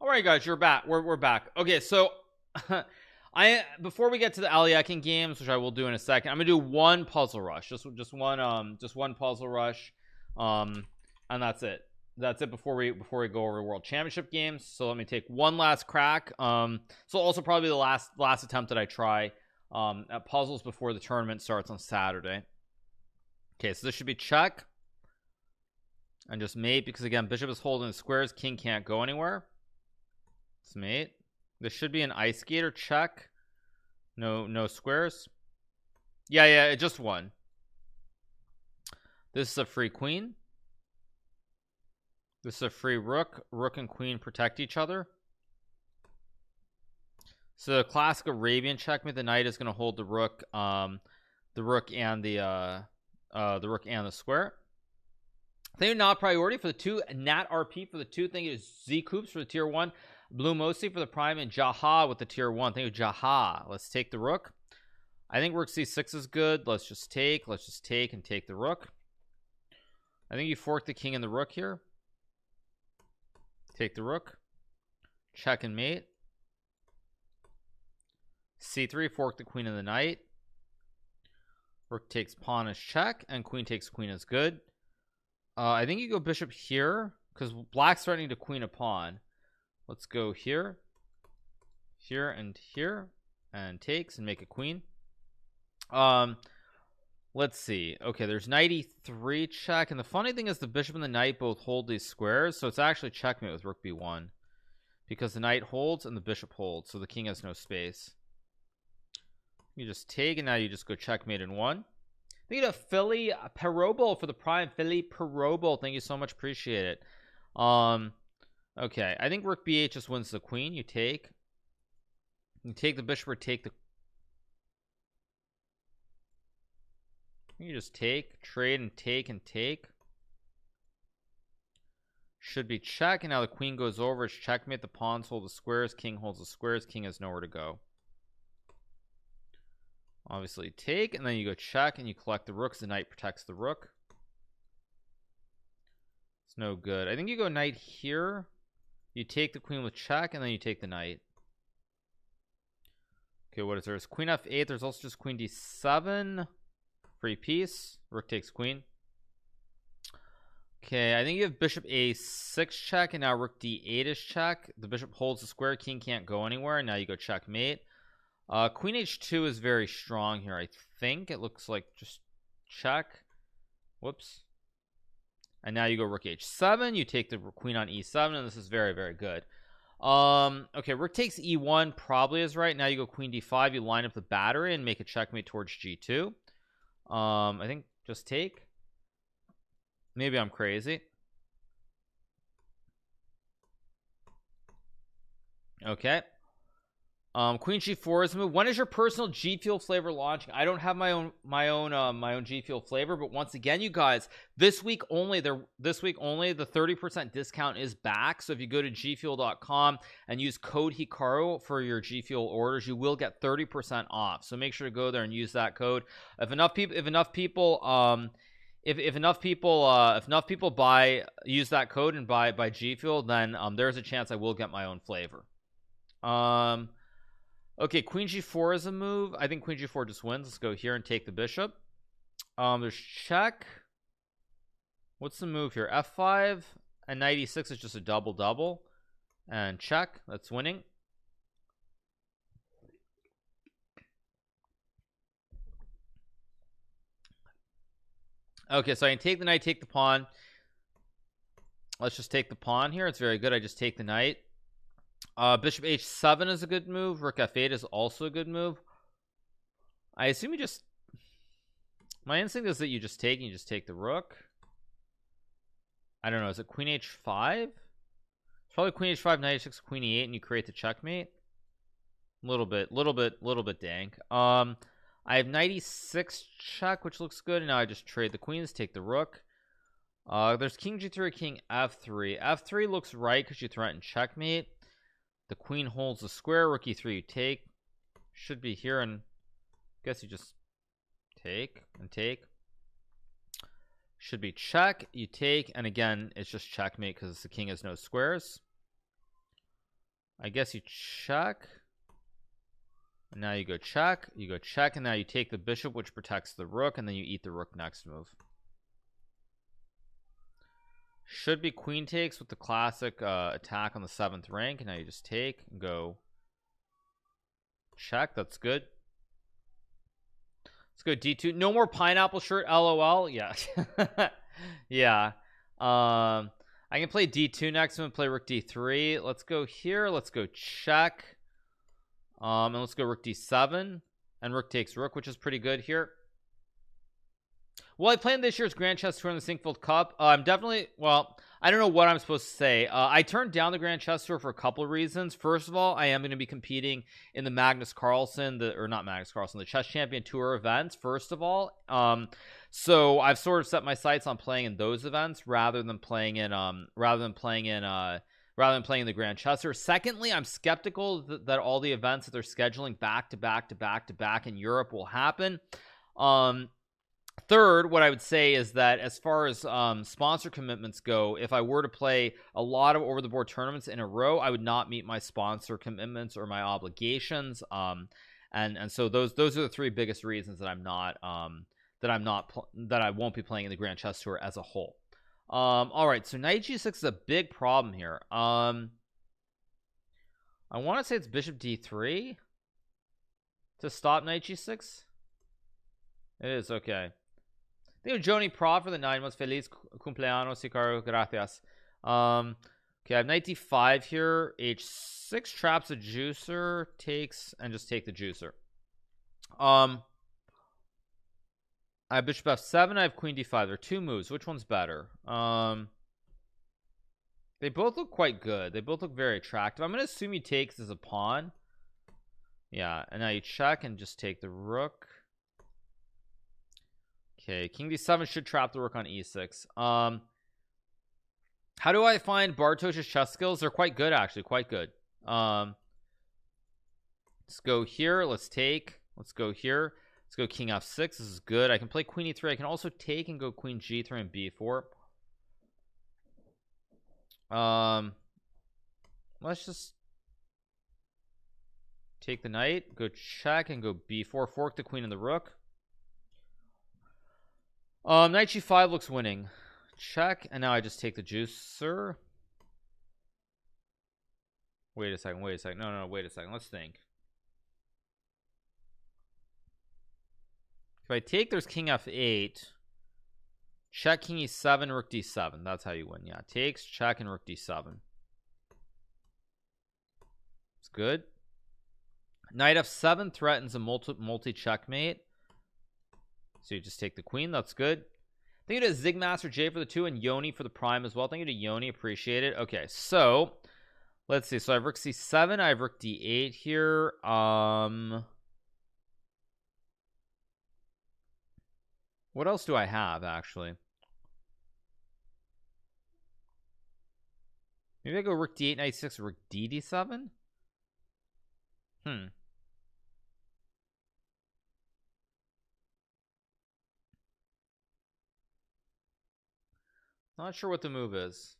right, guys, you're back. We're back. Okay, so before we get to the Alekhine Games, which I will do in a second, I'm gonna do one puzzle rush, just one puzzle rush, and that's it. That's it before we go over World Championship games. So let me take one last crack. So also probably the last attempt that I try at puzzles before the tournament starts on Saturday. Okay, so this should be check. And just mate, because again, bishop is holding the squares, king can't go anywhere. It's mate. This should be an ice skater check. No squares. Yeah, it just won. This is a free queen. This is a free rook. Rook and queen protect each other. So the classic Arabian checkmate. The knight is going to hold the rook and the square. Thing not priority for the two. Nat RP for the two. Thank you to Z Coops for the tier 1. Blue Mosi for the prime, and Jaha with the tier 1. Thank you, Jaha. Let's take the rook. I think rook c6 is good. Let's just take and take the rook. I think you fork the king and the rook here. Take the rook. Check and mate. c3, fork the queen and the knight. Rook takes pawn as check, and queen takes queen is good. I think you go bishop here because black's threatening to queen a pawn. Let's go here, and takes and make a queen. Let's see. Okay, there's knight e3 check, and the funny thing is the bishop and the knight both hold these squares, so it's actually checkmate with rook b1 because the knight holds and the bishop holds, so the king has no space. You just take, and now you just go checkmate in one. Thank you to Philly Perobel for the prime. Philly Perobel, thank you so much, appreciate it. Okay, I think rook b8 just wins the queen. You take the bishop or take the. You just take, trade, and take. Should be check, and now the queen goes over. It's checkmate. The pawns hold the squares. King holds the squares. King has nowhere to go. Obviously take, and then you go check, and you collect the rooks. The knight protects the rook. It's no good. I think you go knight here. You take the queen with check, and then you take the knight. Okay, what is there? There's queen f8. There's also just queen d7. Free piece. Rook takes queen. Okay, I think you have bishop a6 check, and now rook d8 is check. The bishop holds the square. King can't go anywhere, and now you go checkmate. Queen h2 is very strong here. I think it looks like just check. Whoops. And now you go rook h7. You take the queen on e7, and this is very, very good. Okay, rook takes e1 probably is right. Now you go queen d5. You line up the battery and make a checkmate towards g2. I think just take. Maybe I'm crazy. Okay. Queen g4 is a move. When is your personal Gfuel flavor launching? I don't have my own Gfuel flavor, but once again, you guys, this week only the 30% discount is back. So if you go to gfuel.com and use code Hikaru for your Gfuel orders, you will get 30% off. So make sure to go there and use that code. If enough people use that code and buy Gfuel, then there's a chance I will get my own flavor. Okay, queen g4 is a move. I think queen g4 just wins. Let's go here and take the bishop. There's check. What's the move here? f5 and knight e6 is just a double and check. That's winning. Okay, so I can take the knight, take the pawn. Let's just take the pawn here. It's very good. I just take the knight. Bishop h7 is a good move. Rook f8 is also a good move. I assume you just, my instinct is that you just take and you just take the rook. I don't know, is it queen h5? It's probably queen h5, knight h6, queen e8, and you create the checkmate. Little bit dank. I have knight e6 check, which looks good, and now I just trade the queens, take the rook. There's king g3, king f3. F3 looks right because you threaten checkmate. The queen holds the square. Rook e3 you take. Should be here, and I guess you just take and take. Should be check. You take, and again it's just checkmate because the king has no squares. I guess you check. And now you go check, and now you take the bishop, which protects the rook, and then you eat the rook next move. Should be queen takes with the classic attack on the 7th rank, and now you just take and go check. That's good. Let's go d2. No more pineapple shirt, lol. Yeah. Yeah. I can play d2 next and play rook d3. Let's go here. Let's go check. And let's go rook d7 and rook takes rook, which is pretty good here. Well, I played this year's Grand Chess Tour in the Sinkfield Cup. I'm definitely, well, I don't know what I'm supposed to say. I turned down the Grand Chess Tour for a couple of reasons. First of all, I am going to be competing in the Magnus Carlsen, the Chess Champion Tour events. First of all, so I've sort of set my sights on playing in those events rather than playing in the Grand Chess Tour. Secondly, I'm skeptical that all the events that they're scheduling back to back in Europe will happen. Third, what I would say is that as far as sponsor commitments go, if I were to play a lot of over-the-board tournaments in a row, I would not meet my sponsor commitments or my obligations. And so those are the 3 biggest reasons that I won't be playing in the Grand Chess Tour as a whole. All right, so knight g6 is a big problem here. I want to say it's bishop d3 to stop knight g6. It is, okay. Thank you, Joni Prof for the 9 months. Feliz cumpleaños, Hikaru. Gracias. Okay, I have knight d5 here. h6 traps a juicer, takes, and just take the juicer. I have bishop f7. I have queen d5. There are 2 moves. Which one's better? They both look quite good. They both look very attractive. I'm going to assume he takes as a pawn. Yeah, and now you check and just take the rook. Okay, king d7 should trap the rook on e6. How do I find Bartosz's chess skills? They're quite good, actually, quite good. Let's go here. Let's take. Let's go here. Let's go king f6. This is good. I can play queen e3. I can also take and go queen g3 and b4. Let's just take the knight, go check, and go b4. Fork the queen and the rook. Knight g5 looks winning. Check, and now I just take the juicer. Wait a second. No, wait a second. Let's think. If I take, there's king f8. Check, king e7, rook d7. That's how you win. Yeah, takes, check, and rook d7. It's good. Knight f7 threatens a multi checkmate. So you just take the queen. That's good. Thank you to Zigmaster J for the 2 and Yoni for the prime as well. Thank you to Yoni. Appreciate it. Okay, so let's see. So I have rook c7. I have rook d8 here. What else do I have, actually? Maybe I go rook d8, knight 6, rook d7. Not sure what the move is.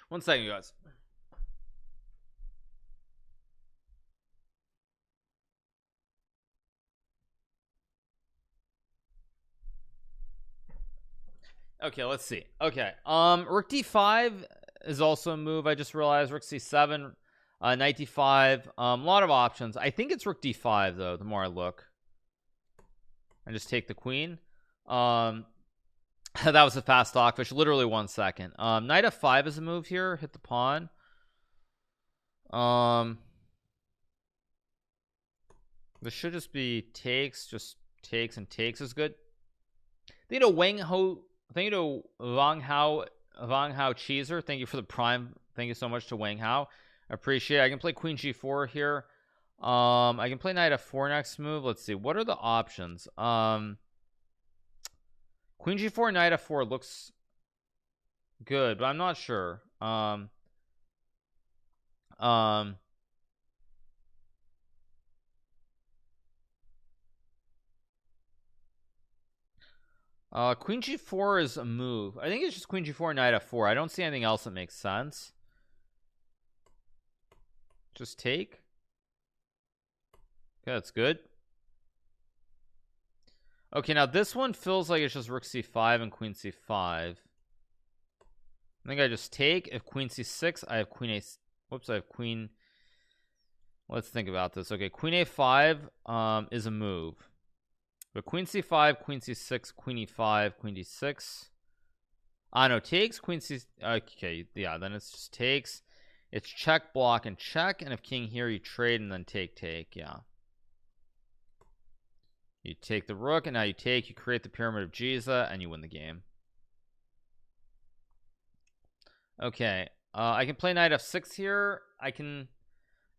One second, you guys. Okay, let's see. Okay, rook d5 is also a move. I just realized rook c7, knight d5. A lot of options. I think it's rook d5 though. The more I look, and just take the queen. That was a fast stockfish. Literally 1 second. Knight f5 is a move here. Hit the pawn. This should just be takes. Just takes, and takes is good. Thank you to Thank you to Wang Hao Cheeser. Thank you for the prime. Thank you so much to Wang Hao. I appreciate it. I can play queen g4 here. I can play knight f4 next move. Let's see. What are the options? Queen g4, knight f4 looks good, but I'm not sure. Queen g4 is a move. I think it's just queen g4, knight f4. I don't see anything else that makes sense. Just take. Okay, that's good. Okay, now this one feels like it's just rook c5 and queen c5. I think I just take. If queen c6, I have queen a. Whoops, I have queen. Let's think about this. Okay, queen a5 is a move. But queen c5, queen c6, queen e5, queen d6. No, takes, queen c. Okay, yeah, then it's just takes. It's check, block, and check. And if king here, you trade and then take. Yeah. You take the rook, and now you take. You create the pyramid of Giza, and you win the game. Okay, I can play knight f6 here. I can.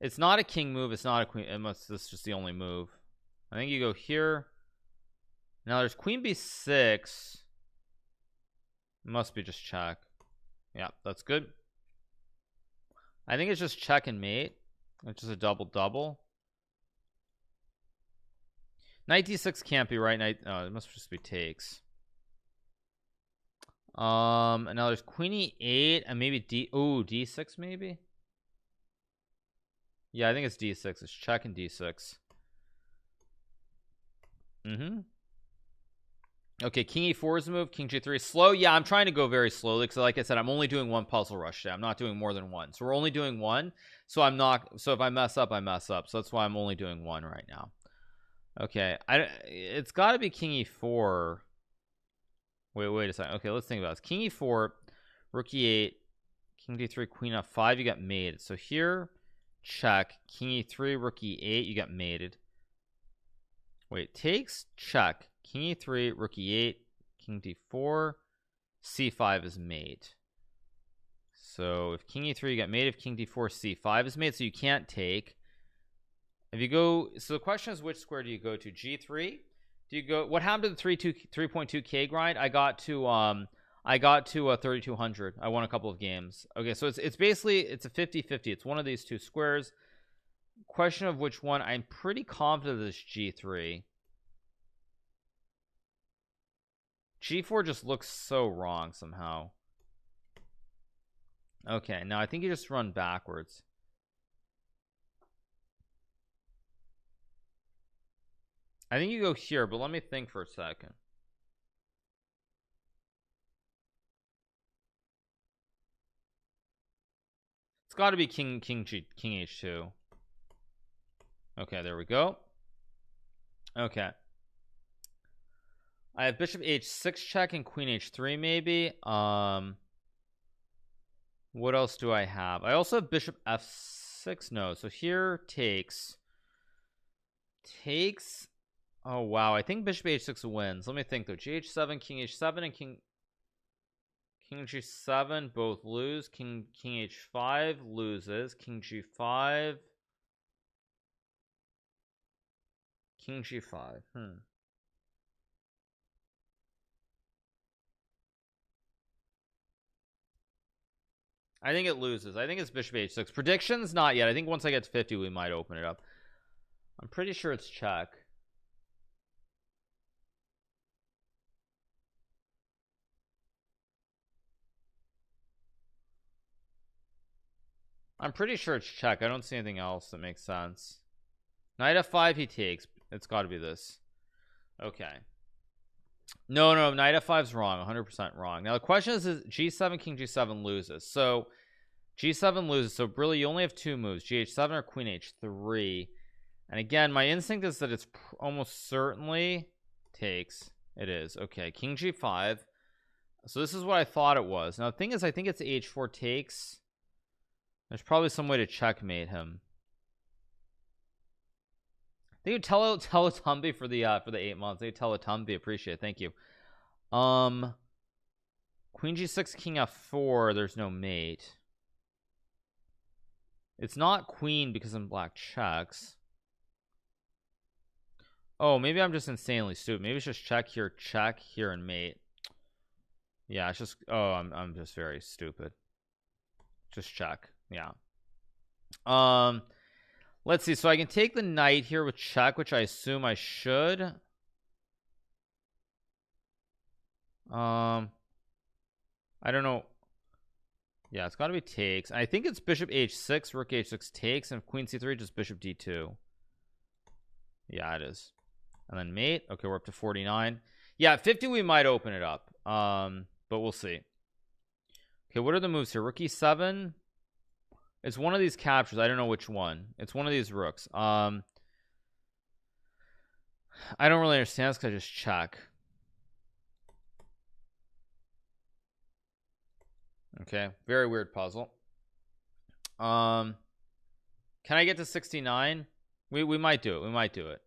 It's not a king move. It's not a queen. This is just the only move. I think you go here. Now there's queen b6. Must be just check. Yeah, that's good. I think it's just check and mate. It's just a double. Knight d6 can't be right. Knight. Oh, it must just be takes. And now there's queen e8 and maybe d6 maybe. Yeah, I think it's d6. It's check and d6. Okay, king e4 is a move. King g3 slow. Yeah, I'm trying to go very slowly because, like I said, I'm only doing one puzzle rush today. I'm not doing more than one, so we're only doing one. So I'm not. So if I mess up, I mess up. So that's why I'm only doing one right now. Okay, it's got to be king e4. Wait a second. Okay, let's think about this. King e4, rook e8, king d3, queen f5. You got mated. So here, check. King e3, rook e8. You got mated. Wait, takes, check. King e3, rook e8, king d4, c5 is mate. So if king e3 you got mate, if king d4 c5 is mate, so you can't take. If you go, so the question is, which square do you go to? G3? Do you go? What happened to the 3.2k grind? I got to 3200. I won a couple of games. Okay, so it's basically it's a 50-50. It's one of these two squares. Question of which one. I'm pretty confident this G3. G4 just looks so wrong somehow. Okay, now I think you just run backwards. I think you go here, but let me think for a second. It's got to be king h2. Okay, there we go. Okay. I have bishop h6 check and queen h3 maybe. What else do I have? I also have bishop f6. No, so here takes. Oh wow, I think bishop h6 wins. Let me think though. Gh7, king h7, and king g7 both lose. King h5 loses. King g5. King g5. I think it loses. I think it's bishop h6. Predictions? Not yet. I think once I get to 50, we might open it up. I'm pretty sure it's check. I'm pretty sure it's check. I don't see anything else that makes sense. Knight f5 he takes. It's got to be this. Okay. No, knight f5 is wrong. 100% wrong. Now the question is g7, king g7 loses. So g7 loses. So really you only have two moves, gh7 or queen h3. And again, my instinct is that it's almost certainly takes. It is. Okay, king g5. So this is what I thought it was. Now the thing is, I think it's h4 takes. There's probably some way to checkmate him. Thank you, Teletumby for the 8 months. Thank you, Teletumby. Appreciate it. Thank you. Queen g6, king f4. There's no mate. It's not queen because I'm black checks. Oh, maybe I'm just insanely stupid. Maybe it's just check here, and mate. Yeah, it's just. Oh, I'm just very stupid. Just check. Yeah. Let's see. So I can take the knight here with check, which I assume I should. I don't know. Yeah, it's got to be takes. I think it's bishop h6, rook h6 takes, and queen c3 just bishop d2. Yeah, it is. And then mate. Okay, we're up to 49. Yeah, at 50 we might open it up. But we'll see. Okay, what are the moves here? Rook e7. It's one of these captures. I don't know which one. It's one of these rooks. I don't really understand this because I just check. Okay, very weird puzzle. Can I get to 69? We might do it. We might do it.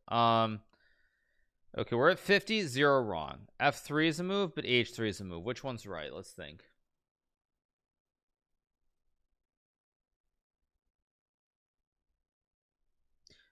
Okay, we're at 50. 0 wrong. F3 is a move, but H3 is a move. Which one's right? Let's think.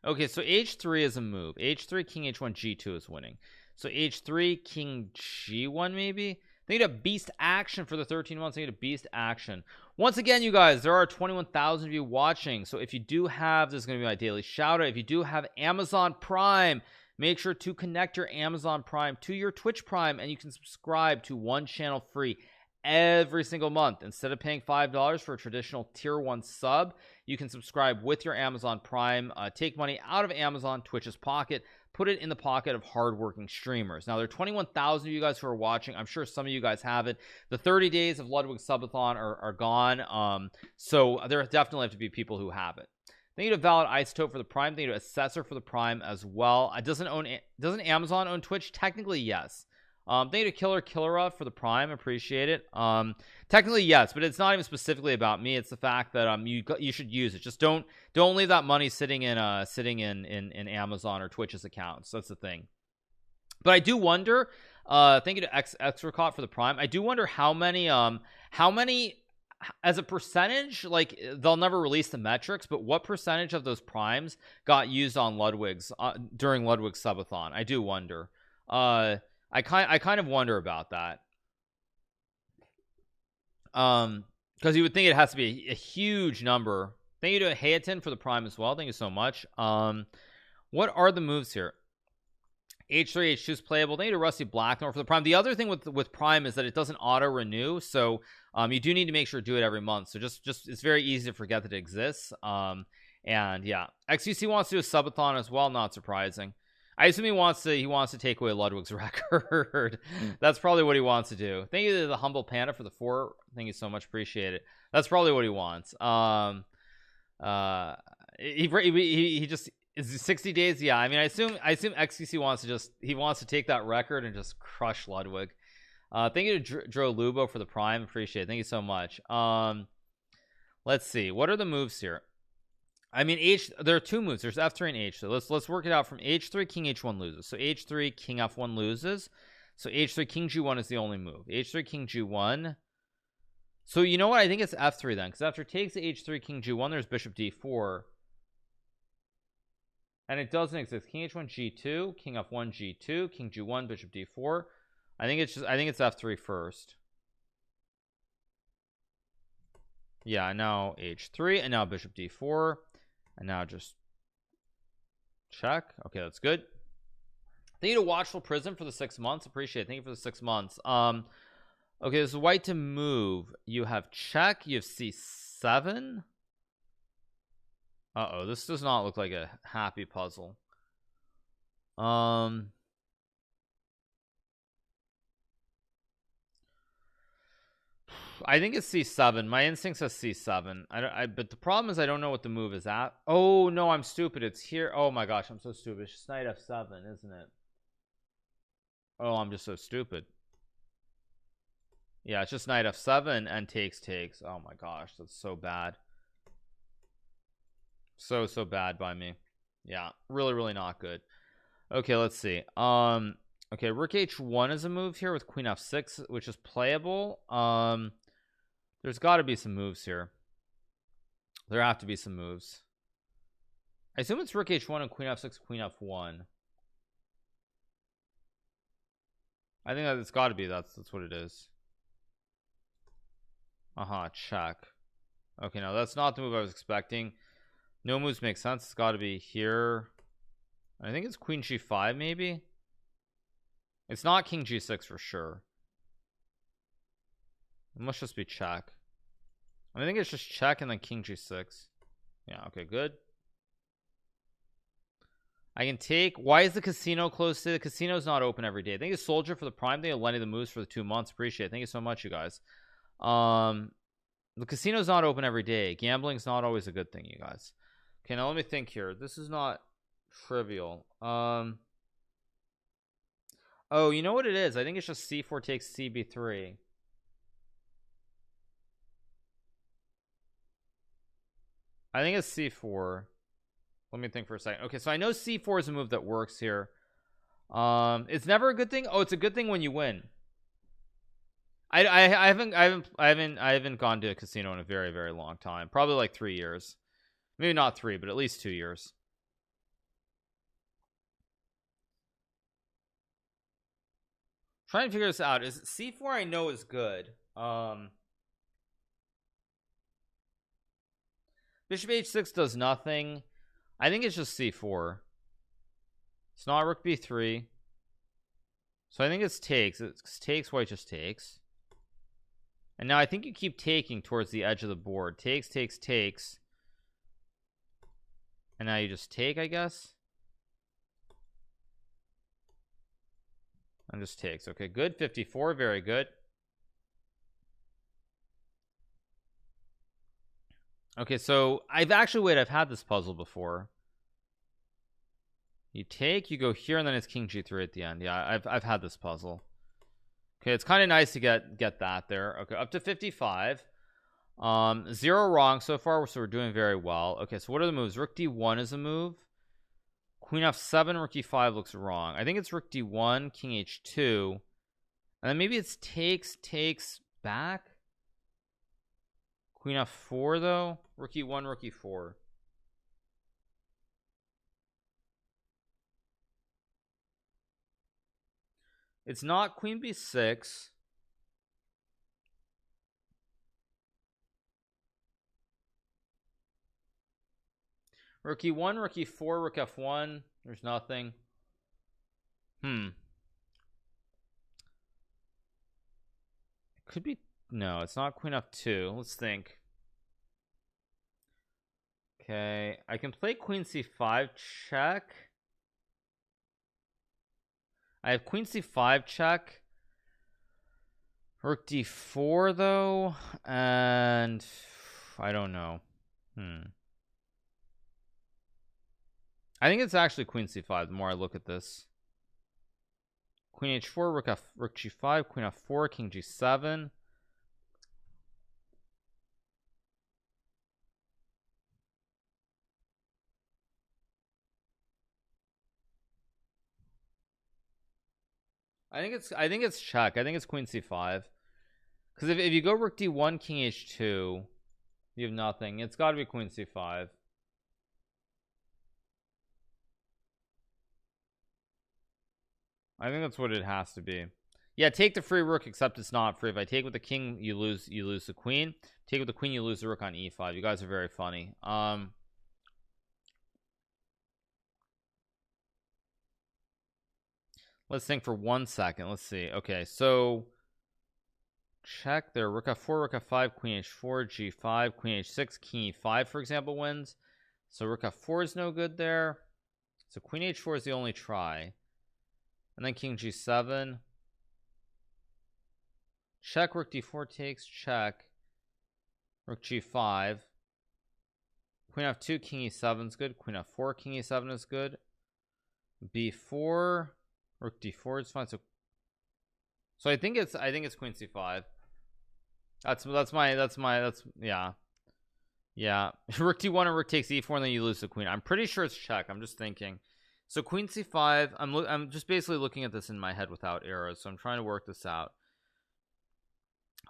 Okay, so H3 is a move. H3, King H1, G2 is winning. So H3, King G1 maybe? They need a beast action for the 13 months. They need a beast action. Once again, you guys, there are 21,000 of you watching. So if you do have, this is going to be my daily shout out. If you do have Amazon Prime, make sure to connect your Amazon Prime to your Twitch Prime, and you can subscribe to one channel free every single month. Instead of paying $5 for a traditional tier 1 sub, you can subscribe with your Amazon Prime, take money out of Amazon Twitch's pocket, put it in the pocket of hardworking streamers. Now, there are 21,000 of you guys who are watching. I'm sure some of you guys have it. The 30 days of Ludwig Subathon are gone. So there definitely have to be people who have it. They need a valid isotope for the Prime. They need an assessor for the Prime as well. Doesn't Amazon own Twitch? Technically, yes. They need a killer for the Prime. Appreciate it. Technically, yes, but it's not even specifically about me. It's the fact that you should use it. Just don't leave that money sitting in Amazon or Twitch's accounts. That's the thing. But I do wonder. Thank you to Xracot for the Prime. I do wonder how many as a percentage, like they'll never release the metrics, but what percentage of those primes got used on Ludwig's during Ludwig's Subathon? I do wonder. I kind of wonder about that. Because you would think it has to be a huge number. Thank you to Airton for the Prime as well. Thank you so much. What are the moves here? H3, H2 is playable. Thank you to Rusty Blacknor for the Prime. The other thing with Prime is that it doesn't auto renew, so you do need to make sure to do it every month. So just it's very easy to forget that it exists. And yeah, XUC wants to do a subathon as well. Not surprising. I assume he wants to take away Ludwig's record. That's probably what he wants to do. Thank you to the Humble Panda for the 4. Thank you so much. Appreciate it. That's probably what he wants. He just is 60 days. Yeah, I mean, I assume XQC wants to take that record and just crush Ludwig. Thank you to Dro Lubo for the Prime. Appreciate it. Thank you so much. Let's see. What are the moves here? I mean, there are 2 moves. There's F3 and H. So let's work it out from H3, King H1 loses. So H3, King F1 loses. So H3, King G1 is the only move. H3, King G1. So you know what? I think it's F3 then, because after takes H3, King G1, there's Bishop D4. And it doesn't exist. King H1, G2, King F1, G2, King G1, Bishop D4. I think it's F3 first. Yeah, now H3, and now Bishop D4. And now just check. Okay, that's good. Thank you to Watchful Prism for the 6 months. Appreciate it. Thank you for the 6 months. Okay, this is white to move. You have check. You have C7. Uh-oh, this does not look like a happy puzzle. I think it's C7. My instinct says C7. But the problem is I don't know what the move is at. Oh no, I'm stupid. It's here. Oh my gosh, I'm so stupid. It's just knight F7, isn't it? Oh, I'm just so stupid. Yeah, it's just knight F7 and takes. Oh my gosh, that's so bad. So bad by me. Yeah, really not good. Okay, let's see. Okay, rook H1 is a move here with queen F6, which is playable. There's got to be some moves here. There have to be some moves. I assume it's rook H1 and queen F6, queen F1. I think that it's got to be. That's what it is. Check. Okay, no, that's not the move I was expecting. No moves make sense. It's got to be here. I think it's queen G5 maybe. It's not king G6 for sure. It must just be check. I think it's just check and then king g6. Yeah, okay, good. I can take. Why is the casino closed today? The casino's not open every day. Thank you, Soldier, for the prime. Thank you, Lenny the Moose, for the 2 months. Appreciate it. Thank you so much, you guys. The casino's not open every day. Gambling's not always a good thing, you guys. Okay, now let me think here. This is not trivial. Oh, you know what it is? I think it's just c4 takes cb3. I think it's c4. Let me think for a second. Okay, so I know c4 is a move that works here. It's never a good thing. Oh, it's a good thing when you win. I haven't gone to a casino in a very, very long time. Probably like 3 years. Maybe not 3, but at least 2 years. Trying to figure this out. Is c4 I know is good. Bishop h6 does nothing. I think it's just c4. It's not rook b3. So I think it's takes. It's takes, white just takes. And now I think you keep taking towards the edge of the board. Takes, takes, takes. And now you just take, I guess. And just takes. Okay, good. 54, very good. Okay, so I've had this puzzle before. You take, you go here, and then it's king g3 at the end. Yeah, I've had this puzzle. Okay, it's kind of nice to get that there. Okay, up to 55. 0 wrong so far, so we're doing very well. Okay, so what are the moves? Rook d1 is a move. Queen f7, rook e5 looks wrong. I think it's rook d1, king h2, and then maybe it's takes back. Queen f4 though. Rook e1, rook e4. It's not queen b6. Rook e1, rook e4, rook f1. There's nothing. It could be. No, it's not queen f2. Let's think. Okay, I can play queen c5 check. I have queen c5 check. Rook d4 though, and I don't know. I think it's actually queen c5 the more I look at this. Queen h4, rook g5, queen f4, king g7. I think it's check. I think it's queen c5. Because if you go rook d1, king h2, you have nothing. It's got to be queen c5. I think that's what it has to be. Yeah, take the free rook, except it's not free. If I take with the king, you lose the queen. Take with the queen, you lose the rook on e5. You guys are very funny. Let's think for 1 second. Let's see. Okay, so check there. Rook f4, rook f5, queen h4, g5, queen h6, king e5, for example, wins. So rook f4 is no good there. So queen h4 is the only try. And then king g7. Check, rook d4 takes, check. Rook g5. Queen f2, king e7 is good. Queen f4, king e7 is good. b4, rook d4 is fine. So I think it's queen c5. That's yeah. Rook d1 and rook takes e4, and then you lose the queen. I'm pretty sure it's check. I'm just thinking. So queen c5. I'm just basically looking at this in my head without arrows, so I'm trying to work this out.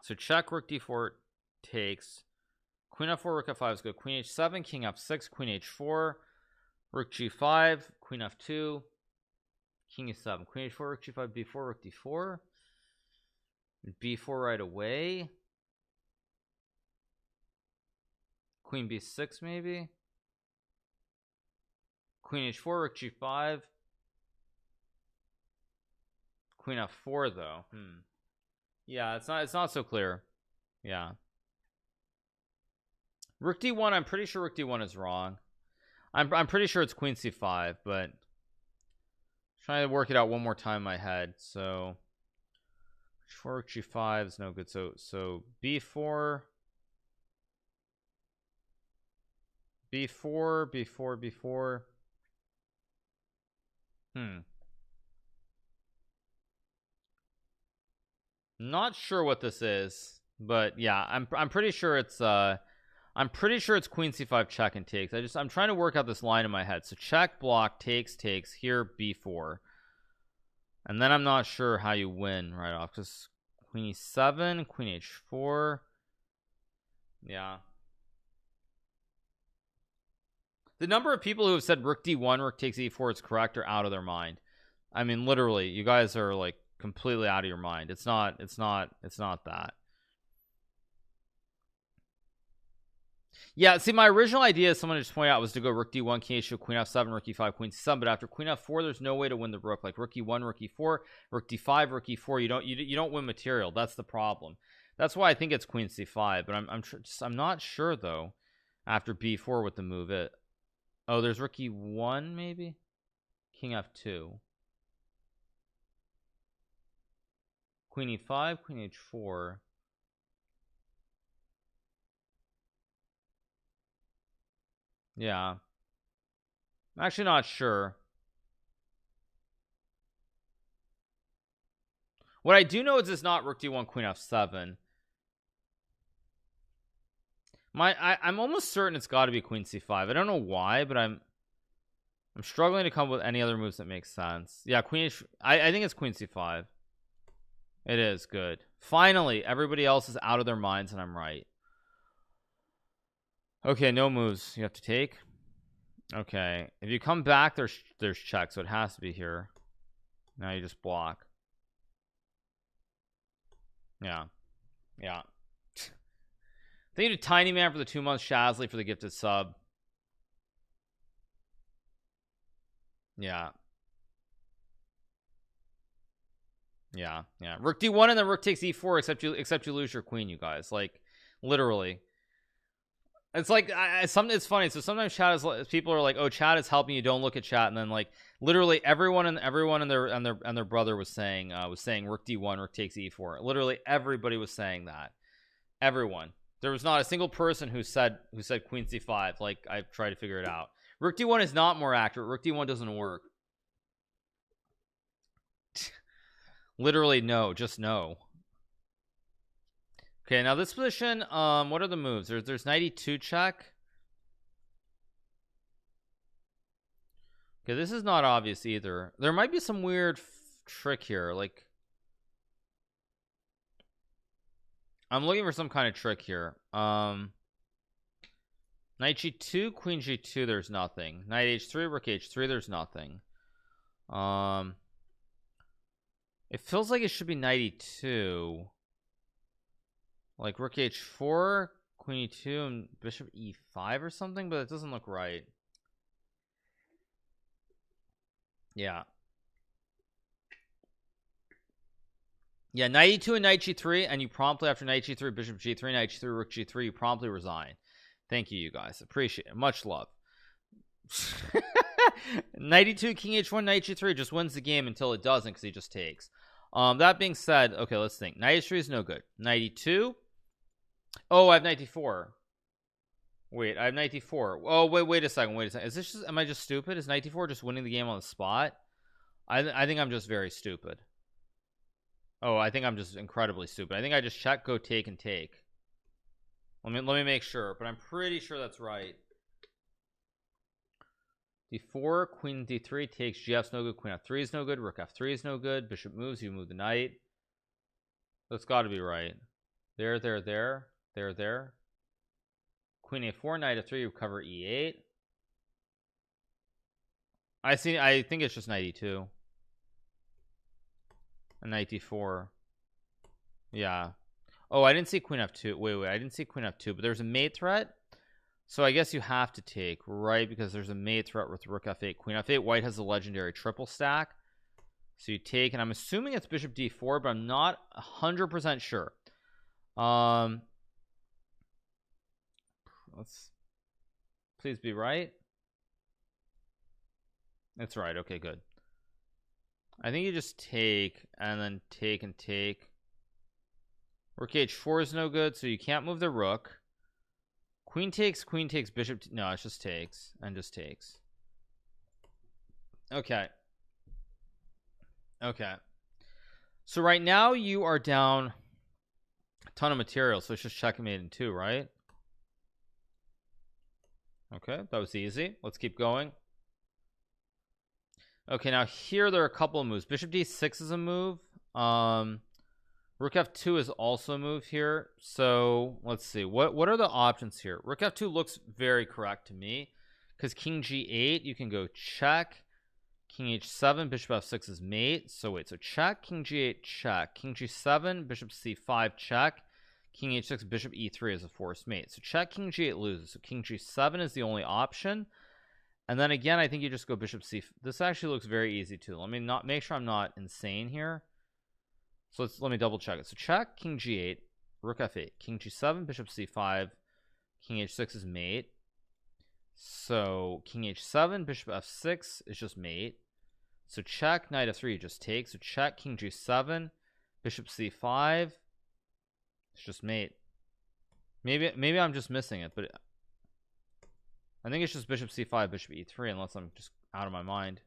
So check, rook d4 takes. Queen f4, rook f5 is good. Queen h7, king f6, queen h4, rook g5, queen f2, king e7, queen h4, rook g5, b4, rook d4, b4 right away. Queen b6 maybe. Queen h4, rook g5. Queen f4 though. Yeah, it's not so clear. Yeah. Rook d1. I'm pretty sure rook d1 is wrong. I'm pretty sure it's queen c5, but trying to work it out one more time in my head. So rook g5 is no good. So b4, b4, b4, b4. Not sure what this is, but yeah, I'm pretty sure it's queen c5 check and takes. I'm trying to work out this line in my head. So check, block, takes, here b4, and then I'm not sure how you win right off, because queen e7, queen h4. Yeah, the number of people who have said rook d1, rook takes e4 is correct are out of their mind. I mean, literally, you guys are like completely out of your mind. It's not that. Yeah, see, my original idea, someone just pointed out, was to go rook d1, king h2, queen f7, rook e5, queen c7. But after queen f4, there's no way to win the rook. Like rook e1, rook e4, rook d5, rook e4. You don't win material. That's the problem. That's why I think it's queen c5. But I'm not sure though. After b4 with the move, oh, there's rook e1 maybe, king f2, queen e5, queen h4. Yeah, I'm actually not sure. What I do know is it's not rook d1, queen f7. I'm almost certain it's got to be queen c5. I don't know why, but I'm struggling to come up with any other moves that make sense. Yeah, I think it's queen c5. It is good. Finally, everybody else is out of their minds and I'm right. Okay, no moves you have to take. Okay, if you come back, there's check, so it has to be here. Now you just block. Yeah. Thank you to Tiny Man for the 2 months, Shazley for the gifted sub. Yeah. Rook d1 and then rook takes e4, except you lose your queen, you guys. Like, literally. It's like it's funny. So sometimes people are like, "Oh, chat is helping you. Don't look at chat." And then like literally everyone and their brother was saying rook d1, rook takes e4. Literally everybody was saying that. Everyone. There was not a single person who said queen c5. Like, I've tried to figure it out. Rook d1 is not more accurate. Rook d1 doesn't work. Literally no, just no. Okay, now this position, what are the moves? There's knight e2 check. Okay, this is not obvious either. There might be some weird trick here. Like, I'm looking for some kind of trick here. Knight g2, queen g2, there's nothing. Knight h3, rook h3, there's nothing. It feels like it should be knight e2. Like rook h4, queen e2, and bishop e5 or something, but it doesn't look right. Yeah, knight e2 and knight g3, and you promptly, after knight g3, bishop g3, knight g3, rook g3, you promptly resign. Thank you, you guys. Appreciate it. Much love. Knight e2, king h1, knight g3 just wins the game until it doesn't, because he just takes. That being said, okay, let's think. Knight h3 is no good. Knight e2. Oh, I have knight d4. Wait, I have knight d4. Oh, wait a second. Is this just, am I just stupid? Is knight d4 just winning the game on the spot? I think I'm just very stupid. Oh, I think I'm just incredibly stupid. I think I just check, go take, and take. Let me make sure, but I'm pretty sure that's right. d4, queen d3 takes, gf's no good, queen f3 is no good, rook f3 is no good, bishop moves, you move the knight. That's got to be right. There. Queen a4, knight f3, you cover e8. I think it's just knight e2 and knight d4. Yeah. Oh, I didn't see queen f2. Wait, I didn't see queen f2, but there's a mate threat, so I guess you have to take, right? Because there's a mate threat with rook f8, queen f8. White has the legendary triple stack, so you take, and I'm assuming it's bishop d4, but I'm not 100% sure. let's please be right. It's right. Okay, good. I think you just take and then take and take. Rook h4 is no good, so you can't move the rook. Queen takes, bishop. No, it just takes and just takes. Okay. Okay. So right now you are down a ton of material, so it's just checkmate in 2, right? Okay, that was easy. Let's keep going. Okay, now here there are a couple of moves. Bishop d6 is a move. Rook f2 is also a move here. So let's see. What are the options here? Rook f2 looks very correct to me, because king g8, you can go check. King h7, bishop f6 is mate. So wait, so check, king g8, check. King g7, bishop c5, check. King h6, bishop e3 is a forced mate. So check, king g8 loses. So king g7 is the only option. And then again, I think you just go bishop c. This actually looks very easy too. Let me not make sure I'm not insane here. So let me double check it. So check, king g8, rook f8, king g7, bishop c5, king h6 is mate. So king h7, bishop f6 is just mate. So check, knight f3 just takes. So check, king g7, bishop c5, it's just mate. Maybe I'm just missing it, but I think it's just bishop c5, bishop e3, unless I'm just out of my mind.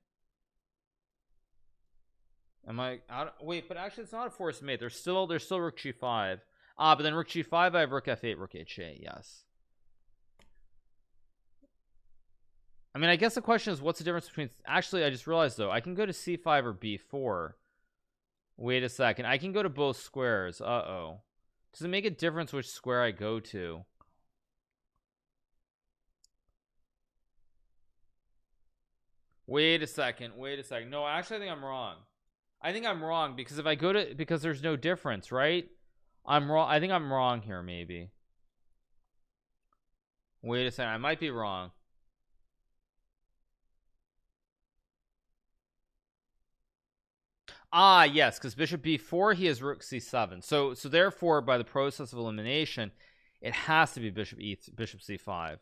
Am I out? Wait, but actually it's not a forced mate. There's still rook g5. But then rook g5, I have rook f8, rook h8. Yes. I mean, I guess the question is, what's the difference between... Actually, I just realized, though, I can go to c5 or b4. Wait a second. I can go to both squares. Uh-oh. Does it make a difference which square I go to? Wait a second. No, actually, I think I'm wrong. Because if I go to... Because there's no difference, right? I'm wrong. I think I'm wrong here, maybe. Wait a second. I might be wrong. Yes, because bishop b4, he has rook c7. So therefore, by the process of elimination, it has to be bishop c5.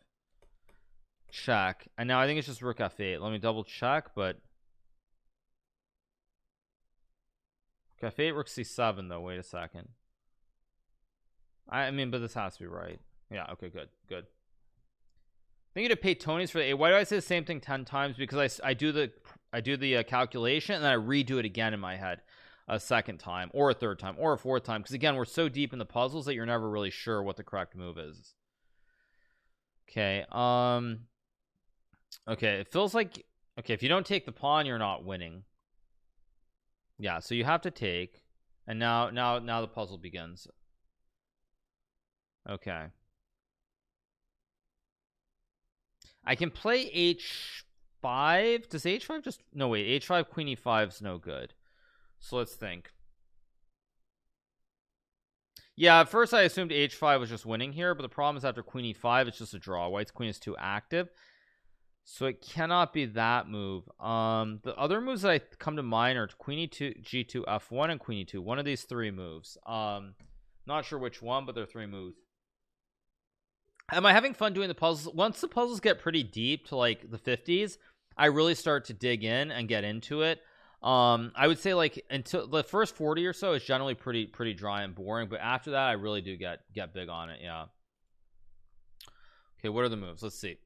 Check. And now I think it's just rook f8. Let me double check, but rook f8, rook c7, though. Wait a second. I mean, but this has to be right. Yeah, okay, good. Thank you to pay Tony's for the A. Why do I say the same thing 10 times? Because I do the calculation and then I redo it again in my head a second time or a third time or a fourth time, because again, we're so deep in the puzzles that you're never really sure what the correct move is. Okay. Okay, it feels like, okay, if you don't take the pawn, you're not winning. Yeah, so you have to take, and now the puzzle begins. Okay. I can play h5. Does h5 just... No, wait. h5, queen e5 is no good. So let's think. Yeah, at first I assumed h5 was just winning here, but the problem is after queen e5, it's just a draw. White's queen is too active. So it cannot be that move. The other moves that I come to mind are queen e2, g2, f1, and queen e2. One of these three moves. Not sure which one, but they're three moves. Am I having fun doing the puzzles? Once the puzzles get pretty deep to like the 50s, I really start to dig in and get into it. I would say like until the first 40 or so is generally pretty dry and boring, but after that I really do get big on it. Yeah. Okay, what are the moves? Let's see.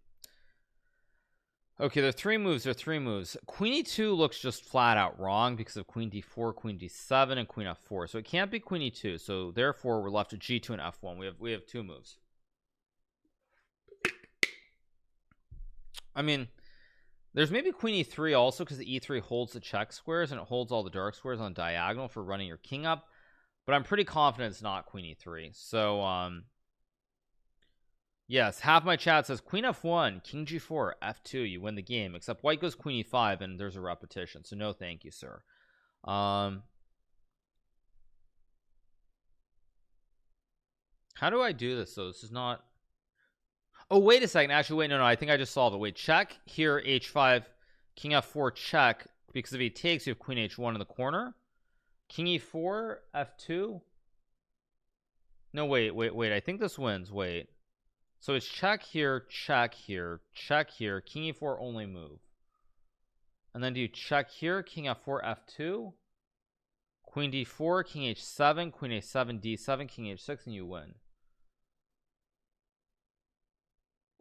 Okay, there are three moves. Queen e2 looks just flat out wrong because of queen d4, queen d7, and queen f4. So it can't be queen e2. So therefore we're left with g2 and f1. We have two moves. I mean, there's maybe queen e3 also, because the e3 holds the check squares and it holds all the dark squares on diagonal for running your king up, but I'm pretty confident it's not queen e3. So yes, half my chat says queen f1, king g4, f2, you win the game, except white goes queen e5 and there's a repetition, so no thank you, sir. How do I do this though? This is not... Oh, wait a second. Actually, wait, no, I think I just solved it. Wait, check here, h5, king f4, check, because if he takes, you have queen h1 in the corner. King e4, f2. No, wait, I think this wins. Wait. So it's check here, check here, check here, king e4 only move. And then do you check here, king f4 f2, queen d4, king h7, queen a7 d7, king h6, and you win.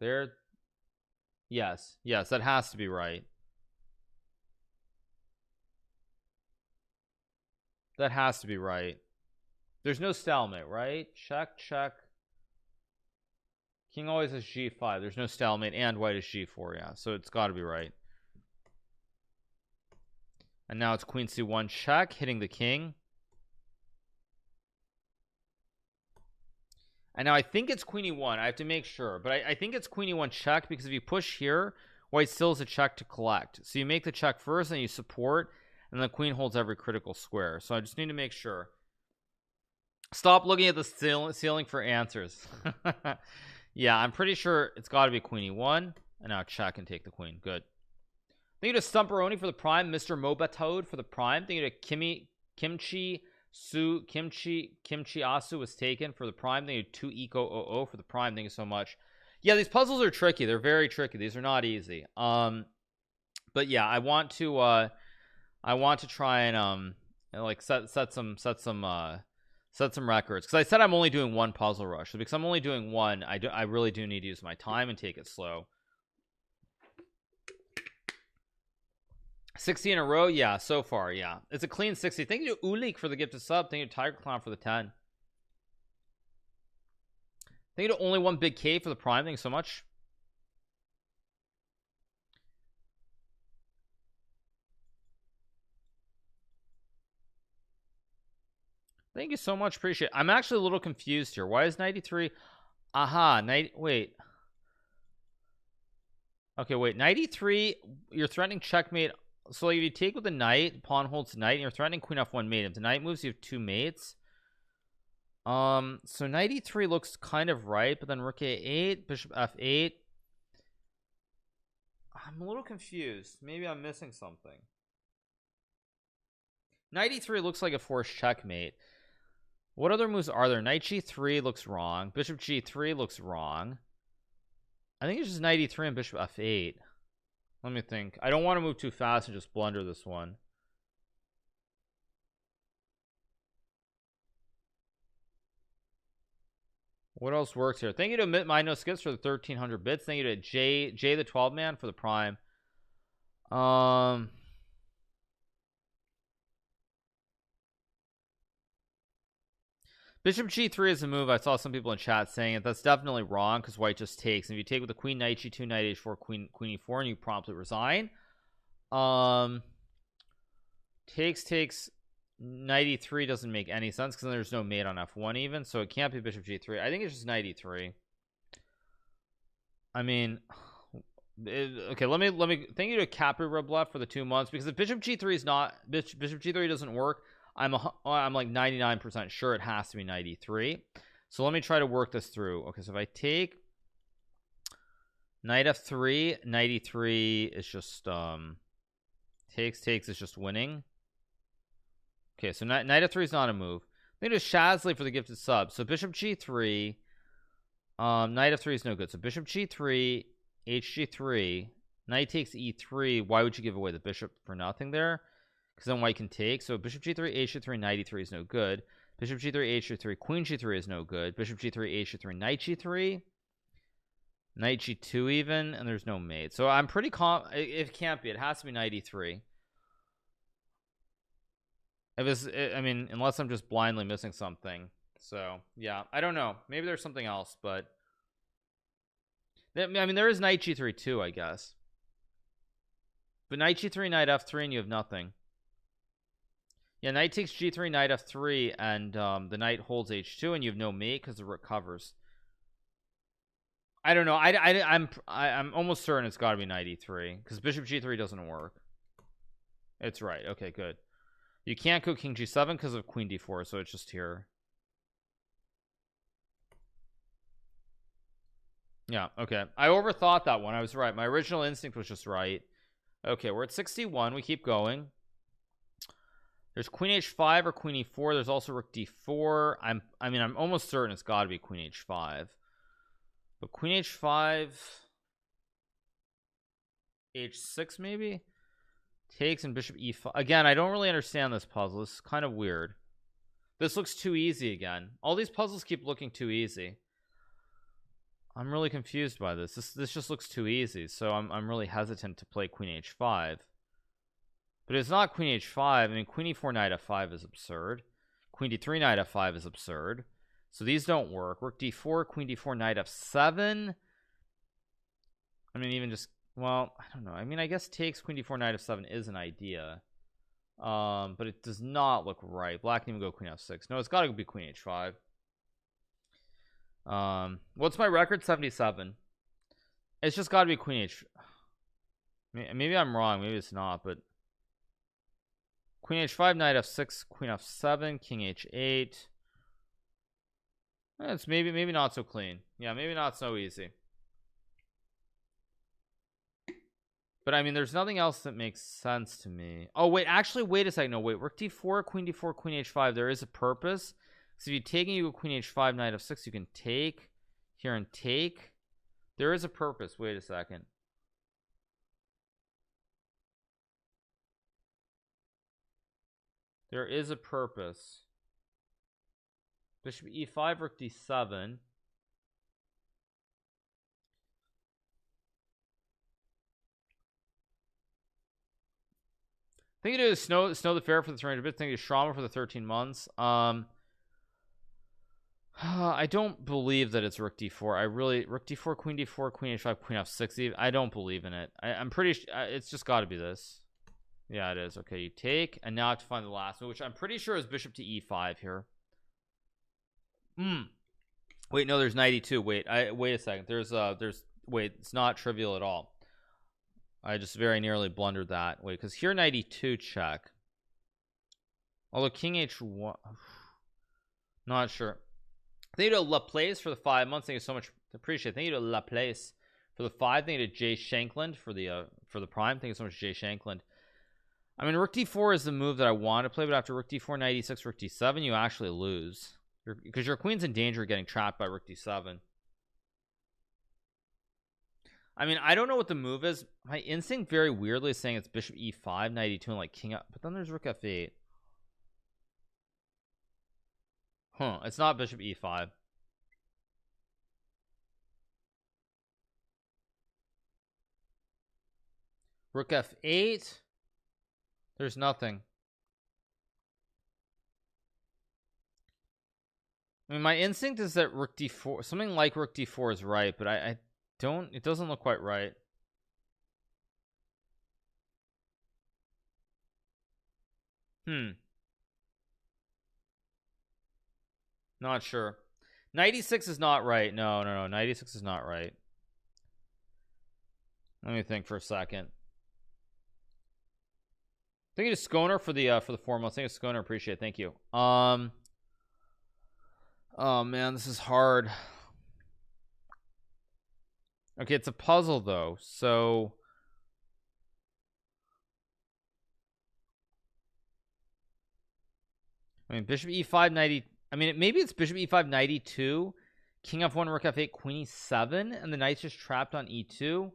There. Yes, yes, that has to be right. That has to be right. There's no stalemate, right? Check, check. King always has g5. There's no stalemate, and white is g4. Yeah, so it's got to be right. And now it's queen c1 check, hitting the king. And now I think it's queen e1. I have to make sure, but I think it's queen e1 check, because if you push here, white still has a check to collect. So you make the check first, and you support, and the queen holds every critical square. So I just need to make sure. Stop looking at the ceiling for answers. Yeah, I'm pretty sure it's got to be queen e1. And now check and take the queen. Good. Thank you to Stumperoni for the prime. Mr. Mobatode for the prime. Thank you to Kimchi Asu was taken for the prime. Thank you to 2eco00 for the prime. Thank you so much. Yeah, these puzzles are tricky. They're very tricky. These are not easy. But yeah, I want to try and like set some records, because I said I'm only doing one puzzle rush. So because I'm only doing one, I really do need to use my time and take it slow. 60 in a row, yeah, so far, yeah, it's a clean 60. Thank you to Ulik for the gift of sub. Thank you to Tiger Clown for the 10. Thank you to only one big K for the prime. Thanks so much. Thank you so much, appreciate it. I'm actually a little confused here. Why is 93? Aha, wait. Okay, wait, 93, you're threatening checkmate. So like if you take with the knight, pawn holds knight, and you're threatening queen f1 mate. If the knight moves, you have two mates. So 93 looks kind of right, but then rook a8, bishop f8. I'm a little confused. Maybe I'm missing something. 93 looks like a forced checkmate. What other moves are there? Knight g3 looks wrong. Bishop g3 looks wrong. I think it's just 93 and bishop f8. Let me think. I don't want to move too fast and just blunder this one. What else works here? Thank you to My No Skips for the 1300 bits. Thank you to Jay the 12 man for the prime. Bishop g3 is a move. I saw some people in chat saying it. That's definitely wrong, because white just takes. And if you take with the queen, knight g2, knight h4, queen e4, and you promptly resign. Takes 93 doesn't make any sense, because there's no mate on f1 even, so it can't be bishop g3. I think it's just 93. I mean, okay, let me thank you to Capri Rublev for the 2 months, because if bishop g3 is not bishop g3 doesn't work, I'm like 99% sure it has to be 93. So let me try to work this through. Okay, so if I take knight f3, 93 is just takes is just winning. Okay, so knight f3 is not a move. They do Shazley for the gifted sub. So bishop g3, knight f3 is no good. So bishop g3, hg3, knight takes e3. Why would you give away the bishop for nothing there? Because then white can take. So bishop g3, h3, knight e3 is no good. Bishop g3, h3, queen g3 is no good. Bishop g3, h3, knight g3, knight g2 even, and there's no mate. So I'm pretty it can't be. It has to be knight e3. I mean, unless I'm just blindly missing something. So yeah, I don't know. Maybe there's something else, but I mean, there is knight g3 too, I guess. But knight g3, knight f3, and you have nothing. Yeah, knight takes g3, knight f3, and the knight holds h2, and you have no mate because the rook covers. I don't know. I'm almost certain it's got to be knight e3, because bishop g3 doesn't work. It's right. Okay, good. You can't go king g7 because of queen d4, so it's just here. Yeah, okay. I overthought that one. I was right. My original instinct was just right. Okay, we're at 61. We keep going. There's queen h5 or queen e4. There's also rook d4. I mean, I'm almost certain it's got to be queen h5. But queen h5, h6 maybe takes, and bishop e5. Again, I don't really understand this puzzle. This is kind of weird. This looks too easy again. All these puzzles keep looking too easy. I'm really confused by this. This just looks too easy, so I'm really hesitant to play queen h5. But it's not queen h5. I mean, queen e4 knight f5 is absurd. Queen d3 knight f5 is absurd. So these don't work. Rook d4, queen d4 knight f7. I mean, even just, well, I don't know. I mean, I guess takes queen d4 knight f7 is an idea. But it does not look right. Black can even go queen f6. No, it's got to be queen h5. What's my record? 77. It's just got to be queen h. Maybe I'm wrong. Maybe it's not. But queen h5, knight f6, queen f7, king h8. It's maybe not so clean. Yeah, maybe not so easy. But I mean, there's nothing else that makes sense to me. Oh wait, actually, wait a second. No, wait. Rook d4, queen h5. There is a purpose. So if you take and you go queen h5, knight f6, you can take here and take. There is a purpose. Wait a second. There is a purpose. Bishop e5, rook d7. Think it is Snow the Fair for the 300 bits. Think it is Shrama for the 13 months. I don't believe that it's rook d4. I really rook d4, queen h5, queen f6. I don't believe in it. I'm pretty it's just got to be this. Yeah, it is. Okay, you take, and now I have to find the last one, which I'm pretty sure is bishop to e5 here. Wait, no, there's 92. Wait a second. Wait, it's not trivial at all. I just very nearly blundered that. Wait, because here 92 check. Although king h1, not sure. Thank you to Laplace for the 5 months. Thank you so much. Appreciate it. Thank you to Laplace for the 5. Thank you to Jay Shankland for the prime. Thank you so much, Jay Shankland. I mean, rook d4 is the move that I want to play, but after rook d4, knight e6, rook d7, you actually lose because your queen's in danger of getting trapped by rook d7. I mean, I don't know what the move is. My instinct very weirdly is saying it's bishop e5, knight e2, and like king up, but then there's rook f8. It's not bishop e5. Rook f8. There's nothing. I mean, my instinct is that rook d4, something like rook d4 is right, but I don't, it doesn't look quite right. Not sure. 96 is not right. No, 96 is not right. Let me think for a second. Thank you to Skoner for the 4 months. Thank you to Skoner, appreciate it. Thank you. Oh man, this is hard. Okay, it's a puzzle though, so I mean bishop e5 90. I mean maybe it's bishop e5 92, king f1, rook f8, queen e7, and the knight's just trapped on e2.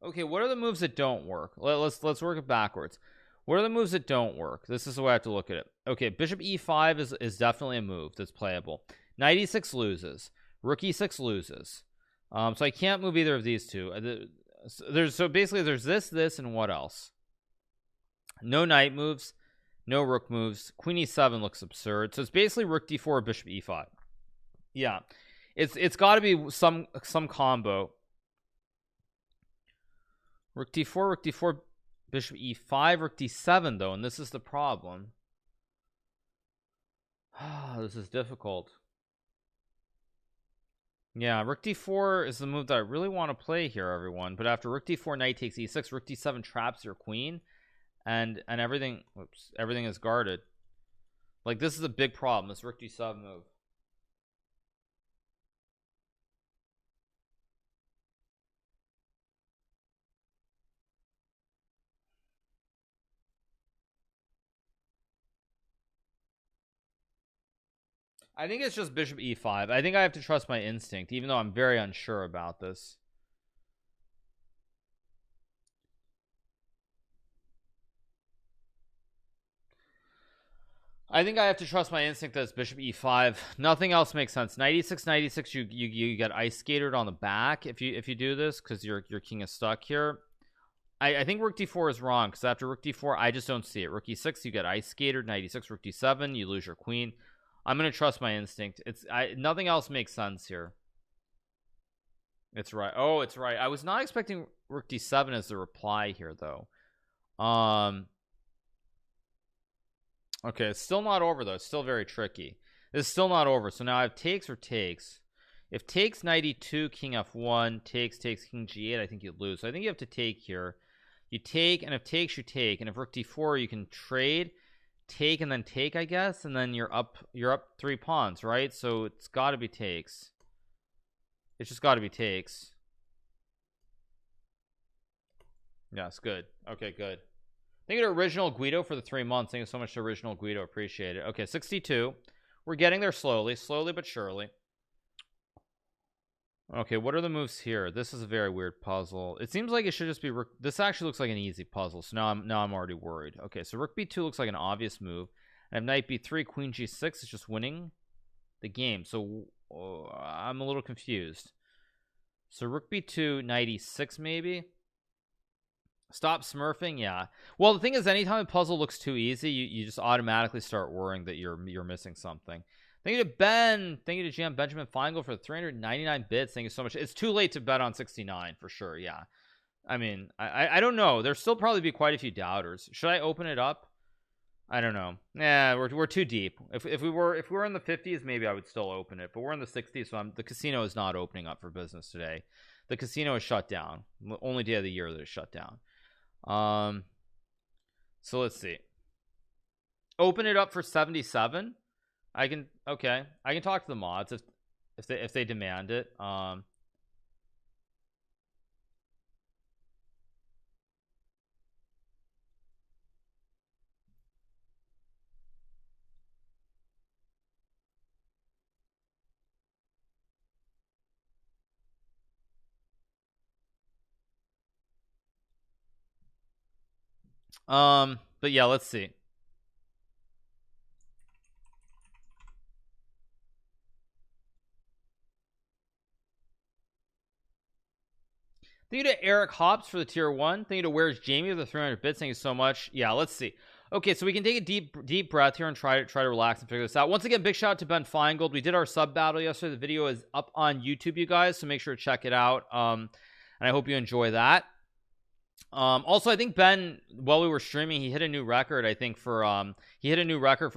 Okay, what are the moves that don't work? Let's work it backwards. What are the moves that don't work? This is the way I have to look at it. Okay, bishop e5 is definitely a move that's playable. Knight e6 loses. Rook e6 loses. So I can't move either of these two. So basically there's this, and what else? No knight moves, no rook moves. Queen e7 looks absurd. So it's basically rook d4 or bishop e5. Yeah, it's got to be some combo. Rook d4, bishop e5, rook d7 though, and this is the problem. This is difficult. Yeah, rook d4 is the move that I really want to play here, everyone. But after rook d4, knight takes e6, rook d7 traps your queen, and everything. Whoops, everything is guarded. Like this is a big problem. This rook d7 move. I think it's just bishop e5. I think I have to trust my instinct, even though I'm very unsure about this. I think I have to trust my instinct that it's bishop e5. Nothing else makes sense. Knight e6, knight e6. You get ice skated on the back if you do this because your king is stuck here. I think rook d4 is wrong because after rook d4, I just don't see it. Rook e6, you get ice skated. Knight e6, rook d7, you lose your queen. I'm gonna trust my instinct. Nothing else makes sense here. It's right. Oh, it's right. I was not expecting rook d7 as the reply here though. Okay, it's still not over though. It's still very tricky. It's still not over. So now I have takes or takes. If takes, knight e2, king f1, takes, king g8, I think you lose. So I think you have to take here. You take, and if takes, you take, and if rook d4, you can trade, take, and then take, I guess, and then you're up 3 pawns, right? So it's got to be takes. It's just got to be takes. Yes, good. Okay, good. Thank you to Original Guido for the 3 months. Thank you so much to Original Guido. Appreciate it. Okay, 62. We're getting there slowly but surely. Okay, what are the moves here? This is a very weird puzzle. It seems like it should just be this actually looks like an easy puzzle. So now I'm already worried. Okay, so rook b2 looks like an obvious move. And knight b3, queen g6 is just winning the game. So I'm a little confused. So rook b2, knight e6 maybe. Stop smurfing. Yeah, well, the thing is, anytime a puzzle looks too easy, you just automatically start worrying that you're missing something. Thank you to Ben. Thank you to GM Benjamin Feingold for the 399 bits. Thank you so much. It's too late to bet on 69 for sure. Yeah, I mean, I don't know. There'll still probably be quite a few doubters. Should I open it up? I don't know. Yeah, we're too deep. If we were in the 50s, maybe I would still open it, but we're in the 60s, so the casino is not opening up for business today. The casino is shut down. The only day of the year that is shut down. So let's see. Open it up for 77. I can talk to the mods if they demand it. But yeah, let's see. Thank you to Eric Hops for the tier 1. Thank you to Where's Jamie for the 300 bits. Thank you so much. Yeah, let's see. Okay, so we can take a deep breath here and try to relax and figure this out. Once again, big shout out to Ben Feingold. We did our sub battle yesterday. The video is up on YouTube, you guys, so make sure to check it out. And I hope you enjoy that. Also, I think Ben, while we were streaming, he hit a new record. I think for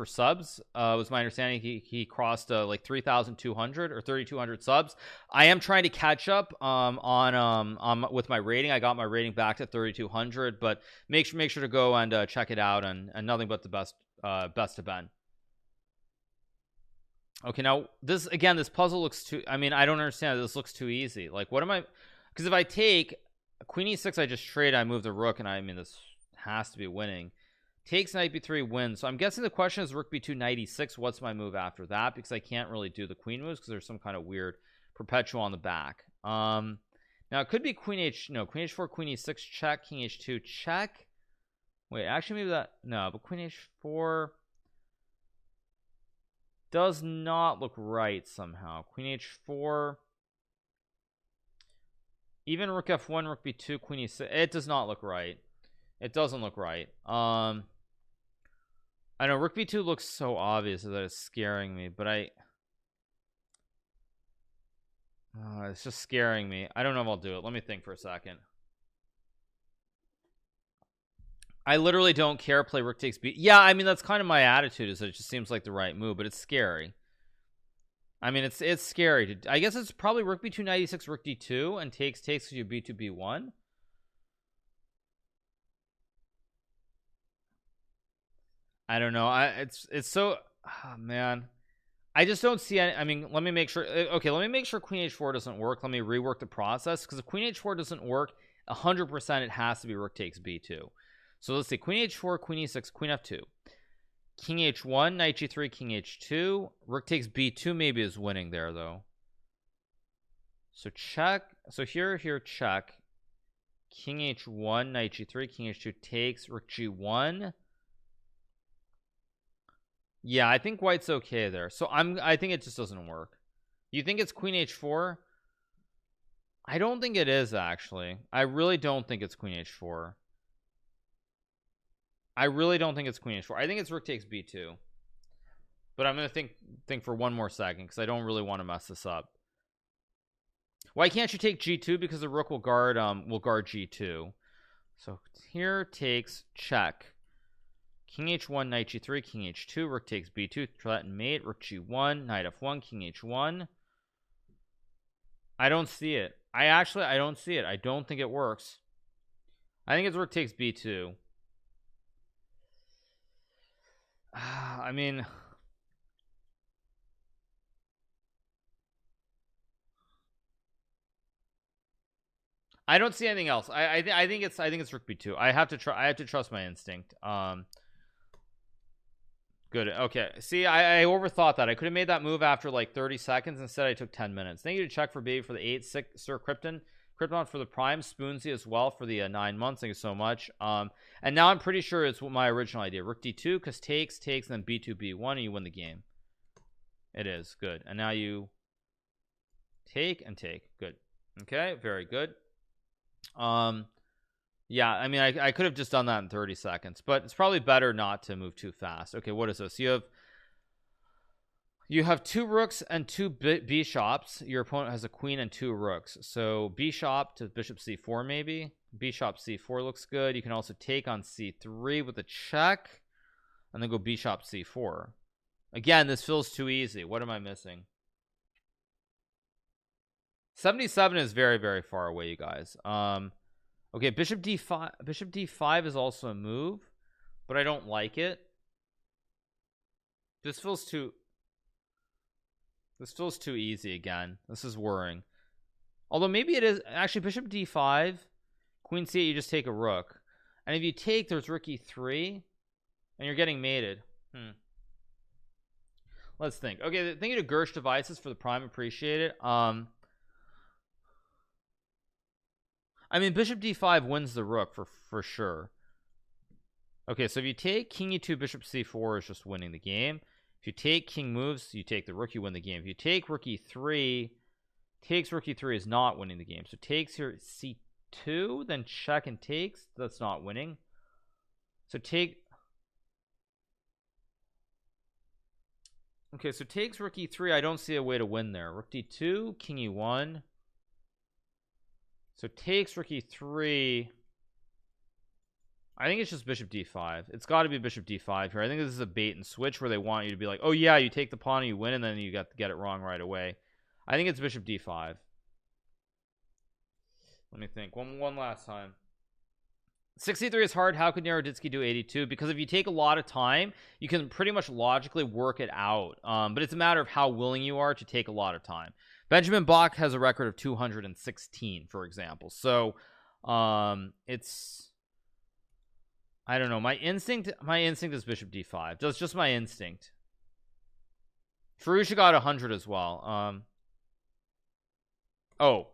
subs. Was my understanding. He crossed like 3,200 or 3,200 subs. I am trying to catch up on with my rating. I got my rating back to 3,200, but make sure to go and check it out, and nothing but the best to Ben. Okay, now this puzzle looks too, I mean, I don't understand. This looks too easy. Like, what am I, because if I take queen e6, I just trade, I move the rook, and I mean, this has to be winning. Takes knight b3 wins. So I'm guessing the question is rook b2, knight e6. What's my move after that? Because I can't really do the queen moves because there's some kind of weird perpetual on the back. Now it could be queen h4, queen e6 check, king h2 check. Wait, actually maybe that, no, but queen h4 does not look right somehow. Queen h4, even rook f1, rook b2, queen e6, it does not look right. It doesn't look right. I know rook b2 looks so obvious that it's scaring me, but it's just scaring me. I don't know if I'll do it. Let me think for a second. I literally don't care. Play rook takes b. Yeah, I mean, that's kind of my attitude, is that it just seems like the right move, but it's scary. I mean, it's scary. I guess it's probably rook b2, knight e6, rook d2, and takes you b2, b1. I don't know. It's so, oh, man. I just don't see any, I mean, let me make sure. Okay, let me make sure queen h4 doesn't work. Let me rework the process, because if queen h4 doesn't work 100%, it has to be rook takes b2. So let's see, queen h4, queen e6, queen f2. King h1, knight g3, king h2. Rook takes b2 maybe is winning there though. So check. So here check. King h1, knight g3, king h2 takes, rook g1. Yeah, I think white's okay there. So I think it just doesn't work. You think it's queen h4? I don't think it is actually. I really don't think it's queen h4. I really don't think it's queen h4. I think it's rook takes b2. But I'm gonna think for one more second because I don't really want to mess this up. Why can't you take g2? Because the rook will guard g2. So here takes check. King h1, knight g3, king h2, rook takes b2, threaten mate, rook g1, knight f1, king h1. I don't see it. I don't see it. I don't think it works. I think it's rook takes b2. I mean, I don't see anything else. I think it's rook b2. I have to trust my instinct. Good. Okay. See, I overthought that. I could have made that move after like 30 seconds. Instead, I took 10 minutes. Thank you to Check for Baby for the 8 Sir Krypton for the Prime, Spoonsy as well for the 9 months. Thank you so much. And now I'm pretty sure it's my original idea. Rook d2 because takes, and then b2 b1 and you win the game. It is good. And now you take and take. Good. Okay. Very good. Yeah, I mean I could have just done that in 30 seconds, but it's probably better not to move too fast. Okay, what is this? You have 2 rooks and 2 bishops. Your opponent has a queen and 2 rooks. So bishop to bishop c4 maybe. Bishop c4 looks good. You can also take on c3 with a check and then go bishop c4. Again, this feels too easy. What am I missing? 77 is very, very far away, you guys. Okay, bishop d5 is also a move, but I don't like it. This feels too easy again. This is worrying. Although maybe it is actually bishop d5, queen c8, you just take a rook. And if you take, there's rook e3 and you're getting mated. Let's think. Okay, thank you to Gersh Devices for the Prime, appreciate it. I mean, bishop d5 wins the rook for sure. Okay, so if you take king e2, bishop c4 is just winning the game. If you take king moves, you take the rook, you win the game. If you take rook e3, takes rook e3 is not winning the game. So takes here c2, then check and takes. That's not winning. So take. Okay, so takes rook e3. I don't see a way to win there. Rook d2, king e1. So takes rook e3. I think it's just bishop d5. It's got to be bishop d5 here. I think this is a bait and switch where they want you to be like, oh yeah, you take the pawn and you win, and then you got to get it wrong right away. I think it's bishop d5. Let me think one last time. 63 is hard. How could Naroditsky do 82? Because if you take a lot of time, you can pretty much logically work it out. But it's a matter of how willing you are to take a lot of time. Benjamin Bach has a record of 216, for example. So it's, I don't know. My instinct is bishop d5. That's just my instinct. Farusha got 100 as well. Oh,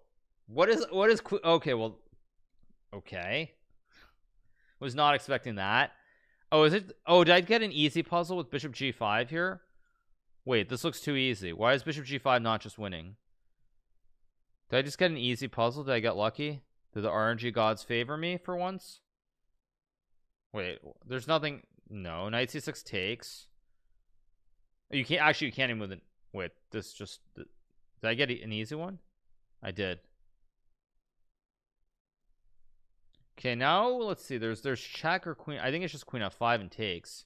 what is okay, well, okay. Was not expecting that. Oh, is it? Oh, did I get an easy puzzle with bishop g5 here? Wait, this looks too easy. Why is bishop g5 not just winning? Did I just get an easy puzzle? Did I get lucky? Did the RNG gods favor me for once? Wait, there's nothing. No, knight c6 takes. You can't actually. You can't even move it. Wait, this just. Did I get an easy one? I did. Okay, now let's see. There's check or queen. I think it's just queen f5 and takes.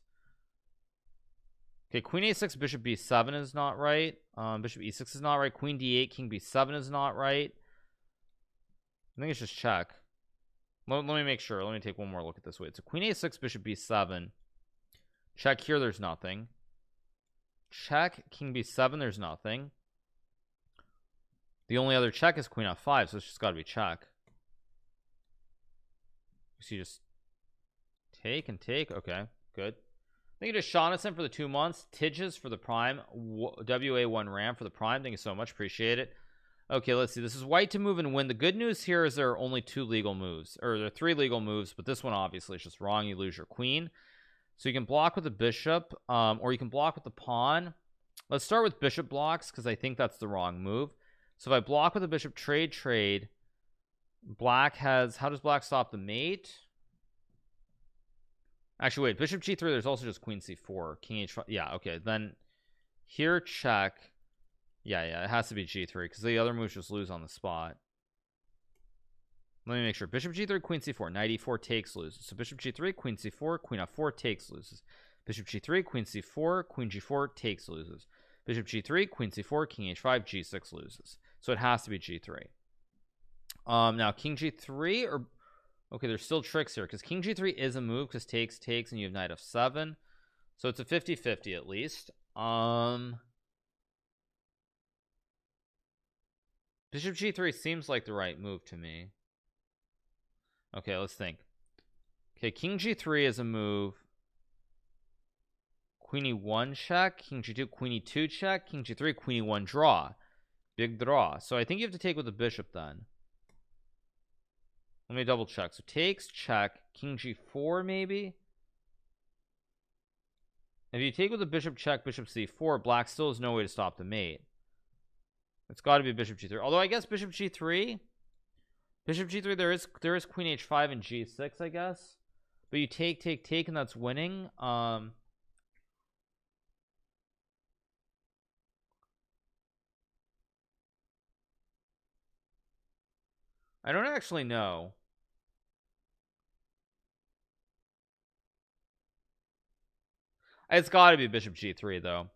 Okay, queen a6, bishop b7 is not right. Bishop e6 is not right. Queen d8, king b7 is not right. I think it's just check. Let me make sure. Let me take one more look at this. Wait, so queen a6, bishop b7. Check here, there's nothing. Check, king b7, there's nothing. The only other check is queen f5, so it's just got to be check. So you just take and take. Okay, good. Thank you to Shaughnessy for the 2 months. Tidges for the prime. WA1 Ram for the prime. Thank you so much. Appreciate it. Okay, let's see. This is white to move and win. The good news here is there are only 2 legal moves, or there are 3 legal moves, but this one obviously is just wrong. You lose your queen. So you can block with the bishop, or you can block with the pawn. Let's start with bishop blocks because I think that's the wrong move. So if I block with the bishop, trade, black has, how does black stop the mate? Actually, wait, bishop g3, there's also just queen c4, king h5. Yeah, okay, then here, check. Yeah, it has to be g3 because the other moves just lose on the spot. Let me make sure. Bishop g3, queen c4, knight e4 takes, loses. So bishop g3, queen c4, queen f4 takes, loses. Bishop g3, queen c4, queen g4 takes, loses. Bishop g3, queen c4, king h5, g6 loses. So it has to be g3. Now king g3, or okay, there's still tricks here because king g3 is a move because takes, and you have knight f7. So it's a 50-50 at least. Bishop g3 seems like the right move to me. Okay, let's think. Okay, king g3 is a move. Queen e1 check, king g2, queen e2 check, king g3, queen e1 draw. Big draw. So I think you have to take with the bishop then. Let me double check. So takes, check, king g4 maybe. If you take with the bishop check, bishop c4, black still has no way to stop the mate. It's got to be bishop g3. Although I guess bishop g3, there is queen h5 and g6, I guess. But you take, and that's winning. I don't actually know. It's got to be bishop g3 though,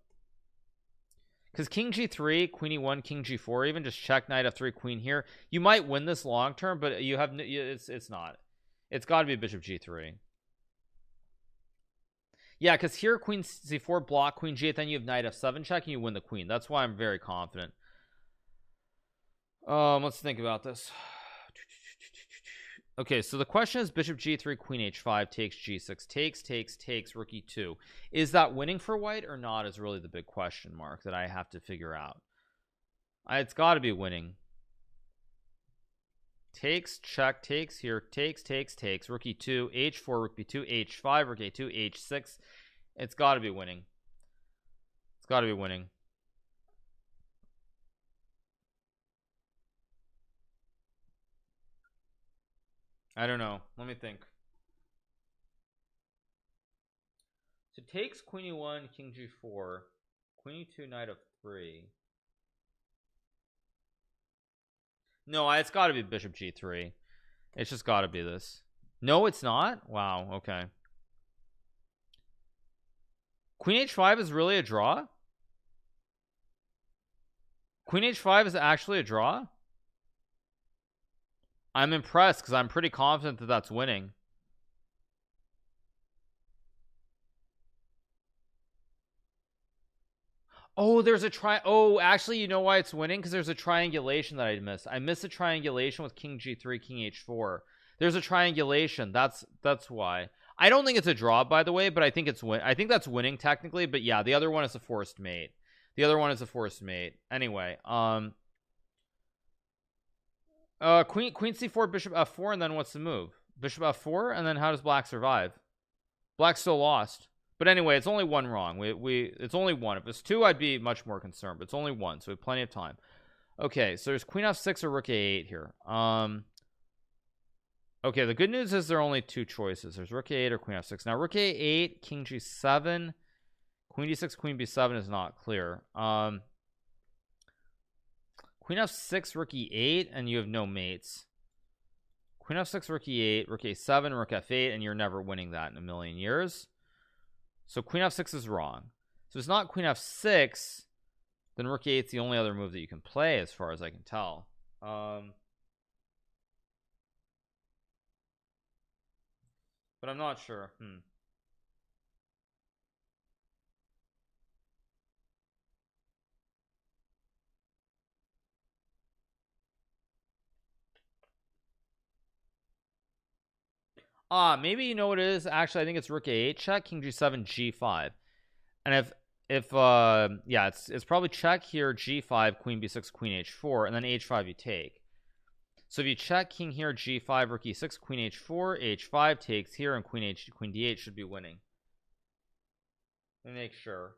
because king g3, queen e1, king g4, even just check, knight f3, queen here. You might win this long term, but you have it's not. It's got to be bishop g3. Yeah, because here queen c4 block queen g8, then you have knight f7 check and you win the queen. That's why I'm very confident. Let's think about this. Okay, so the question is bishop g3, queen h5 takes, g6 takes, rook e2. Is that winning for white or not is really the big question mark that I have to figure out. It's got to be winning. Takes, check, takes here, takes, rook e2, h4, rook b2, h5, rook a2, h6. It's got to be winning. It's got to be winning. I don't know. Let me think. So takes, queen e1, king g4, queen e2, knight f3. No, it's got to be bishop g3. It's just got to be this. No, it's not. Wow. Okay. Queen h5 is really a draw. Queen h5 is actually a draw. I'm impressed because I'm pretty confident that that's winning. Oh, there's a oh, actually, you know why it's winning? Because there's a triangulation that I missed. I missed a triangulation with king g3, king h4. There's a triangulation. That's why. I don't think it's a draw, by the way, but I think it's I think that's winning technically. But yeah, the other one is a forced mate. The other one is a forced mate. Anyway, queen c4, bishop f4, and then what's the move? Bishop f4, and then how does black survive? Black still lost. But anyway, it's only one wrong. It's only one. If it's two, I'd be much more concerned. But it's only one, so we have plenty of time. Okay, so there's queen f6 or rook a8 here. Okay, the good news is there are only two choices. There's rook a8 or queen f6. Now rook a8, king g7, queen d6, queen b7 is not clear. Queen f6, rook e8, and you have no mates. Queen f6, rook e8, rook a7, rook f8, and you're never winning that in a million years. So queen f6 is wrong. So it's not queen f6, then rook a8 is the only other move that you can play as far as I can tell. But I'm not sure. Maybe you know what it is. Actually, I think it's rook a8 check, king g7, g5. And if yeah, it's probably check here, g5, queen b6, queen h4, and then h5 you take. So if you check king here, g5, rook e6, queen h4, h5 takes here, and queen d8 should be winning. Let me make sure.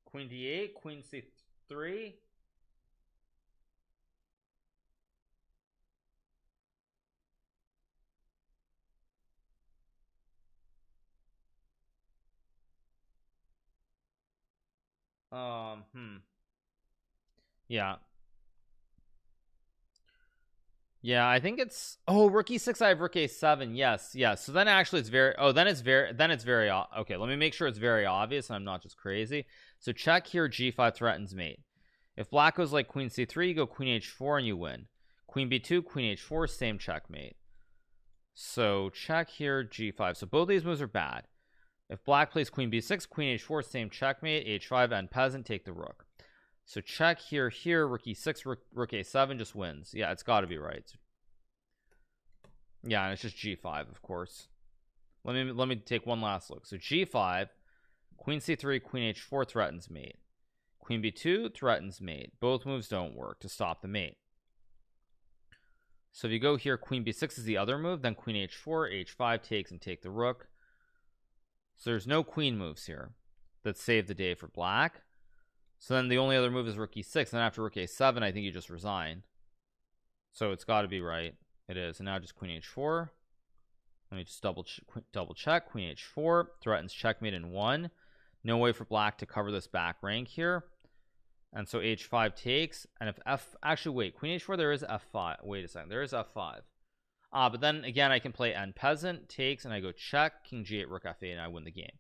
Queen d8, queen c3. Yeah. Yeah, I think it's rook e6, I have rook a7. Yes, yes. So then actually it's very then it's very okay, let me make sure it's very obvious and I'm not just crazy. So check here, g5 threatens mate. If black goes like queen c3, you go queen h4 and you win. Queen b2, queen h4, same checkmate. So check here, g5. So both these moves are bad. If black plays queen b6, queen h4, same checkmate. h5 and peasant, take the rook. So check here, rook e6, rook a7 just wins. Yeah, it's got to be right. Yeah, and it's just g5, of course. Let me take one last look. So g5, queen c3, queen h4 threatens mate. Queen b2 threatens mate. Both moves don't work to stop the mate. So if you go here, queen b6 is the other move, then queen h4, h5 takes and take the rook. So there's no queen moves here that save the day for black. So then the only other move is rook e6, and then after rook a7 I think you just resign. So it's got to be right. It is. And now just queen h4. Let me just double check. Queen h4 threatens checkmate in 1. No way for black to cover this back rank here. And so h5 takes. And if actually wait, queen h4, there is f5. Wait a second, there is f5. But then again I can play n peasant takes, and I go check, king g8, rook f8, and I win the game.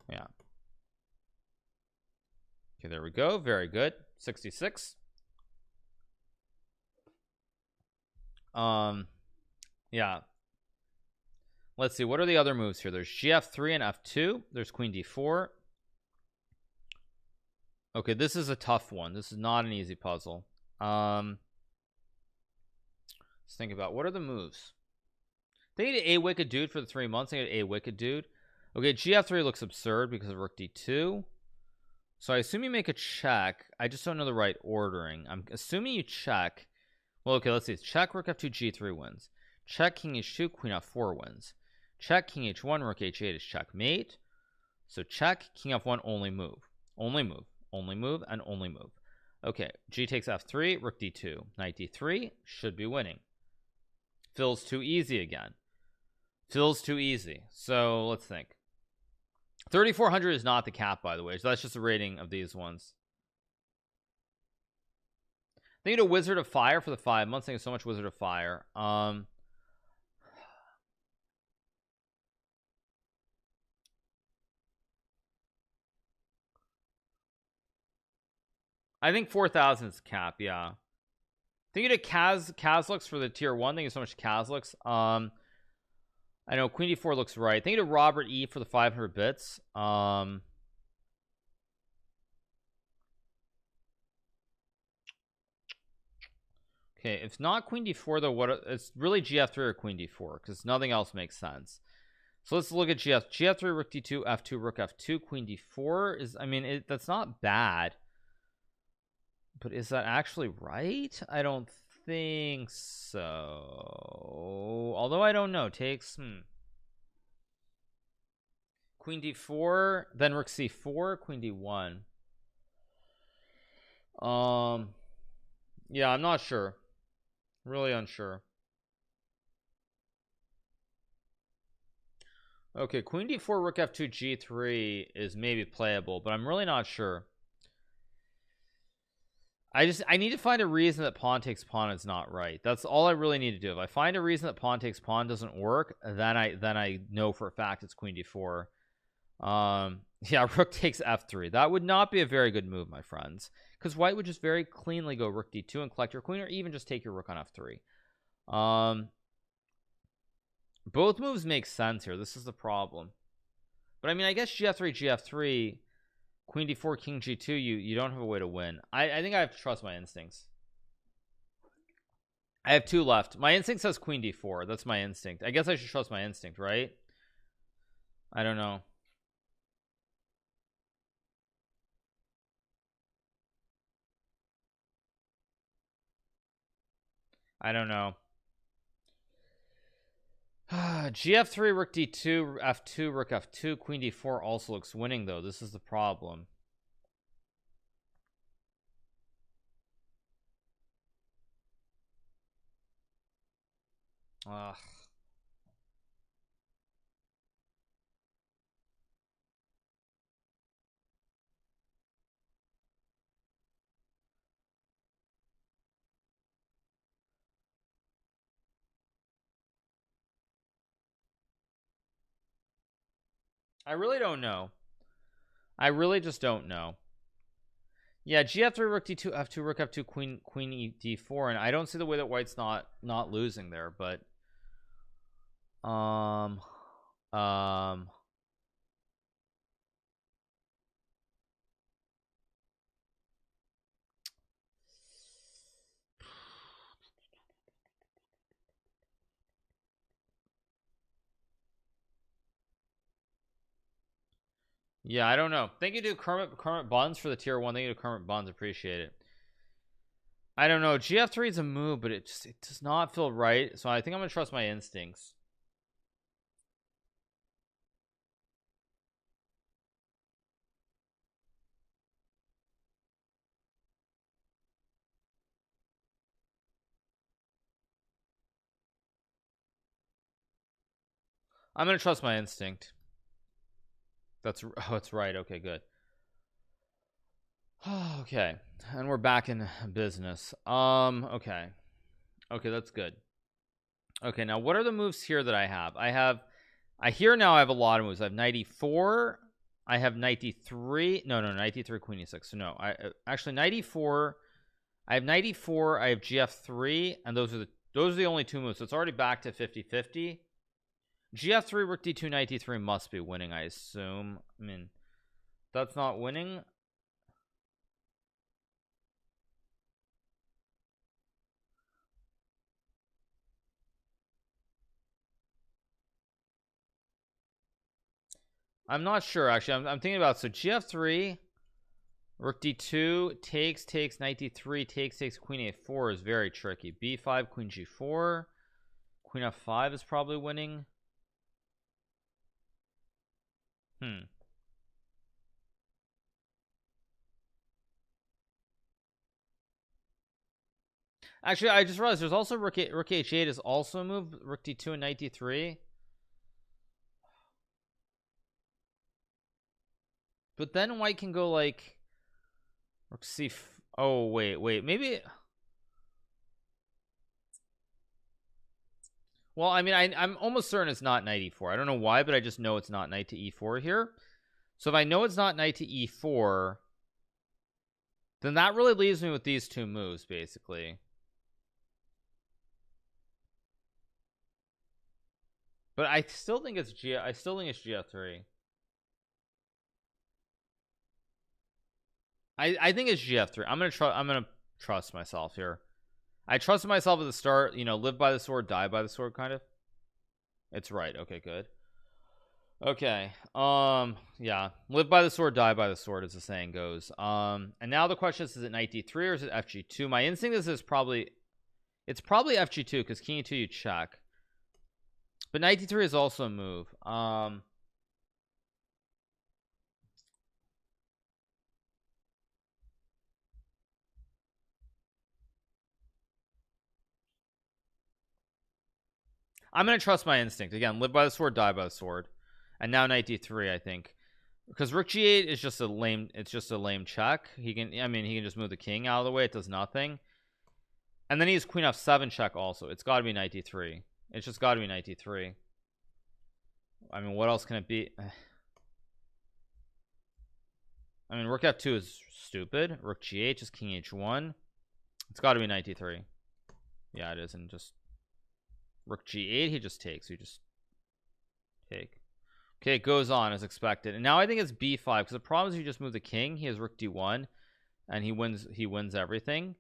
Yeah. Okay, there we go. Very good. 66. Yeah. Let's see, what are the other moves here? There's gf3 and f2. There's queen d4. Okay, this is a tough one. This is not an easy puzzle. Let's think about what are the moves. They need a wicked dude for the 3 months. They need a wicked dude. Okay, gf3 looks absurd because of rook d2. So I assume you make a check. I just don't know the right ordering. I'm assuming you check. Well, okay, let's see. It's check, rook f2, g3 wins. Check, king h2, queen f4 wins. Check, king h1, rook h8 is checkmate. So check, king f1, only move. Only move. Only move and only move. Okay, g takes f3, rook d2. Knight d3 should be winning. Feels too easy again. Feels too easy. So let's think. 3,400 is not the cap, by the way. So that's just a rating of these ones. They need a Wizard of Fire for the 5 months. Thank you so much, Wizard of Fire. I think 4,000 is cap. Yeah. Thank you to Kazlux for the tier 1. Thank you so much, Kazlux. I know queen d4 looks right. Thank you to Robert E for the 500 bits. Okay, if not queen d4 though, it's really gf3 or queen d4 because nothing else makes sense. So let's look at gf3, rook d2, f2, rook f2, queen d4 is, I mean, that's not bad, but is that actually right? I don't think so, although I don't know. Takes queen d4, then rook c4, queen d1. Yeah, I'm not sure, really unsure. Okay, queen d4, rook f2, g3 is maybe playable, but I'm really not sure. I need to find a reason that pawn takes pawn is not right. That's all I really need to do. If I find a reason that pawn takes pawn doesn't work, then I know for a fact it's queen d4. Yeah, rook takes f3. That would not be a very good move, my friends, because white would just very cleanly go rook d2 and collect your queen, or even just take your rook on f3. Both moves make sense here. This is the problem. But I mean, I guess gf3, queen d4, king g2, you don't have a way to win. I think I have to trust my instincts. I have 2 left. My instinct says queen d4. That's my instinct. I guess I should trust my instinct, right? I don't know. I don't know. gf3, rook d2, f2, rook f2, queen d4 also looks winning though. This is the problem. Ugh. I really don't know. I really just don't know. Yeah, gf3, rook d2, f2, rook f2, queen e d4, and I don't see the way that white's not losing there, but um yeah, I don't know. Thank you to Kermit Buns for the tier 1. Thank you to Kermit Buns, appreciate it. I don't know. gf3 is a move, but it does not feel right. So I think I'm gonna trust my instincts. I'm gonna trust my instinct. That's right. Okay, good. Okay, and we're back in business. Okay, that's good. Okay, now what are the moves here that I have? I hear now I have a lot of moves. I have 94. I have 93. No, 93 queen e6. So no, I actually 94. I have 94. I have gf3, and those are the only 2 moves. So it's already back to 50-50. gf3, rook d2, 93 must be winning, I assume. I mean, that's not winning. I'm not sure actually. I'm thinking about, so gf3, rook d2, takes 93, takes queen a4 is very tricky. b5, queen g4, queen f5 is probably winning. Actually, I just realized there's also rook h8 is also a move. Rook d2 and knight d3. But then white can go like rook c. Oh wait, maybe. Well, I mean, I'm almost certain it's not knight e4. I don't know why, but I just know it's not knight to e4 here. So if I know it's not knight to e4, then that really leaves me with these 2 moves basically. But I still think it's gf3. I think it's gf3. I'm gonna trust myself here. I trusted myself at the start, you know, live by the sword, die by the sword, kind of. It's right. Okay, good. Okay. Yeah, live by the sword, die by the sword, as the saying goes. And now the question is it knight d3 or is it fg2? My instinct is probably fg2 because king e2 you check, but knight d3 is also a move. I'm gonna trust my instinct again. Live by the sword, die by the sword. And now knight d3, I think, because rook g8 is just a lame. It's just a lame check. He can just move the king out of the way. It does nothing. And then he has queen f7 check also. It's got to be knight d3. It's just got to be knight d3. I mean, what else can it be? I mean, rook f2 is stupid. Rook g8 just king h1. It's got to be knight d3. Yeah, it is. And just rook g8, he just takes. You just take. Okay, it goes on as expected, and now I think it's b5 because the problem is you just move the king. He has rook d1 and he wins everything.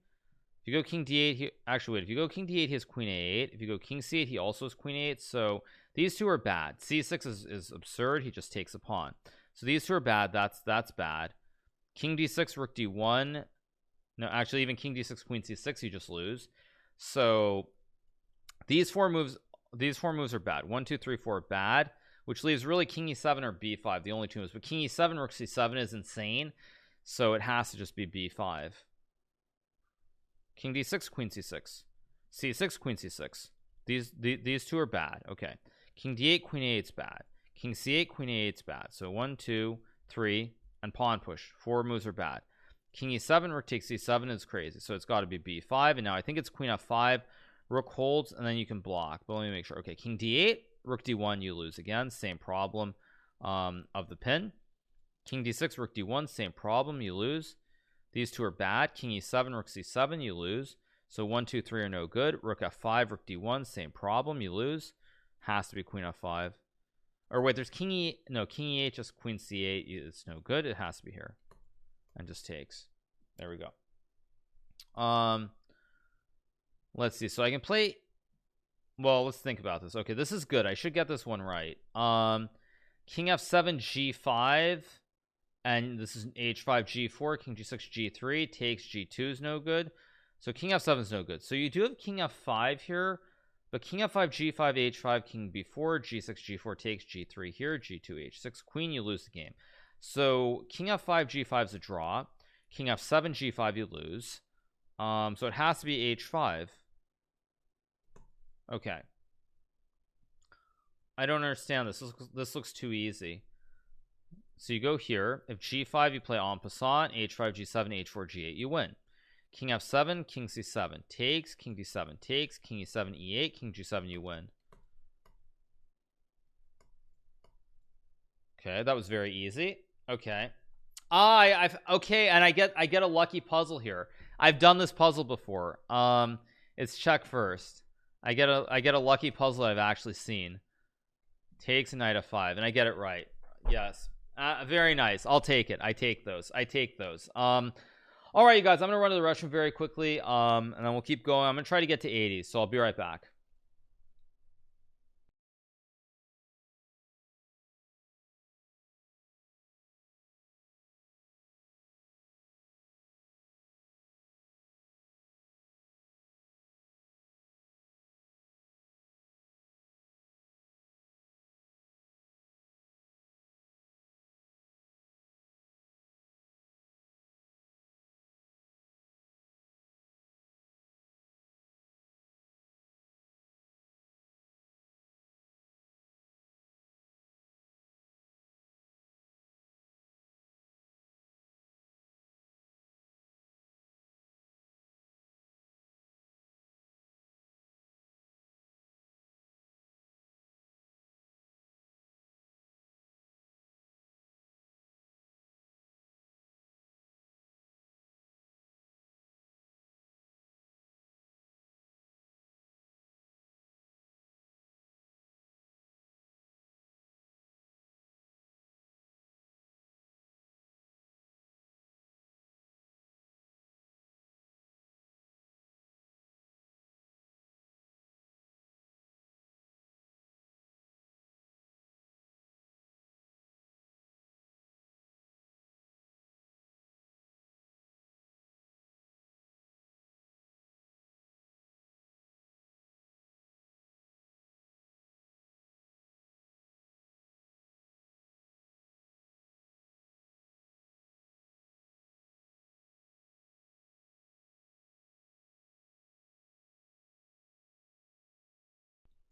If you go king d8, he actually wait, if you go king d8 he has queen a8. If you go king c8 he also has queen a8. So these two are bad. c6 is absurd. He just takes a pawn. So these two are bad. That's bad. King d6 rook d1. No, actually even king d6 queen c6 you just lose. So these four moves are bad. 1 2 3 4 bad, which leaves really king e7 or b5 the only two moves. But king e7 rook c7 is insane, so it has to just be b5. King d6 queen c6 c6 queen c6. These two are bad. Okay, king d8 queen a8 is bad. King c8 queen a8 is bad. So 1 2 3 and pawn push. 4 moves are bad. King e7 rook takes c7 is crazy, so it's got to be b5. And now I think it's queen f5, rook holds, and then you can block. But let me make sure. Okay, king d8 rook d1 you lose again. Same problem of the pin. King d6 rook d1 same problem, you lose. These two are bad. King e7 rook c7 you lose. So 1 2 3 are no good. Rook f5 rook d1 same problem, you lose. Has to be queen f5. Or wait, there's king e8 just queen c8. It's no good. It has to be here and just takes. There we go. Let's see. So I can play, well, let's think about this. Okay, this is good. I should get this one right. King f7 g5, and this is h5 g4. King g6 g3 takes. G2 is no good, so king f7 is no good. So you do have king f5 here, but king f5 g5 h5 king b4 g6 g4 takes. G3 here, g2 h6 queen, you lose the game. So king f5 g5 is a draw. King f7 g5 you lose. So it has to be h5. Okay, I don't understand this. This looks too easy. So you go here. If g5 you play en passant. H5 g7 h4 g8 you win. King f7 king c7 takes. King d7 takes. King e7 e8 king g7 you win. Okay, that was very easy. Okay, okay, and I get a lucky puzzle here. I've done this puzzle before. It's check first. I get a lucky puzzle I've actually seen. Takes a knight f5, and I get it right. Yes, very nice. I'll take it. I take those. All right, you guys, I'm gonna run to the restroom very quickly, and then we'll keep going. I'm gonna try to get to 80, so I'll be right back.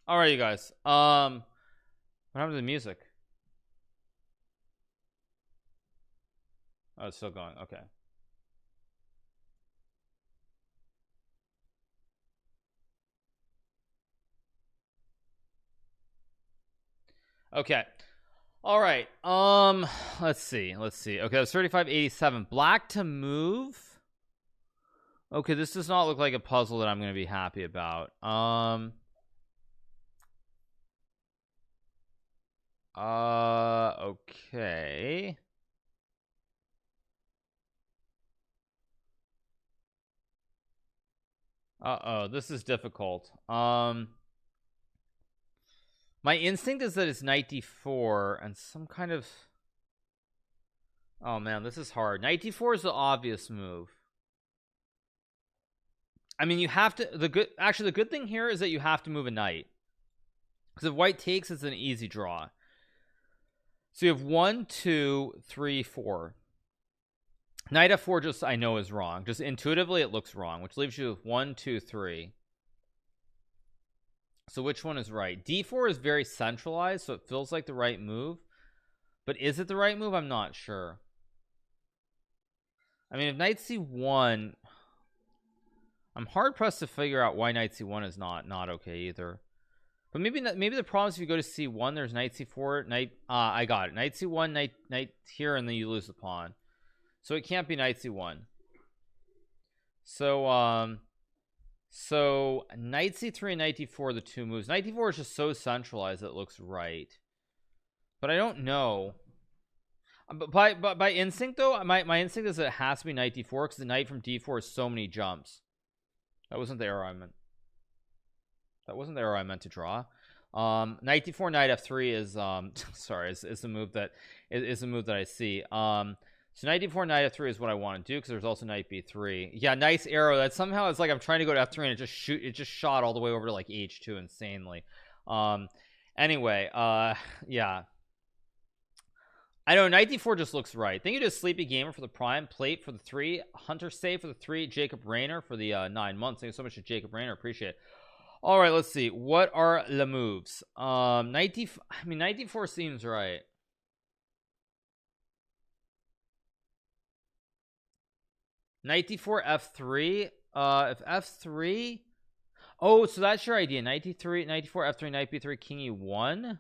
All right, you guys. What happened to the music? Oh, it's still going. Okay. Okay. All right. Let's see. Okay, that's 3587. Black to move. Okay, this does not look like a puzzle that I'm going to be happy about. Okay. Uh-oh, this is difficult. My instinct is that it's knight d4 and some kind of... Oh man, this is hard. Knight d4 is the obvious move. I mean, you have to... the good thing here is that you have to move a knight, because if white takes, it's an easy draw. So you have 1, 2, 3, 4. Knight f4 just, I know, is wrong. Just intuitively it looks wrong, which leaves you with 1, 2, 3. So which one is right? d4 is very centralized, so it feels like the right move, but is it the right move? I'm not sure. I mean, if knight c1, I'm hard pressed to figure out why knight c1 is not okay either. But maybe the problem is if you go to c1, there's knight c4, knight... I got it. Knight c1, knight here, and then you lose the pawn. So it can't be knight c1. So knight c3 and knight d4 are the two moves. Knight d4 is just so centralized that it looks right. But I don't know. But by instinct though, my instinct is that it has to be knight d4, because the knight from d4 is so many jumps. That wasn't the arrow I meant. That wasn't the arrow I meant to draw. Knight d4, knight f3 is sorry, is the move that is the move that I see. So knight d4, knight f3 is what I want to do, because there's also knight b3. Yeah, nice arrow. That somehow it's like I'm trying to go to f3 and it just shot all the way over to like h2 insanely. Anyway, yeah. I know knight d4 just looks right. Thank you to Sleepy Gamer for the prime, Plate for the 3, Hunter Stay for the 3, Jacob Rayner for the 9 months. Thank you so much to Jacob Rayner. Appreciate it. All right, let's see. What are the moves? Knight d4 seems right. Knight d4 f3. If f3, oh, so that's your idea. Knight d3, knight d4 f3, knight b3, king e1.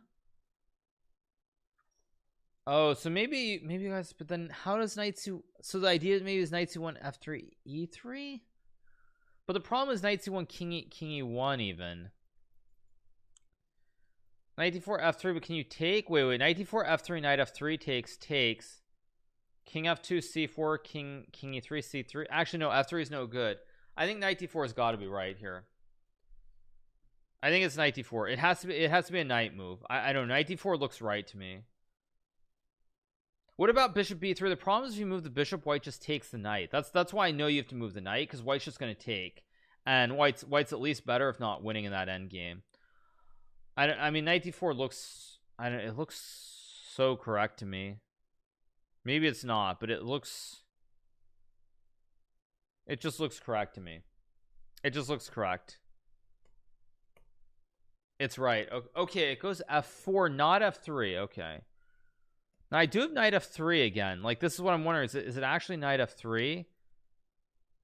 Oh, so maybe you guys, but then how does knight c... So the idea maybe is knight c1 f3 e3, but the problem is knight c1 king e1 even. Knight d4 f3, but can you take... Wait, knight d4 f3, knight f3 takes king f2 c4, king e3 c3. Actually no, f3 is no good. I think knight d4 has got to be right here. I think it's knight d4. It has to be a knight move. I don't know. Knight d4 looks right to me. What about bishop b3? The problem is if you move the bishop, white just takes the knight. That's why I know you have to move the knight, because white's just going to take, and white's at least better, if not winning in that end game. I mean, knight d4 looks... it looks so correct to me. Maybe it's not, but it just looks correct to me. It just looks correct. It's right. Okay, it goes f4, not f3. Okay. Now I do have knight f3 again. Like, this is what I'm wondering. Is it actually knight f3?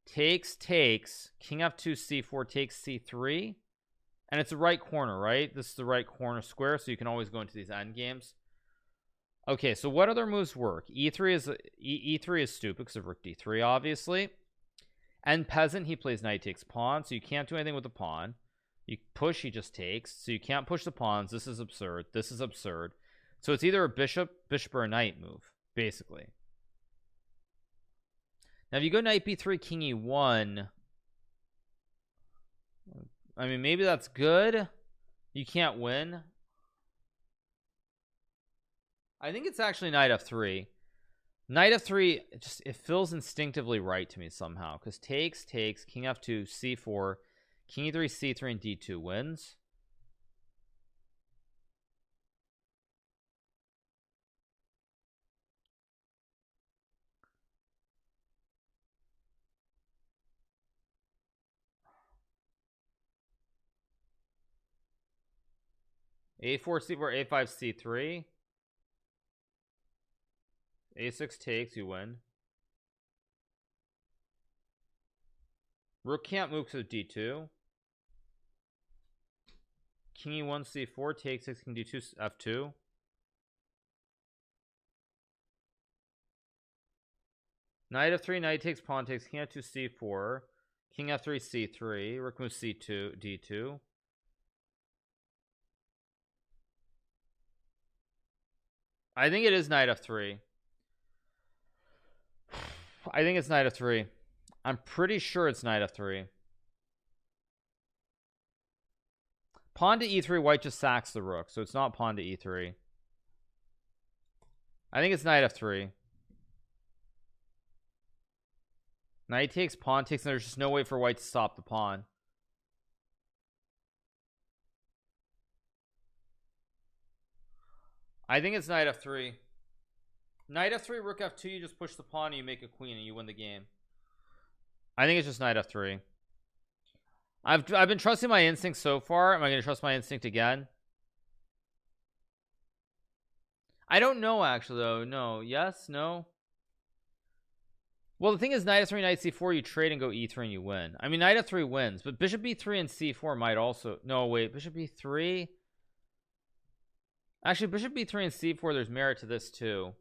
Takes, king f2 c4 takes c3, and it's the right corner, right? This is the right corner square, so you can always go into these end games. Okay, so what other moves work? E3 is stupid because of rook d3, obviously. And peasant, he plays knight takes pawn, so you can't do anything with the pawn. You push, he just takes, so you can't push the pawns. This is absurd. This is absurd. So it's either a bishop or a knight move, basically. Now if you go knight b3, king e1, I mean, maybe that's good. You can't win. I think it's actually knight f3. Knight f3, it feels instinctively right to me somehow, because takes, king f2 c4, king e3 c3, and d2 wins. a4 c4, a5 c3, a6 takes, you win. Rook can't move to d2. King e1 c4 takes, king d2 f2. Knight f3, knight takes, pawn takes, king f2 c4, king f3 c3, rook moves c2 d2. I think it is knight f3. I think it's knight f3. I'm pretty sure it's knight f3. Pawn to e3, white just sacks the rook, so it's not pawn to e3. I think it's knight f3. Knight takes, pawn takes, and there's just no way for white to stop the pawn. I think it's knight f3. Knight f3, rook f2, you just push the pawn and you make a queen and you win the game. I think it's just knight f3. I've been trusting my instinct so far. Am I going to trust my instinct again? I don't know actually though. No. Yes. No. Well, the thing is, knight f3, knight c4, you trade and go e3 and you win. I mean, knight f3 wins, but bishop b3 and c4 might also. No, wait, bishop b3. Actually, bishop b3 and c4, there's merit to this too.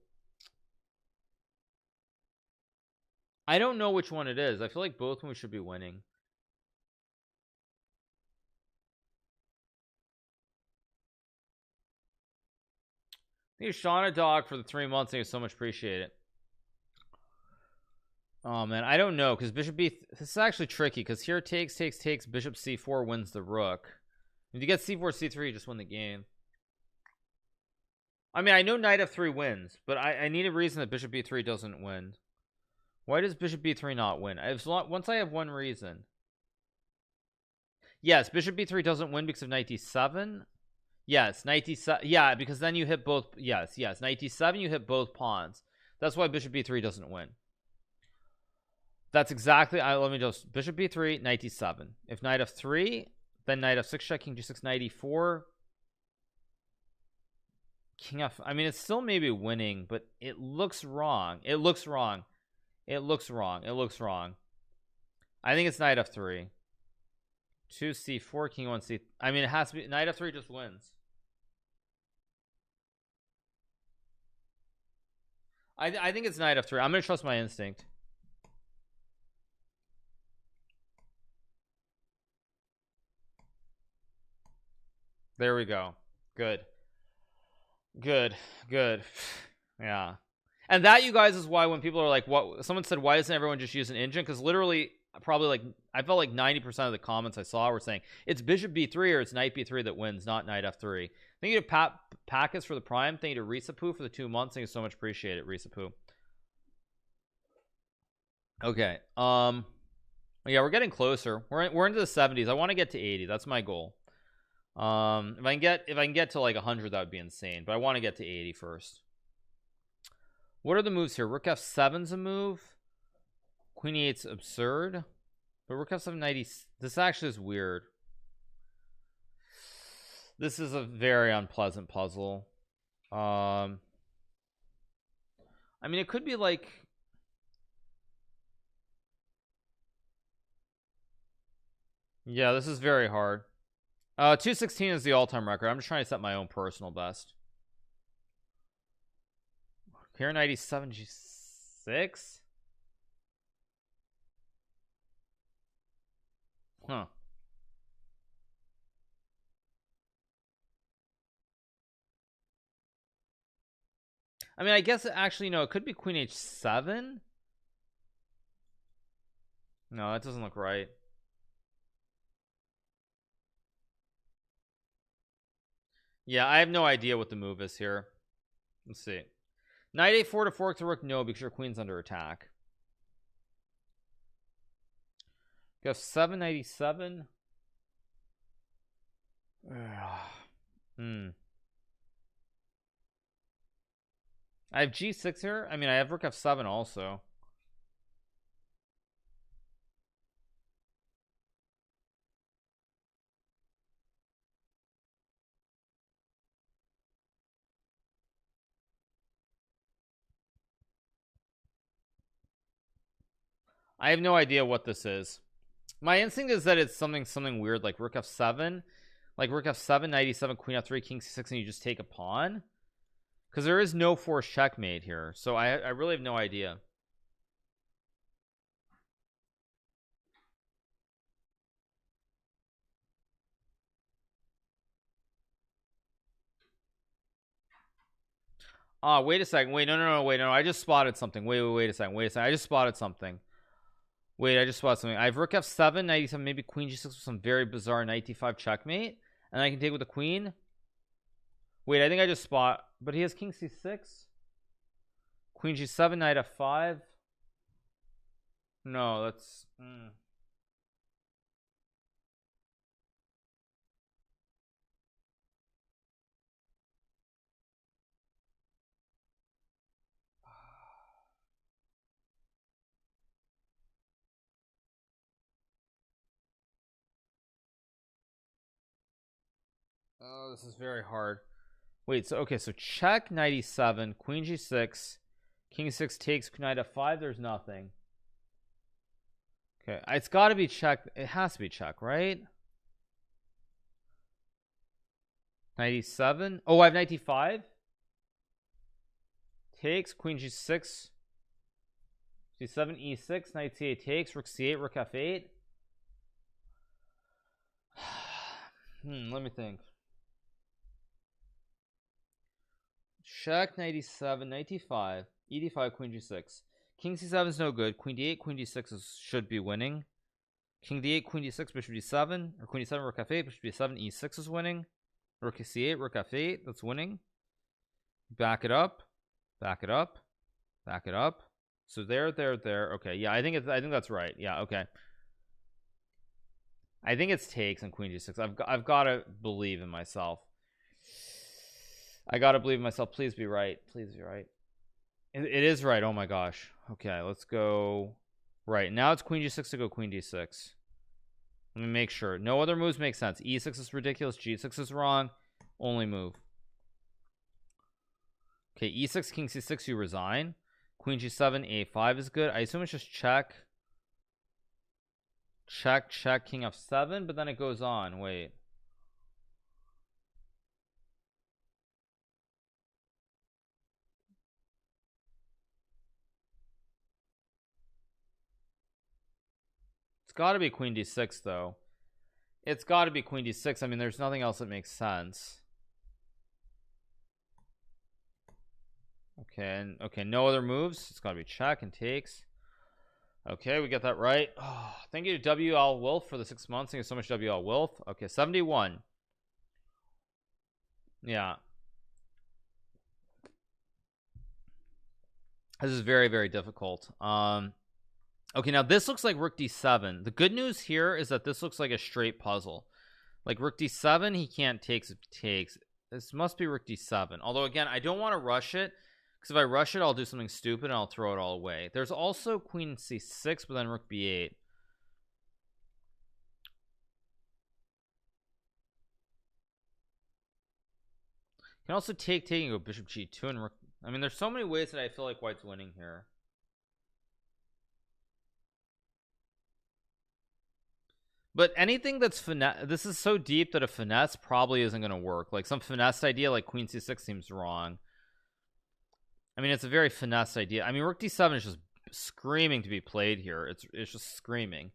I don't know which one it is. I feel like both of them should be winning. Thank you, Shauna Dog, for the 3 months. Thank you so much. Appreciate it. Oh man, I don't know, because bishop b, this is actually tricky, because here takes, bishop c4 wins the rook. If you get c4 c3, you just win the game. I mean, I know knight f3 wins, but I need a reason that bishop b3 doesn't win. Why does bishop b3 not win? Once I have one reason. Yes, bishop b3 doesn't win because of knight d7. Yes, knight d7. Yeah, because then you hit both. Yes, knight d7, you hit both pawns. That's why bishop b3 doesn't win. That's exactly. Let me just bishop b3, knight d7. If knight f3, then knight f6 check, king g6, knight e4, king f. I mean, it's still maybe winning, but it looks wrong. It looks wrong. It looks wrong. It looks wrong. I think it's knight f3. 2 c4, king 1 c. I mean, it has to be knight f3 just wins. I think it's knight f3. I'm gonna trust my instinct. There we go. Good. Yeah. And that, you guys, is why when people are like, what, someone said, why doesn't everyone just use an engine? Because literally, probably like, I felt like 90% of the comments I saw were saying it's bishop b3 or it's knight b3 that wins, not knight f3. Thank you to Packus for the prime. Thank you to Risapu for the 2 months. Thank you so much. Appreciate it, Risapu. Okay. Yeah, we're getting closer. We're into the 70s. I want to get to 80. That's my goal. If I can get to like 100, that would be insane, but I want to get to 80 first. What are the moves here? Rook f7's a move. Queen e8's absurd, but rook f7 knight this actually is weird. This is a very unpleasant puzzle. I mean, it could be like, yeah, this is very hard. 216 is the all-time record. I'm just trying to set my own personal best. Here 97 g6. Huh. I mean, I guess actually, no, it could be queen h7. No, that doesn't look right. Yeah, I have no idea what the move is here. Let's see. Knight a4 to fork the rook, no, because your queen's under attack. You have 797. I have g6 here. I mean, I have rook f7 also. I have no idea what this is. My instinct is that it's something weird, like rook f7, knight e7, queen f3, king c6, and you just take a pawn, because there is no forced checkmate here, so I really have no idea. Wait a second. Wait, no, wait, no. I just spotted something. Wait a second. I just spotted something. Wait, I just spotted something. I have rook f7, knight e7, maybe queen g6 with some very bizarre knight d5 checkmate, and I can take with the queen. Wait, I think I just spot, but he has king c6, queen g7, knight f5. No, that's oh, this is very hard. Wait, so okay, so check knight e7, queen g6, king 6 takes, knight f5. There's nothing. Okay, it's got to be check. It has to be check, right? Knight e7. Oh, I have knight e5. Takes, queen g6, g7, e6, knight c8 takes, rook c8, rook f8. Let me think. Check, knight e7, knight d5, e5, queen g6. King c7 is no good. Queen d8, queen d6 should be winning. King d8, queen d6, bishop d7, or queen d7, rook f8, bishop d7, e6 is winning. Rook c8, rook f8, that's winning. Back it up, back it up, back it up. So there. Okay, yeah, I think that's right. Yeah, okay. I think it's takes on queen g6. I've got to believe in myself. I gotta believe in myself. Please be right. Please be right. It is right. Oh my gosh. Okay, let's go. Right now it's queen g6 to go queen d6. Let me make sure. No other moves make sense. e6 is ridiculous. g6 is wrong. Only move. Okay, e6, king c6, you resign. Queen g7, a5 is good. I assume it's just check. Check, king f7, but then it goes on. Wait. It's got to be queen d6 though. It's got to be queen d6. I mean, there's nothing else that makes sense. Okay, no other moves. It's got to be check and takes. Okay, we got that right. Oh, thank you to WL Wolf for the 6 months. Thank you so much, WL Wolf. Okay, 71. Yeah. This is very, very difficult. Okay, now this looks like rook d7. The good news here is that this looks like a straight puzzle. Like rook d7, he can't take. Takes. This must be rook d7. Although again, I don't want to rush it, because if I rush it, I'll do something stupid and I'll throw it all away. There's also queen c6, but then rook b8. You can also take and go bishop g2 and rook. I mean, there's so many ways that I feel like white's winning here. But anything that's finesse, this is so deep that a finesse probably isn't going to work. Like some finesse idea like queen c6 seems wrong. I mean, it's a very finesse idea. I mean, rook d7 is just screaming to be played here. It's just screaming.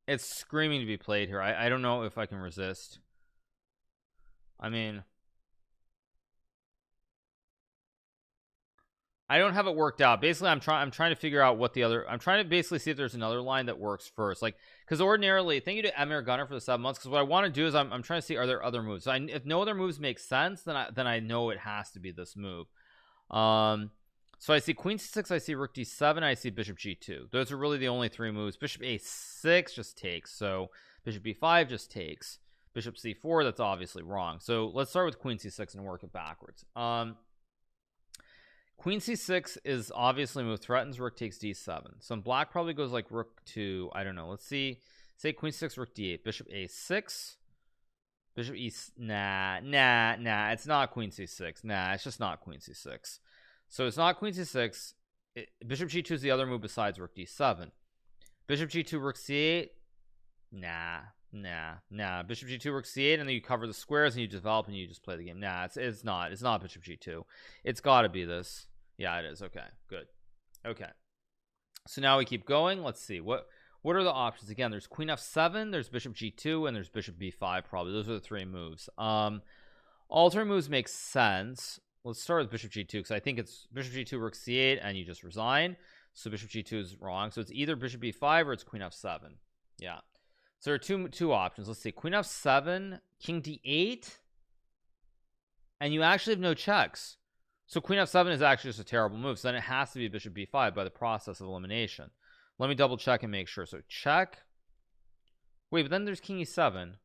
It's screaming to be played here. I don't know if I can resist. I mean, I don't have it worked out. Basically, I'm trying to figure out what the other. I'm trying to basically see if there's another line that works first. Like, because ordinarily, thank you to Emir Gunner for the 7 months. Because what I want to do is I'm trying to see, are there other moves. So if no other moves make sense, then I know it has to be this move. So I see queen c6, I see rook d7, I see bishop g2. Those are really the only 3 moves. Bishop a6 just takes. So bishop b5 just takes. Bishop c4, that's obviously wrong. So let's start with queen c6 and work it backwards. Queen c6 is obviously move threatens, rook takes d7. So black probably goes like rook to, I don't know, let's see, say queen 6, rook d8, bishop a6, bishop e, nah, it's not queen c6. Nah, it's just not queen c6. So it's not queen c6. Bishop g2 is the other move besides rook d7. Bishop g2, rook c8, nah. Bishop g2, rook c8, and then you cover the squares and you develop and you just play the game. Nah, it's not bishop g2. It's got to be this. Yeah, it is. Okay, good. Okay, so now we keep going. Let's see what are the options. Again, there's queen f7, there's bishop g2, and there's bishop b5. Probably those are the 3 moves. Alternate moves make sense. Let's start with bishop g2 because I think it's bishop g2 rook c8 and you just resign. So bishop g2 is wrong. So it's either bishop b5 or it's queen f7. Yeah. So there are two options. Let's see. Queen f7, king d8, and you actually have no checks. So queen f7 is actually just a terrible move. So then it has to be bishop b5 by the process of elimination. Let me double check and make sure. So check. Wait, but then there's king e7.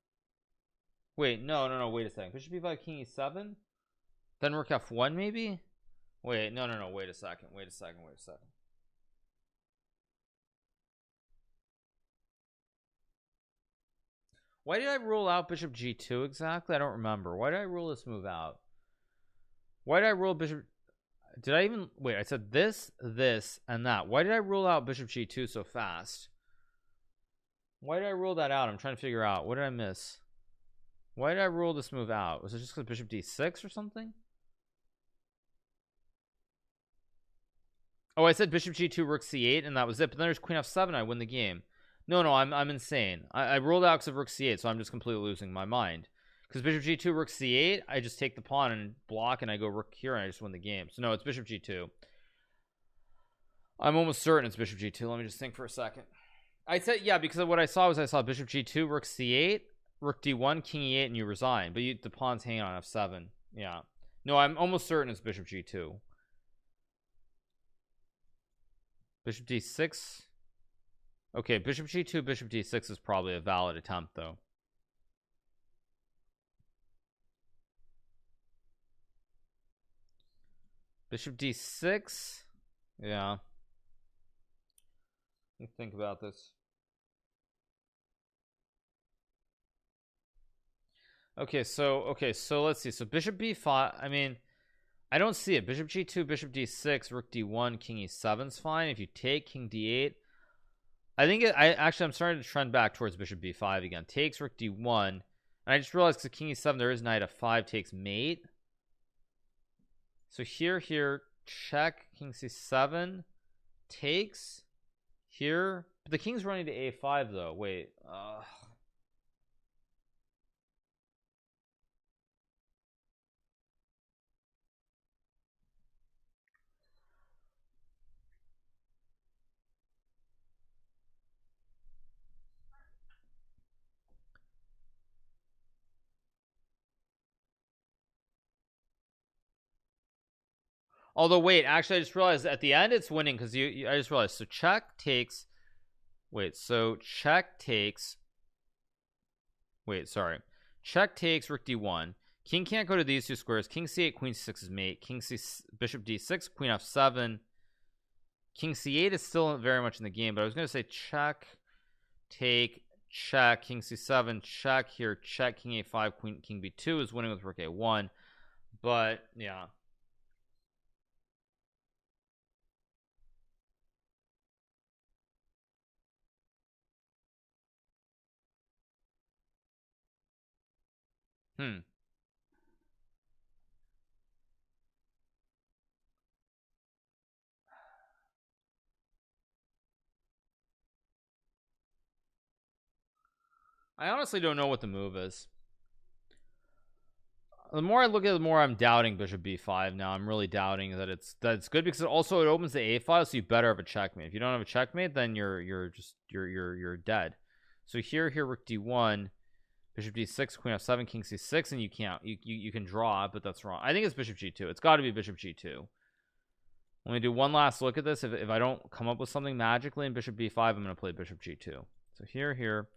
Wait, no, wait a second. Bishop b5, king e7, then rook f1 maybe. Wait, no, wait a second. Why did I rule out bishop g2 exactly? I don't remember. Why did I rule this move out? Why did I rule bishop? Did I even wait? I said this, and that. Why did I rule out bishop g2 so fast? Why did I rule that out? I'm trying to figure out. What did I miss? Why did I rule this move out? Was it just because bishop d6 or something? Oh, I said bishop g2 rook c8 and that was it. But then there's queen f7. I win the game. No, I'm insane. I ruled out because of rook c8, so I'm just completely losing my mind. Because bishop g2 rook c8, I just take the pawn and block, and I go rook here, and I just win the game. So no, it's bishop g2. I'm almost certain it's bishop g2. Let me just think for a second. I said yeah because of what I saw bishop g2 rook c8 rook d1 king e8 and you resign, but the pawn's hanging on f7. Yeah, no, I'm almost certain it's bishop g2. Bishop d6. Okay, bishop g2 bishop d6 is probably a valid attempt though. Bishop d6. Yeah, let me think about this. Okay, so let's see. So bishop b5, I mean, I don't see it. Bishop g2 bishop d6 rook d1 king e7 is fine. If you take king d8, I think I'm starting to trend back towards bishop b5 again. Takes rook d1, and I just realized because king e7 there is knight f5 takes mate. So here check, king c7 takes here, but the king's running to a5 though. Wait, although wait, actually I just realized at the end it's winning because I just realized. So check takes, wait, so check takes, wait, sorry, check takes rook d1, king can't go to these two squares, king c8 queen c6 is mate, king c bishop d6 queen f7, king c8 is still very much in the game, but I was going to say check take check, king c7 check, here check, king a5 queen king b2 is winning with rook a1, but yeah. I honestly don't know what the move is. The more I look at it, the more I'm doubting bishop b5 now. I'm really doubting that it's good because it opens the a file, so you better have a checkmate. If you don't have a checkmate, then you're dead. So here rook d1 bishop d6 queen f7 king c6, and you can draw, but that's wrong. I think it's bishop g2. It's got to be bishop g2. Let me do one last look at this. If I don't come up with something magically in bishop b5, I'm going to play bishop g2. So here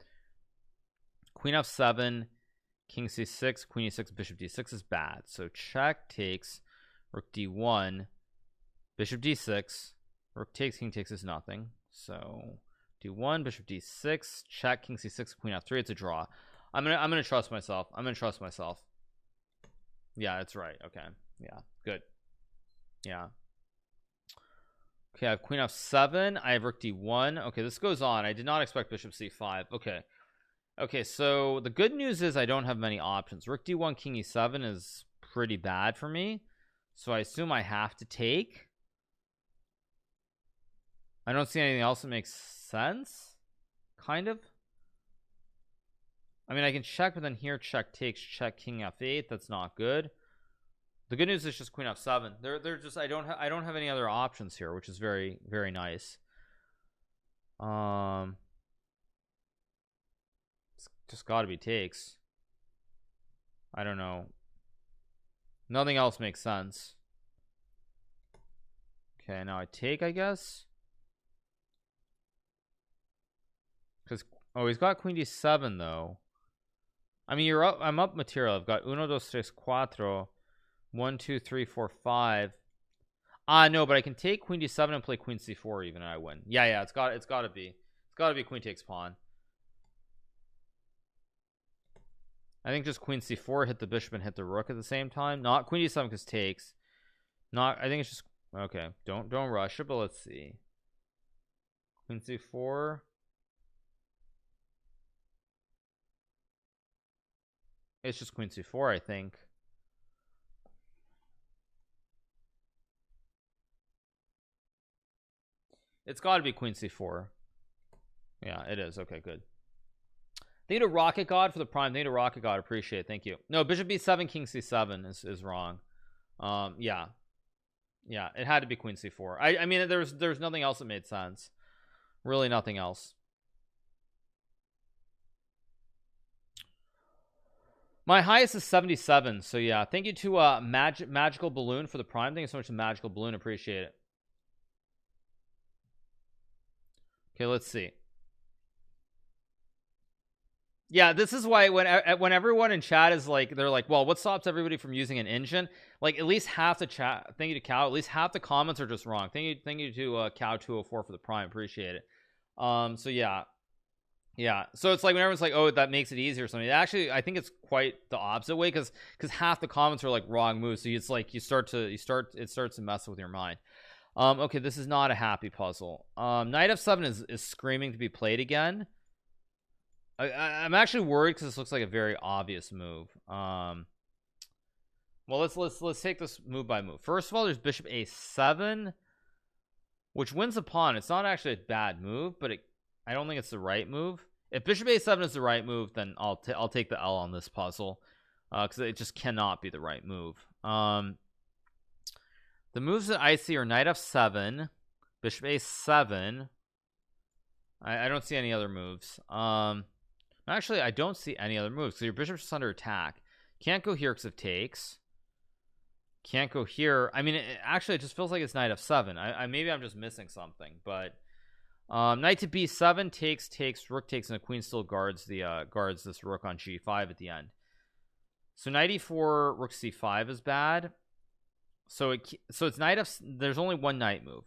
queen f7 king c6 queen e6 bishop d6 is bad, so check takes rook d1 bishop d6 rook takes king takes is nothing, so d1 bishop d6 check king c6 queen f3. It's a draw. I'm gonna trust myself. Yeah, that's right. Okay, yeah, good. Yeah, okay, I have queen f7, I have rook d1. Okay, this goes on. I did not expect bishop c5. Okay, so the good news is I don't have many options. Rook d1 king e7 is pretty bad for me, so I assume I have to take. I don't see anything else that makes sense, kind of. I mean, I can check, but then here check takes, check king f8. That's not good. The good news is just queen f7. They're just I don't have any other options here, which is very, very nice. It's just got to be takes. I don't know. Nothing else makes sense. Okay, now I take, I guess. Because oh, he's got queen d7 though. I mean, you're up. I'm up material. I've got 1, 2, 3, 4. 1, 2, 3, 4, 5. No, but I can take queen d7 and play queen c4 even, and I win. Yeah, it's got to be queen takes pawn. I think just queen c4 hit the bishop and hit the rook at the same time. Not queen d7 because takes. Not. I think it's just okay. Don't rush it, but let's see. Queen c4. It's just queen c4, I think. It's got to be queen c4. Yeah, it is. Okay, good. Thank you to Rocket God for the prime. Thank you to Rocket God. Appreciate it. Thank you. No, bishop b7, king c7 is wrong. Yeah, it had to be queen c4. I mean, there's nothing else that made sense. Really, nothing else. My highest is 77. So yeah, thank you to Magical Balloon for the prime. Thank you so much to Magical Balloon. Appreciate it. Okay, let's see. Yeah, this is why when everyone in chat is like, they're like, well, what stops everybody from using an engine? Like, at least half the chat, thank you to Cow, at least half the comments are just wrong. Thank you to Cow204 for the prime. Appreciate it. So yeah, so it's like when everyone's like, oh, that makes it easier or something. Actually, I think it's quite the opposite way, because half the comments are like wrong moves. So it's like it starts to mess with your mind. Okay, this is not a happy puzzle. Knight f7 is screaming to be played again. I'm actually worried because this looks like a very obvious move. Well, let's take this move by move. First of all, there's bishop a7, which wins the pawn. It's not actually a bad move, but I don't think it's the right move. If bishop a7 is the right move, then I'll take the L on this puzzle, because it just cannot be the right move. The moves that I see are knight f7, bishop a7. I don't see any other moves. Actually, I don't see any other moves. So your bishop's just under attack. Can't go here because of takes. Can't go here. I mean, actually, it just feels like it's knight f7. Maybe I'm just missing something, but knight to b7 takes, rook takes, and the queen still guards this rook on g5 at the end. So knight e4, rook c5 is bad. So it's knight f. There's only one knight move.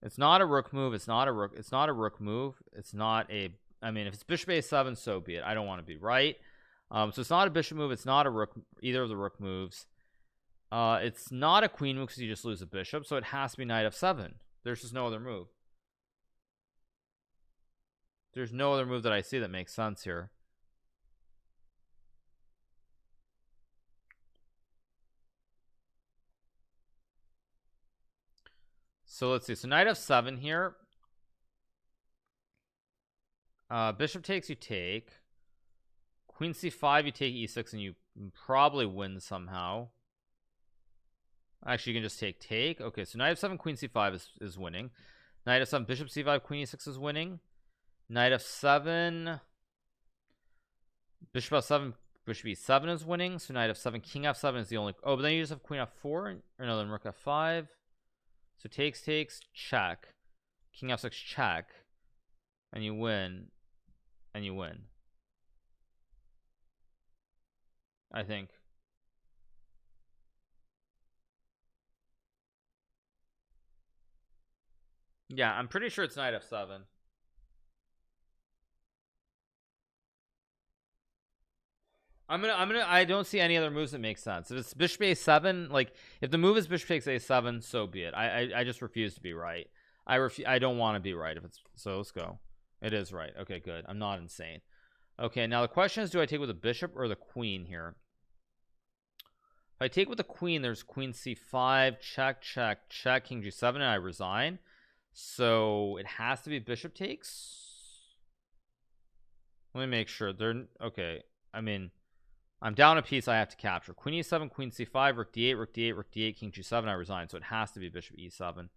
It's not a rook move. It's not a rook move. It's not a. I mean, if it's bishop a7, so be it. I don't want to be right. So it's not a bishop move. It's not a rook. Either of the rook moves. It's not a queen move because you just lose a bishop. So it has to be knight f7. There's just no other move. There's no other move that I see that makes sense here. So let's see. So knight f7 here. Bishop takes, you take. Queen c5, you take e6, and you probably win somehow. Actually, you can just take. Okay, so knight f7, queen c5 is winning. Knight f7, bishop c5, queen e6 is winning. Knight f7, bishop f7, bishop e7 is winning. So knight f7, king f7 is the only. Oh, but then you just have queen f4, or no, then rook f5. So takes, check. King f6, check. And you win. And you win. I think. Yeah, I'm pretty sure it's knight f7. I don't see any other moves that make sense. If it's bishop a7, like if the move is bishop takes a7, so be it. I just refuse to be right. I don't want to be right if it's. So let's go. It is right. Okay, good. I'm not insane. Okay, now the question is, do I take with the bishop or the queen here? If I take with the queen, there's queen c5, check, king g7, and I resign. So it has to be bishop takes. Let me make sure they're okay. I mean, I'm down a piece I have to capture. Queen e7, queen c5, rook d8, rook d8, rook d8, king g7. I resign, so it has to be bishop e7.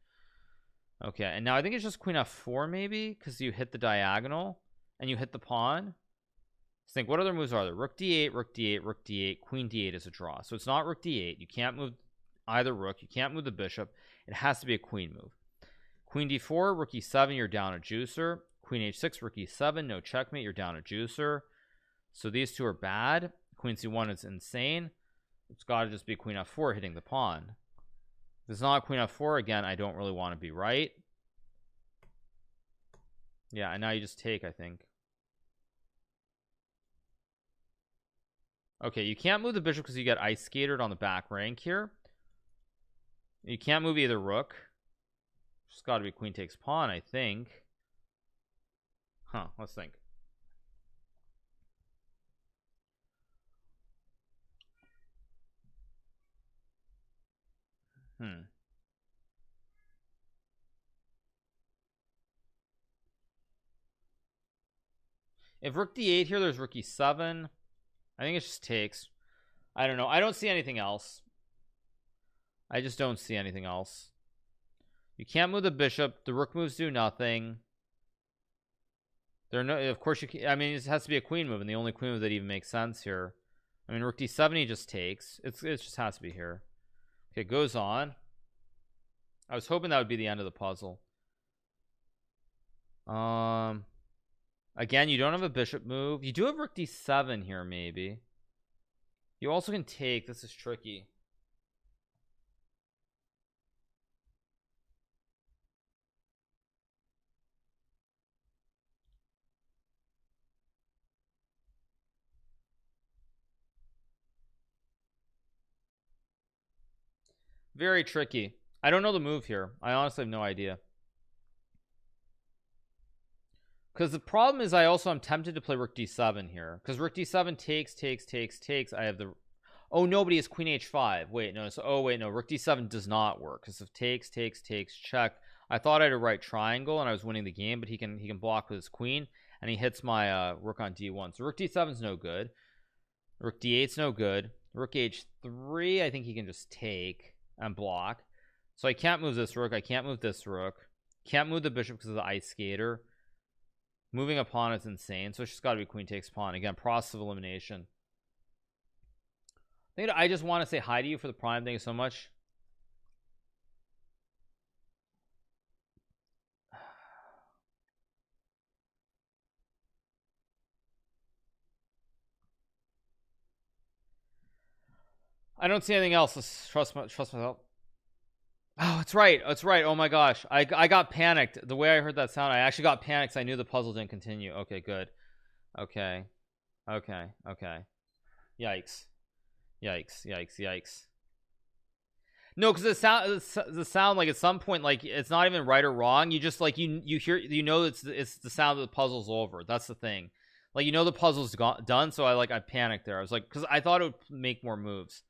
Okay, and now I think it's just queen f4 maybe, because you hit the diagonal and you hit the pawn. Let's think, what other moves are there? Rook d8, rook d8, rook d8, queen d8 is a draw. So it's not rook d8. You can't move either rook. You can't move the bishop. It has to be a queen move. Queen d4, rook e7, you're down a juicer. Queen h6, rook e7, no checkmate, you're down a juicer. So these two are bad. Queen c1 is insane. It's got to just be queen f4 hitting the pawn. If it's not queen f4 again, I don't really want to be right. Yeah, and now you just take, I think. Okay, you can't move the bishop because you get ice skated on the back rank here. You can't move either rook. It's got to be queen takes pawn, I think. Huh, let's think. If rook d8 here, there's rook e7. I think it just takes. I don't know. I don't see anything else. I just don't see anything else. You can't move the bishop. The rook moves do nothing. There are no. Of course you can. I mean, it has to be a queen move, and the only queen move that even makes sense here. I mean, rook d7 he just takes. It just has to be here. Okay, goes on. I was hoping that would be the end of the puzzle. Again, you don't have a bishop move. You do have rook d7 here, maybe. You also can take. This is tricky. Very tricky. I don't know the move here. I honestly have no idea. Because the problem is I also am tempted to play rook d7 here. Because rook d7 takes. I have the... Oh, nobody is queen h5. Wait, no. So, oh, wait, no. Rook d7 does not work. Because if takes, check. I thought I had a right triangle and I was winning the game, but he can block with his queen. And he hits my rook on d1. So rook d7 is no good. Rook d8's no good. Rook h3, I think he can just take and block. So I can't move this rook. I can't move this rook. Can't move the bishop because of the ice skater. Moving a pawn is insane. So it's just got to be queen takes pawn. Again, process of elimination. I just want to say hi to you for the prime. Thank you so much. I don't see anything else. Let's trust myself. Oh, it's right. It's right. Oh my gosh. I got panicked. The way I heard that sound, I actually got panicked. I knew the puzzle didn't continue. Okay, good. Okay. Yikes. No, because the sound like at some point, like it's not even right or wrong. You just like you hear, it's the sound that the puzzle's over. That's the thing. Like, the puzzle's done. So I panicked there. I was like, because I thought it would make more moves.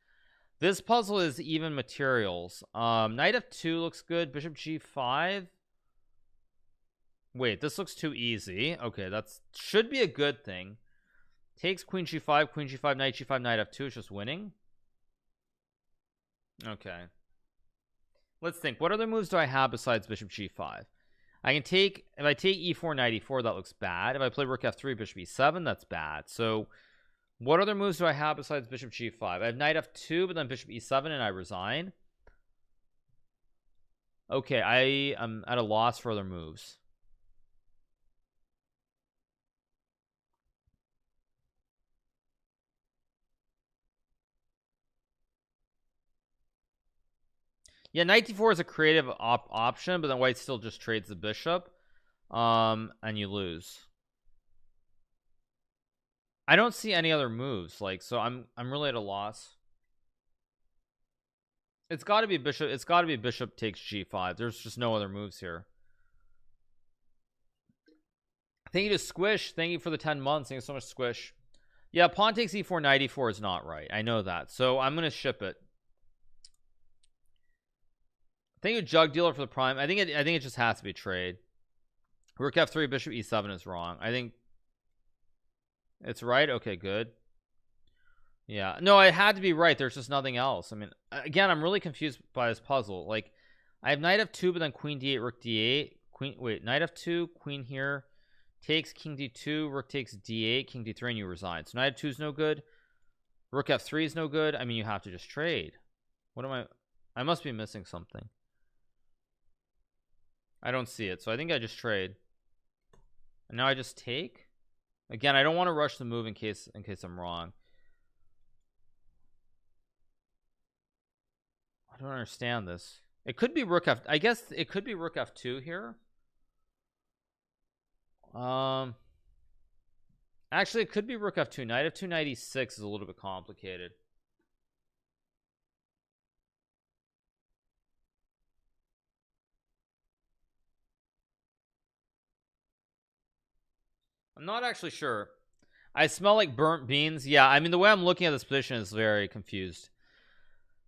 This puzzle is even materials. Knight f2 looks good. Bishop g5. Wait, this looks too easy. Okay, that's should be a good thing. Takes queen g5, knight g5, knight f2 is just winning. Okay. Let's think. What other moves do I have besides bishop g5? I can take, if I take e4, knight e4, that looks bad. If I play rook f3, bishop e7, that's bad. So what other moves do I have besides bishop g5? I have knight f2, but then bishop e7, and I resign. Okay, I am at a loss for other moves. Yeah, knight d4 is a creative option, but then white still just trades the bishop, and you lose. I don't see any other moves, like, so I'm really at a loss. It's got to be bishop. It's got to be bishop takes g5. There's just no other moves here. Thank you to Squish. Thank you for the 10 months. Thank you so much, Squish. Yeah, pawn takes e4, knight e4 is not right. I know that. So I'm gonna ship it. Thank you, Jug Dealer, for the prime. I think it just has to be trade. Rook f3, bishop e7 is wrong. I think It's right. Okay, good. Yeah, no, it had to be right. There's just nothing else. I mean, again, I'm really confused by this puzzle. Like, I have knight f2, but then queen d8, rook d8, queen. Wait, knight f2, queen here, takes king d2, rook takes d8, king d3, and you resign. So knight f2 is no good. Rook f3 is no good. I mean, you have to just trade. What am I must be missing something. I don't see it, so I think I just trade. And now I just take. Again, I don't want to rush the move in case I'm wrong. I don't understand this. It could be rook f. I guess it could be rook f2 here. Actually, it could be rook f2. Knight f2, knight e6 is a little bit complicated. I'm not actually sure. I smell like burnt beans. Yeah, I mean, the way I'm looking at this position is very confused.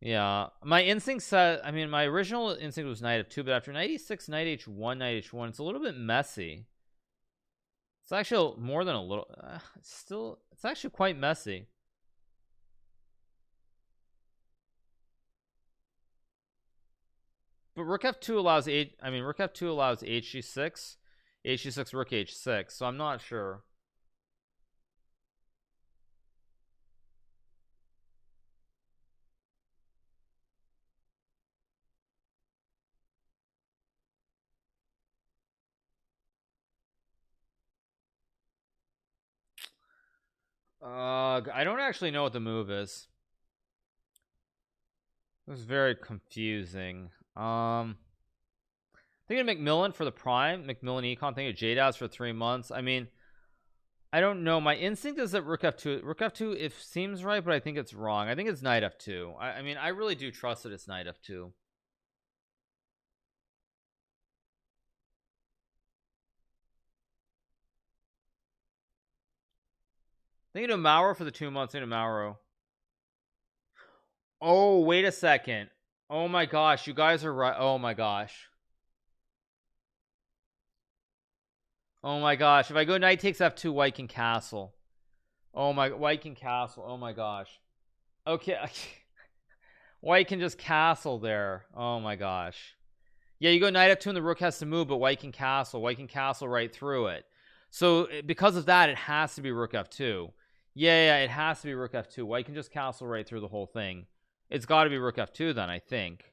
Yeah, my instinct said, I mean, my original instinct was knight f2, but after knight e6, knight h1, knight h1, it's a little bit messy. It's actually more than a little. It's actually quite messy. But rook f2 allows rook f2 allows hg6, hg6, rook h6. So I'm not sure. I don't actually know what the move is. This is very confusing. Thinking of McMillan for the prime, McMillan econ. Thinking of JDAS for 3 months. I mean, I don't know. My instinct is that rook f2 if seems right, but I think it's wrong. I think it's knight f2. I mean, I really do trust that it's knight f2. Thinking of Mauro for the 2 months. Thinking of Mauro. Oh, wait a second. Oh my gosh, you guys are right. Oh my gosh. Oh my gosh. If I go knight takes f2, white can castle. Oh my, white can castle. Oh my gosh. Okay. White can just castle there. Oh my gosh. Yeah, you go knight f2 and the rook has to move, but white can castle. White can castle right through it. So because of that, it has to be rook f2. Yeah, it has to be rook f2. White can just castle right through the whole thing. It's got to be rook f2 then, I think.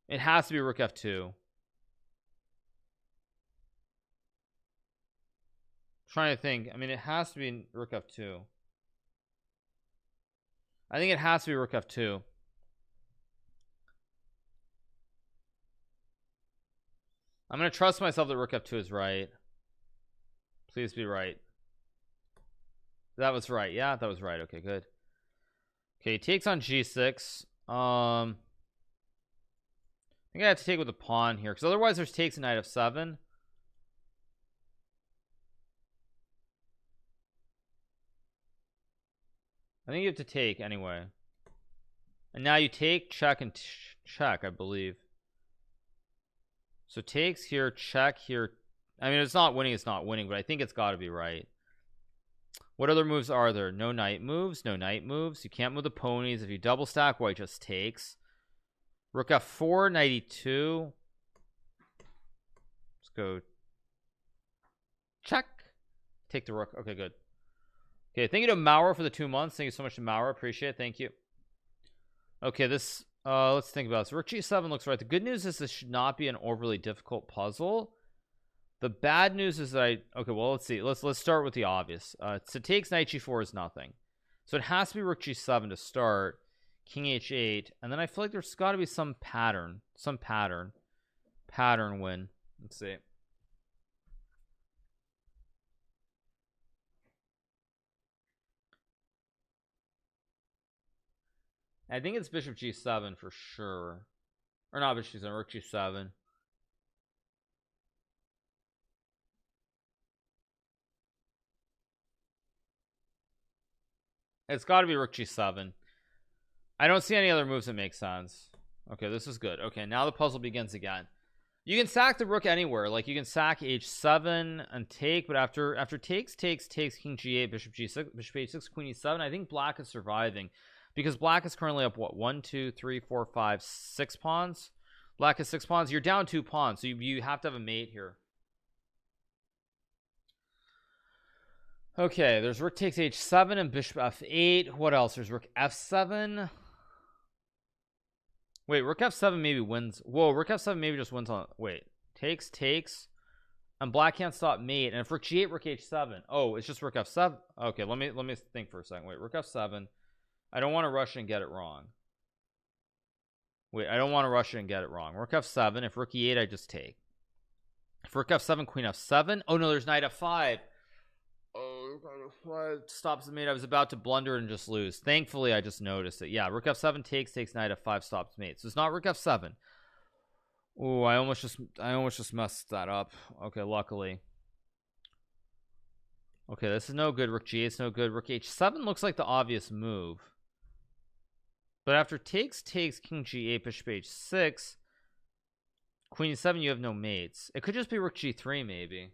It has to be rook f2. Trying to think. I mean, it has to be rook f2. I think it has to be rook f2. I'm going to trust myself that rook f2 is right. Please be right. That was right. Yeah, that was right. Okay, good. Okay, he takes on g6. I think I have to take with the pawn here, because otherwise there's takes a knight f7. I think you have to take anyway. And now you take, check, and check, I believe. So takes here, check here. I mean, it's not winning, but I think it's got to be right. What other moves are there? No knight moves, no knight moves. You can't move the ponies. If you double stack, white just takes. Rook f4, knight e2. Let's go. Check. Take the rook. Okay, good. Okay, thank you to Mauro for the 2 months. Thank you so much to Mauro. Appreciate it. Thank you. Okay, this let's think about this. Rook g7 looks right. The good news is this should not be an overly difficult puzzle. The bad news is that okay, well, let's see. Let's start with the obvious. So takes knight g4 is nothing. So it has to be rook g7 to start. King h8, and then I feel like there's got to be some pattern win. Let's see. I think it's bishop g7 for sure, or not bishop g7, rook g7. It's got to be rook g7. I don't see any other moves that make sense. Okay, this is good. Okay, now the puzzle begins again. You can sack the rook anywhere. Like you can sack h7 and take, but after takes king g8, bishop g6, bishop h6, queen e7. I think black is surviving because black is currently up what, 1 2 3 4 5 6 pawns. Black has 6 pawns. You're down 2 pawns, so you have to have a mate here. Okay, there's rook takes h7 and bishop f8. What else? There's rook f7. Wait, rook f7 maybe wins. Whoa, rook f7 maybe just wins on. Wait, takes, and black can't stop mate. And if rook g8, rook h7. Oh, it's just rook f7. Okay, let me think for a second. Wait, rook f7. I don't want to rush and get it wrong. Wait, I don't want to rush and get it wrong. Rook f7. If rook e8, I just take. If rook f7, queen f7. Oh no, there's knight f5. Oh, stops the mate. I was about to blunder and just lose. Thankfully, I just noticed it. Yeah, rook f7 takes knight f5, stops mate. So it's not rook f7. Oh, I almost just messed that up. Okay, luckily. Okay, this is no good. Rook g8 is no good. Rook h7 looks like the obvious move. But after takes king g8, bishop h6, queen e7, you have no mates. It could just be rook g3 maybe.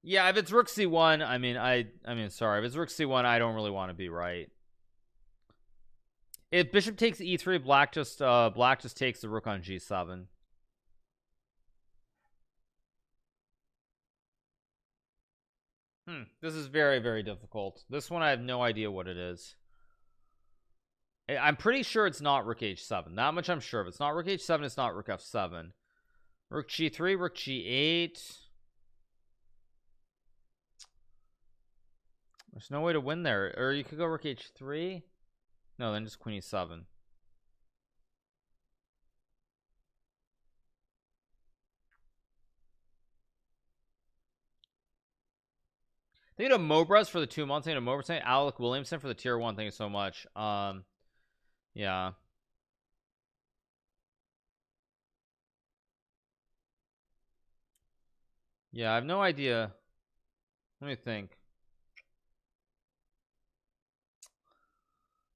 Yeah, if it's rook c1, I mean sorry, if it's rook c1, I don't really want to be right. If bishop takes e3, black just takes the rook on g7. This is very, very difficult. This one I have no idea what it is. I'm pretty sure it's not rook h7. That much I'm sure. If it's not rook h7, it's not rook f7. Rook g3, rook g8. There's no way to win there. Or you could go rook h3. No, then just queen e7. Thank you to Mobras for the 2 months. Thank you to Mobras. Thank you to Alec Williamson for the tier 1. Thank you so much. Yeah. Yeah, I have no idea. Let me think.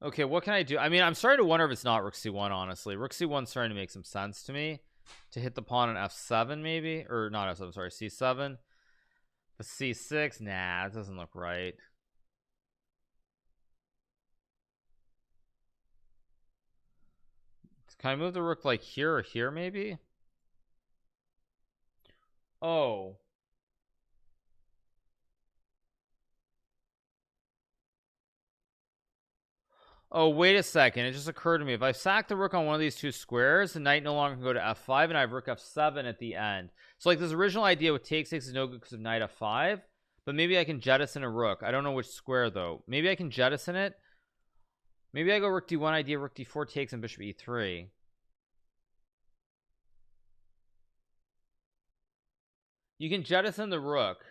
Okay, what can I do? I mean, I'm starting to wonder if it's not rook c1, honestly. Rook c1 is starting to make some sense to me. To hit the pawn on f7, maybe? Or not f7, sorry, c7. But c6? Nah, it doesn't look right. Can I move the rook like here or here, maybe? Oh. Oh, wait a second. It just occurred to me. If I sack the rook on one of these 2 squares, the knight no longer can go to f5, and I have rook f7 at the end. So, like, this original idea with take 6 is no good because of knight f5. But maybe I can jettison a rook. I don't know which square, though. Maybe I can jettison it. Maybe I go rook d1 idea, rook d4 takes, and bishop e3. You can jettison the rook.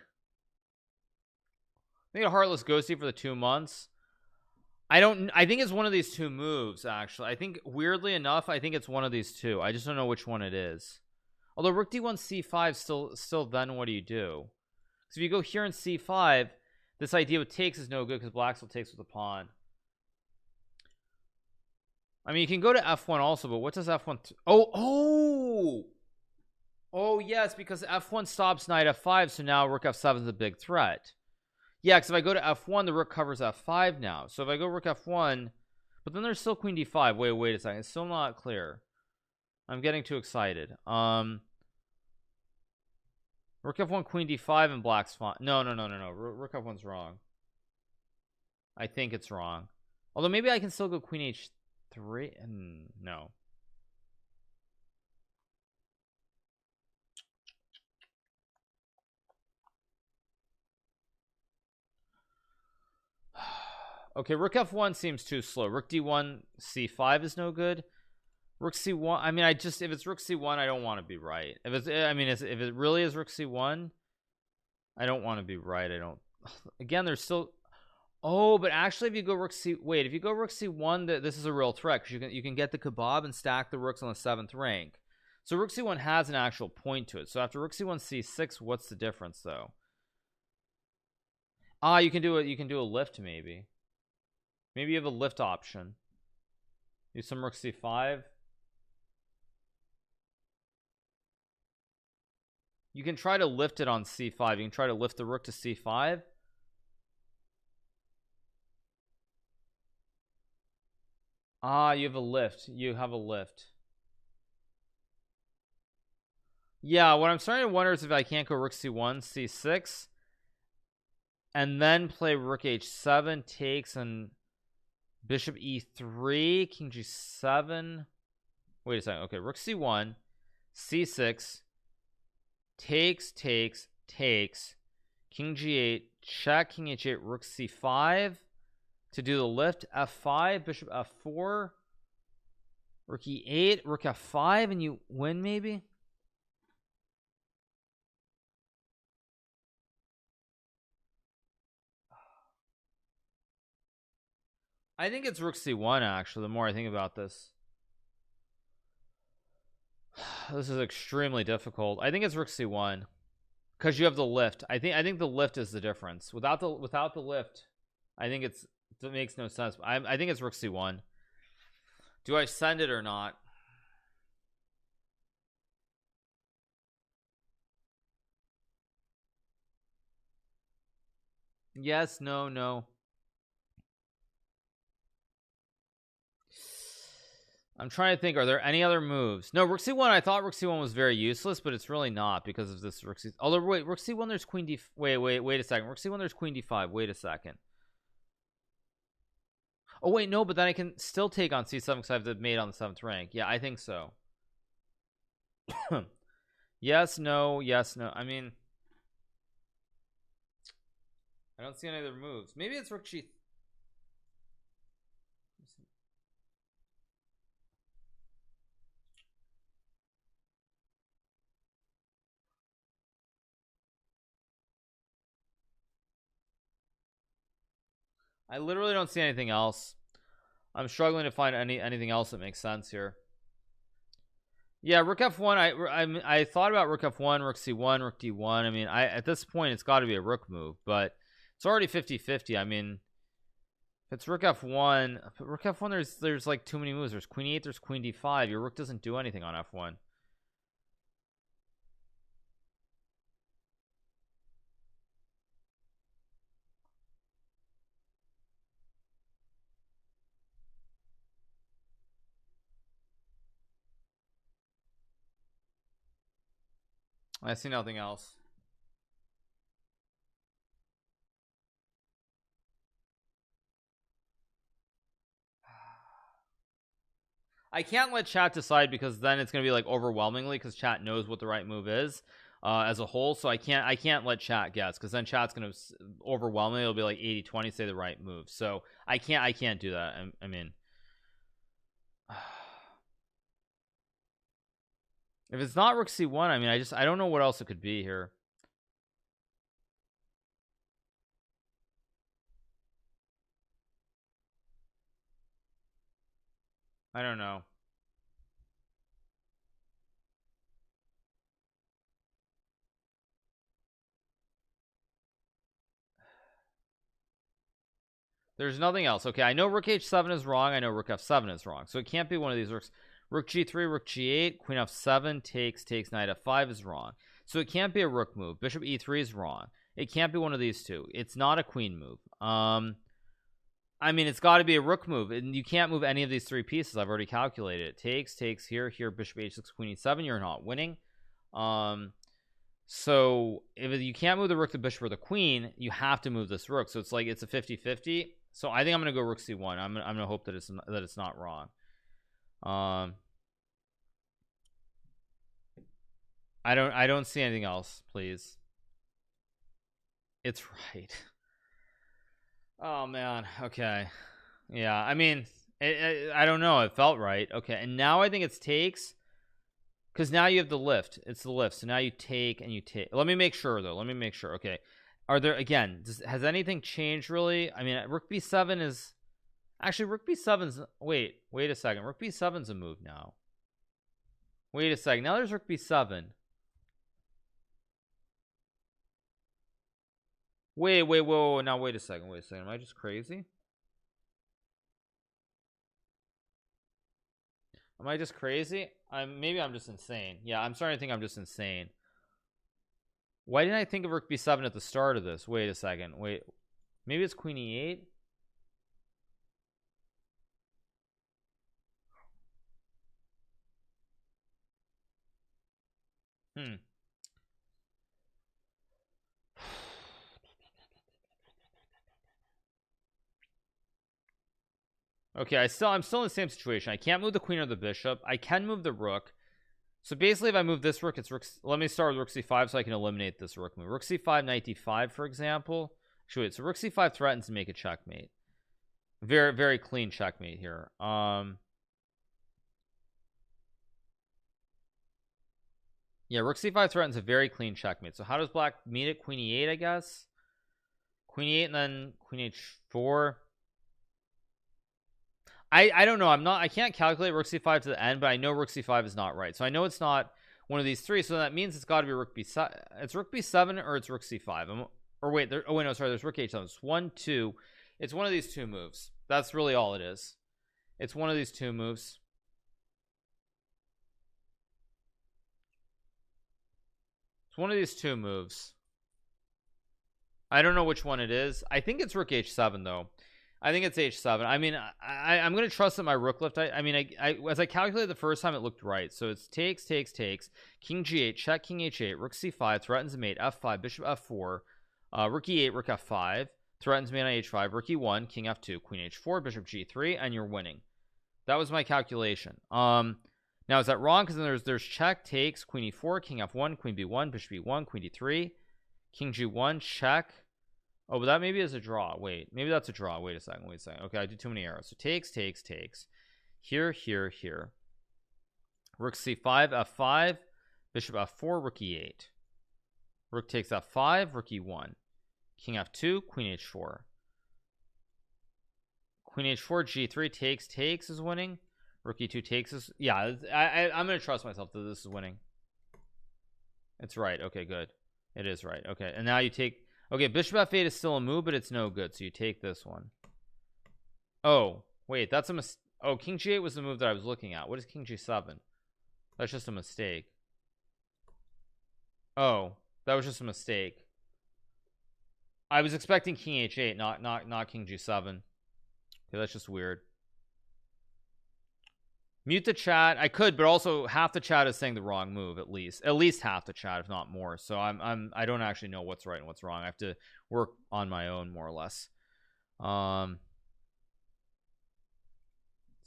I think a heartless ghosty for the 2 months. I think it's one of these 2 moves, actually. I think, weirdly enough, I think it's one of these 2. I just don't know which one it is. Although rook d1 c5 still then what do you do? Because if you go here in c5, this idea with takes is no good because black still takes with the pawn. I mean, you can go to f1 also, but what does f1 oh yes, because f1 stops knight f5, so now rook f7 is a big threat. Yeah, because if I go to f1, the rook covers f5 now. So if I go rook f1, but then there's still queen d5. Wait a second. It's still not clear. I'm getting too excited. Rook f1, queen d5, and black's fine. No. Rook f1's wrong. I think it's wrong. Although maybe I can still go queen h3. No. Okay, rook f1 seems too slow. Rook d1 c5 is no good. Rook c1, I mean, if it's rook c1, I don't want to be right. If it really is rook c1, I don't want to be right. Again, there's still, Oh, but actually if you go rook c, wait, if you go rook c1, this is a real threat because you can get the kebab and stack the rooks on the 7th rank. So rook c1 has an actual point to it. So after rook c1 c6, what's the difference though? You can do it, you can do a lift. Maybe you have a lift option. Do some rook c5. You can try to lift it on c5. You can try to lift the rook to c5. You have a lift. You have a lift. Yeah, what I'm starting to wonder is if I can't go rook c1 c6 and then play rook h7 takes and bishop e3 king g7. Wait a second. Okay, rook c1 c6 takes king g8 check, king h8 rook c5 to do the lift, f5 bishop f4 rook e8 rook f5 and you win. Maybe I think it's rook c1 actually. The more I think about this, this is extremely difficult. I think it's rook c1 because you have the lift. I think the lift is the difference. Without the lift, I think it makes no sense. I think it's rook c1. Do I send it or not? Yes, no. I'm trying to think, are there any other moves? No, rook c1, I thought rook c1 was very useless, but it's really not because of this rook c. Although wait, rook c1 there's queen d. Wait a second. Rook c1 there's queen d5. Wait a second. Oh wait, no, but then I can still take on c7 because I have the mate on the 7th rank. Yeah, I think so. Yes, no. I mean, I don't see any other moves. Maybe it's rook g. I literally don't see anything else. I'm struggling to find anything else that makes sense here. Yeah, rook f1. I thought about rook f1, rook c1, rook d1. I mean, at this point it's got to be a rook move, but it's already 50-50. I mean, if it's rook f1, there's like too many moves. There's queen e8, there's queen d5. Your rook doesn't do anything on f1. I see nothing else. I can't let chat decide because then it's going to be like overwhelmingly because chat knows what the right move is as a whole. So I can't let chat guess because then chat's going to overwhelmingly, it'll be like 80-20 say the right move. So I can't do that. I mean, if it's not rook c1, I mean, I don't know what else it could be here. I don't know. There's nothing else. Okay, I know rook h7 is wrong. I know rook f7 is wrong. So it can't be one of these rooks. Rook g3, rook g8, queen f7 takes knight f5 is wrong. So it can't be a rook move. Bishop e3 is wrong. It can't be one of these two. It's not a queen move. I mean, it's got to be a rook move, and you can't move any of these three pieces. I've already calculated it. Takes here, bishop h6, queen e7. You're not winning. So if you can't move the rook, the bishop, or the queen, you have to move this rook. So it's like it's a 50-50. So I think I'm gonna go rook c1. I'm gonna hope that it's not wrong. I don't see anything else. Please, it's right. Oh man. Okay. Yeah. I mean, I don't know. It felt right. Okay. And now I think it's takes because now you have the lift. It's the lift. So now you take and you take. Let me make sure though. Let me make sure. Okay. Are there again? Has anything changed really? I mean, rook b7 is actually rook b7's. Wait a second. Rook b7's a move now. Wait a second. Now there's rook b7. Whoa. Now wait a second. Am I just crazy? Am I just crazy? Maybe I'm just insane. Yeah, I'm starting to think I'm just insane. Why didn't I think of rook b7 at the start of this? Wait a second. Wait. Maybe it's queen e8. Okay, I'm still in the same situation. I can't move the queen or the bishop. I can move the rook. So basically, if I move this rook, it's rook. Let me start with rook c5 so I can eliminate this rook move. Rook c5, knight d5, for example. Actually, wait, so rook c5 threatens to make a checkmate. Very, very clean checkmate here. Yeah, rook c5 threatens a very clean checkmate. So how does black meet it? Queen e8, I guess. Queen e8 and then queen h4. I don't know. I can't calculate rook c5 to the end, but I know rook c5 is not right. So I know it's not one of these three. So that means it's got to be rook b7. It's rook b7 or it's rook c5. Or wait, no, sorry. There's rook h7. It's 1, 2. It's one of these two moves. That's really all it is. It's one of these two moves. It's one of these two moves. I don't know which one it is. I think it's rook h7 though. I think it's h7. I mean, I'm going to trust that my rook left. I mean, as I calculated the first time, it looked right. So it's takes. King g8, check, king h8, rook c5, threatens mate, f5, bishop f4, rook e8, rook f5, threatens mate on h5, rook e1, king f2, queen h4, bishop g3, and you're winning. That was my calculation. Now is that wrong? Because then there's check, takes, queen e4, king f1, queen b1, bishop e1, queen d3, king g1, check. Oh, but that maybe is a draw. Wait, maybe that's a draw. Wait a second. Okay, I did too many arrows. So takes. Here. Rook c5, f5, bishop f4, rook e8. Rook takes f5, rook e1. King f2, queen h4. Queen h4, g3, takes is winning. Rook e2 takes is... Yeah, I'm going to trust myself that this is winning. It's right. Okay, good. It is right. Okay, and now you take... Okay, bishop f8 is still a move, but it's no good. So you take this one. Oh, wait, that's a mistake. Oh, king g8 was the move that I was looking at. What is king g7? That's just a mistake. Oh, that was just a mistake. I was expecting king h8, not king g7. Okay, that's just weird. Mute the chat. I could, but also half the chat is saying the wrong move. At least half the chat, if not more. So I don't actually know what's right and what's wrong. I have to work on my own, more or less. Let's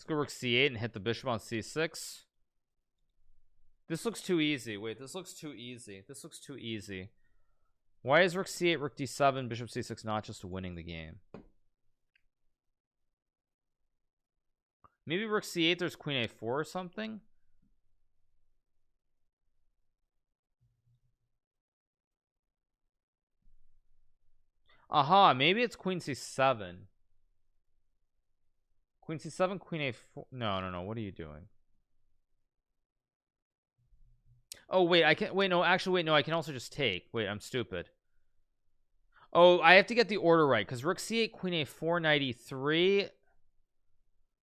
go rook c8 and hit the bishop on c6. This looks too easy. Wait, this looks too easy. Why is rook c8, rook d7, bishop c6 not just winning the game? Maybe rook c8, there's queen a4 or something. Aha, maybe it's queen c7. Queen c7, queen a4. No. What are you doing? Oh, wait, I can... Wait, no, actually, wait, no, I can also just take. Wait, I'm stupid. Oh, I have to get the order right, because rook c8, queen a4, knight e3...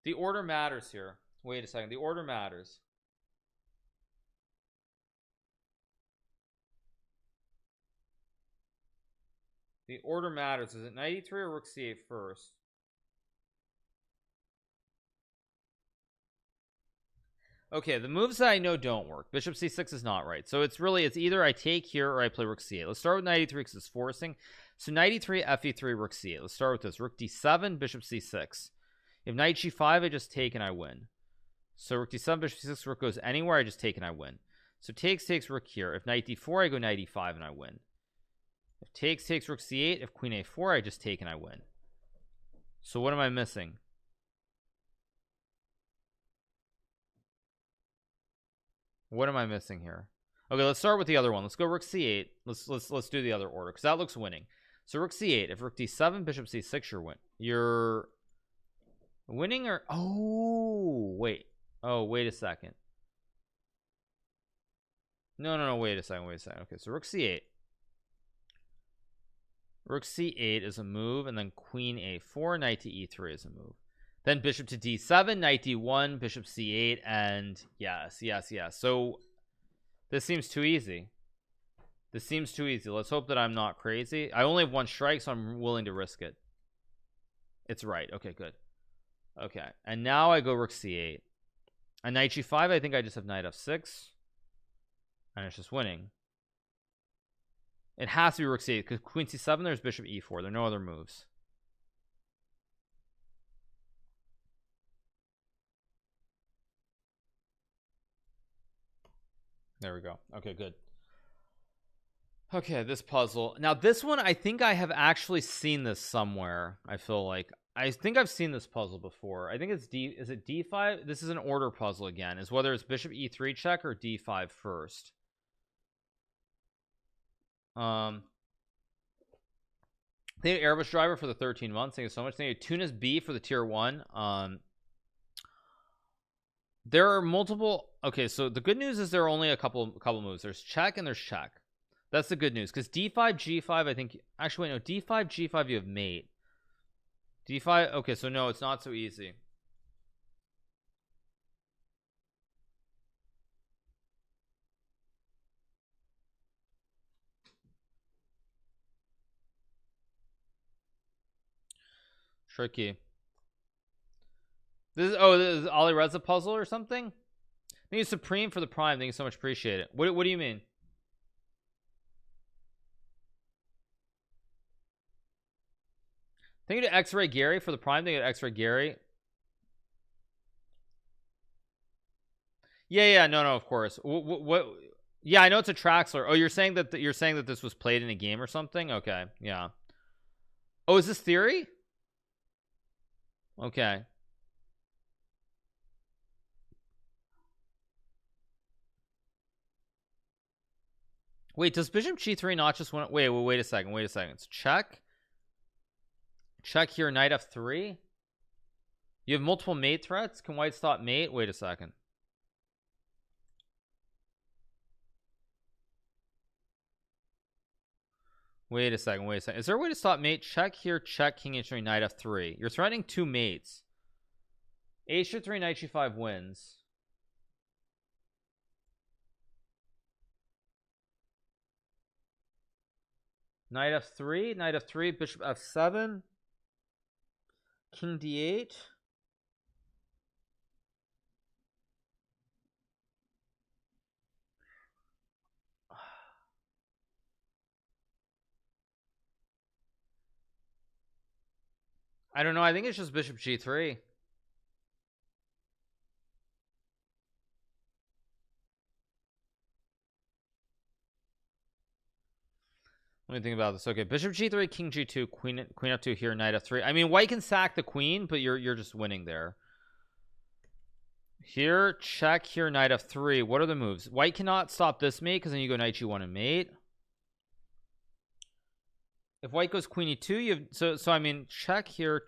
The order matters here. Wait a second. The order matters. The order matters. Is it knight e3 or rook c8 first? Okay, the moves that I know don't work. Bishop c6 is not right. So it's either I take here or I play rook c8. Let's start with knight e3 because it's forcing. So knight e3, fe3, rook c8. Let's start with this. Rook d7, bishop c6. If knight g5, I just take and I win. So rook d7, bishop c6, rook goes anywhere, I just take and I win. So takes rook here. If knight d4, I go knight e5 and I win. If takes rook c8, if queen a4, I just take and I win. So what am I missing? What am I missing here? Okay, let's start with the other one. Let's go rook c8. Let's do the other order because that looks winning. So rook c8. If rook d7, bishop c6, you're winning. Or oh wait, wait a second. No, wait a second. Okay, so rook c8. Rook c8 is a move, and then queen a4, knight to e3 is a move. Then bishop to d7, knight d1, bishop c8, and yes. So this seems too easy. Let's hope that I'm not crazy. I only have one strike, so I'm willing to risk it. It's right. Okay, good. Okay, and now I go rook c8. And knight g5, I think I just have knight f6. And it's just winning. It has to be rook c8, because queen c7, there's bishop e4. There are no other moves. There we go. Okay, good. Okay, this puzzle. Now this one, I think I have actually seen this somewhere. I feel like I think I've seen this puzzle before. I think it's is it d5? This is an order puzzle again. Is whether it's bishop e3 check or d5 first. Thank you Airbus driver for the 13 months. Thank you so much. Thank you Tunis B for the tier 1. There are multiple. Okay, so the good news is there are only a couple moves. There's check and there's check. That's the good news, because d5 g5, I think actually wait, no, d5 g5 you have mate. d5, okay, so no, it's not so easy. Tricky. This is Ali Reza puzzle or something. Thank you Supreme for the prime. Thank you so much, appreciate it. What do you mean? Thank you to X-Ray Gary for the prime. Thank you to X-Ray Gary. Yeah, no, of course. What? Yeah, I know it's a Traxler. Oh, you're saying that this was played in a game or something? Okay, yeah. Oh, is this theory? Okay. Wait, does bishop g3 not just win? Wait a second. It's check here, knight f3. You have multiple mate threats. Can white stop mate? Wait a second. Wait a second. Is there a way to stop mate? Check here, check king h3, knight f3. You're threatening two mates. h3, knight g5 wins. Knight f3, bishop f7, king d8. I don't know. I think it's just bishop g3. Let me think about this. Okay, bishop g3, king g2, queen f2 here, knight f3. I mean, white can sack the queen, but you're just winning there. Here, check here, knight f3. What are the moves? White cannot stop this mate because then you go knight g1 and mate. If white goes queen e2, you have so I mean, check here,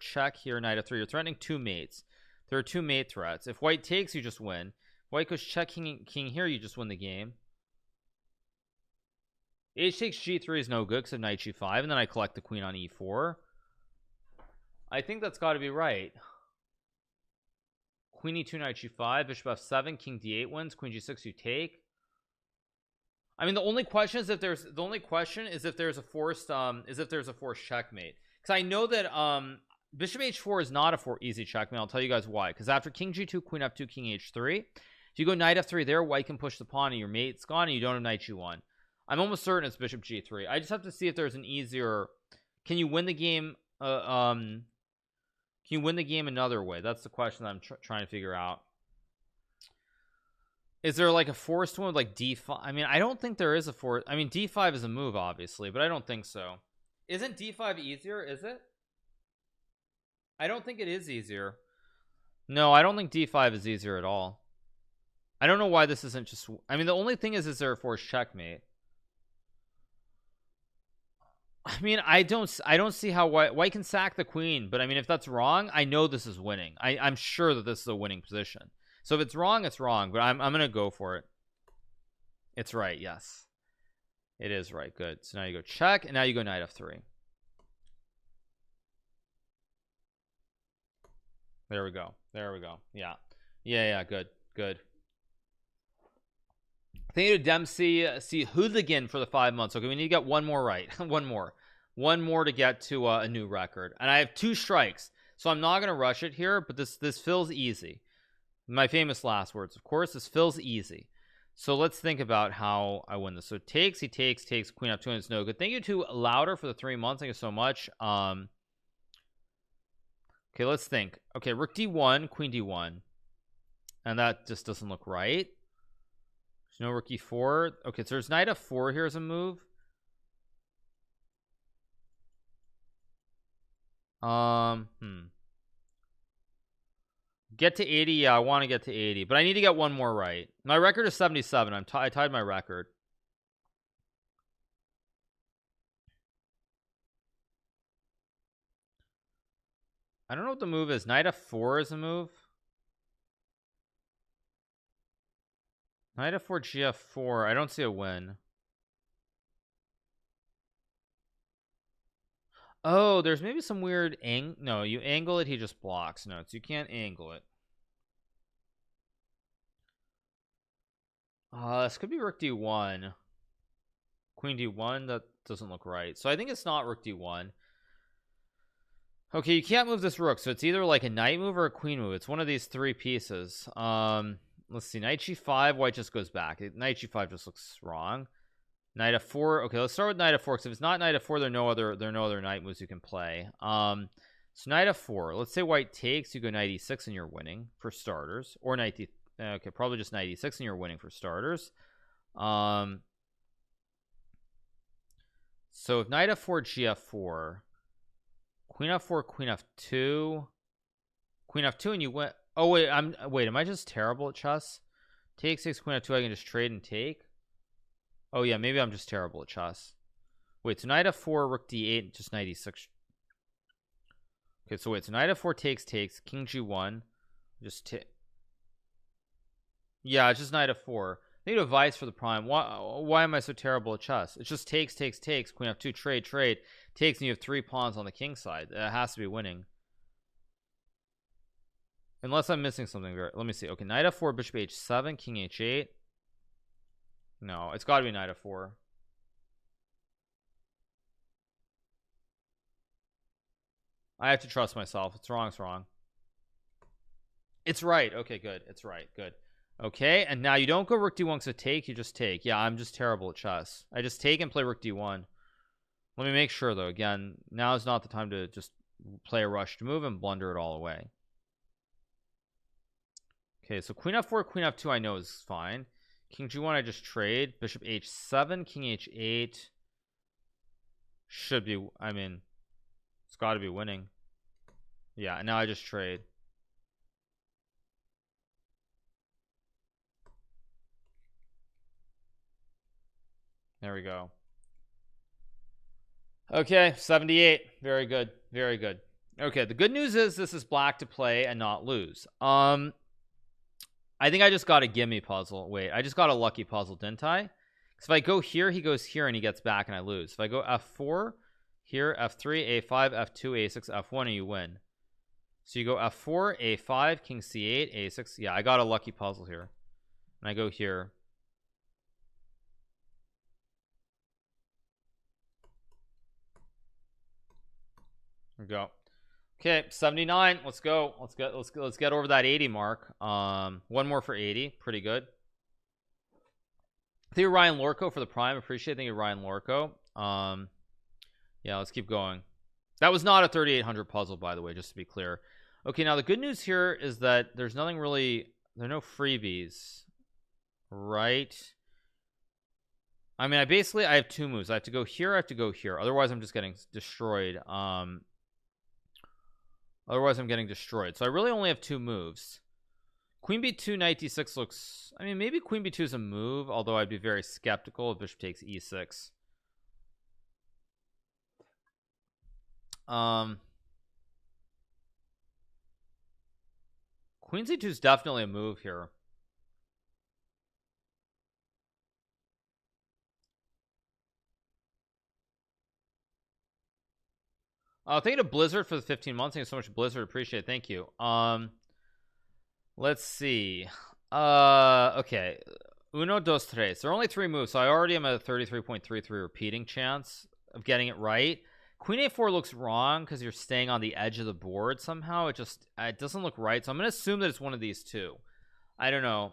knight f3. You're threatening two mates. There are two mate threats. If white takes, you just win. If white goes check king here, you just win the game. H takes g3 is no good because of knight g5, and then I collect the queen on e4. I think that's got to be right. Queen e2, knight g5, bishop f7, king d8 wins. Queen g6, you take. I mean, the only question is if there's a forced checkmate, because I know that bishop h4 is not a easy checkmate. I'll tell you guys why. Because after king g2, queen f2, king h3, if you go knight f3 there, white can push the pawn and your mate's gone and you don't have knight g1. I'm almost certain it's bishop g3. I just have to see if there's an easier. Can you win the game? Can you win the game another way? That's the question that I'm trying to figure out. Is there like a forced one with like d5? I mean, I don't think there is a forced. I mean, d5 is a move, obviously, but I don't think so. Isn't d5 easier? Is it? I don't think it is easier. No, I don't think d5 is easier at all. I don't know why this isn't just. I mean, the only thing is there a forced checkmate? I mean, I don't see how white can sack the queen, but I mean, if that's wrong, I know this is winning. I'm sure that this is a winning position. So if it's wrong, it's wrong, but I'm gonna go for it. It's right. Yes, it is right. Good. So now you go check, and now you go knight f3. There we go. There we go. Yeah. Yeah. Good. Good. Thank you to Dempsey. See Hooligan for the 5 months. Okay, we need to get one more right. one more to get to a new record, and I have 2 strikes, so I'm not gonna rush it here. But this feels easy. My famous last words, of course. This feels easy. So let's think about how I win this. So takes, he takes queen f2, and it's no good. Thank you to Louder for the 3 months. Thank you so much. Okay, let's think. Okay, rook d1, queen d1, and that just doesn't look right. There's no rook e4. Okay, so there's knight f4 here as a move. Get to 80. Yeah, I want to get to 80, but I need to get one more right. My record is 77. I tied my record. I don't know what the move is. Knight f4 is a move. Knight f4 gf4. I don't see a win. Oh, there's maybe some weird no, you angle it, he just blocks. No, you can't angle it. This could be rook d1, queen d1. That doesn't look right, so I think it's not rook d1. Okay, you can't move this rook, so it's either like a knight move or a queen move. It's one of these 3 pieces. Let's see. Knight g5. White just goes back. Knight g5 just looks wrong. Knight f4. Okay, let's start with knight f4, because if it's not knight f4, there are no other knight moves you can play. So knight f4. Let's say white takes. You go knight e6 and you're winning for starters, or knight d. Okay, probably just knight e6 and you're winning for starters. So if knight f4 gf4, queen f4, queen f2, queen f2, and you win. Oh wait, am I just terrible at chess? Take 6, queen f2. I can just trade and take. Oh yeah, maybe I'm just terrible at chess. Wait, so knight f4, rook d8, just knight e6. Okay, so wait, so knight f4 takes, king g1, just take. Yeah, it's just knight f4. I need advice for the prime. Why am I so terrible at chess? It's just takes, queen f2, trade, takes, and you have 3 pawns on the king side. It has to be winning. Unless I'm missing something. Let me see. Okay, knight f4, bishop h7, king h8. No, it's got to be knight f4. I have to trust myself. It's wrong. It's wrong. It's right. Okay, good. It's right. Good. Okay, and now you don't go rook d1 because it take. You just take. Yeah, I'm just terrible at chess. I just take and play rook d1. Let me make sure though. Again, now is not the time to just play a rushed move and blunder it all away. Okay, so queen f4, queen f2 I know is fine. King g1 I just trade. Bishop h7, king h8 should be, I mean, it's got to be winning. Yeah, and now I just trade. There we go. Okay, 78. Very good. Very good. Okay, the good news is this is black to play and not lose. I think I just got a gimme puzzle. Wait, I just got a lucky puzzle, didn't I? Because if I go here, he goes here and he gets back and I lose. If I go f4 here, f3, a5, f2, a6, f1, and you win. So you go f4, a5, king c8, a6. Yeah, I got a lucky puzzle here. And I go here. There we go. Okay, 79. Let's go. Let's get over that 80 mark. One more for 80. Pretty good. Thank you, Ryan Lorco, for the prime. Appreciate it. Thank you, Ryan Lorco. Yeah, let's keep going. That was not a 3800 puzzle, by the way, just to be clear. Okay, now the good news here is that there's nothing really, there are no freebies, right? I mean, I have 2 moves. I have to go here, I have to go here. Otherwise, I'm just getting destroyed. Otherwise, I'm getting destroyed. So I really only have 2 moves. Queen b2, knight d6 looks, I mean, maybe queen b2 is a move, although I'd be very skeptical if bishop takes e6. Queen c2 is definitely a move here. Thank you to Blizzard for the 15 months. Thank you so much, Blizzard. Appreciate it. Thank you. Let's see. Okay. Uno, dos, tres. There are only 3 moves, so I already am at a 33.33 repeating chance of getting it right. Queen a4 looks wrong because you're staying on the edge of the board somehow. It doesn't look right, so I'm gonna assume that it's one of these two. I don't know.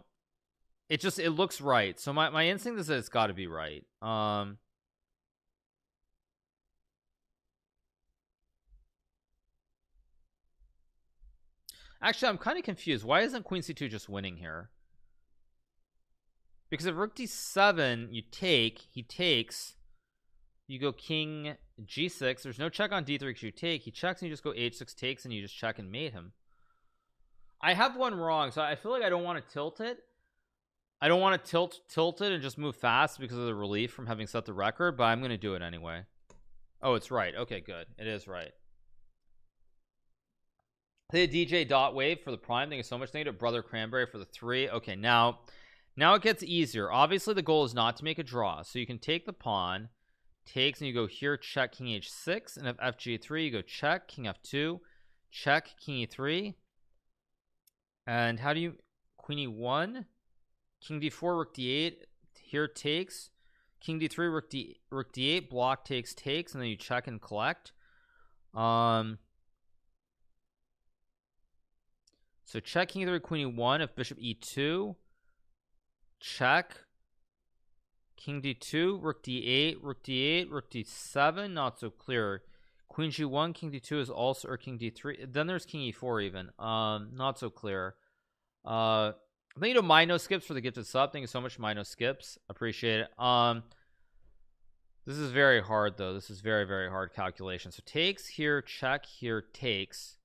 It looks right, so my instinct is that it's got to be right. Actually, I'm kind of confused. Why isn't Queen c2 just winning here? Because if Rook d7, you take, he takes, you go King g6. There's no check on d3 because you take. He checks and you just go h6 takes and you just check and mate him. I have one wrong, so I feel like I don't want to tilt it. I don't want to tilt it and just move fast because of the relief from having set the record, but I'm going to do it anyway. Oh, it's right. Okay, good. It is right. Thank you DJ Dot Wave for the prime. Thank you so much. Thank you to Brother Cranberry for the 3. Okay, now it gets easier. Obviously, the goal is not to make a draw, so you can take the pawn, takes, and you go here, check King h6, and if fg3, you go check King f2, check King e3, and how do you Queen e1, King d4, Rook d8, here takes, King d3, Rook d8, block takes, and then you check and collect. So check King e3, Queen e1. If Bishop e2, check King d2, Rook d8, Rook d8, Rook d7. Not so clear. Queen g1, King d2 is also, or King d3. Then there's King e4 even. Not so clear. Thank you to Mino Skips for the gifted sub. Thank you so much, Mino Skips. Appreciate it. This is very hard though. This is very, very hard calculation. So takes here, check here, takes.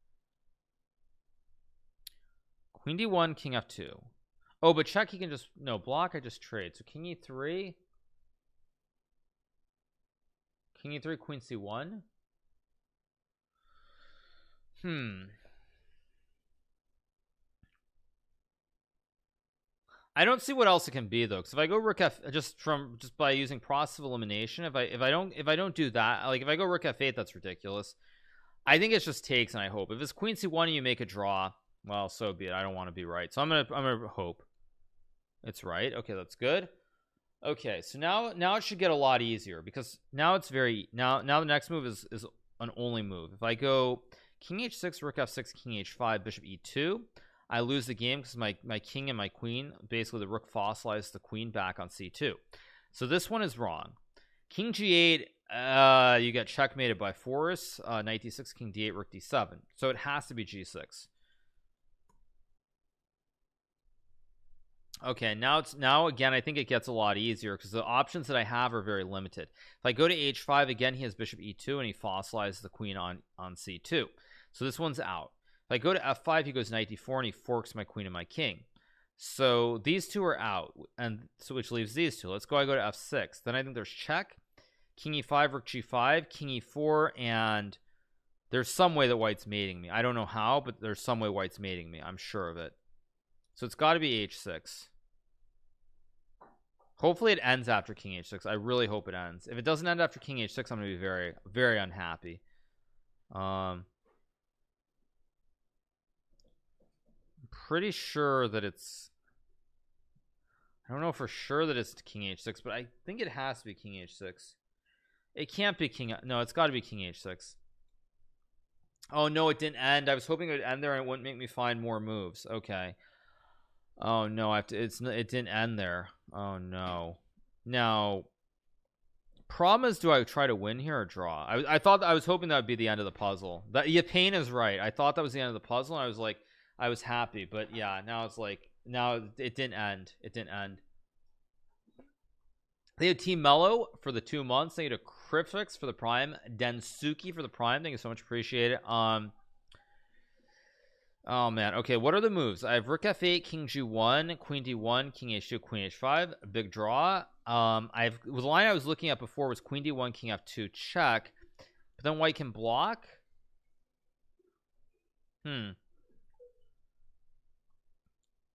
Queen d1, King f2. Oh, but check, he can just, no, block, I just trade. So King e3, King e3, Queen c1. I don't see what else it can be though, because if I go Rook f, just by using process of elimination, if I don't do that, like if I go Rook f8, that's ridiculous. I think it's just takes, and I hope if it's Queen c1 and you make a draw, well, so be it. I don't want to be right, so I'm gonna hope it's right. Okay, that's good. Okay, so now it should get a lot easier, because now it's very now the next move is an only move. If I go King h6, Rook f6, King h5, Bishop e2, I lose the game because my king and my queen, basically the rook fossilizes the queen back on c2. So this one is wrong. King g8, you get checkmated by force. Knight d6, King d8, Rook d7. So it has to be g6. Okay, now again, I think it gets a lot easier because the options that I have are very limited. If I go to h5, again, he has Bishop e2 and he fossilizes the queen on c2. So this one's out. If I go to f5, he goes Knight d4 and he forks my queen and my king. So these two are out, and so which leaves these two. Let's go. I go to f6. Then I think there's check, King e5, Rook g5, King e4, and there's some way that white's mating me. I don't know how, but there's some way white's mating me. I'm sure of it. So it's got to be h6. Hopefully it ends after King h6. I really hope it ends. If it doesn't end after King h6, I'm going to be very, very unhappy. I'm pretty sure that it's, I don't know for sure that it's King h6, but I think it has to be King h6. It can't be King, no, it's got to be King h6. Oh no, it didn't end. I was hoping it would end there and it wouldn't make me find more moves. Okay. Oh no, I have to, it didn't end there. Oh no. Now, problem is, do I try to win here or draw? I thought, I was hoping that would be the end of the puzzle. That Pain is right. I thought that was the end of the puzzle, and I was like, I was happy, but yeah, now it's like, now it didn't end. It didn't end. They had Team Mellow for the 2 months. They had a Cryptix for the prime, Densuki for the prime. Thank you so much, appreciate it. Oh man, okay, what are the moves? I have Rook f8, King g1, Queen d1, King h2, Queen h5, a big draw. The line I was looking at before was Queen d1, King f2, check, but then white can block.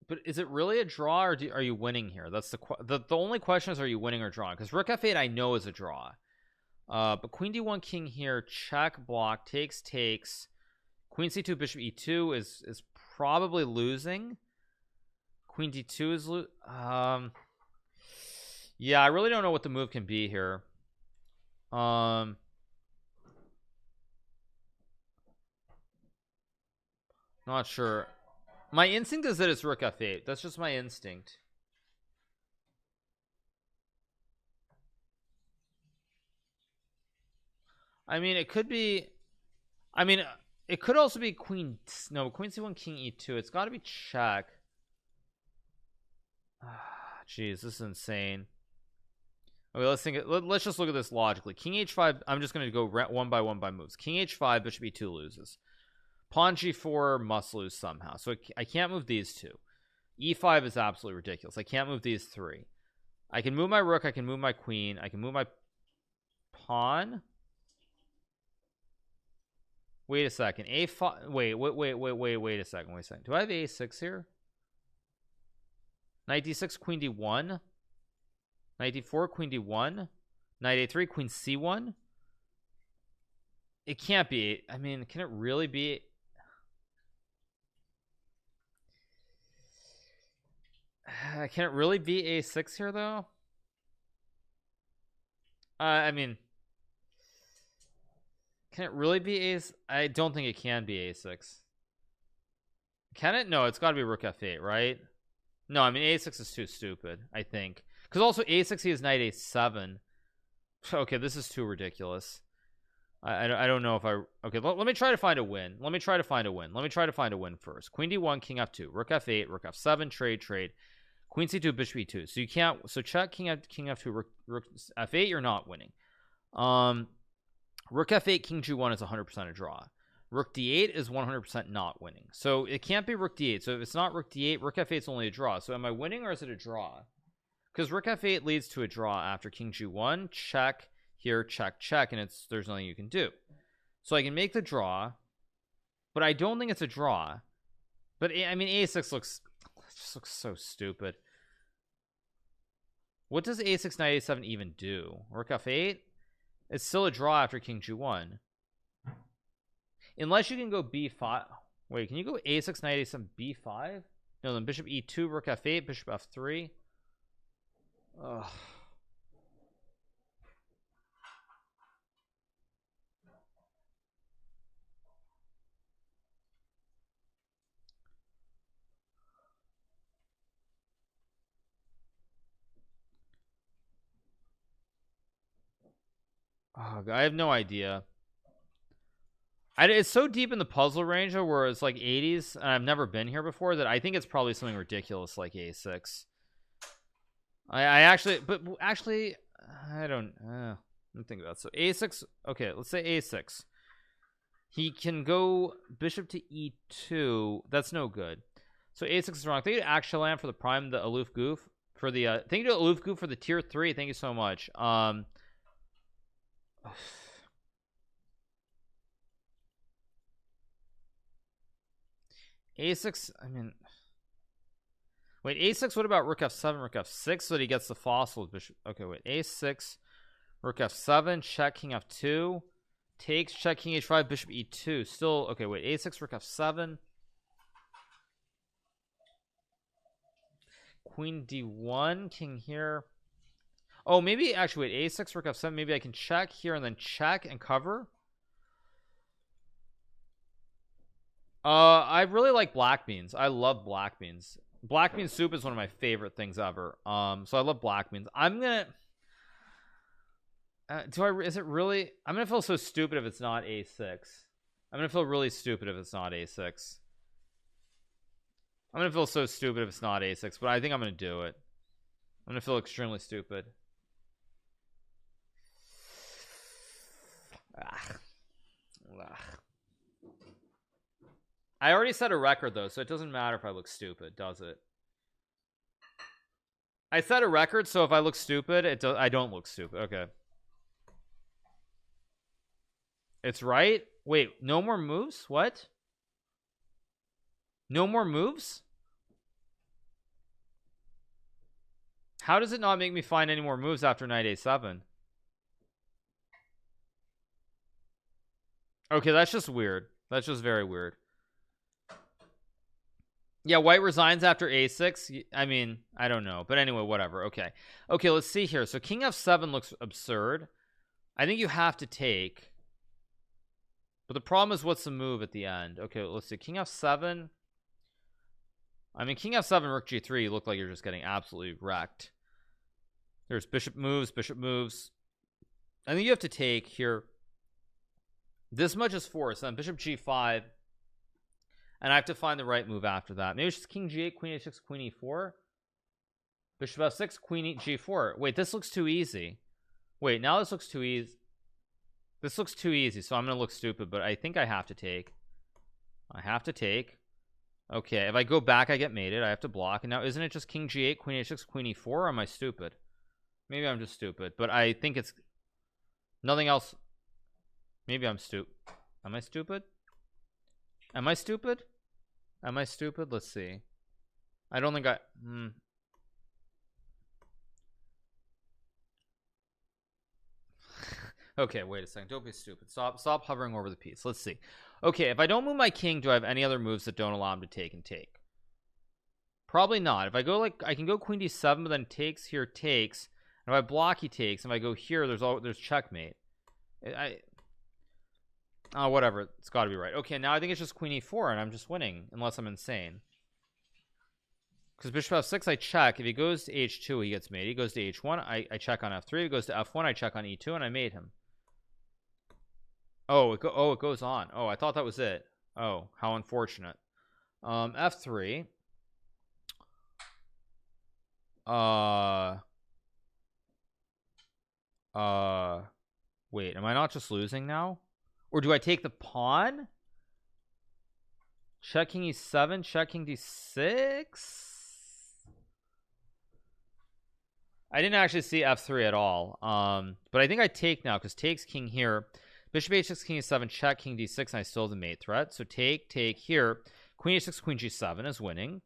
But is it really a draw, or are you winning here? That's the only question is, are you winning or drawing? Because rook f8 I know is a draw. But queen d1 king here, check, block, takes, queen c2 bishop e2 is probably losing. Queen d2 is yeah, I really don't know what the move can be here. Not sure. My instinct is that it's rook f8. That's just my instinct. I mean, it could be, I mean, it could also be queen, no, queen c1 king e2. It's got to be check. Jeez, this is insane. Okay, let's think. Let's just look at this logically. King h5. I'm just going to go one by one by moves. King h5, bishop e2 loses. Pawn g4 must lose somehow. So I can't move these two. e5 is absolutely ridiculous. I can't move these three. I can move my rook. I can move my queen. I can move my pawn. Wait a second. A5. Wait a second. Do I have a6 here? Knight d6, queen d1. Knight d4, queen d1. Knight a3, queen c1. It can't be. I mean, can it really be? Can it really be a6 here though? I mean, can it really be a? I don't think it can be a6. Can it? No, it's got to be rook f8, right? No, I mean a6 is too stupid, I think, because also a6 he has knight a7. Okay, this is too ridiculous. I don't know if I. Okay, let me try to find a win. Let me try to find a win first. Queen d1, king f2, rook f8, rook f7, trade, queen c2, bishop e2. So you can't. So check, king f2, rook f8. You're not winning. Rook f8, king g1 is 100% a draw. Rook d8 is 100% not winning. So it can't be rook d8. So if it's not rook d8, rook f8 is only a draw. So am I winning or is it a draw? Because rook f8 leads to a draw after king g1. Check here, check, and there's nothing you can do. So I can make the draw, but I don't think it's a draw. But I mean, a6 looks so stupid. What does a6 knight a7 even do? Rook f8? It's still a draw after king g1. Unless you can go b5. Wait, can you go a6 knight a7 b5? No, then bishop e2, rook f8, bishop f3. Ugh. Oh, I have no idea. It's so deep in the puzzle range where it's like 80s, and I've never been here before, that I think it's probably something ridiculous like a6. I actually I don't think about it. So a6. Okay, let's say a6. He can go bishop to e2. That's no good. So a6 is wrong. Thank you to Akshalan for the prime, the aloof goof for the thank you to aloof goof for the tier 3. Thank you so much. a6. I mean, wait, a6. What about rook f7, rook f6, so that he gets the fossil bishop? Okay, wait, a6, rook f7, check, king f2, takes, check, king h5, bishop e2. Still okay. Wait, a6, rook f7, queen d1, king here. Oh, maybe actually wait, a6, rook f7. Maybe I can check here and then check and cover. I really like black beans. I love black beans. Black bean soup is one of my favorite things ever. So I love black beans. I'm gonna is it really? I'm gonna feel so stupid if it's not a6. I'm gonna feel really stupid if it's not a6. I'm gonna feel so stupid if it's not a6, but I think I'm gonna do it. I'm gonna feel extremely stupid. I already set a record though, so it doesn't matter if I look stupid, does it? I set a record, so if I look stupid, I don't look stupid. Okay. It's right. Wait, no more moves? What? No more moves? How does it not make me find any more moves after knight a7? Okay, that's just weird. That's just very weird. Yeah, white resigns after a6. I mean, I don't know. But anyway, whatever. Okay. Okay, let's see here. So king f7 looks absurd. I think you have to take. But the problem is, what's the move at the end? Okay, let's see. King f7. I mean, king f7, rook g3, you look like you're just getting absolutely wrecked. There's bishop moves, bishop moves. I think you have to take here. This much is forced. Then bishop g5. And I have to find the right move after that. Maybe it's just king g8, queen a6, queen e4. Bishop f6, queen g4. Wait, this looks too easy. Wait, now this looks too easy. This looks too easy, so I'm going to look stupid, but I think I have to take. I have to take. Okay, if I go back, I get mated. I have to block. And now, isn't it just king g8, queen a6, queen e4? Or am I stupid? Maybe I'm just stupid, but I think it's nothing else. Maybe I'm stupid. Am I stupid? Am I stupid? Am I stupid? Let's see. I don't think I... Okay, wait a second. Don't be stupid. Stop hovering over the piece. Let's see. Okay, if I don't move my king, do I have any other moves that don't allow him to take and take? Probably not. If I go like... I can go queen d7, but then takes here, takes. And if I block, he takes. If I go here, there's checkmate. Whatever. It's got to be right. Okay, now I think it's just queen e4, and I'm just winning, unless I'm insane. Because bishop f6, I check. If he goes to h2, he gets mate. He goes to h1, I check on f3. If he goes to f1, I check on e2, and I mate him. Oh, it goes on. Oh, I thought that was it. Oh, how unfortunate. F3. Wait, am I not just losing now? Or do I take the pawn? Check king e7, check king d6. I didn't actually see f3 at all. But I think I take now, because takes king here. Bishop h6, king e7, check king d6, and I still have the mate threat. So take here. Queen h6, queen g7 is winning.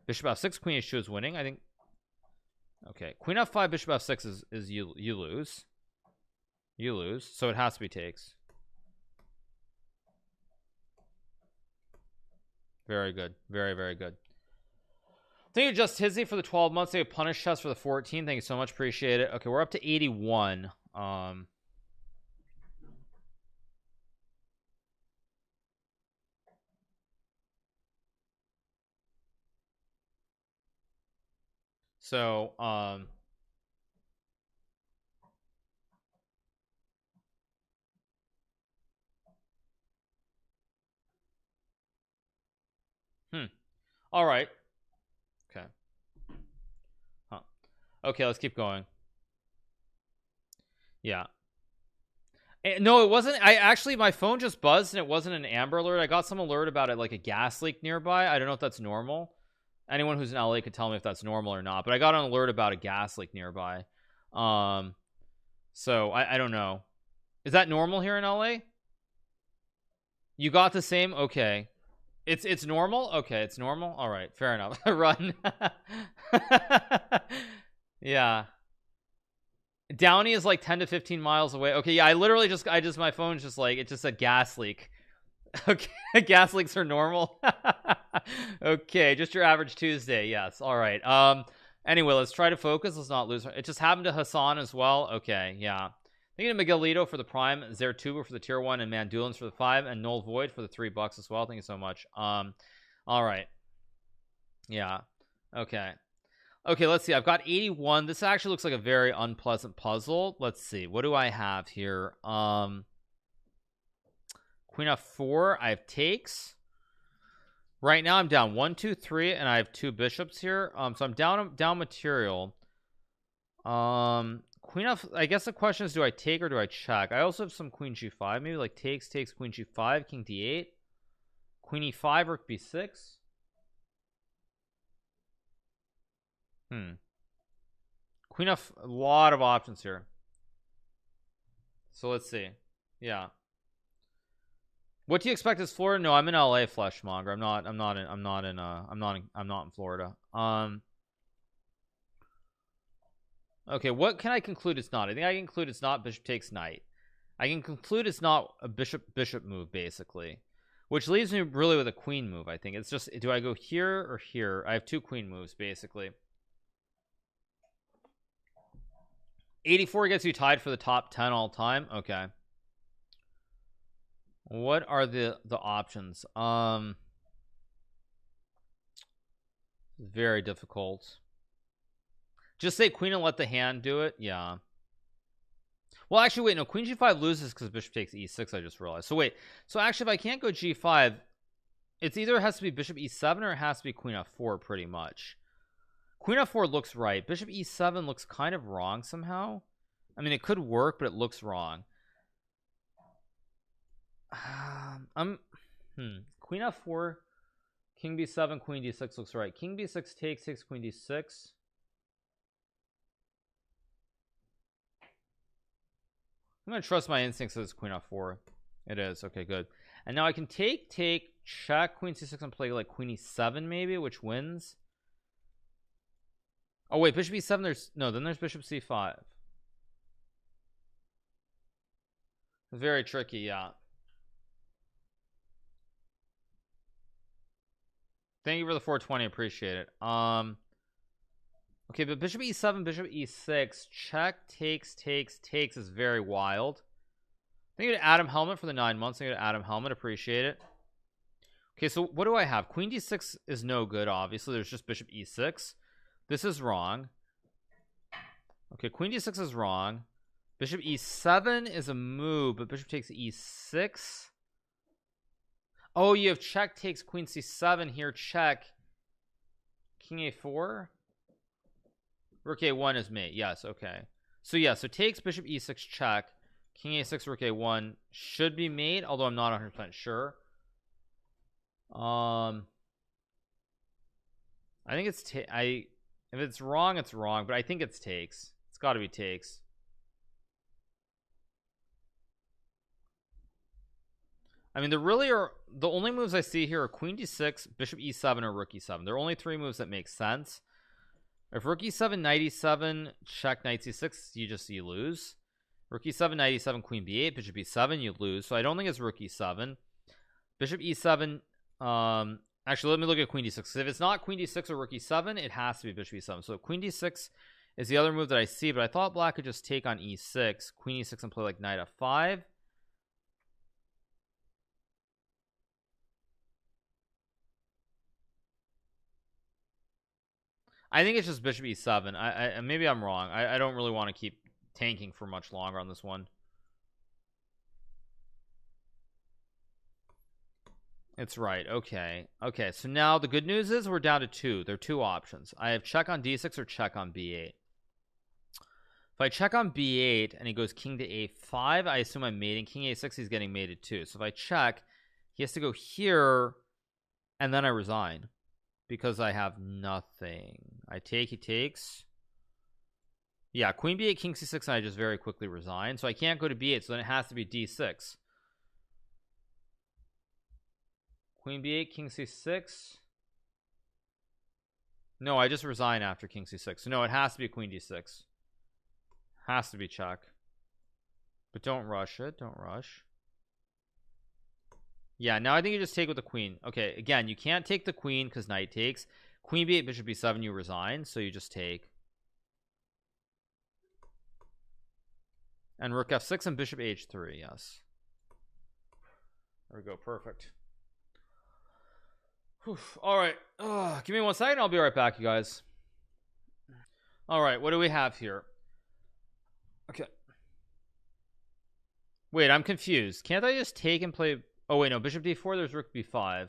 Bishop f6, queen h2 is winning. I think. Okay, queen f5, bishop f6 is you lose. You lose. So it has to be takes. Very good. Very, very good. Thank you, Just Hizzy, for the 12 months. Thank you, Punish Chest, for the 14. Thank you so much. Appreciate it. Okay, we're up to 81. So, all right. Okay. Huh. Okay, let's keep going. Yeah. No, it wasn't. My phone just buzzed and it wasn't an Amber Alert. I got some alert about it, like a gas leak nearby. I don't know if that's normal. Anyone who's in LA could tell me if that's normal or not, but I got an alert about a gas leak nearby. So I don't know. Is that normal here in LA? You got the same? Okay. It's normal? Okay, it's normal. All right, fair enough. Run. Yeah. Downey is like 10 to 15 miles away. Okay, yeah, my phone's just like, it just said gas leak. Okay, gas leaks are normal. Okay, just your average Tuesday. Yes. All right. Anyway, let's try to focus. Let's not lose. It just happened to Hassan as well. Okay, yeah. Thank you to Miguelito for the Prime, Zertuba for the tier 1, and Mandulans for the 5, and Null Void for the $3 as well. Thank you so much. All right. Yeah. Okay. Okay, let's see. I've got 81. This actually looks like a very unpleasant puzzle. Let's see. What do I have here? Queen f4. I have takes. Right now I'm down 1, 2, 3, and I have 2 bishops here. So I'm down material. Queen f. I guess the question is, do I take or do I check? I also have some queen g5. Maybe like takes, queen g5, king d8, queen e5, rook b6. Queen f. A lot of options here. So let's see. Yeah. What do you expect as Florida? No, I'm in LA, Fleshmonger. I'm not in Florida. Okay, what can I conclude it's not? I think I can conclude it's not bishop takes knight. I can conclude it's not a bishop move, basically, which leaves me really with a queen move. I think it's just, do I go here or here? I have two queen moves, basically. 84 gets you tied for the top 10 all time. Okay, what are the options? Very difficult. Just say queen and let the hand do it. Yeah, well, actually, wait, no, queen g5 loses because bishop takes e6. I just realized. So wait, so actually, if I can't go g5, it's either has to be bishop e7 or it has to be queen f4. Pretty much queen f4 looks right. Bishop e7 looks kind of wrong somehow. I mean, it could work, but it looks wrong. Queen f4, king b7, queen d6 looks right. King b6 takes queen d6. I'm gonna trust my instincts that it's queen f4. It is. Okay, good. And now I can take, check, queen c6, and play like queen e7 maybe, which wins. Oh wait, bishop e7, then there's bishop c5. Very tricky, yeah. Thank you for the 420, appreciate it. Okay, but bishop e7, bishop e6, check, takes is very wild. Thank you to Adam Helmet for the 9 months. Thank you to Adam Helmet, appreciate it. Okay, so what do I have? Queen d6 is no good, obviously. There's just bishop e6. This is wrong. Okay, queen d6 is wrong. Bishop e7 is a move, but bishop takes e6. Oh, you have check takes queen c7 here. Check. King a4. Rook a1 is mate. Yes, okay. So yeah, so takes bishop e6 check. King a6 rook a1 should be mate, although I'm not 100% sure. I think it's if it's wrong, it's wrong, but I think it's takes. It's got to be takes. I mean, the only moves I see here are queen d6, bishop e7, or rook e7. There are only 3 moves that make sense. If rook e7, knight e7, check, knight c6, you lose. Rook e7, knight e7, queen b8, bishop e7, you lose. So I don't think it's rook e7. Bishop e7. Actually, let me look at queen d6. If it's not queen d6 or rook e7, it has to be bishop e7. So queen d6 is the other move that I see, but I thought black could just take on e6, queen e6, and play like knight f5. I think it's just bishop e7. I maybe I'm wrong. I don't really want to keep tanking for much longer on this one. It's right. Okay, so now the good news is we're down to 2. There are 2 options. I have check on d6 or check on b8. If I check on b8 and he goes king to a5, I assume I'm mating. King a6, he's getting mated too. So if I check, he has to go here, and then I resign because I have nothing. I take, he takes. Yeah, queen b8, king c6, and I just very quickly resign. So I can't go to b8, so then it has to be d6. Queen b8, king c6. No, I just resign after king c6. So no, it has to be queen d6. Has to be check. But don't rush it. Don't rush. Yeah, now I think you just take with the queen. Okay, again, you can't take the queen because knight takes. Queen b8, bishop b7, you resign. So you just take. And rook f6 and bishop h3, yes. There we go, perfect. Whew. All right, give me 1 second, I'll be right back, you guys. All right, what do we have here? Okay, wait, I'm confused. Can't I just take and play? Oh wait, no, bishop d4, there's rook b5.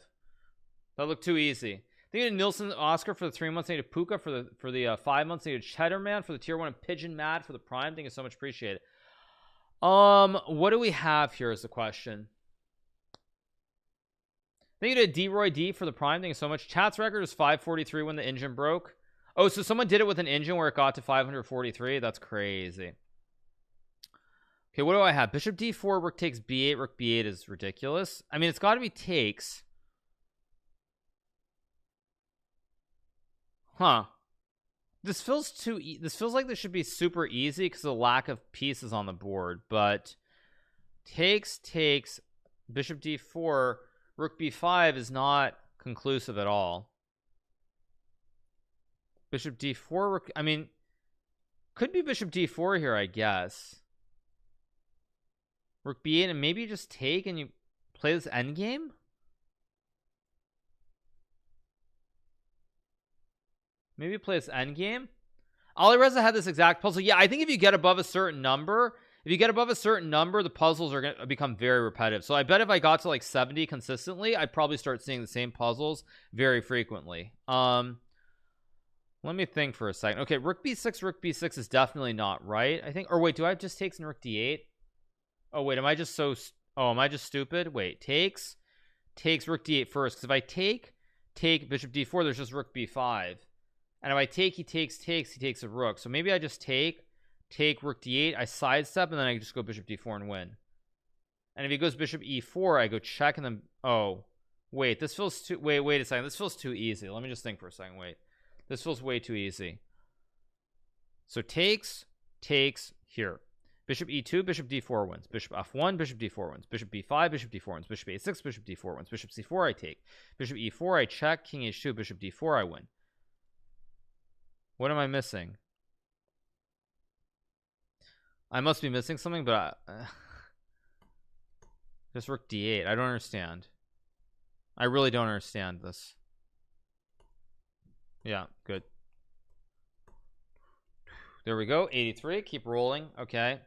That looked too easy. Thank you to Nilsson Oscar for the 3 months. Thank you to Puka for the 5 months. Thank you to Cheddarman for the tier 1 and Pigeon Mad for the prime. Thank you so much, appreciate it. What do we have here is the question. Thank you to D-Roy D for the prime. Thank you so much. Chat's record is 543 when the engine broke. Oh, so someone did it with an engine where it got to 543. That's crazy. Okay, what do I have? Bishop d4, rook takes b8. Rook b8 is ridiculous. I mean, it's got to be takes. Huh. This feels this feels like this should be super easy because of the lack of pieces on the board, but takes, bishop d4, rook b5 is not conclusive at all. Bishop d4, rook, I mean, could be bishop d4 here, I guess. Rook b8, and maybe you just take and you play this endgame. Maybe play this endgame. Alireza had this exact puzzle. Yeah, I think if you get above a certain number, the puzzles are going to become very repetitive. So I bet if I got to like 70 consistently, I'd probably start seeing the same puzzles very frequently. Let me think for a second. Okay, rook b6 is definitely not right, I think. Or wait, do I have just takes and rook d8? Oh wait, am I just stupid? Wait, takes rook d8 first, because if I take bishop d4, there's just rook b5. And if I take, he takes a rook. So maybe I just take rook d8, I sidestep, and then I just go bishop d4 and win. And if he goes bishop e4, I go check, and then oh wait, this feels too wait a second, this feels too easy. Let me just think for a second. Wait, this feels way too easy. So takes here, bishop e2, bishop d4 wins, bishop f1, bishop d4 wins, bishop b5, bishop d4 wins, bishop a6, bishop d4 wins, bishop c4 I take, bishop e4 I check, king h2, bishop d4 I win. What am I missing? I must be missing something, but just rook d8. I don't understand. I really don't understand this. Yeah, good. There we go. 83. Keep rolling. Okay.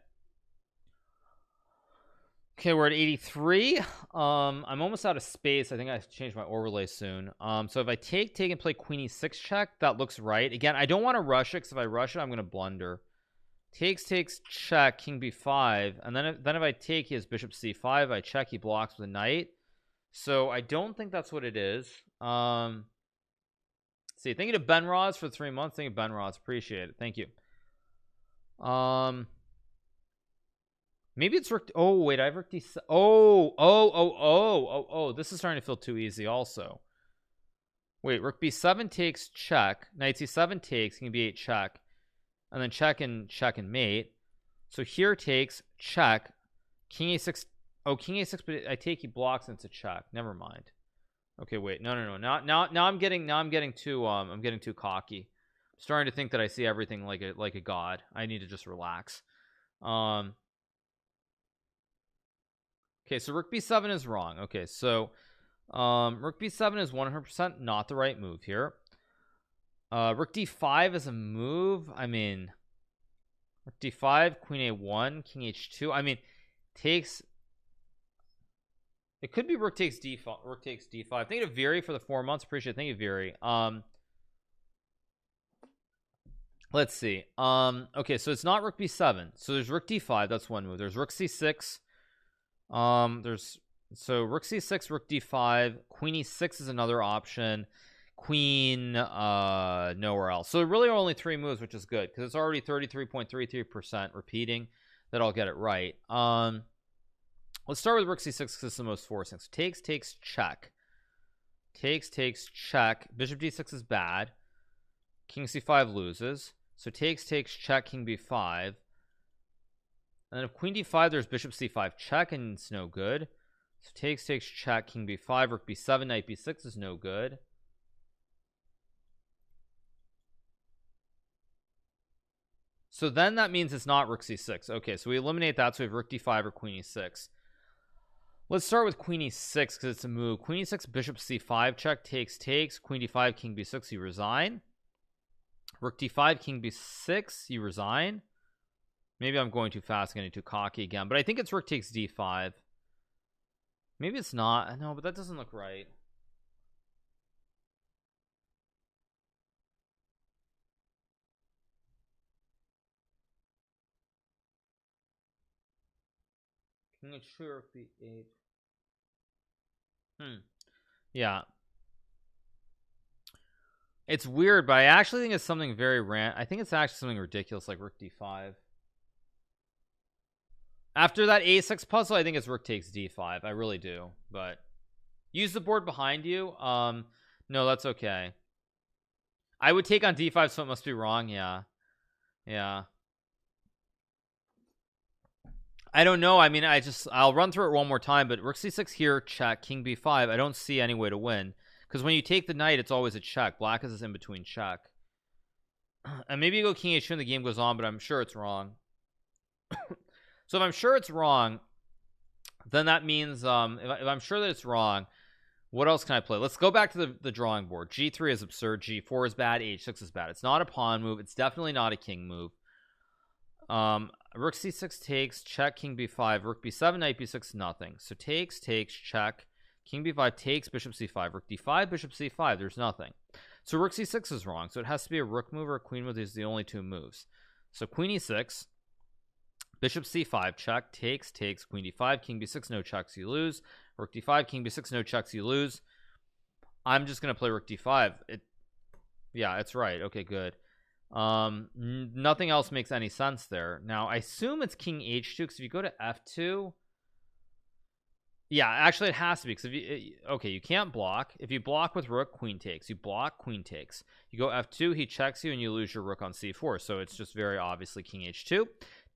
Okay, we're at 83. I'm almost out of space. I think I have to change my overlay soon. So if I take and play queen e6 check, that looks right. Again, I don't want to rush it, because if I rush it, I'm going to blunder. Takes check, king b5, and then if I take, he has bishop c5. I check, he blocks with a knight. So I don't think that's what it is. See, thank you to Ben Ross for 3 months. Thank you, Ben Ross. Appreciate it. Thank you. Maybe it's rook. Oh wait, I have rook d7. Oh, this is starting to feel too easy also. Wait, rook b7 takes check, knight c7 takes, king b8 check, and then check and mate. So here takes check, king a6. Oh, king a6, but I take, he blocks, and it's a check. Never mind. Okay, wait, no. Now I'm getting too cocky. I'm starting to think that I see everything like a god. I need to just relax. Okay, so rook b7 is wrong. Okay, so rook b7 is 100% not the right move here. Rook d5 is a move. I mean, rook d5, queen a1, king h2. I mean, takes. It could be rook takes d5. Rook takes d5. Thank you to Viri for the 4 months. Appreciate it. Thank you, Viri. Let's see. Okay, so it's not rook b7. So there's rook d5. That's one move. There's rook c6. There's rook c6, rook d5, queen e6 is another option, queen nowhere else. So really only 3 moves, which is good because it's already 33.33% repeating that I'll get it right. Let's start with rook c6 because it's the most forcing. So takes check, takes check, bishop d6 is bad, king c5 loses, so takes check, king b5. And then if queen d5, there's bishop c5 check, and it's no good. So takes check, king b5, rook b7, knight b6 is no good. So then that means it's not rook c6. Okay, so we eliminate that. So we have rook d5 or queen e6. Let's start with queen e6 because it's a move. Queen e6, bishop c5 check, takes. Queen d5, king b6, you resign. Rook d5, king b6, you resign. Maybe I'm going too fast, getting too cocky again, but I think it's rook takes d5. Maybe it's not. No, but that doesn't look right. King h2, rook b8. Yeah. It's weird, but I actually think it's something very I think it's actually something ridiculous like rook d5. After that a6 puzzle, I think it's rook takes d5. I really do. But use the board behind you. No, that's okay. I would take on d5, so it must be wrong. Yeah. I don't know. I mean, I'll run through it one more time, but rook c6 here, check, king b5. I don't see any way to win, because when you take the knight, it's always a check. Black is this in between check. And maybe you go king h2 and the game goes on, but I'm sure it's wrong. So if I'm sure it's wrong, then that means if I'm sure that it's wrong, what else can I play? Let's go back to the drawing board. G3 is absurd. G4 is bad. H6 is bad. It's not a pawn move. It's definitely not a king move. Rook c6 takes, check, king b5, rook b7, knight b6, nothing. So takes, check, king b5 takes, bishop c5, rook d5, bishop c5, there's nothing. So rook c6 is wrong. So it has to be a rook move or a queen move. These are the only two moves. So queen e6, bishop c5, check, takes, queen d5, king b6, no checks, you lose. Rook d5, king b6, no checks, you lose. I'm just gonna play rook d5. Yeah, it's right. Okay, good. Nothing else makes any sense there. Now I assume it's king h2, because if you go to f2, yeah, actually it has to be, because if you okay, you can't block. If you block with rook, queen takes. You block, queen takes. You go f2, he checks you, and you lose your rook on c4. So it's just very obviously king h2.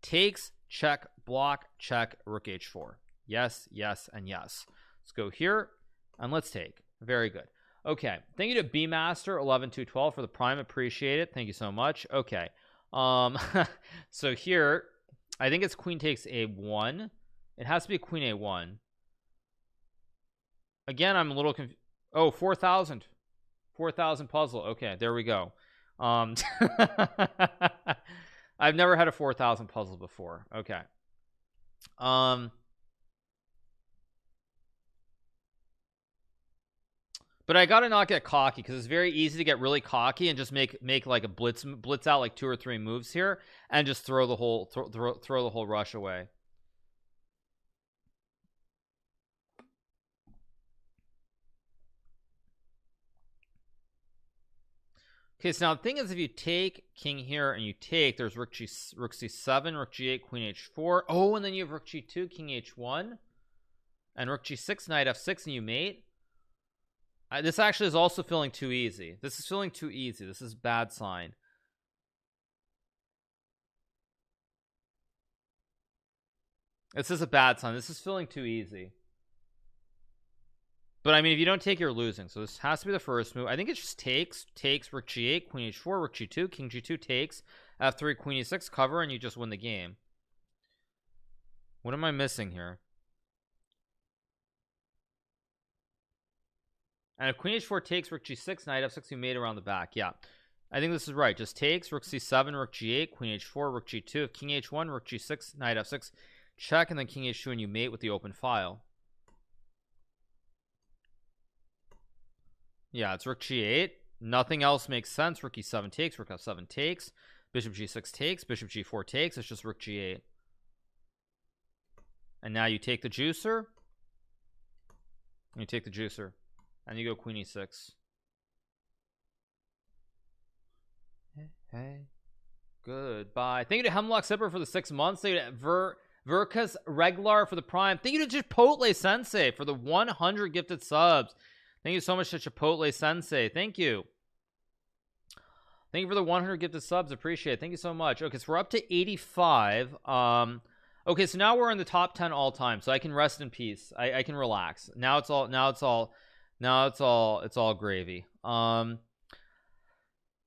Takes, check, block, check, rook h4. Yes, and yes. Let's go here and let's take. Very good. Okay, thank you to bmaster 11212 for the prime. Appreciate it. Thank you so much. Okay, so here I think it's queen takes a1. It has to be queen a1. Again, I'm a little confused. Oh, 4,000 puzzle. Okay, there we go. I've never had a 4,000 puzzle before. Okay. But I gotta not get cocky, because it's very easy to get really cocky and just make like a blitz out like 2 or 3 moves here and just throw the whole throw the whole rush away. Okay, so now the thing is, if you take king here and you take, there's rook c7, rook g8, queen h4. Oh, and then you have rook g2, king h1, and rook g6, knight f6, and you mate. This actually is also feeling too easy. This is feeling too easy. This is bad sign. This is a bad sign. This is feeling too easy. But I mean, if you don't take, you're losing. So this has to be the first move. I think it just takes, rook g8, queen h4, rook g2, king g2 takes, f3, queen e6, cover, and you just win the game. What am I missing here? And if queen h4 takes, rook g6, knight f6, you made around the back. Yeah, I think this is right. Just takes, rook c7, rook g8, queen h4, rook g2. If king h1, rook g6, knight f6, check, and then king h2, and you mate with the open file. Yeah, it's rook g8. Nothing else makes sense. Rook e7 takes, rook f7 takes, bishop g6 takes, bishop g4 takes. It's just rook g8. And now you take the juicer. You take the juicer. And you go queen e6. Hey. Goodbye. Thank you to Hemlock Zipper for the 6 months. Thank you to Verkas Reglar for the prime. Thank you to Chipotle Sensei for the 100 gifted subs. Thank you so much to Chipotle Sensei. Thank you. Thank you for the 100 gifted subs. Appreciate it. Thank you so much. Okay, so we're up to 85. Okay, so now we're in the top 10 all time. So I can rest in peace. I can relax. Now it's all gravy.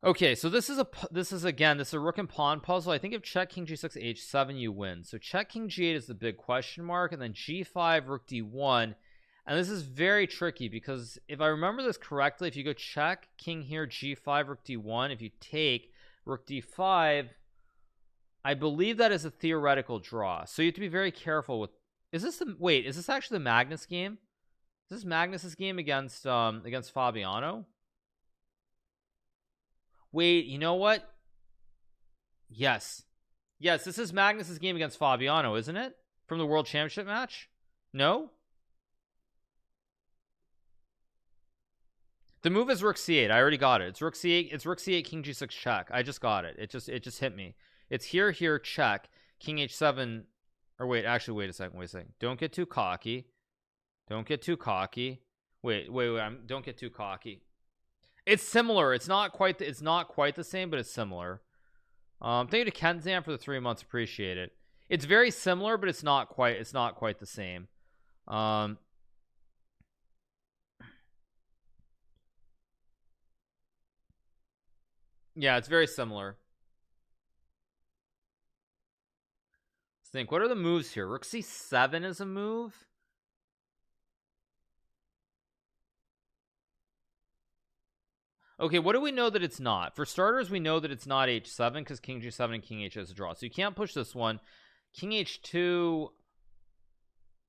Okay, so this is a rook and pawn puzzle. I think if check king g6 h7 you win. So check king g8 is the big question mark, and then g5 rook d1. And this is very tricky, because if I remember this correctly, if you go check king here, g5 rook d1, if you take rook d5, I believe that is a theoretical draw. So you have to be very careful with. Is this actually the Magnus game? Is this Magnus's game against Fabiano? Wait, you know what? Yes, this is Magnus's game against Fabiano, isn't it? From the World Championship match? No. The move is rook c8. I already got it. It's rook c8. It's rook c8, king g6 check. I just got it. It just hit me. It's here, check, king h7. Or wait, actually, wait a second. Don't get too cocky. Don't get too cocky. Wait. Don't get too cocky. It's similar. It's not quite the same, but it's similar. Thank you to Kenzan for the 3 months. Appreciate it. It's very similar, but it's not quite the same. Yeah, it's very similar. Let's think. What are the moves here? Rook c7 is a move. Okay, what do we know that it's not? For starters, we know that it's not h7 because king g7 and king h is a draw. So you can't push this one. King h2. I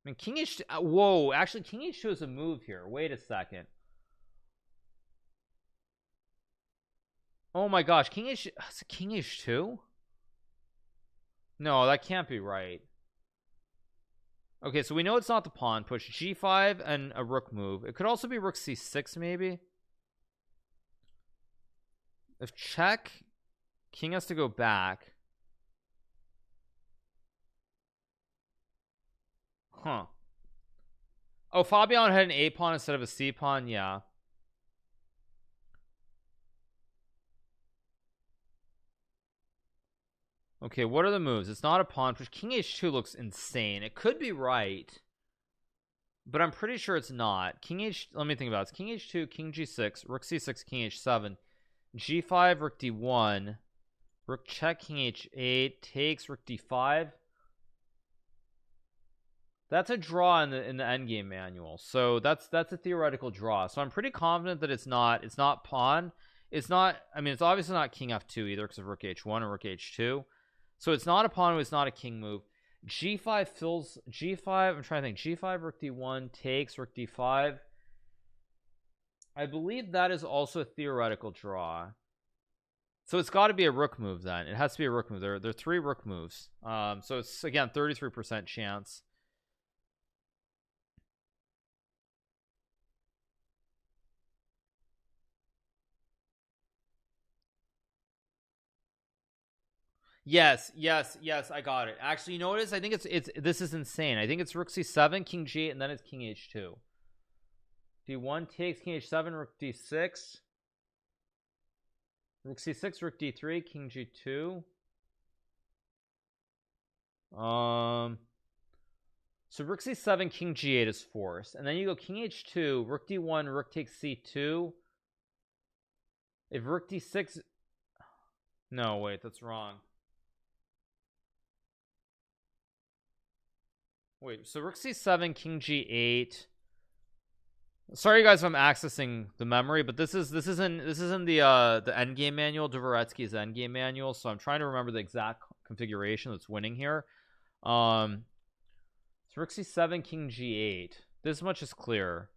mean, king h2. Whoa, actually, king h2 is a move here. Wait a second. Oh my gosh, king h2? No, that can't be right. Okay, so we know it's not the pawn push. G5 and a rook move. It could also be rook c6 maybe. If check, king has to go back. Huh. Oh, Fabian had an A pawn instead of a C pawn. Yeah. Okay, what are the moves? It's not a pawn push. King h2 looks insane. It could be right, but I'm pretty sure it's not. King h. Let me think about it. It's king h2, king g6, rook c6, king h7, g5, rook d1, rook check, king h8, takes, rook d5. That's a draw in the endgame manual. So that's a theoretical draw. So I'm pretty confident that it's not pawn. It's not, I mean, it's obviously not king f2 either because of rook h1 or rook h2. So it's not a pawn, it's not a king move. G5 fills G5. I'm trying to think. G5, rook d1, takes, rook d5. I believe that is also a theoretical draw. So it's got to be a rook move then. It has to be a rook move. There are 3 rook moves. So it's again 33% chance. Yes, I got it. Actually, you know what it is? I think it's this is insane. I think it's rook c7, king g8, and then it's king h2. d1 takes, king h7, rook d6, rook c6, rook d3, king g2. So rook c7, king g8 is forced, and then you go king h2, rook d1, rook takes c2. If rook d6, no, wait, that's wrong. Wait, so rook c7, king g8. Sorry guys if I'm accessing the memory, but this is in the endgame manual, Dvoretsky's endgame manual, so I'm trying to remember the exact configuration that's winning here. So rook c7, king g8. This much is clear.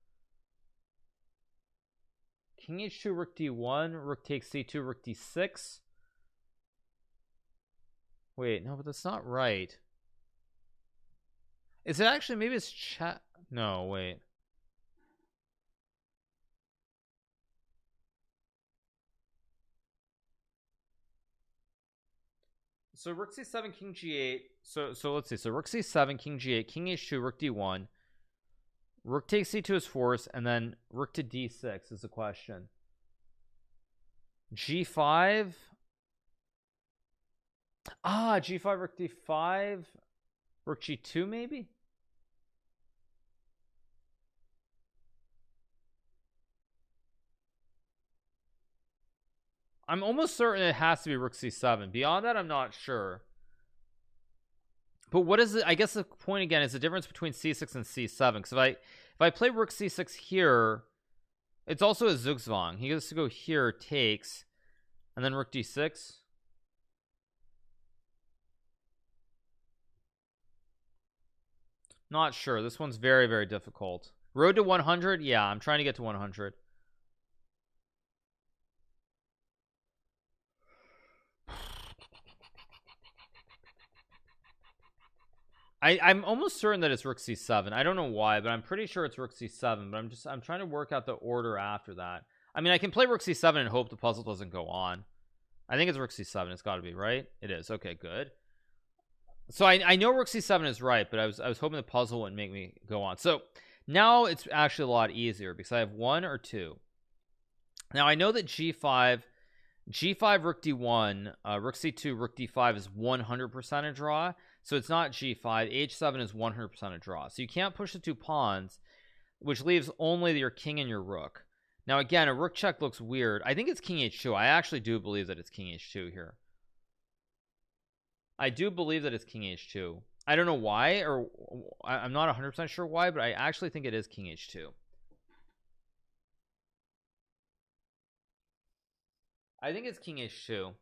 King h2, rook d1, rook takes c2, rook d6. Wait, no, but that's not right. Is it actually, maybe it's chat? No, wait. So rook c7, king g8. So let's see. So rook c7, king g8, king h2, rook d1. Rook takes c2 is forced, and then rook to d6 is the question. g5. G5, rook d5. Rook g2 maybe? I'm almost certain it has to be rook c7. Beyond that, I'm not sure. But what is it? I guess the point again is the difference between c6 and c7. Because if I play rook c6 here, it's also a zugzwang. He gets to go here, takes, and then rook d6. Not sure. This one's very, very difficult. Road to 100? Yeah, I'm trying to get to 100. I'm almost certain that it's rook c7. I don't know why, but I'm pretty sure it's rook c7. But I'm trying to work out the order after that. I mean, I can play rook c7 and hope the puzzle doesn't go on. I think it's rook c7. It's got to be, right? It is. Okay, good. So I know rook c7 is right, but I was hoping the puzzle wouldn't make me go on. So now it's actually a lot easier because I have 1 or 2. Now I know that g5 rook d1, rook c2, rook d5 is 100% a draw. So it's not g5. h7 is 100% a draw. So you can't push the 2 pawns, which leaves only your king and your rook. Now again, a rook check looks weird. I think it's king h2. I actually do believe that it's king h2 here. I do believe that it's king h2. I don't know why, or I'm not 100% sure why, but I actually think it is king h2. I think it's king h2.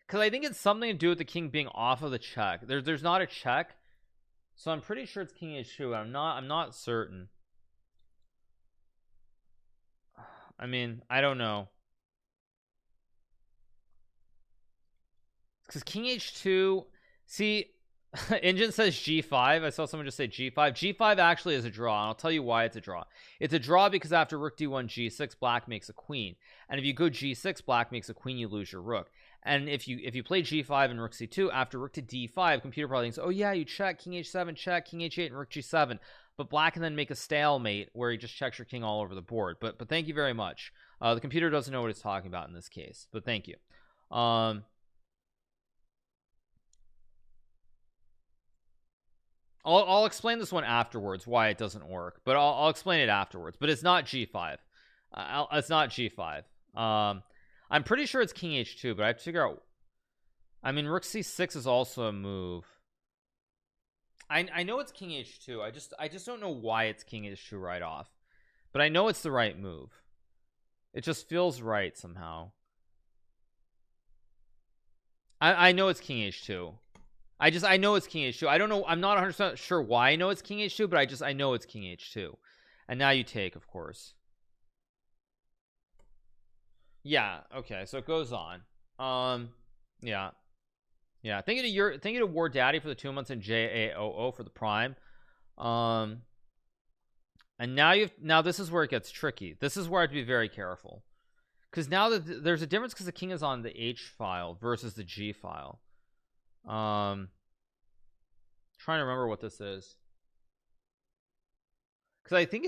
Because I think it's something to do with the king being off of the check. There's not a check, so I'm pretty sure it's king h2. I'm not certain. I mean, I don't know, because king h2. See, Engine says g5. I saw someone just say g5. G5 actually is a draw, and I'll tell you why it's a draw. It's a draw because after rook d1 g6, black makes a queen, and if you go g6, black makes a queen, you lose your rook. And if you play g5 and rook c2, after rook to d5, computer probably thinks, oh yeah, you check, king h7 check, king h8 and rook g7, but black can then make a stalemate where he just checks your king all over the board. But thank you very much. The computer doesn't know what it's talking about in this case, but thank you. I'll explain this one afterwards, why it doesn't work, but I'll explain it afterwards. But it's not g5. It's not g5. I'm pretty sure it's king h2, but I have to figure out. I mean, rook c6 is also a move. I know it's king h2. I just don't know why it's king h2 right off, but I know it's the right move. It just feels right somehow. I know it's king h2. I know it's king h2. I don't know. I'm not 100% sure why I know it's king h2, but I know it's king h2. And now you take, of course. Yeah, okay, so it goes on. Yeah. Thank you to War Daddy for the 2 months and JAOO for the prime. And now this is where it gets tricky. This is where I have to be very careful, because now that there's a difference, because the king is on the H file versus the G file. Trying to remember what this is, because I think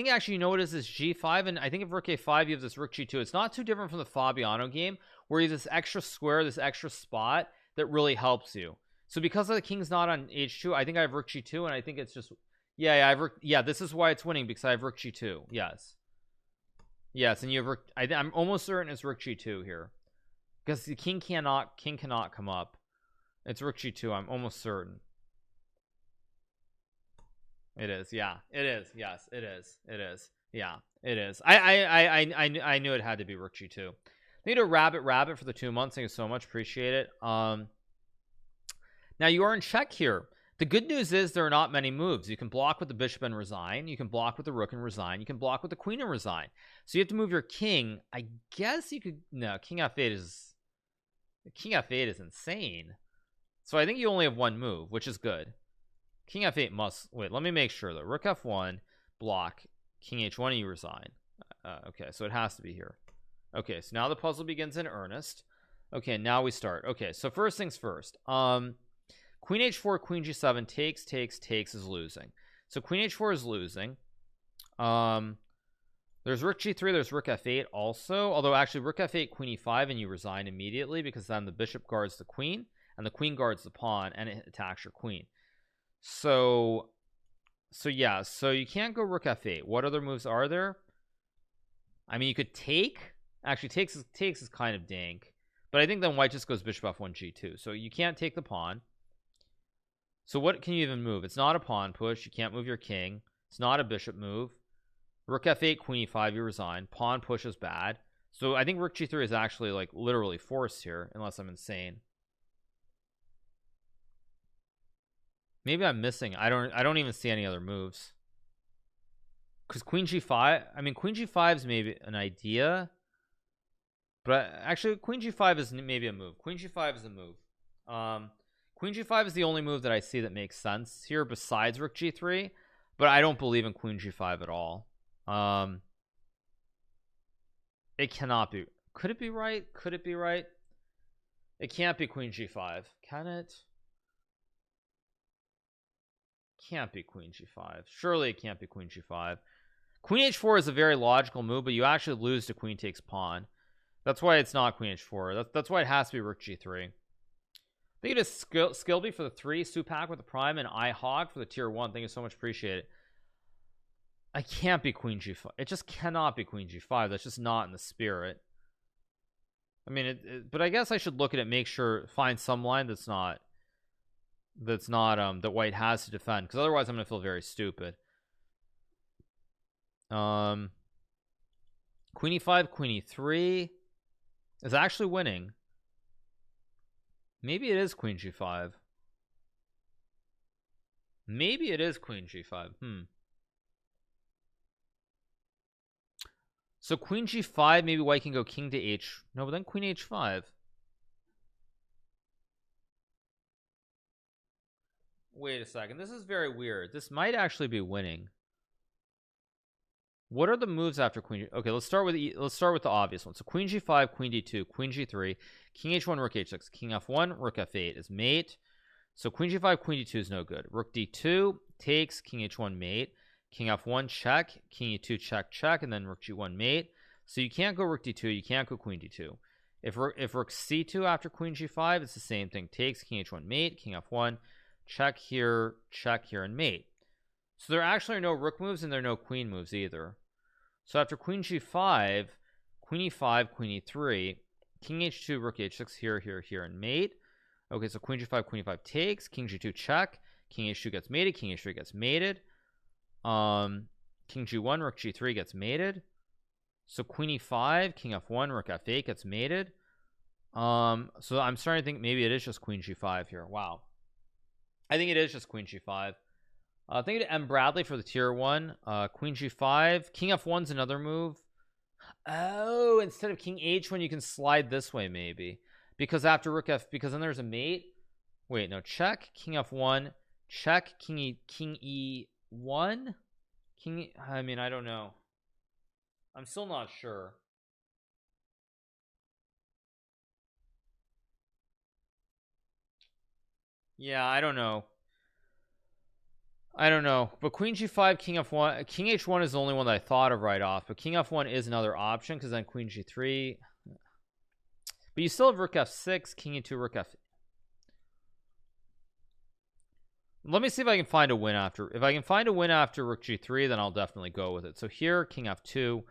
actually, you know what it is, this g5, and I think if rook a5 you have this rook g2. It's not too different from the Fabiano game where you have this extra square, this extra spot that really helps you. So because the king's not on h2, I think I have rook g2, and I think it's just yeah, this is why it's winning, because I have rook g2. Yes, and you have rook, I'm almost certain it's rook g2 here, because the king cannot come up. It's rook g2. I'm almost certain. It is. Yeah, it is. Yes, it is. Yeah, it is. I knew it had to be rook g2. Need a rabbit for the 2 months. Thank you so much, appreciate it. Now you are in check here. The good news is there are not many moves. You can block with the bishop and resign. You can block with the rook and resign. You can block with the queen and resign. So you have to move your king. I guess you could. No, king f8 is insane. So I think you only have one move, which is good. King f8 must wait. Let me make sure though. Rook f1, block. King h1, you resign. Okay, so it has to be here. Okay, so now the puzzle begins in earnest. Okay, now we start. Okay, so first things first. Queen h4, queen g7, takes is losing. So queen h4 is losing. There's rook g3, there's rook f8 also. Although actually rook f8, queen e5, and you resign immediately, because then the bishop guards the queen, and the queen guards the pawn, and it attacks your queen. So yeah, so you can't go rook f8. What other moves are there? I mean, you could take. Actually, takes is kind of dank, but I think then white just goes bishop f1 g2. So you can't take the pawn. So what can you even move? It's not a pawn push. You can't move your king. It's not a bishop move. Rook f8, queen e5, you resign. Pawn push is bad. So I think rook g3 is actually like literally forced here, unless I'm insane. Maybe I'm missing. I don't even see any other moves. Because queen g5, I mean, queen g5 is maybe an idea, but actually queen g5 is maybe a move. Queen g5 is a move. Queen g5 is the only move that I see that makes sense here besides rook g3, but I don't believe in queen g5 at all. It cannot be. Could it be right? Could it be right? It can't be queen g5, can it? Can't be queen g5. Surely it can't be queen g5. Queen h4 is a very logical move, but you actually lose to queen takes pawn. That's why it's not queen h4. That's why it has to be rook g3. Thank you to Skilby for the 3, Supak with the prime, and iHog for the tier 1. Thank you so much, appreciate it. I can't be queen g5. It just cannot be queen g5. That's just not in the spirit. I mean, but I guess I should look at it, make sure, find some line that's not that white has to defend, because otherwise I'm gonna feel very stupid. Queen e5, queen e3 is actually winning. Maybe it is queen g5. Maybe it is queen g5. So queen g5, maybe white can go king to h. No, but then queen h5. Wait a second. This is very weird. This might actually be winning. What are the moves after queen? Okay, let's start with the obvious one. So queen g5, queen d2, queen g3, king h1, rook h6, king f1, rook f8 is mate. So queen g5, queen d2 is no good. Rook d2 takes, king h1 mate, king f1 check, king e2 check check, and then rook g1 mate. So you can't go rook d2, you can't go queen d2. If rook c2 after queen g5, it's the same thing. Takes, king h1 mate, king f1 check here, and mate. So there actually are no rook moves and there are no queen moves either. So after queen g5, queen e5, queen e3, king h2, rook h6 here, and mate. Okay, so queen g5, queen e5 takes, king g2 check, king h2 gets mated, king h3 gets mated. King g1, rook g3 gets mated. So queen e5, king f1, rook f8 gets mated. So I'm starting to think maybe it is just queen g5 here. Wow, I think it is just queen g5. Thank you to M Bradley for the tier 1. Queen g5, king f1's another move. Oh, instead of king h1 you can slide this way maybe, because after rook f, because then there's a mate. Wait, no, check, king f1 check, king e1, I mean, I don't know, I'm still not sure. Yeah, I don't know, but queen g5, king f1, king h1 is the only one that I thought of right off, but king f1 is another option, because then queen g3, but you still have rook f6, king e2, rook f. Let me see if I can find a win after. If I can find a win after rook g3, then I'll definitely go with it. So here, king f2,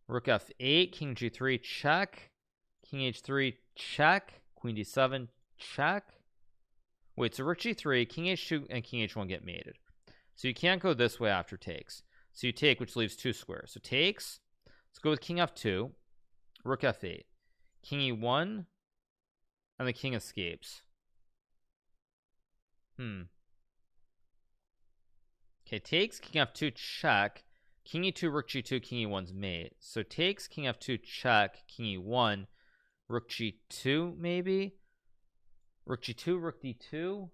rook f8, king g3 check, king h3 check, queen d7 check. Wait, so rook g3, king h2 and king h1 get mated, so you can't go this way after takes, so you take, which leaves 2 squares. So takes, let's go with king f2, rook f8, king e1, and the king escapes. Okay, takes, king f2 check, king e2, rook g2, king e1's mate. So takes, king f2 check, king e1, rook g2 maybe, rook g2, rook d2.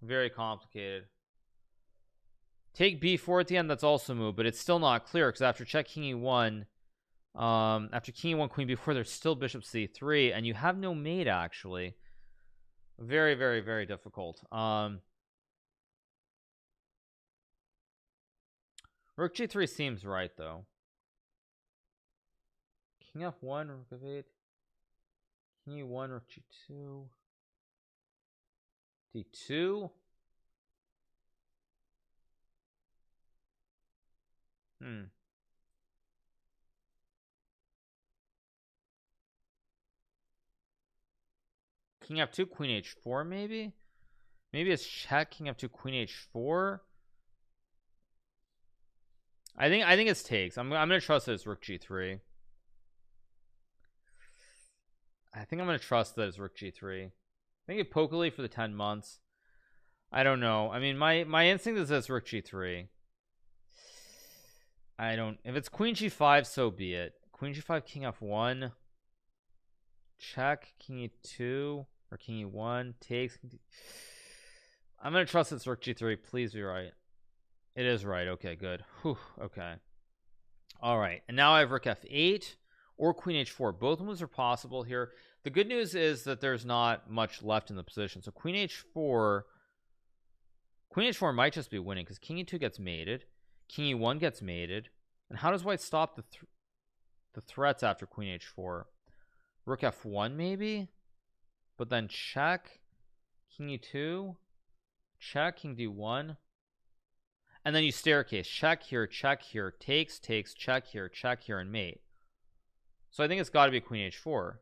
Very complicated. Take b4 at the end, that's also a move, but it's still not clear, because after check king e1, after king e1, queen b4, there's still bishop c3, and you have no mate actually. Very, very, very difficult. Rook g3 seems right though. King f1, rook f8, king e1, rook g2, d2. King f2, queen h4 maybe it's check, king f2, queen h4. I think it's takes. I'm gonna trust that it's rook g3. I think I'm gonna trust that it's rook g3. I think it Pokali for the 10 months. I don't know. I mean, my instinct is that it's rook g3. I don't. If it's queen g5, so be it. Queen g5, king f1 check, king e2 or king e1 takes. I'm gonna trust it's rook g3. Please be right. It is right. Okay, good. Whew, okay. All right, and now I have rook f8 or queen h4. Both moves are possible here. The good news is that there's not much left in the position. So queen h4 might just be winning because king e2 gets mated, king e1 gets mated. And how does white stop the threats after queen h4? Rook f1 maybe, but then check, king e2, check, king d1, and then you staircase, check here, takes, check here, and mate. So I think it's got to be queen h4.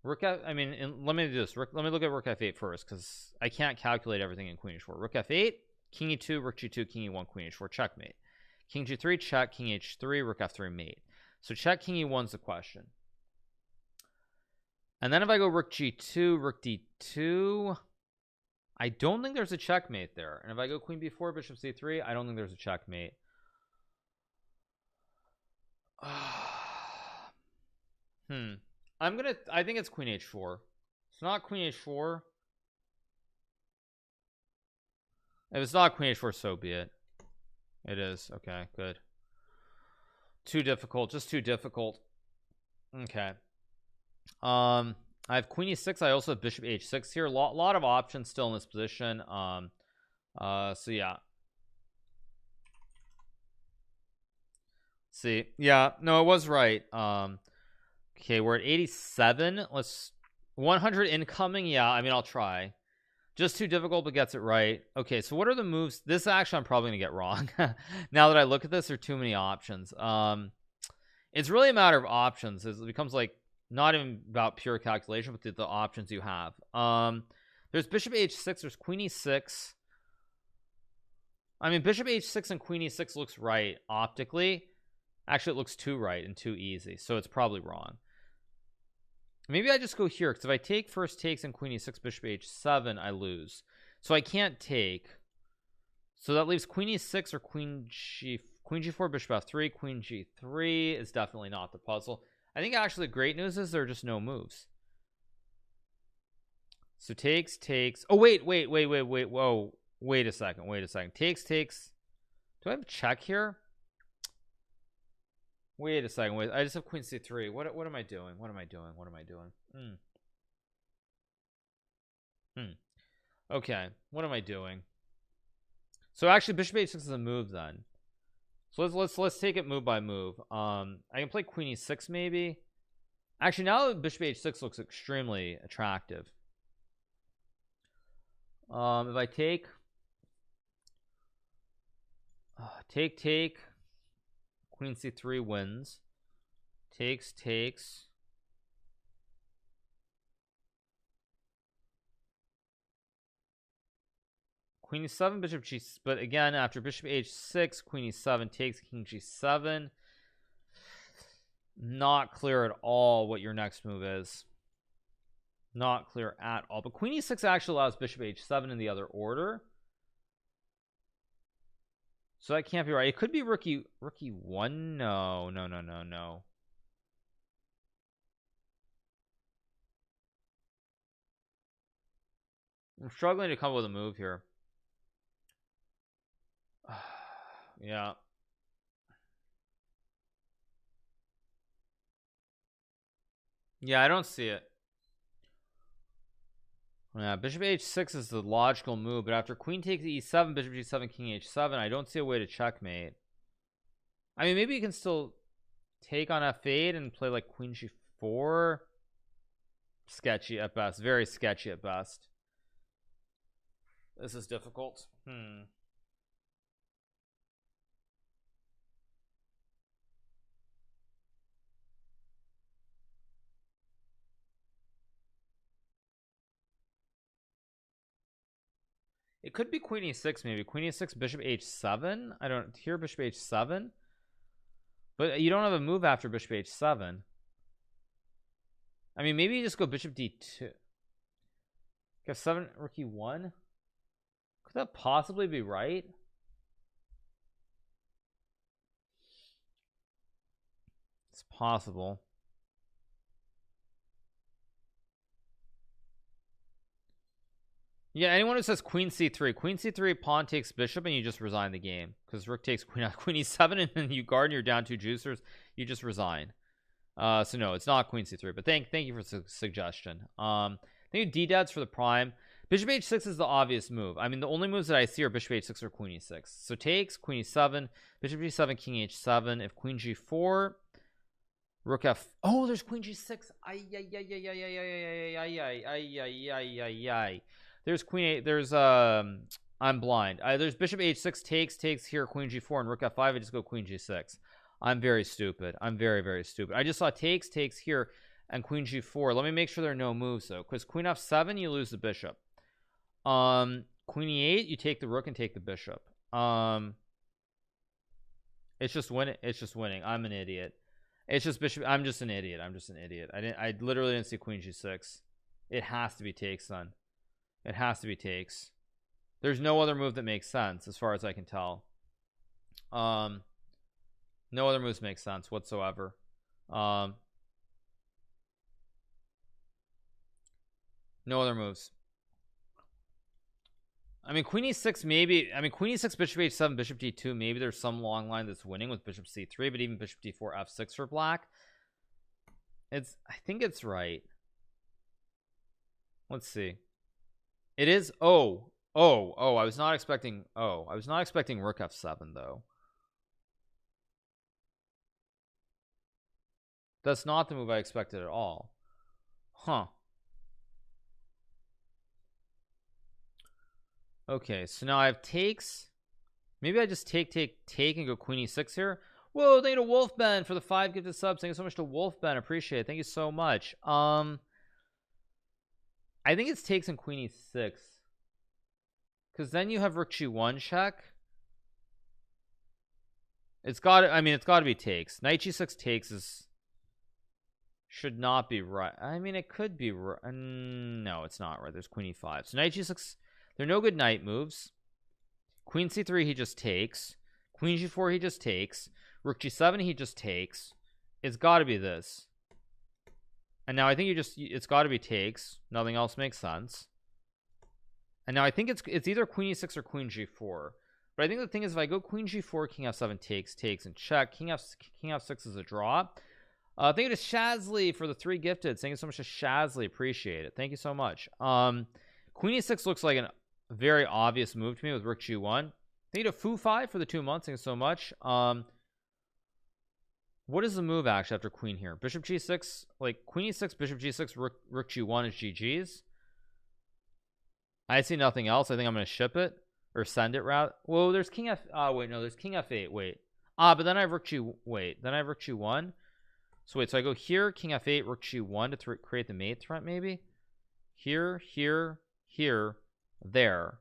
Rook f, I mean, let me do this. Let me look at rook f8 first because I can't calculate everything in queen h4. Rook f8, king e2, rook g2, king e1, queen h4, checkmate. King g3, check, king h3, rook f3, mate. So check king e1's the question. And then if I go rook g2, rook d2, I don't think there's a checkmate there. And if I go queen b4, bishop c3, I don't think there's a checkmate. I think it's queen h4. It's not queen h4. If it's not queen h4, so be it. It is. Okay, good. Too difficult, just too difficult. Okay. I have queen e6. I also have bishop h6 here. Lot of options still in this position. So yeah. See, yeah, no, it was right. Okay, we're at 87. Let's 100 incoming. Yeah, I mean, I'll try. Just too difficult, but gets it right. Okay, so what are the moves? This actually I'm probably gonna get wrong. Now that I look at this, there are too many options. It's really a matter of options. It becomes like not even about pure calculation, but the options you have. There's bishop h6, there's queen e6. I mean, bishop h6 and queen e6 looks right optically. Actually, it looks too right and too easy, so it's probably wrong. Maybe I just go here, because if I take first takes and queen e6, bishop h7, I lose. So I can't take. So that leaves queen e6 or queen g4, bishop f3, queen g3 is definitely not the puzzle. I think actually the great news is there are just no moves. So takes. Oh, wait. Whoa. Wait a second. Takes. Do I have a check here? Wait a second. Wait, I just have queen c3. What am I doing? Okay, what am I doing? So actually bishop h6 is a move then. So let's take it move by move. I can play queen e6 maybe. Actually, now bishop h6 looks extremely attractive. If I take queen c3 wins. Takes. Queen e7, bishop g, but again, after bishop h6, queen e7 takes, king g7. Not clear at all what your next move is. Not clear at all. But queen e6 actually allows bishop h7 in the other order. So that can't be right. It could be rook e1. No. I'm struggling to come up with a move here. Yeah. Yeah, I don't see it. Yeah, bishop h6 is the logical move, but after queen takes e7, bishop g7, king h7, I don't see a way to checkmate. I mean, maybe you can still take on f8 and play like queen g4. Sketchy at best, very sketchy at best. This is difficult. It could be queen e6 maybe. Queen e6, bishop h7. I don't hear bishop h7. But you don't have a move after bishop h7. I mean, maybe you just go bishop d2. f7, rook e1. Could that possibly be right? It's possible. Yeah, anyone who says queen c3 pawn takes bishop and you just resign the game because rook takes queen e7 and then you guard and you're down 2 juicers, you just resign. So no, it's not queen c3, but thank you for the suggestion. Thank you d-dads for the prime. Bishop h6 is the obvious move. I mean, the only moves that I see are bishop h6 or queen e6. So takes, queen e7, bishop g7, king h7. If queen g4, rook f. Oh, there's queen g6. There's queen 8. There's I'm blind. There's bishop h6 takes here, queen g4 and rook f5. I just go queen g6. I'm very stupid. I'm very stupid. I just saw takes here and queen g4. Let me make sure there are no moves though, because queen f7 you lose the bishop. Queen e8 you take the rook and take the bishop. It's just winning. I'm an idiot. It's just bishop. I'm just an idiot. I literally didn't see queen g6. It has to be takes then. It has to be takes. There's no other move that makes sense as far as I can tell. No other moves make sense whatsoever. No other moves. I mean, queen e6 maybe. I mean, queen e6, bishop h7, bishop d2. Maybe there's some long line that's winning with bishop c3, but even bishop d4, f6 for black. I think it's right. Let's see. It is. I was not expecting. I was not expecting rook f7 though. That's not the move I expected at all. Huh. Okay, so now I have takes. Maybe I just take and go queen e6 here. Whoa, thank you to Wolfben for the 5 gifted subs. Thank you so much to Wolfben. Appreciate it. Thank you so much. I think it's takes and queen e6. Because then you have rook g1 check. It's got to be takes. Knight g6 takes should not be right. I mean, it could be right. No, it's not right. There's queen e5. So knight g6. There are no good knight moves. Queen c3 he just takes. Queen g4 he just takes. Rook g7 he just takes. It's got to be this. And now I think it's got to be takes. Nothing else makes sense. And now I think it's either queen e6 or queen g4. But I think the thing is, if I go queen g4, king f7 takes and check. King f6 is a draw. Thank you to Shazly for the 3 gifted. Thank you so much to Shazly. Appreciate it. Thank you so much. Queen e6 looks like a very obvious move to me with rook g1. Thank you to Foo5 for the 2 months. Thank you so much. What is the move actually after queen here? Bishop g6, like queen e6, bishop g6, rook g1 is GG's. I see nothing else. I think I'm going to ship it or send it rather. Whoa, there's king f. Wait, no, there's king f8. Wait, but then I have rook g. Wait, then I have rook g1. So wait, so I go here, king f8, rook g1 to create the mate threat, maybe. Here, there.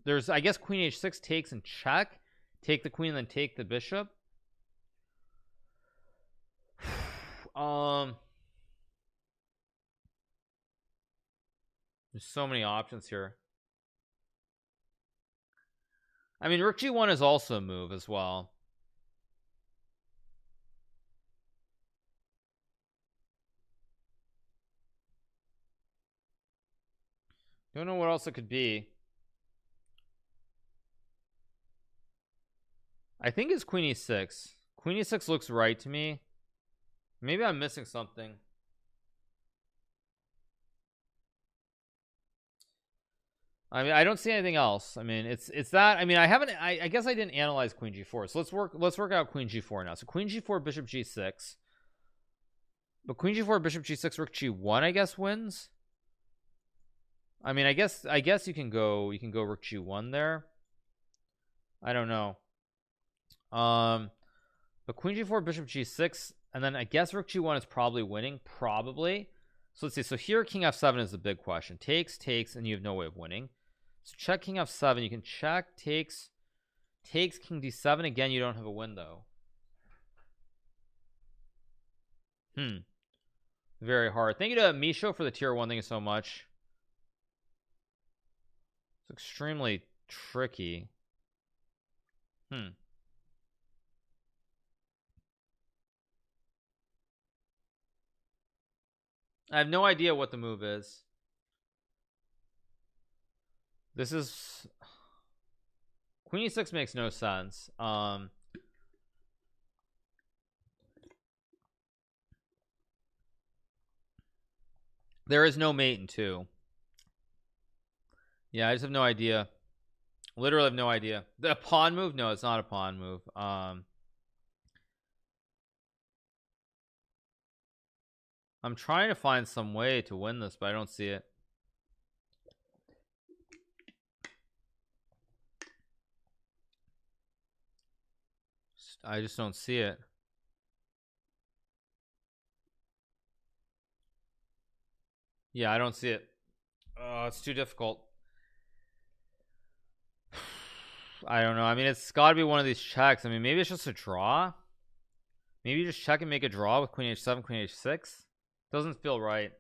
There's I guess queen h6 takes and check. Take the queen and then take the bishop. There's so many options here. I mean, rook g1 is also a move as well. Don't know what else it could be. I think it's queen e6. Queen e6 looks right to me. Maybe I'm missing something. I mean, I don't see anything else. I mean, it's that. I mean, I guess I didn't analyze queen g4. So let's work out queen g4 now. So queen g4, bishop g6. But queen g4, bishop g6, rook g1, I guess wins. I mean, I guess you can go rook g1 there. I don't know. But queen g4, bishop g6, and then I guess rook g1 is probably winning, probably. So let's see. So here king f7 is the big question. Takes, and you have no way of winning. So check king f7. You can check, takes king d7. Again, you don't have a win though. Very hard. Thank you to Misho for the tier 1. Thank you so much. It's extremely tricky. I have no idea what the move is. This is Queen e6 makes no sense. There is no mate in 2. Yeah, I just have no idea. Literally have no idea. The pawn move? No, it's not a pawn move. I'm trying to find some way to win this, but I don't see it. I just don't see it. Yeah, I don't see it. It's too difficult. I don't know. I mean, it's got to be one of these checks. I mean, maybe it's just a draw. Maybe you just check and make a draw with Queen h7, Queen h6. Doesn't feel right.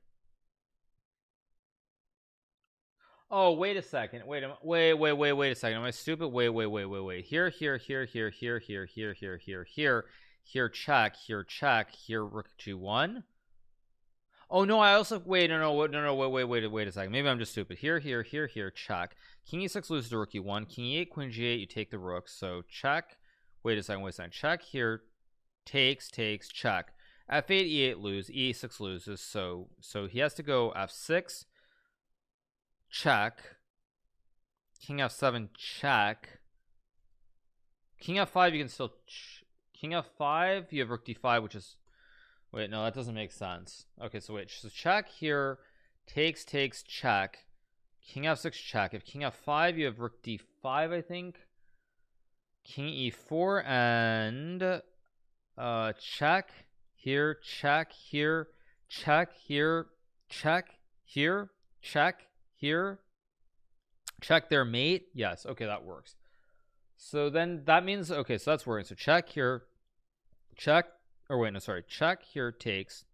Oh, wait a second. Wait a second. Am I stupid? Wait. Here, check, here, rook g1. Oh no, I also wait a second. Maybe I'm just stupid. Here, check. King e6 loses to rook e1. King e8, queen g8, you take the rook. So check. Wait a second. Check here. Takes, check. f8, e8 lose, e6 loses. So he has to go f6. Check. King f7, check. King f5, you can still King f5, you have rook d5, which is, wait, no, that doesn't make sense. Okay, so wait, so check here, takes, check. King f6, check. If king f5, you have rook d5, I think. King e4 and check here, check here, check here, check here, check here, check their mate. Yes, okay, that works. So then that means, okay, so that's working. So check here, check, or wait, no, sorry, check here, takes,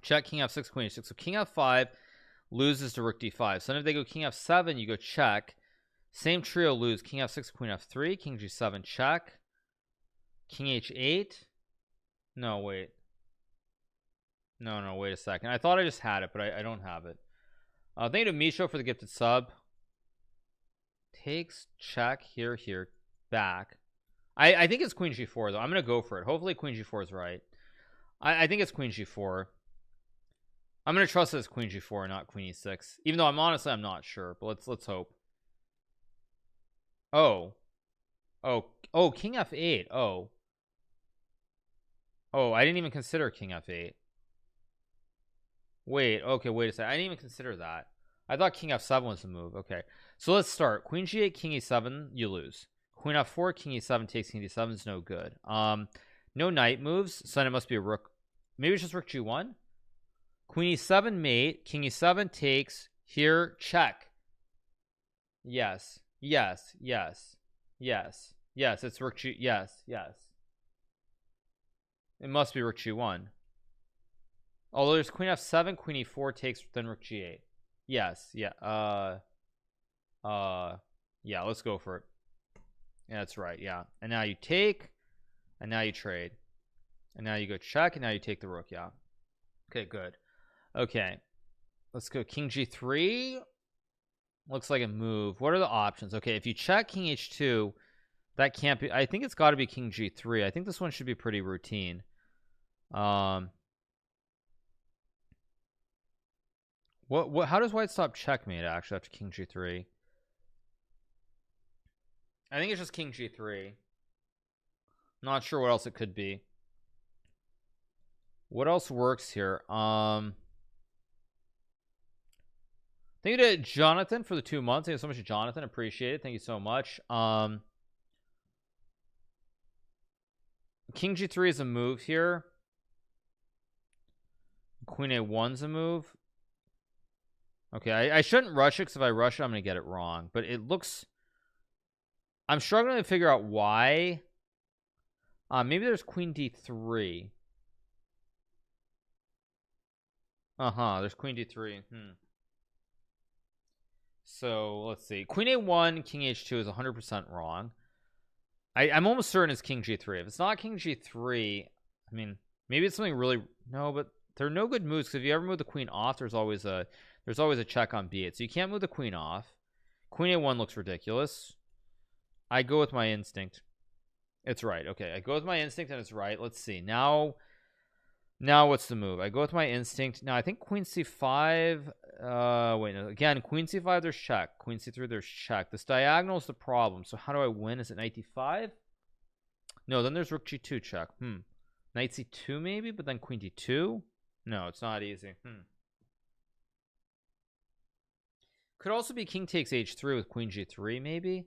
check, king f6, queen h6. So king f5 loses to rook d5. So then if they go king f7, you go check. Same trio lose. King f6, queen f3, king g7, check. King h8. No, wait. No, wait a second. I thought I just had it, but I don't have it. Thank you to Misho for the gifted sub. Takes, check, here, back. I think it's queen g4 though. I'm gonna go for it. Hopefully queen g4 is right. I think it's queen g4. I'm gonna trust that it's queen g4, not queen e6. Even though I'm not sure. But let's hope. Oh, king f8. Oh, I didn't even consider king f8. Wait, okay, wait a second. I didn't even consider that. I thought king f7 was the move. Okay, so let's start. Queen g8, king e7, you lose. Queen f4, king e7 takes king d7 is no good. No knight moves, so then it must be a rook. Maybe it's just rook g1. Queen e7 mate, king e7 takes, here, check. Yes, it's rook g, yes. It must be rook g1. Although there's queen f7, queen e4 takes, then rook g8. Yes, yeah, let's go for it. Yeah, that's right, yeah. And now you take, and now you trade. And now you go check, and now you take the rook, yeah. Okay, good. Okay, let's go king g3. Looks like a move. What are the options? Okay, if you check king h2, that can't be, I think it's got to be king g3. I think this one should be pretty routine. What how does white stop checkmate actually after king g3? I think it's just king g3. Not sure what else it could be. What else works here? Thank you to Jonathan for the 2 months. Thank you so much, Jonathan. Appreciate it. Thank you so much. King g3 is a move here. Queen a1's a move. Okay, I shouldn't rush it, because if I rush it, I'm gonna get it wrong. But it looks, I'm struggling to figure out why. Maybe there's queen d3. There's queen d3. So let's see. Queen a1, king h2 is 100% wrong. I'm almost certain it's king g3. If it's not king g3, I mean, maybe it's something really, no, but There are no good moves because if you ever move the queen off, there's always a check on b8. So you can't move the queen off. Queen a1 looks ridiculous. I go with my instinct. It's right. Okay, I go with my instinct and it's right. Let's see. Now what's the move? I go with my instinct. Now I think queen c5. Wait, no. Again, queen c5 there's check. Queen c3 there's check. This diagonal is the problem. So how do I win? Is it knight d5? No, then there's rook g2 check. Knight c2 maybe, but then queen d2. No, it's not easy. Could also be king takes h3 with queen g3 maybe.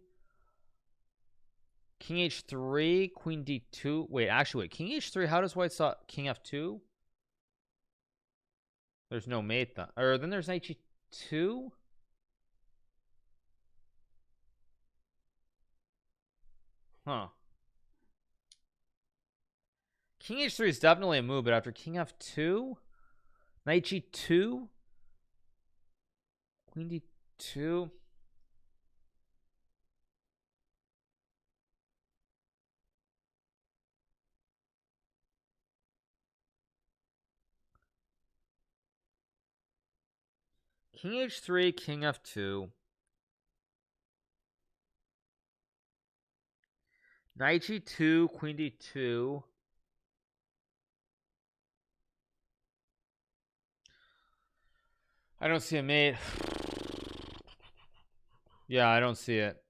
King h3, queen d2. Wait, actually, wait. King h3. How does white stop king f2? There's no mate then. Or then there's knight g2. Huh. King h3 is definitely a move, but after king f2, knight g2, queen d2. King h3, king f2, knight g2, queen d2. I don't see a mate. Yeah, I don't see it.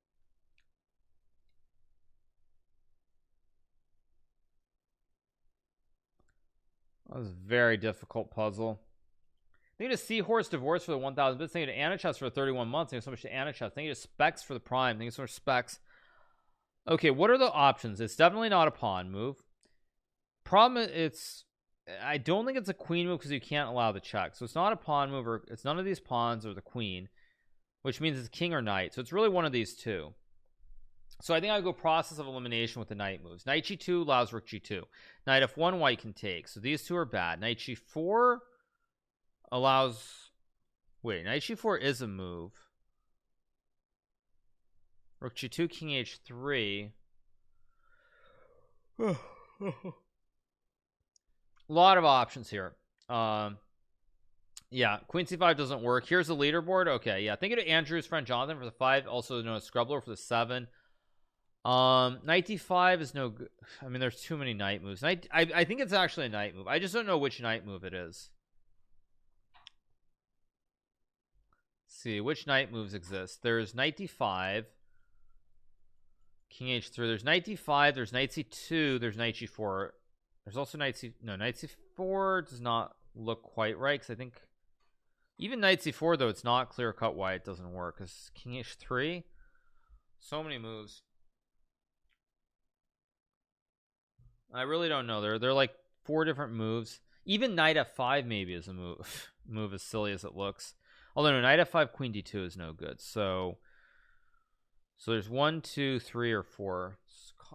That was a very difficult puzzle. Thank you to Seahorse Divorce for the 1,000 bits. Thank you to Anichess for the 31 months. Thank you so much to Anichess. Thank you to Specs for the Prime. Thank you so much, Specs. Okay, what are the options? It's definitely not a pawn move. Problem, I don't think it's a queen move because you can't allow the check. So it's not a pawn move, or it's none of these pawns or the queen, which means it's king or knight. So it's really one of these two. So I think I would go process of elimination with the knight moves. Knight g2 allows rook g2. Knight f1 white can take. So these two are bad. Knight g4 allows. Wait, knight g4 is a move. Rook g2, king h3. A lot of options here. Yeah, queen c5 doesn't work. Here's the leaderboard. Okay, yeah, thank you to Andrew's friend Jonathan for the 5, also known as Scrubbler for the 7. Knight d5 is no good. I mean, there's too many knight moves. I think it's actually a knight move. I just don't know which knight move it is. Let's see which knight moves exist. There's knight d5, king h3. There's knight d5. There's knight c2. There's knight g4. There's also knight c4 does not look quite right, because I think even knight c4 though it's not clear cut why it doesn't work, because king h3, so many moves. I really don't know. They're like 4 different moves. Even knight f5 maybe is a move as silly as it looks. Although no, knight f5 queen d2 is no good. So there's 1 2 3 or 4.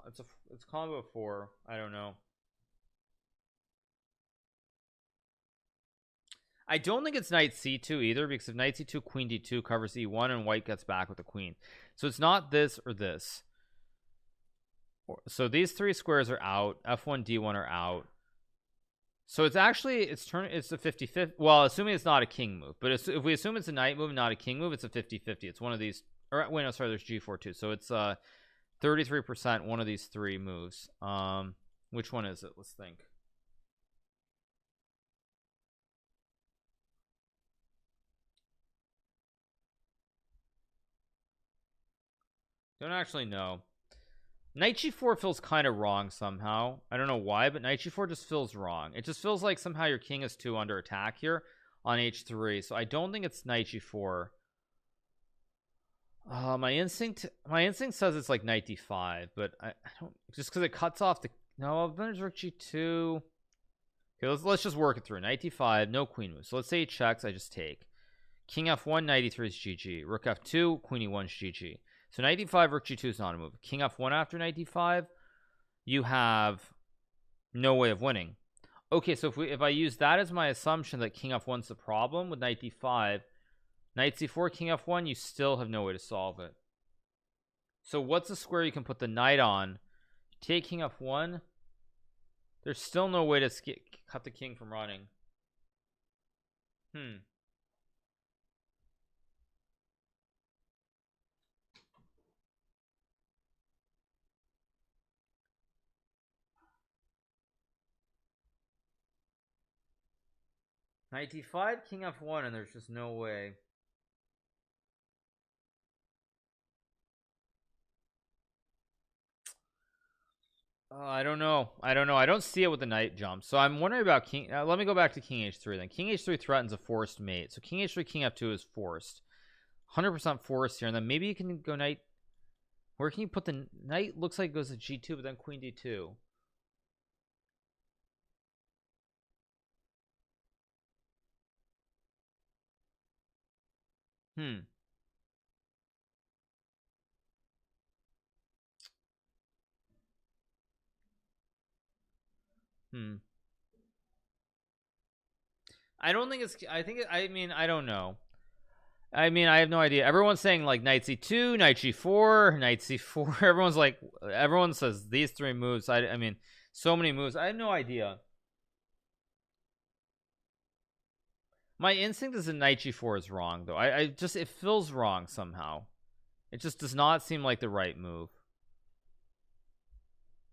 It's combo of 4. I don't know. I don't think it's knight c2 either, because if knight c2 queen d2 covers e1 and white gets back with the queen. So it's not this or this. So these 3 squares are out. F1 d1 are out. So it's actually it's a 50-50. Well, assuming it's not a king move, but if we assume it's a knight move, not a king move, it's a 50-50. It's one of these. Or wait, no, sorry, there's g4 too. So it's 33% one of these 3 moves. Which one is it? Let's think. Don't actually know. Knight g4 feels kind of wrong somehow. I don't know why, but knight g4 just feels wrong. It just feels like somehow your king is too under attack here on h3. So I don't think it's knight g4. My instinct says it's like knight d5, but I don't, just because it cuts off the. No, there's rook g2. Okay, let's just work it through. Knight d5, no queen move. So let's say he checks, I just take. King f1, knight e3 is GG. Rook f2, queen e1 is GG. So knight d5, rook g2 is not a move. King f1 after knight d5, you have no way of winning. Okay, so if I use that as my assumption that king f1's the problem with knight d5, knight c4, king f1, you still have no way to solve it. So what's the square you can put the knight on? Take king f1. There's still no way to cut the king from running. Hmm. Knight d5, king f1, and there's just no way. I don't know. I don't know. I don't see it with the knight jump. So I'm wondering about king. Let me go back to king h3 then. King h3 threatens a forced mate. So king h3, king f2 is forced. 100% forced here. And then maybe you can go knight. Where can you put the knight? Looks like it goes to g2, but then queen d2. Hmm. Hmm. I don't think it's. I think. I mean, I don't know. I mean, I have no idea. Everyone's saying like knight c2, knight g4, knight c4. Everyone's like, everyone says these three moves. I mean, so many moves. I have no idea. My instinct is that knight g4 is wrong, though. I just, it feels wrong somehow. It just does not seem like the right move.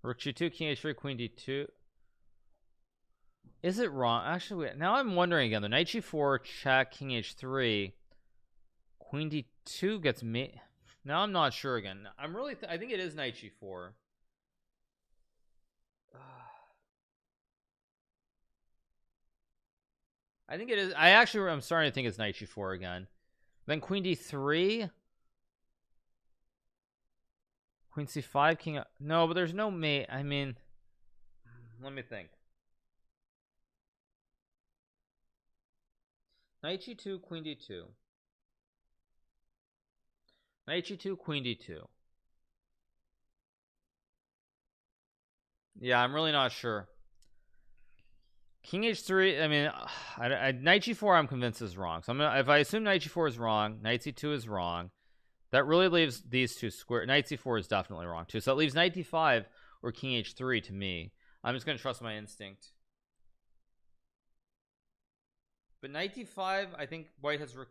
Rook g2, king h3, queen d2. Is it wrong? Actually, wait, now I'm wondering again. The knight g4, check, king h3, queen d2 gets me. Now I'm not sure again. I'm really. I think it is knight g4. I think it is. I'm starting to think it's knight g4 again. Then queen d3, queen c5, king. No, but there's no mate. I mean, let me think. Knight g2, queen d2. Knight g2, queen d2. Yeah, I'm really not sure. King h3. I mean, knight g4. I'm convinced is wrong. So I'm gonna. If I assume knight g4 is wrong, knight c2 is wrong. That really leaves these two square. Knight c4 is definitely wrong too. So that leaves knight d5 or king h3 to me. I'm just gonna trust my instinct. But knight d5, I think white has rook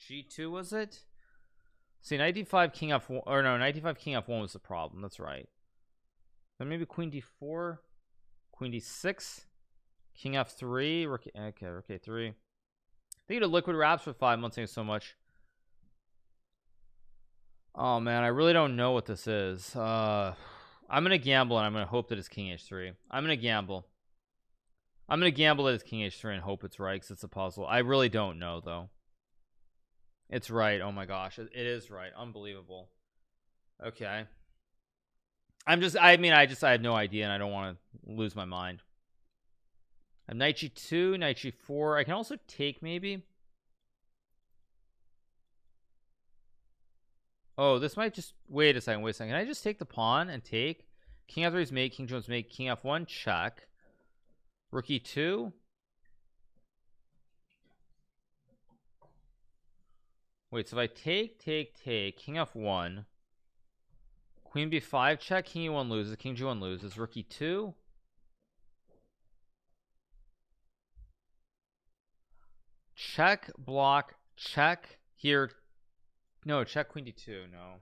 g2. Was it? See, knight d5, king f1, or no, knight d5, king f1 was the problem. That's right. Then maybe queen d4, queen d6, king f3, rook. Okay, rook a3. I think you liquid wraps for 5 months. Thank you so much. Oh man, I really don't know what this is. I'm gonna gamble and I'm gonna hope that it's king h3. I'm gonna gamble. I'm gonna gamble that it's king h3 and hope it's right because it's a puzzle. I really don't know though. It's right. Oh my gosh, it is right. Unbelievable. Okay. I mean, I have no idea and I don't want to lose my mind. I have knight g2, knight g4. I can also take maybe. Oh, this might just. Wait a second. Can I just take the pawn and take? King f3 is mate, king jones mate, king f1 check. Rook e2. Wait, so if I take, king f1, queen b5 check, king e1 loses, king g1 loses, rook e2. Check, block, check here. No, check queen d2. No.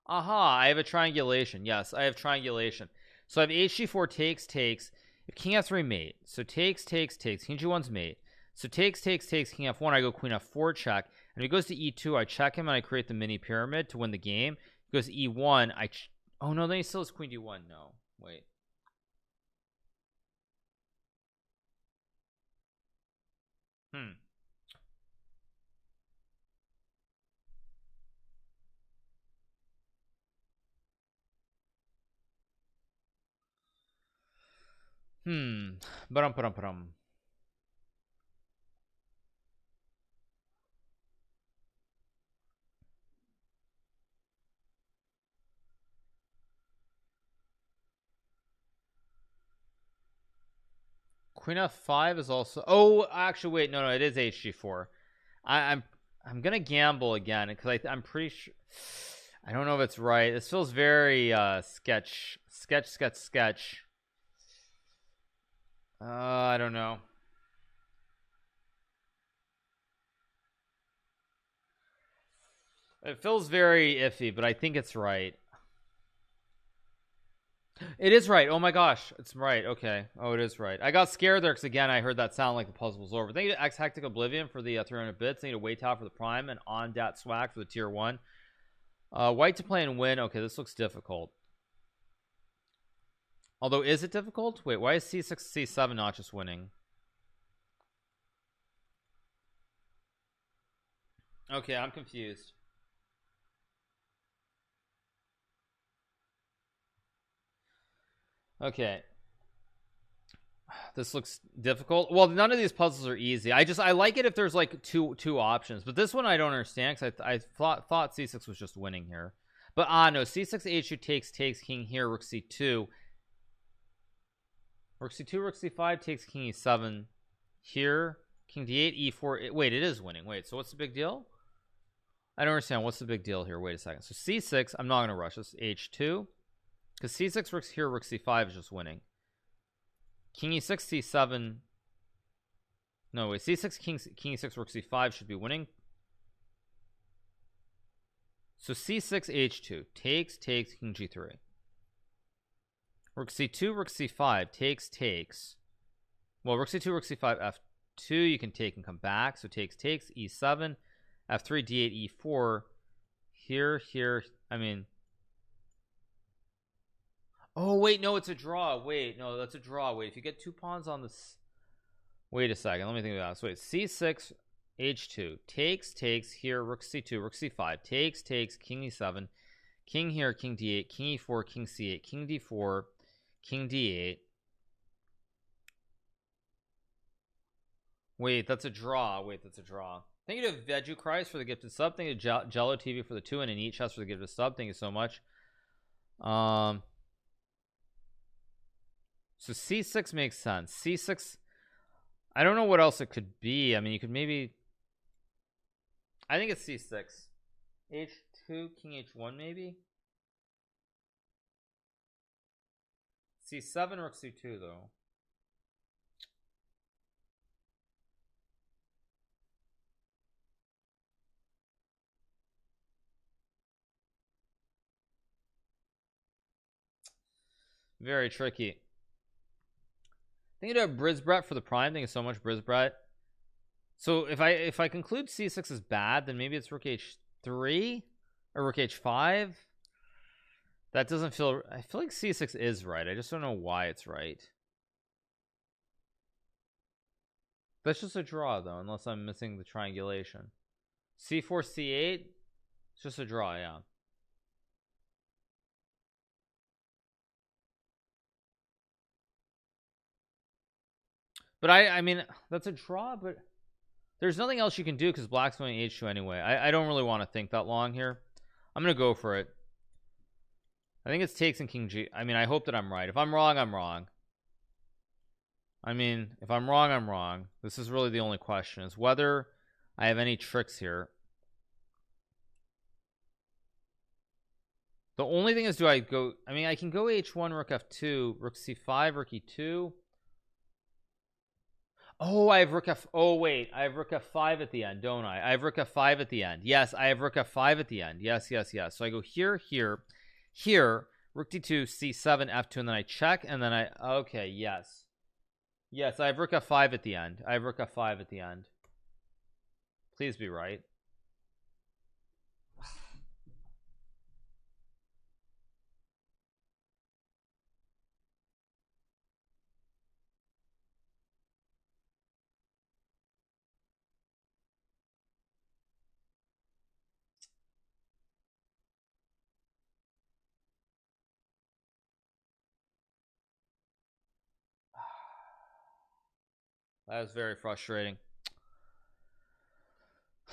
Aha, I have a triangulation. Yes, I have triangulation. So I have hg4 takes. If king f3 mate, so takes. King g1's mate. So takes. King f1. I go queen f4 check. And if he goes to e2, I check him and I create the mini pyramid to win the game. If he goes to e1, oh no, then he still has queen d1. No, wait. Ba-dum. Queen f5 is also. Oh, actually, wait, no, it is hg4. I'm gonna gamble again because I'm pretty sure. I don't know if it's right. This feels very sketch. I don't know. It feels very iffy, but I think it's right. It is right. Oh my gosh, it's right. Okay. Oh, it is right. I got scared there because again I heard that sound like the puzzle was over. Thank you to X Hectic Oblivion for the 300 bits. Thank you to Wait Out for the Prime and On Dat Swag for the tier 1. White to play and win. Okay, this looks difficult. Although, is it difficult? Wait, why is C6 C7 not just winning? Okay, I'm confused. Okay, this looks difficult. Well, none of these puzzles are easy. I like it if there's like two options, but this one I don't understand because I thought C6 was just winning here. But no, C6 H2 takes king here, rook C2, rook C2, rook C5 takes king E7 here, king D8, E4. Wait, it is winning. Wait, so what's the big deal? I don't understand. What's the big deal here? Wait a second. So C6, I'm not gonna rush this. H2, because C6 rooks here, rook C5 is just winning. King E6 C7. No, wait, C6 king E6 rook C5 should be winning. So C6 H2 takes king G3. Rook C2 rook C5 takes. Well, rook C2 rook C5 F2 you can take and come back. So takes E7 F3 D8 E4 here. I mean, oh wait, no, it's a draw. Wait, no, that's a draw. Wait, if you get two pawns on this, wait a second, let me think about this. Wait, C6 H2 takes here, rook C2 rook C5 takes king E7, king here, king D8, king E4, king C8, king D4, king D8. Wait, that's a draw. Thank you to Veju Christ for the gifted sub. Thank you to Jello TV for the 2 and an each chest for the gifted sub. Thank you so much. So C6 makes sense. C6, I don't know what else it could be. I mean, you could maybe, I think it's C6 H2 king H1 maybe. C7 rook C2 though. Very tricky. Thank you to Brisbrett for the prime. Thank you so much, Brisbrett. So if I conclude C6 is bad, then maybe it's rook H3 or rook H5. That doesn't feel, I feel like C6 is right. I just don't know why it's right. That's just a draw though, unless I'm missing the triangulation. C4 C8, it's just a draw, yeah. But I mean, that's a draw, but there's nothing else you can do because black's going H2 anyway. I don't really want to think that long here. I'm going to go for it. I think it's takes and king G. I mean, I hope that I'm right. If I'm wrong, I'm wrong. I mean, if I'm wrong, I'm wrong. This is really the only question, is whether I have any tricks here. The only thing is, do I go, I mean, I can go H1, rook F2, rook C5, rook E2. Oh, I have rook F. Oh, wait. I have rook F5 at the end, don't I? I have rook F5 at the end. Yes, I have rook F5 at the end. Yes. So I go here, rook D2, C7, F2, and then I check, and then I. Okay, yes. Yes, I have rook F5 at the end. Please be right. That is very frustrating.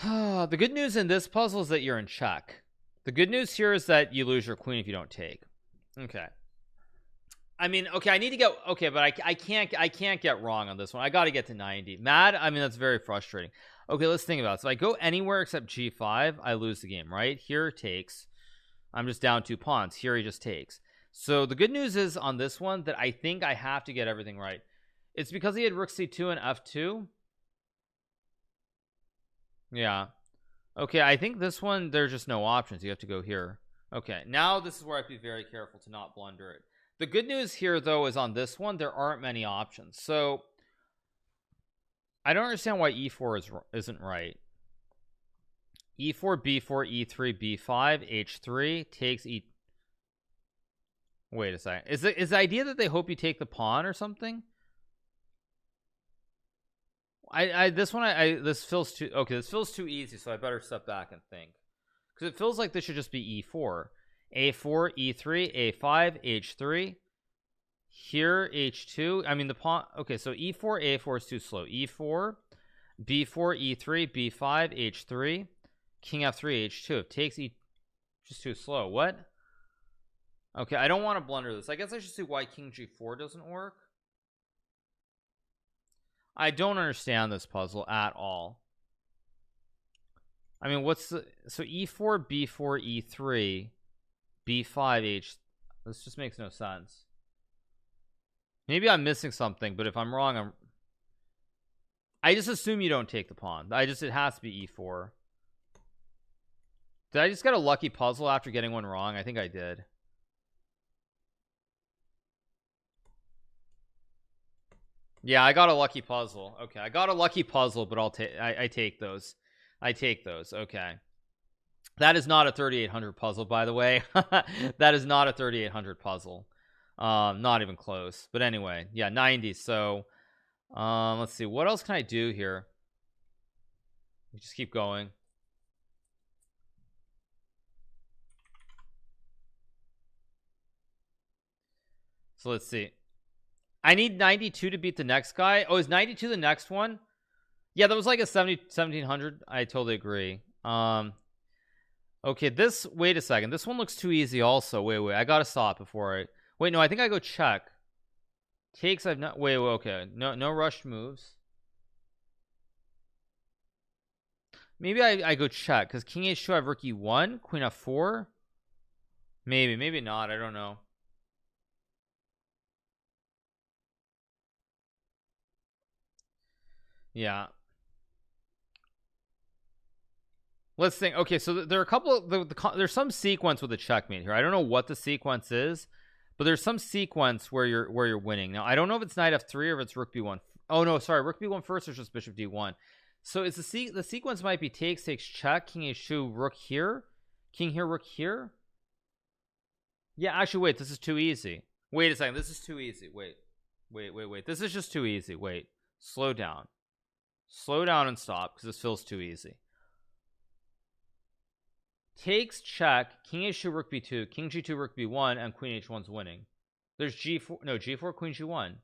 The good news in this puzzle is that you're in check. The good news here is that you lose your queen if you don't take. Okay. I mean, okay, I need to get, okay, but I can't get wrong on this one. I got to get to 90. Mad? I mean, that's very frustrating. Okay, let's think about it. So I go anywhere except G5, I lose the game, right? Here takes. I'm just down 2 pawns. Here he just takes. So the good news is on this one that I think I have to get everything right. It's because he had rook c2 and f2. Yeah. Okay, I think this one there's just no options. You have to go here. Okay, now this is where I have to be very careful to not blunder it. The good news here though is on this one there aren't many options. So I don't understand why e4 isn't right. e4, b4, e3, b5, h3 takes e. Wait a second. Is the idea that they hope you take the pawn or something? This feels too okay. This feels too easy, so I better step back and think, because it feels like this should just be e4, a4, e3, a5, h3. Here h2. I mean the pawn. Okay, so e4, a4 is too slow. e4, b4, e3, b5, h3, king f3, h2. It takes e, just too slow. What? Okay, I don't want to blunder this. I guess I should see why king g4 doesn't work. I don't understand this puzzle at all. I mean, what's the so e4, b4, e3, b5, h. This just makes no sense. Maybe I'm missing something, but if I'm wrong, I just assume you don't take the pawn. It has to be e4. Did I just get a lucky puzzle after getting one wrong? I think I did. Yeah, I got a lucky puzzle. Okay, I got a lucky puzzle, but I take those. I take those. Okay. That is not a 3800 puzzle, by the way. That is not a 3800 puzzle. Not even close. But anyway, yeah, 90. So let's see, what else can I do here? We just keep going. So let's see. I need 92 to beat the next guy. Oh, is 92 the next one? Yeah, that was like a 1700. I totally agree. Okay, this, wait a second, this one looks too easy also. Wait, I gotta stop before I wait. No, I think I go check. Takes, I've not, wait, okay, no rushed moves. Maybe I go check, because king h2, I have rook e1, queen f4. Maybe not, I don't know. Yeah, let's think. Okay, so there are a couple of there's some sequence with a checkmate here. I don't know what the sequence is, but there's some sequence where you're winning. Now I don't know if it's knight f3 or if it's rook b1. Oh no, sorry, rook b1 first or just bishop d1. So it's the sequence might be takes check, king h2, rook here, king here, rook here. Yeah, actually wait, this is too easy. Wait a second, this is too easy. Wait, this is just too easy. Wait, slow down and stop, because this feels too easy. Takes check, king h2, rook b2, king g2, rook b1, and queen h1's winning. There's g4, no, g4, queen g1.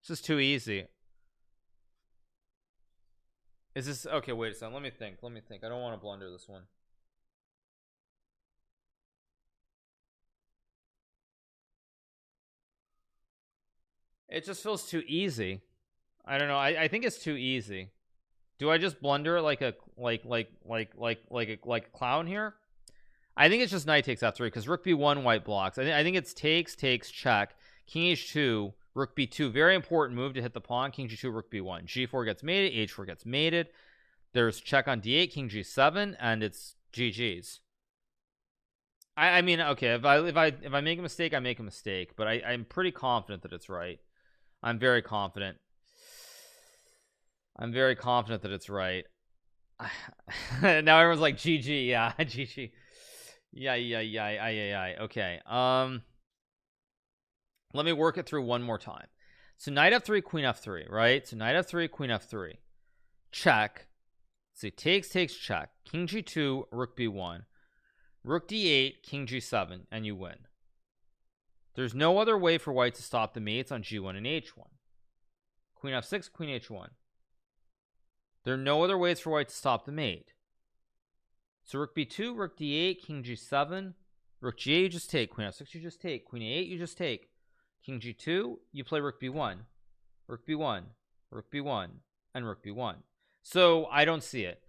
This is too easy. Is this okay? Wait a second, let me think. I don't want to blunder this one. It just feels too easy. I don't know. I think it's too easy. Do I just blunder it like a clown here? I think it's just knight takes f3, because rook b1 white blocks. I think it's takes check, king h2, rook b2. Very important move to hit the pawn. King g2, rook b1. G4 gets mated, h4 gets mated. There's check on d8, king g7, and it's GG's. I mean, okay, if I make a mistake, I make a mistake, but I'm pretty confident that it's right. I'm very confident that it's right. Now everyone's like GG, yeah, GG. Yeah. Okay. Let me work it through one more time. So knight f3, queen f3, right? So knight f3, queen f3. Check. Let's see, takes check. King g2, rook b1. Rook d8, king g7, and you win. There's no other way for white to stop the mates on g1 and h1. Queen f6, queen h1. There are no other ways for white to stop the mate. So rook b2, rook d8, king g7, rook g8, you just take. Queen f6, you just take. Queen a8, you just take. King g2, you play rook b1, rook b1, rook b1, and rook b1. So I don't see it.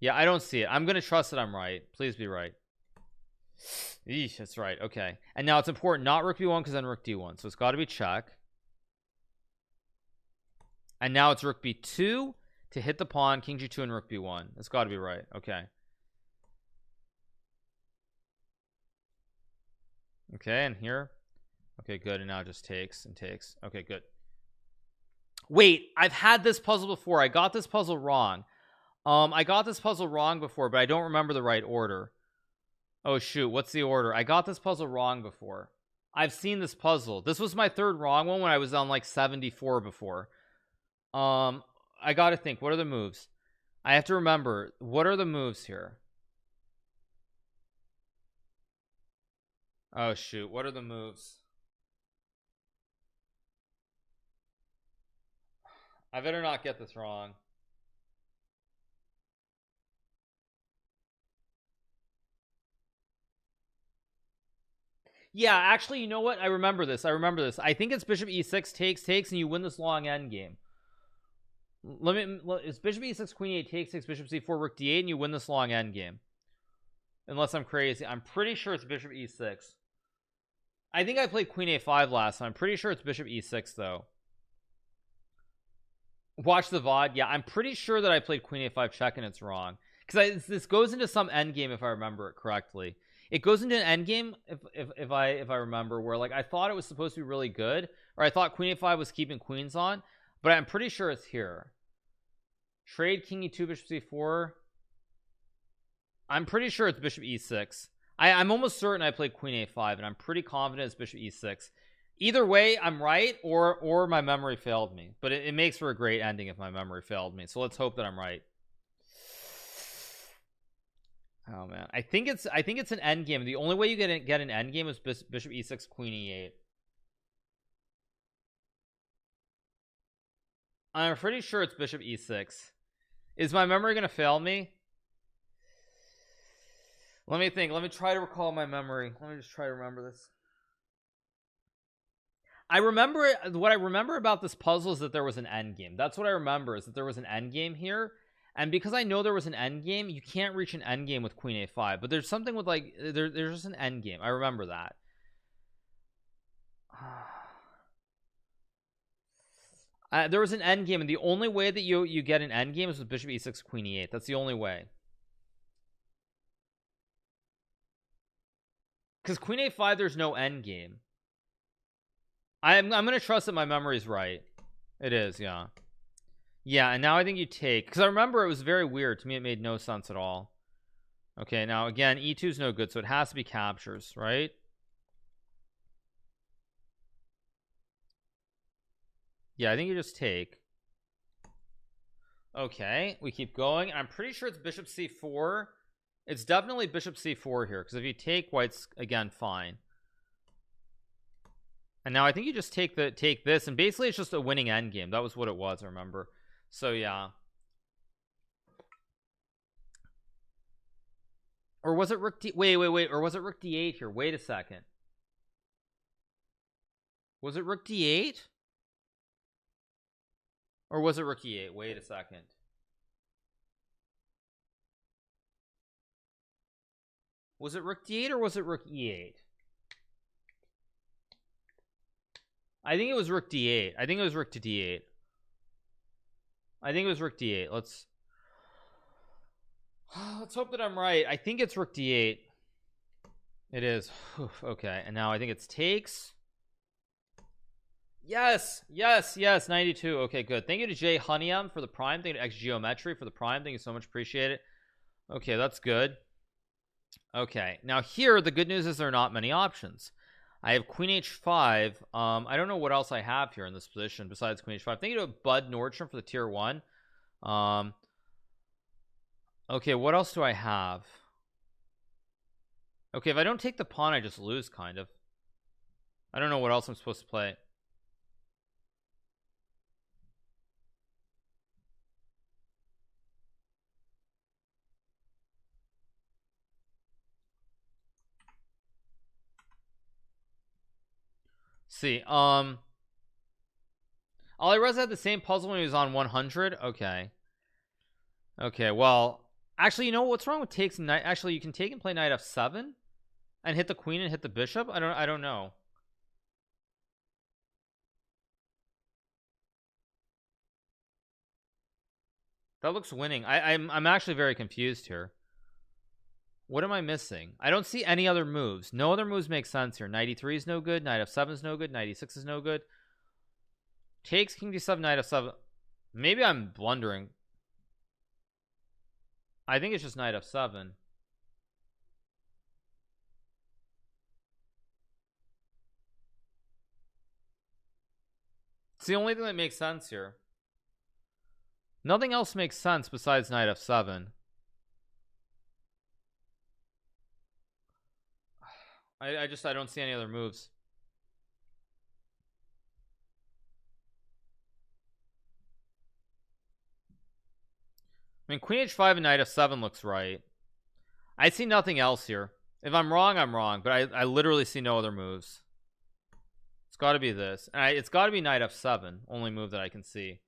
Yeah, I don't see it. I'm gonna trust that I'm right. Please be right. Eesh, that's right. Okay, and now it's important not rook b1 because then rook d1, so it's got to be check. And now it's rook b2 to hit the pawn, king g2 and rook b1. It's got to be right. Okay. Okay, and here. Okay, good. And now it just takes and takes. Okay, good. Wait, I've had this puzzle before. I got this puzzle wrong. I got this puzzle wrong before, but I don't remember the right order. Oh shoot, what's the order? I got this puzzle wrong before. I've seen this puzzle. This was my third wrong one when I was on like 74 before. I gotta think, what are the moves? I have to remember, what are the moves here? Oh shoot, what are the moves? I better not get this wrong. Yeah, actually, you know what? I remember this. I think it's bishop e6 takes, and you win this long end game. It's bishop e6 queen e8 takes bishop c4 rook d8, and you win this long end game. Unless I'm crazy. I'm pretty sure it's bishop e6. I think I played queen a5 last time. I'm pretty sure it's bishop e6 though. Watch the VOD. Yeah, I'm pretty sure that I played queen a5 check and it's wrong, because this goes into some end game if I remember it correctly. It goes into an end game if I remember, where like I thought it was supposed to be really good, or I thought queen a5 was keeping queens on, but I'm pretty sure it's here. Trade king e2 bishop c4. I'm pretty sure it's bishop e6. I'm almost certain I played queen a5, and I'm pretty confident it's bishop e6. Either way, I'm right, or my memory failed me, but it makes for a great ending if my memory failed me, so let's hope that I'm right. Oh man, I think it's an end game. The only way you get an end game is bishop e6 queen e8. I'm pretty sure it's bishop e6. Is my memory gonna fail me? Let me think. Let me try to recall my memory. Let me just try to remember this. I remember what I remember about this puzzle is that there was an end game. That's what I remember, is that there was an end game here. And because I know there was an end game, you can't reach an end game with queen a5, but there's something with like there's just an end game. I remember that. There was an end game, and the only way that you get an end game is with bishop e6 queen e8. That's the only way, because queen a5 there's no end game. I'm gonna trust that my memory is right. It is, yeah. Yeah, and now I think you take, because I remember it was very weird to me. It made no sense at all. Okay, now again, e2 is no good, so it has to be captures, right? Yeah, I think you just take. Okay, we keep going. I'm pretty sure it's bishop c4. It's definitely bishop c4 here, because if you take, white's again fine. And now I think you just take this, and basically it's just a winning endgame. That was what it was, I remember. So yeah. Or was it rook d? Wait. Or was it rook d8 here? Wait a second. Was it rook d8? Or was it rook e8? Wait a second. Was it rook d8 or was it rook e8? I think it was rook d8. I think it was rook to d8. I think it was rook d8. Let's hope that I'm right. I think it's rook d8. It is. Okay, and now I think it's takes. Yes, 92. Okay, good. Thank you to Jay Honeyam for the prime. Thank you to X Geometry for the prime. Thank you so much. Appreciate it. Okay, that's good. Okay, now here the good news is there are not many options. I have queen h5. I don't know what else I have here in this position besides queen h5. Thank you to Bud Nordstrom for the tier 1. Okay, what else do I have? Okay, if I don't take the pawn, I just lose, kind of. I don't know what else I'm supposed to play. See, Alireza had the same puzzle when he was on 100. Okay, well, Actually, you know what's wrong with takes knight? Actually, you can take and play knight f7 and hit the queen and hit the bishop. I don't know. That looks winning. I'm actually very confused here. What am I missing? I don't see any other moves. No other moves make sense here. Knight e3 is no good. Knight f7 is no good. Knight e6 is no good. Takes king d7, knight f7. Maybe I'm blundering. I think it's just knight f7. It's the only thing that makes sense here. Nothing else makes sense besides knight f7. I don't see any other moves. I mean, queen h5 and knight f7 looks right. I see nothing else here. If I'm wrong, I'm wrong, but I literally see no other moves. It's got to be this. And it's got to be knight f7, only move that I can see.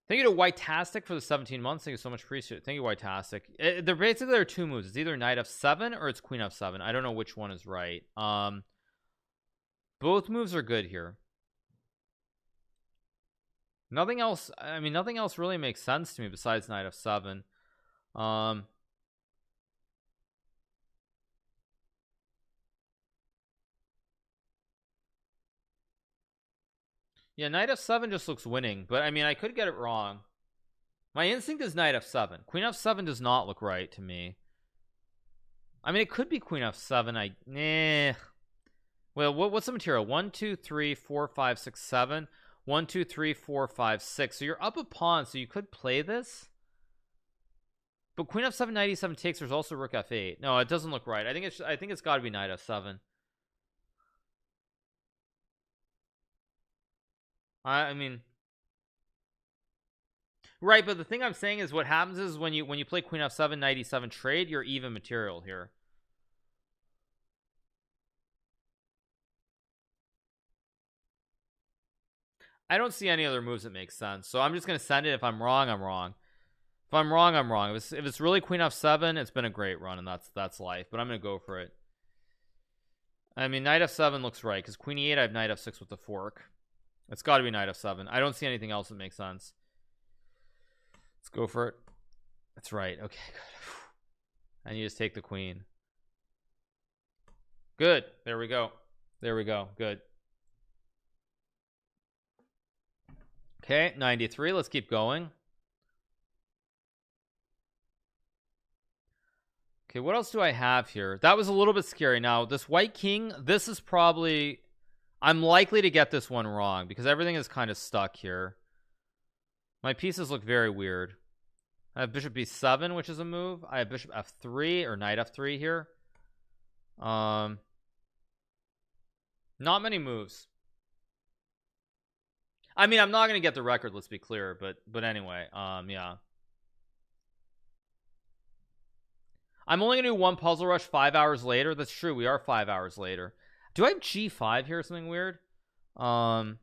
Thank you to Whitetastic for the 17 months. Thank you so much. Appreciate it. Thank you, Whitetastic. There are two moves. It's either knight f7 or it's queen f7. I don't know which one is right. Both moves are good here. Nothing else. I mean, nothing else really makes sense to me besides knight f7. Yeah, knight f7 just looks winning, but I mean, I could get it wrong. My instinct is knight f7. Queen f7 does not look right to me. I mean, it could be queen f7. Well, what's the material? 1 2 3 4 5 6 7. 1 2 3 4 5 6. So you're up a pawn, so you could play this. But queen f7, knight e7 takes. There's also rook f8. No, it doesn't look right. I think it's got to be knight f7. I mean, right, but the thing I'm saying is what happens is when you play queen f7, knight e7 trade, you're even material here. I don't see any other moves that make sense, so I'm just gonna send it. If I'm wrong, I'm wrong. If I'm wrong, I'm wrong. If it's really queen f7, it's been a great run, and that's life. But I'm gonna go for it. I mean, knight f7 looks right because queen e8. I have knight f6 with the fork. It's got to be knight f7. I don't see anything else that makes sense. Let's go for it. That's right. Okay, good. And you just take the queen. Good. There we go. There we go. Good. Okay, 93. Let's keep going. Okay, what else do I have here? That was a little bit scary. Now, this white king, this is probably... I'm likely to get this one wrong because everything is kind of stuck here. My pieces look very weird. I have bishop b7, which is a move. I have bishop f3 or knight f3 here. Not many moves. I mean, I'm not going to get the record, let's be clear, but anyway, yeah. I'm only going to do one puzzle rush 5 hours later. That's true. We are 5 hours later. Do I have g5 here? Something weird? Oh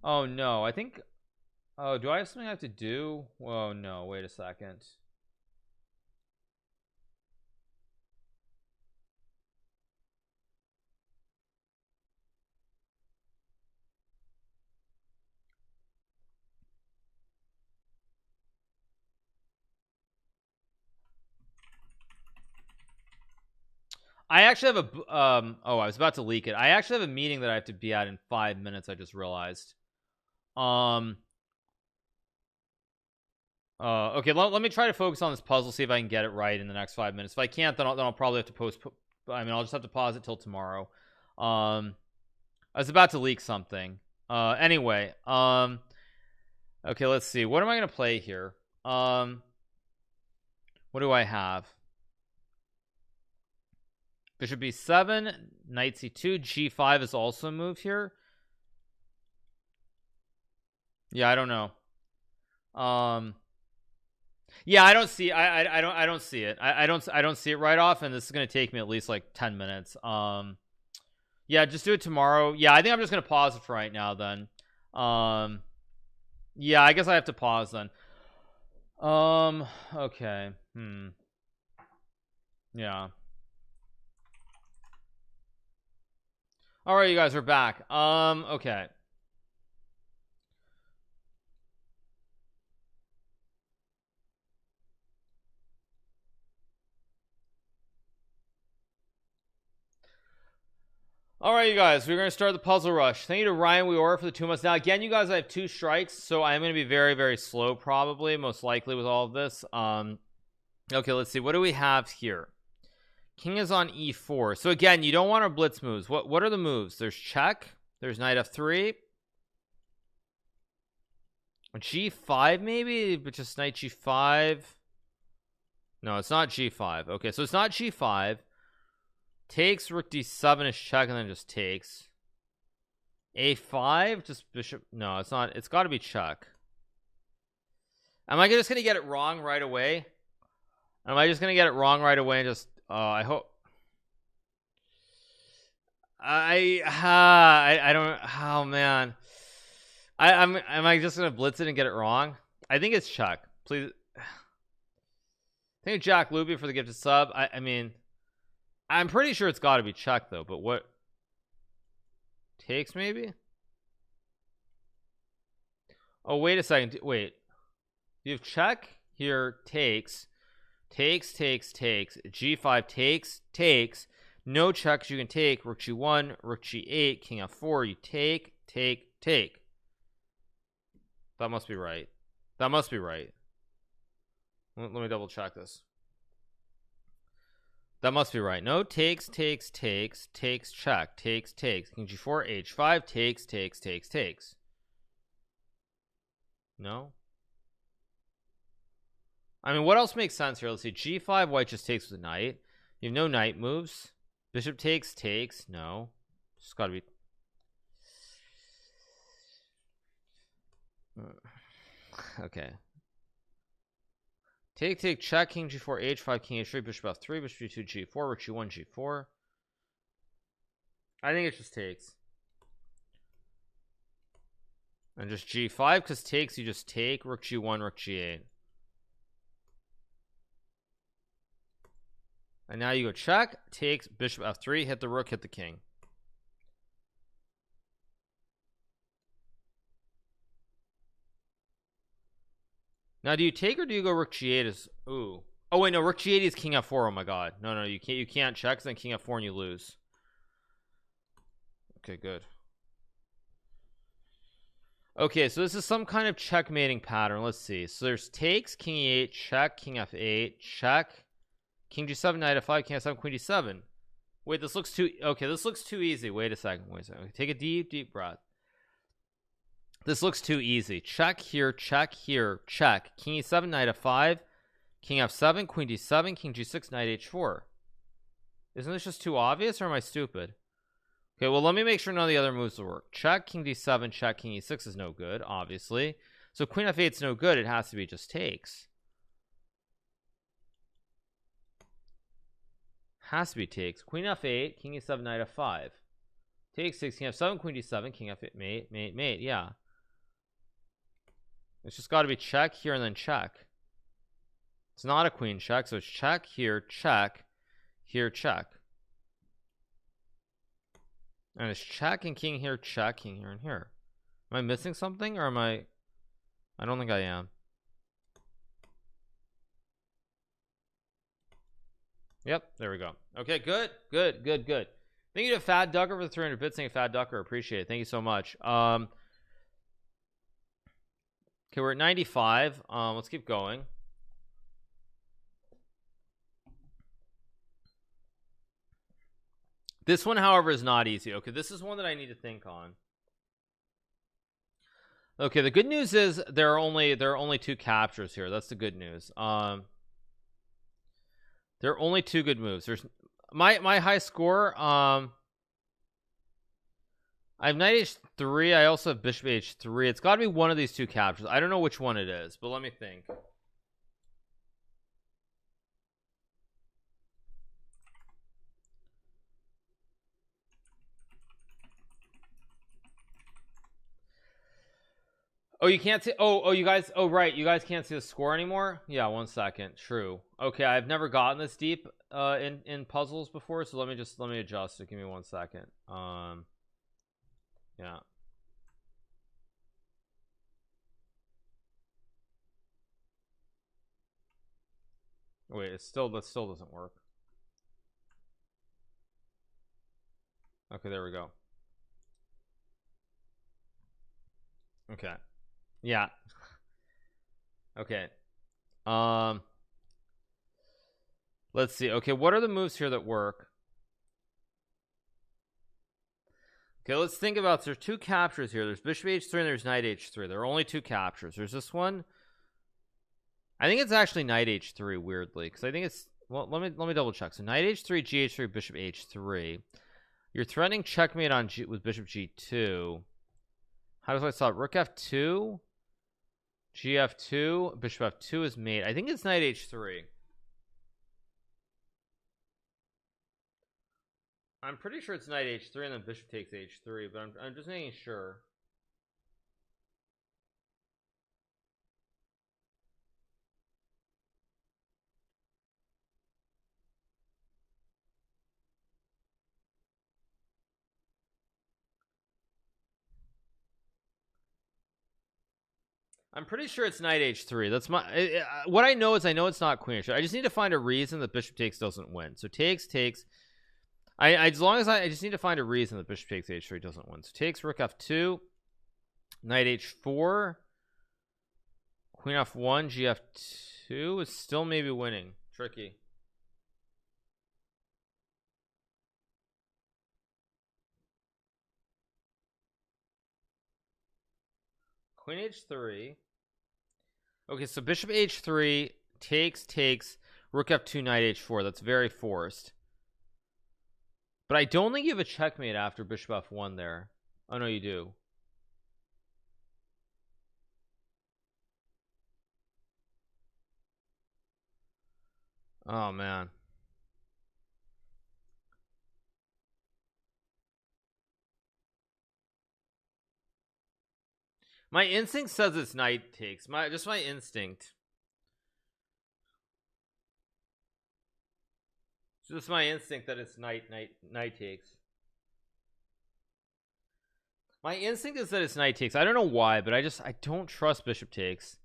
no, I think... Oh, do I have something I have to do? Oh no, wait a second. I actually have a oh, I was about to leak it. I actually have a meeting that I have to be at in 5 minutes. I just realized. Okay, let me try to focus on this puzzle, see if I can get it right in the next 5 minutes. If I can't, then I'll probably have to I'll just have to pause it till tomorrow. I was about to leak something. Anyway, okay, let's see. What am I gonna play here? What do I have? Bishop b7, knight c2, g5 is also a move here. Yeah, I don't know. Yeah, I don't see. I don't see it. I don't see it right off, and this is gonna take me at least like 10 minutes. Yeah, just do it tomorrow. Yeah, I think I'm just gonna pause it for right now. Then, yeah, I guess I have to pause then. Okay. Yeah. All right, you guys are back. Okay. All right, you guys, we're going to start the puzzle rush. Thank you to Ryan Weor for the 2 months. Now, again, you guys, I have 2 strikes, so I'm going to be very, very slow, probably, most likely, with all of this. Okay, let's see. What do we have here? King is on e4. So again, you don't want our blitz moves. What are the moves? There's check. There's knight f3. G5 maybe, but just knight g5. No, it's not g5. Okay, so it's not g5. Takes, rook d7 is check, and then just takes. A5, just bishop. No, it's not. It's got to be check. Am I just gonna get it wrong right away? Am I just gonna get it wrong right away and just? I hope. I don't. Oh man. Am I just gonna blitz it and get it wrong? I think it's check. Please. Thank you, Jack Luby, for the gifted sub. I mean, I'm pretty sure it's got to be check though. But what? Takes maybe. Oh wait a second. Wait. You have check here. Takes. G5 takes. No checks you can take. Rook g1, rook g8, king f4. You take. That must be right. Let me double check this. That must be right. No, takes, check, takes, king g4, h5, takes. No. I mean, what else makes sense here? Let's see. G5, white just takes with the knight. You have no knight moves. Bishop takes. No. It's got to be. Okay. Take, check, king g4, h5, king h3, bishop f3, bishop g2, g4, rook g1, g4. I think it just takes. And just g5, because takes, you just take, rook g1, rook g8. And now you go check, takes, bishop f3, hit the rook, hit the king. Now do you take or do you go rook g8 is ooh. Oh wait, no, rook g8 is king f4. Oh my god. No, you can't check, because then king f4 and you lose. Okay, good. Okay, so this is some kind of checkmating pattern. Let's see. So there's takes, king e8, check, king f8, check, king g7, knight f5, king f7, queen d7. Wait, this looks too okay. This looks too easy. Wait a second. Okay, take a deep breath. This looks too easy. Check here, check. King e7, knight f5, king f7, queen d7, king g6, knight h4. Isn't this just too obvious, or am I stupid? Okay, well, let me make sure none of the other moves will work. Check, king d7, check, king e6 is no good, obviously. So queen f8 is no good. It has to be just takes. Has to be takes. Queen f8, king e7, knight f5. Takes 6, king f7, queen d7, king f8, mate. Yeah. It's just got to be check here and then check. It's not a queen check, so it's check here, check. And it's check and king here, check, king here and here. Am I missing something, or am I don't think I am. Yep, there we go. Okay, good. Thank you to Fat Ducker for the 300 bits. Thank you, Fat Ducker. Appreciate it. Thank you so much. Okay, we're at 95. Let's keep going. This one, however, is not easy. Okay, this is one that I need to think on. Okay, the good news is there are only 2 captures here. That's the good news. There are only 2 good moves. There's my high score. I have knight h3. I also have bishop h3. It's got to be one of these 2 captures. I don't know which one it is, but let me think. Oh, you can't see. Oh, you guys. Oh, right. You guys can't see the score anymore. Yeah, 1 second. True. Okay, I've never gotten this deep in puzzles before, so let me adjust it. Give me 1 second. Yeah. Wait, that still doesn't work. Okay, there we go. Okay. Yeah. Okay. Let's see. Okay, what are the moves here that work? Okay, let's think about, there's 2 captures here. There's bishop h3 and there's knight h3. There are only 2 captures. There's this one. I think it's actually knight h3, weirdly, because I think it's, well, let me double check. So knight h3, gh3, bishop h3. You're threatening checkmate on with bishop g2. How does I stop? Rook f2, gf2, bishop f2 is mate. I think it's knight h3. I'm pretty sure it's knight h3 and then bishop takes h3, but I'm just making sure. I'm pretty sure it's knight h3. That's my what I know is, I know it's not queen h3. I just need to find a reason that bishop takes doesn't win. So takes. As long as I just need to find a reason that bishop takes h3 doesn't win. So takes, rook f2, knight h4, queen f1, gf2 is still maybe winning. Tricky. Queen h3. Okay, so bishop h3 takes, rook f2, knight h4. That's very forced. But I don't think you have a checkmate after bishop f1 there. Oh no, you do. Oh man. My instinct says it's knight takes. Just my instinct. It's just my instinct that it's knight takes. My instinct is that it's knight takes. I don't know why, but I don't trust bishop takes.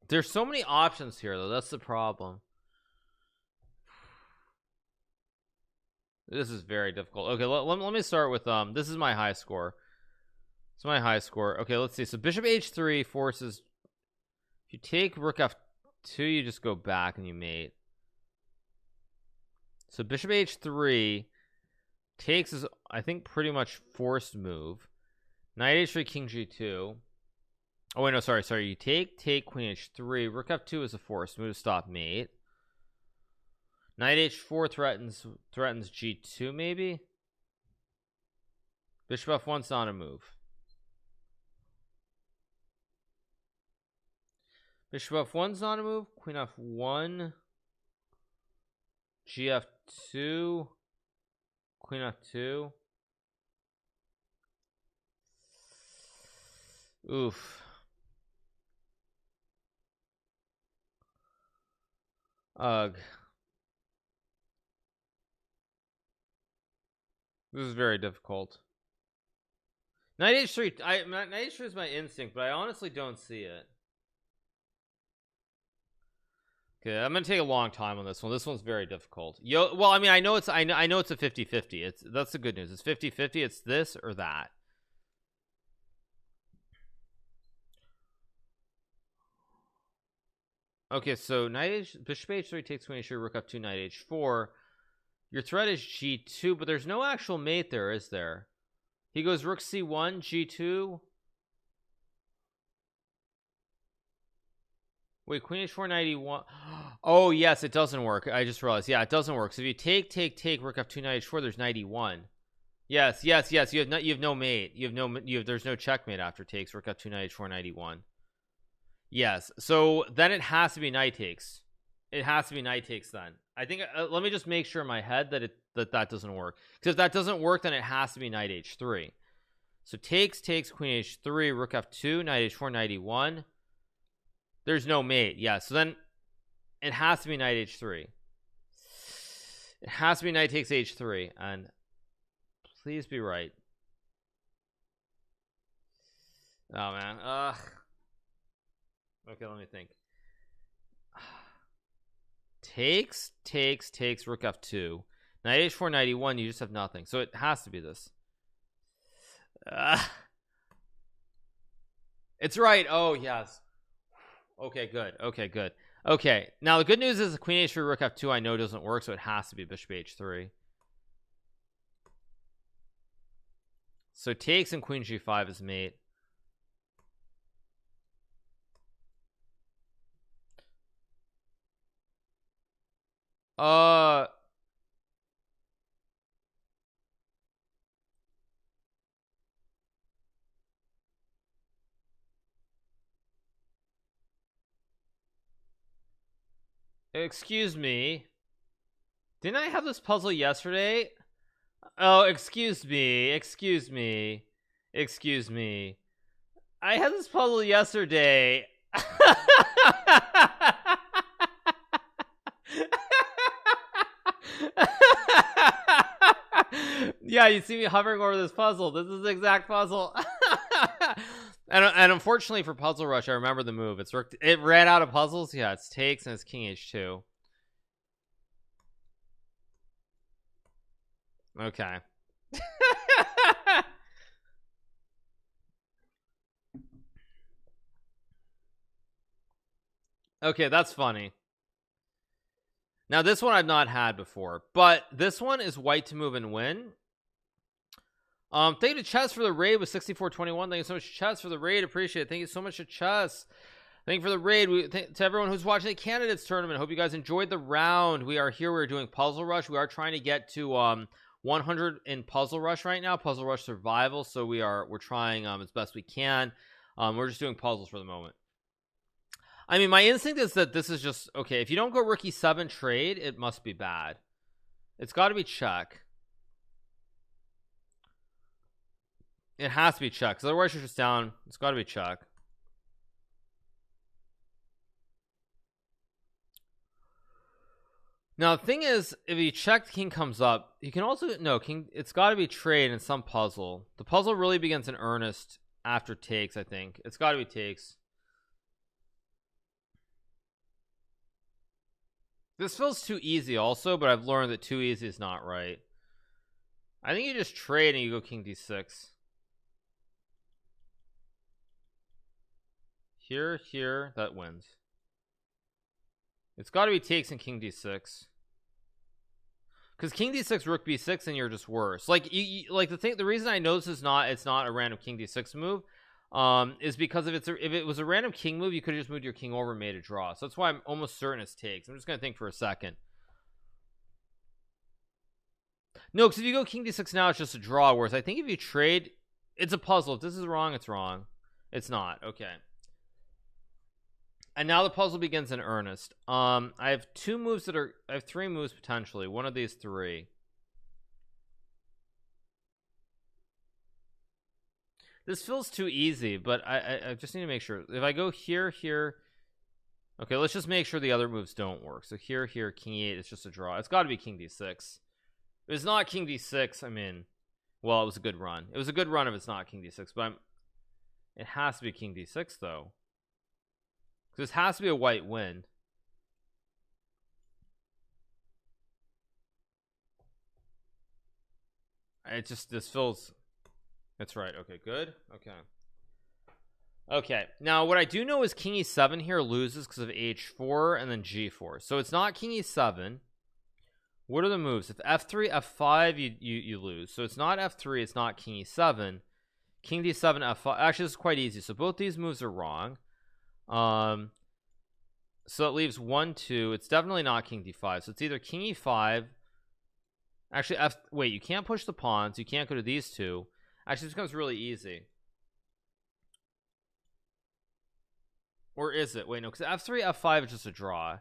There's so many options here though. That's the problem. This is very difficult. Okay, let me start with this is my high score. It's my high score. Okay, let's see. So bishop h3 forces, if you take rook f2, you just go back and you mate. So bishop h3 takes is, I think, pretty much forced move. Knight h3, king g2. Oh wait, no, sorry. You take queen h3. Rook f2 is a forced move to stop mate. Knight h4 threatens g2 maybe. Bishop f1's not a move. Bishop f1's not a move. Queen f1, gf2, queen f2. Oof. Ugh. This is very difficult. Knight h3. Knight h3 is my instinct, but I honestly don't see it. Okay, I'm gonna take a long time on this one. This one's very difficult. Well, I mean, I know it's a 50-50. That's the good news. It's 50-50. It's this or that. Okay, so bishop h3 takes queen h3, rook f2, knight h4. Your threat is g2, but there's no actual mate there, is there? He goes rook c1, g2. Wait, queen h4, knight e1. Oh yes, it doesn't work. I just realized. Yeah, it doesn't work. So if you take rook f2, knight h4, there's knight e1. Yes. You have no mate. There's no checkmate after takes rook f2, knight h4, knight e1. Yes. So then it has to be knight takes. It has to be knight takes then. I think let me just make sure in my head that that doesn't work, because if that doesn't work, then it has to be knight h3. So takes queen h3, rook f2, knight h4, knight e1. There's no mate. Yeah, so then it has to be knight h3. It has to be knight takes h3, and please be right. Oh man. Okay, let me think. Takes rook f2, knight h4, knight e1. You just have nothing, so it has to be this. It's right. Oh yes. Okay, good. Okay, now the good news is the queen h3, rook f2 I know doesn't work, so it has to be bishop h3. So takes and queen g5 is mate. Excuse me. Didn't I have this puzzle yesterday? Oh, excuse me. I had this puzzle yesterday. Yeah, you see me hovering over this puzzle. This is the exact puzzle. And unfortunately for Puzzle Rush, I remember the move. It ran out of puzzles. Yeah, it's takes and it's king h2. Okay. Okay, that's funny. Now this one I've not had before, but this one is white to move and win. Thank you to Chess for the raid with 6421. Thank you so much, Chess, for the raid. Appreciate it. Thank you so much to Chess. Thank you for the raid. To everyone who's watching the candidates tournament, hope you guys enjoyed the round. We are here. We're doing Puzzle Rush. We are trying to get to 100 in Puzzle Rush right now, Puzzle Rush Survival. So we're trying as best we can. We're just doing puzzles for the moment. I mean, my instinct is that this is just okay. If you don't go rook e7 trade, it must be bad. It's got to be check. It has to be check, because otherwise you're just down. It's got to be check. Now the thing is, if you check, the king comes up. You can also king. It's got to be trade in some puzzle. The puzzle really begins in earnest after takes. I think it's got to be takes. This feels too easy also, but I've learned that too easy is not right. I think you just trade and you go king d6. Here, that wins. It's got to be takes and king d6. Because king d6, rook b6, and you're just worse. Like the reason I know this is it's not a random king d6 move, is because if it was a random king move, you could have just moved your king over and made a draw. So that's why I'm almost certain it's takes. I'm just gonna think for a second. No, because if you go king d6 now, it's just a draw. Whereas I think if you trade, it's a puzzle. If this is wrong, it's wrong. It's not. Okay. And now the puzzle begins in earnest. I have three moves potentially. One of these three. This feels too easy, but I just need to make sure. If I go here, okay, let's just make sure the other moves don't work. So here, king e8, it's just a draw. It's got to be king d6. If it's not king d6, I mean, well, it was a good run. It was a good run if it's not king d6, but it has to be king d6 though. This has to be a white win. This feels. That's right. Okay, good. Okay, now what I do know is king e7 here loses because of h4 and then g4. So it's not king e7. What are the moves? If f3, f5, you lose. So it's not f3, it's not king e7. King d7, f5. Actually, this is quite easy. So both these moves are wrong. So it leaves 1 2. It's definitely not king d5. So it's either king e5. Actually, wait, you can't push the pawns. You can't go to these two. Actually, this becomes really easy. Or is it? Wait, no, because f3, f5 is just a draw.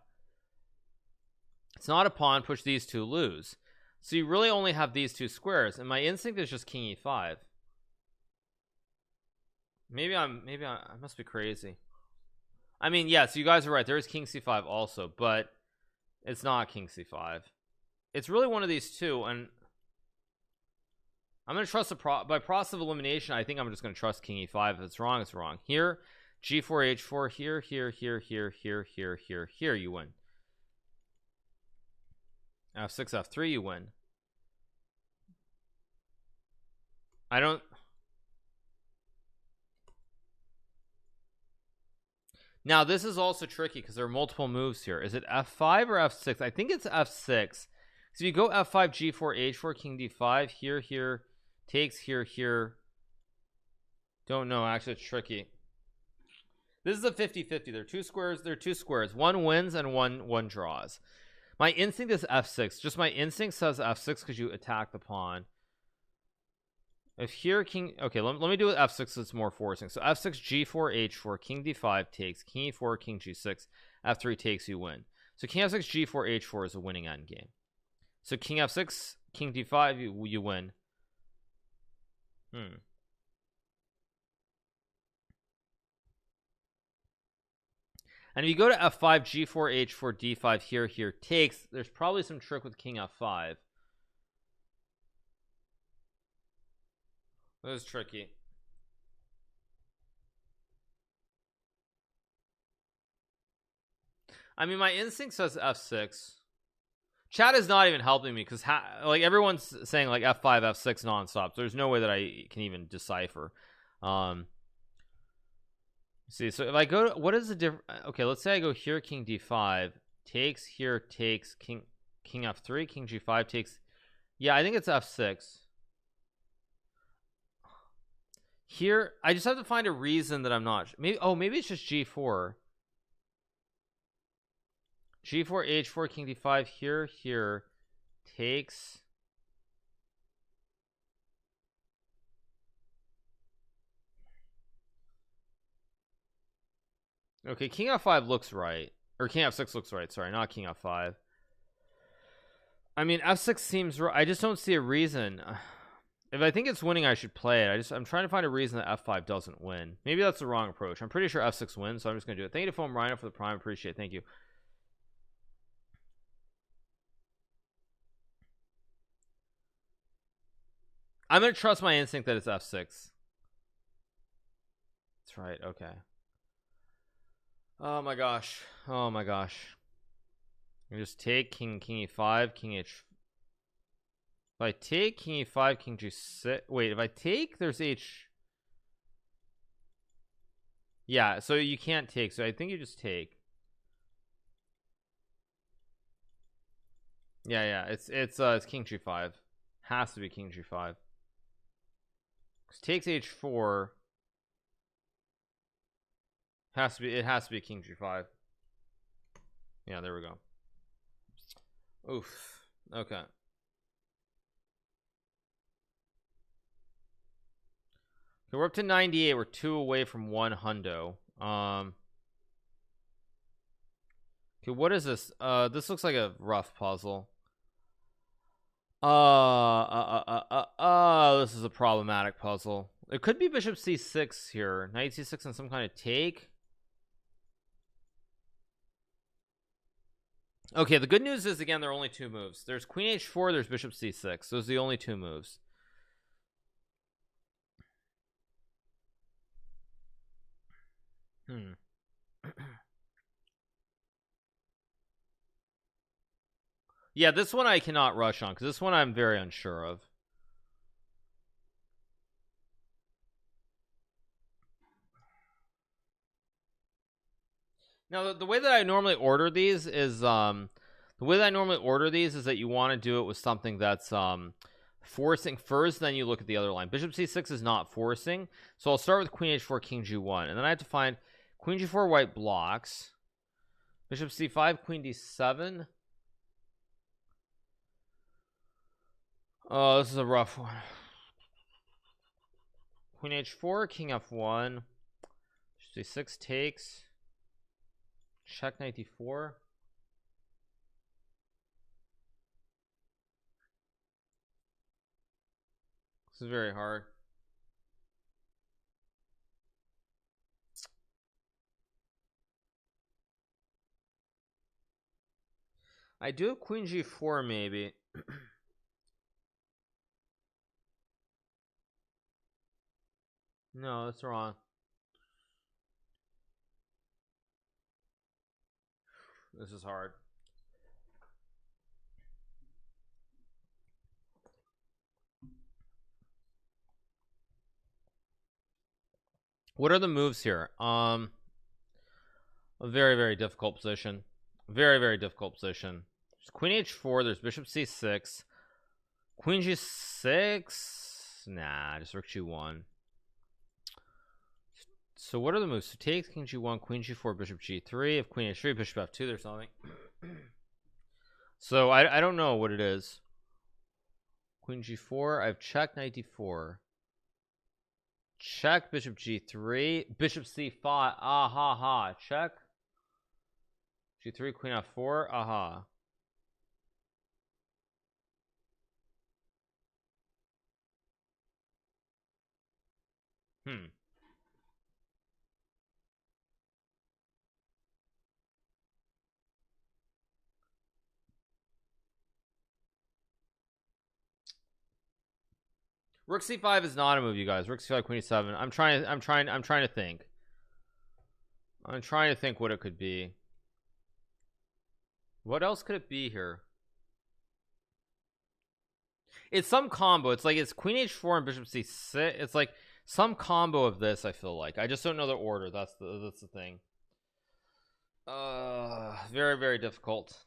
It's not a pawn. Push these two, lose. So you really only have these two squares, and my instinct is just king e5. Maybe I must be crazy. I mean, yes, you guys are right. There is king c5 also, but it's not king c5. It's really one of these two, and I'm going to trust by process of elimination. I think I'm just going to trust king e5. If it's wrong, it's wrong. Here, g4, h4, here, here, you win. f6, f3, you win. I don't. Now this is also tricky because there are multiple moves here. Is it f5 or f6? I think it's f6. So you go f5, g4, h4, king d5, here, takes, here. Don't know. Actually, it's tricky. This is a 50-50. There are two squares. One wins and one draws. My instinct is f6. Just my instinct says f6 because you attack the pawn. If here king, okay, let me do it f6. It's more forcing. So f6, g4, h4, king d5 takes, king e4, king g6, f3 takes, you win. So king f6, g4, h4 is a winning endgame. So king f6, king d5, you win. And if you go to f5, g4, h4, d5, here takes, there's probably some trick with king f5. That was tricky. I mean, my instinct says f6. Chat is not even helping me because like everyone's saying like f5, f6 nonstop. So there's no way that I can even decipher. See, so if I go to, what is the difference? Okay, let's say I go here, king d5 takes, here takes, king f3, king g5 takes. Yeah, I think it's f6. Here I just have to find a reason that I'm not maybe. Oh, maybe it's just g4, h4, king d5, here takes. Okay, king f5 looks right, or king f6 looks right. Sorry, not king f5. I mean, f6 seems right. I just don't see a reason. If I think it's winning, I should play it. I'm trying to find a reason that f5 doesn't win. Maybe that's the wrong approach. I'm pretty sure f6 wins, so I'm just gonna do it. Thank you to Foam Rhino for the prime. Appreciate it. Thank you. I'm gonna trust my instinct that it's f6. That's right. Okay. Oh my gosh. Oh my gosh. I just take king e5, king h. If I take king e5, king g6. Wait, if I take, there's h. Yeah, so you can't take. So I think you just take. Yeah. It's king g5. Has to be king g5. Takes h4. It has to be king g5. Yeah, there we go. Oof. Okay. Okay, we're up to 98. We're 2 away from 1 hundo. Okay, what is this? This looks like a rough puzzle. This is a problematic puzzle. It could be bishop c6 here. Knight c6 and some kind of take. Okay, the good news is, again, there are only two moves. There's queen h4, there's bishop c6. Those are the only two moves. Yeah, this one I cannot rush on because this one I'm very unsure of. Now the way that I normally order these is that you want to do it with something that's forcing first, then you look at the other line. Bishop c6 is not forcing, so I'll start with queen h4, king g1, and then I have to find queen g4, white blocks, bishop c5, queen d7. Oh, this is a rough one. Queen h4, king f1, c6 takes, check, knight d4. This is very hard. I do have queen g4 maybe. No, that's wrong. This is hard. What are the moves here? A very, very difficult position. Very, very difficult position. There's queen h4. There's bishop c6. Queen g6. Nah, just rook g1. So what are the moves? So takes, king g1, queen g4, bishop g3. If queen h3, bishop f2, there's something. So I don't know what it is. Queen g4. I have check, knight d4. Check, bishop g3, bishop c5. Ah ha ha. Check. G3, queen f4. Aha. Rook c5 is not a move, you guys. Rook c5, queen e7. I'm trying to think. I'm trying to think what it could be. What else could it be here? It's some combo. It's like it's queen h4 and bishop c6. It's like some combo of this. I feel like I just don't know the order. That's the thing. Very, very difficult.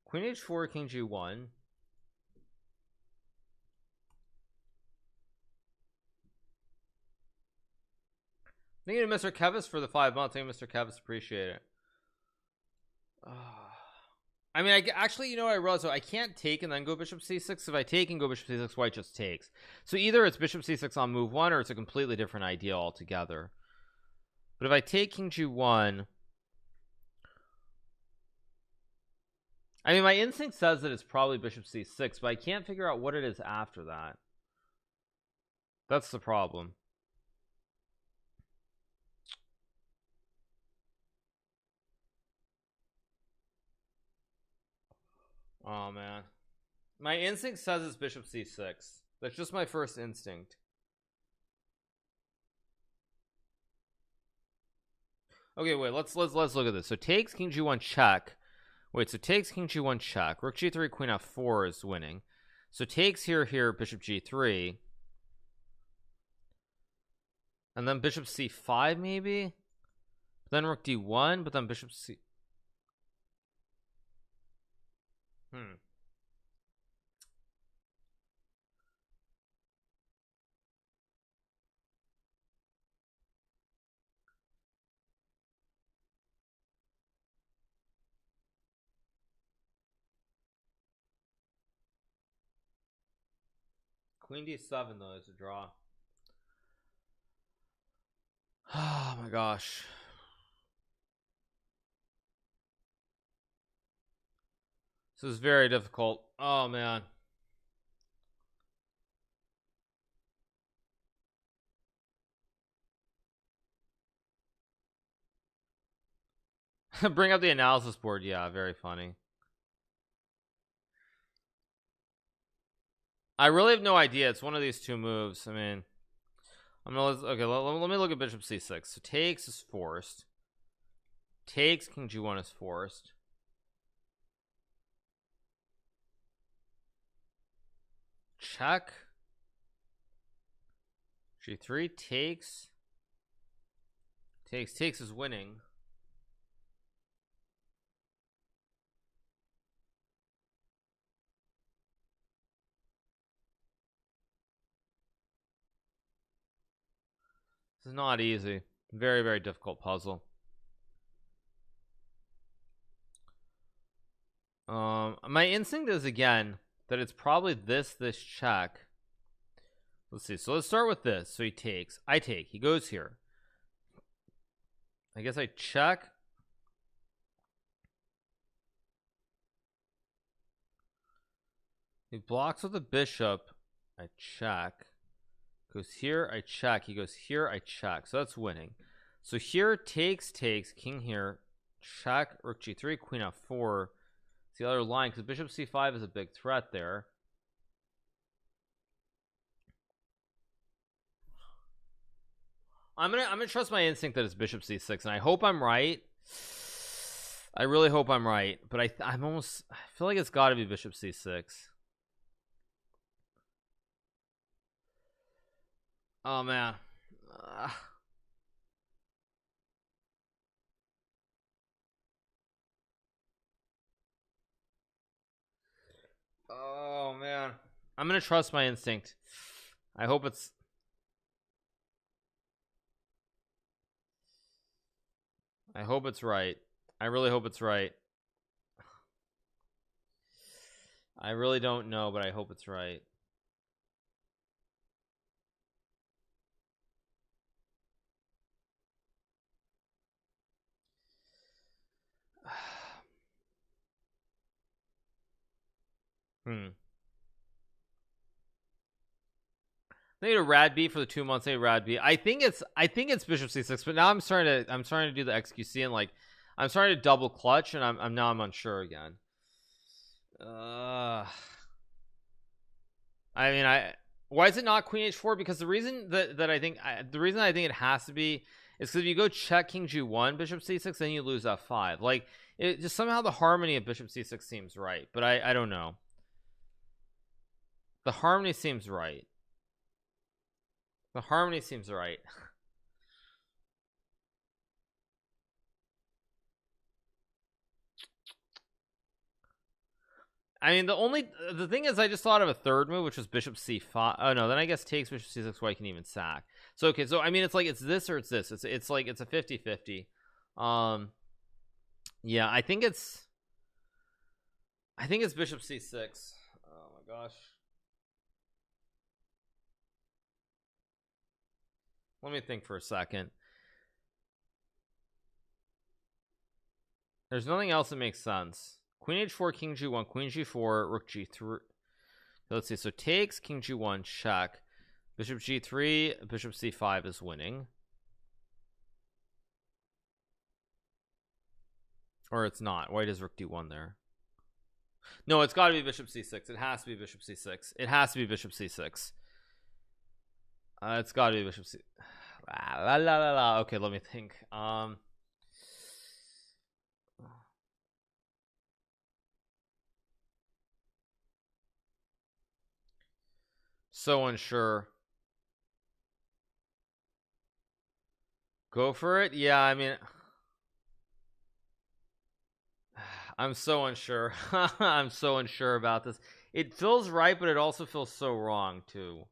Queen h4, king g1. Thank you to Mr. Kevis for the 5 months. Thank you, Mr. Kevis. Appreciate it. I mean, actually, you know what I realized? So I can't take and then go bishop c6. If I take and go bishop c6, white just takes. So either it's bishop c6 on move 1, or it's a completely different idea altogether. But if I take king g1, I mean, my instinct says that it's probably bishop c6, but I can't figure out what it is after that. That's the problem. Oh man, my instinct says it's bishop c6. That's just my first instinct. Okay, wait, let's look at this. So takes king g1 check. Wait, so takes king g1 check. Rook g3, queen f4 is winning. So takes here, bishop g3. And then bishop c5 maybe? Then rook d1, but then bishop c... Queen d7 though is a draw. Oh my gosh. This is very difficult. Oh man. Bring up the analysis board. Yeah, very funny. I really have no idea. It's one of these two moves. I mean, I'm gonna okay. Let me look at bishop c6. So takes is forced. Takes king g1 is forced. Check. g3 takes. Takes is winning. This is not easy. Very, very difficult puzzle. My instinct is again that it's probably this check. Let's see. So let's start with this. So he takes. I take. He goes here. I guess I check. He blocks with the bishop. I check. Goes here, I check. He goes here, I check. So that's winning. So here, takes, king here, check, rook g3, queen f4. It's the other line because bishop c5 is a big threat there. I'm gonna trust my instinct that it's bishop c6, and I hope I'm right. I really hope I'm right, but I feel like it's got to be bishop c6. Oh man. Oh man. I'm gonna trust my instinct. I hope it's right. I really hope it's right. I really don't know, but I hope it's right. They need a rad B for the 2 months. They need a rad B. I think it's bishop c6, but now I'm starting to do the XQC and like I'm starting to double clutch, and I'm unsure again. I mean, why is it not queen h4? Because the reason that I think it has to be is because if you go check king g1 bishop c6, then you lose f5. Like it just somehow the harmony of bishop c6 seems right, but I don't know. The harmony seems right. The harmony seems right. I mean, the thing is, I just thought of a third move, which was bishop c5. Oh no, then I guess takes bishop c6, where I can even sack. So okay, so I mean, it's like it's this or it's this. It's like it's a 50-50. Yeah, I think it's bishop c6. Oh my gosh. Let me think for a second. There's nothing else that makes sense. Queen h4, king g1, queen g4, rook g3. Let's see. So takes, king g1, check. Bishop g3, bishop c5 is winning. Or it's not. Why does rook d1 there? No, it's got to be bishop c6. It has to be bishop c6. It has to be bishop c6. It's got to be bishop c. Okay, let me think. So unsure. Go for it. Yeah, I mean, I'm so unsure. I'm so unsure about this. It feels right, but it also feels so wrong too.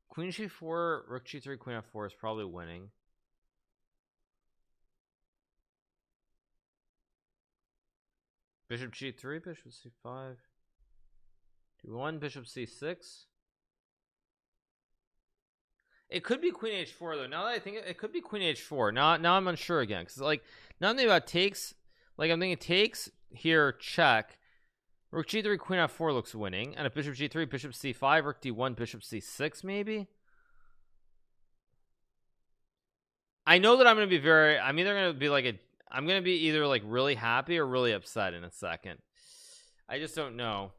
Queen g4, rook g3, queen f4 is probably winning. Bishop g3, bishop c5. d1, bishop c6. It could be queen h4 though. Now that I think it could be queen h4. Now I'm unsure again, because like now I'm thinking about takes. Like I'm thinking takes here, check. Rook g3, queen f4 looks winning, and a bishop g3, bishop c5, rook d1, bishop c6 maybe. I know that I'm gonna be I'm either gonna be like I'm gonna be either like really happy or really upset in a second. I just don't know.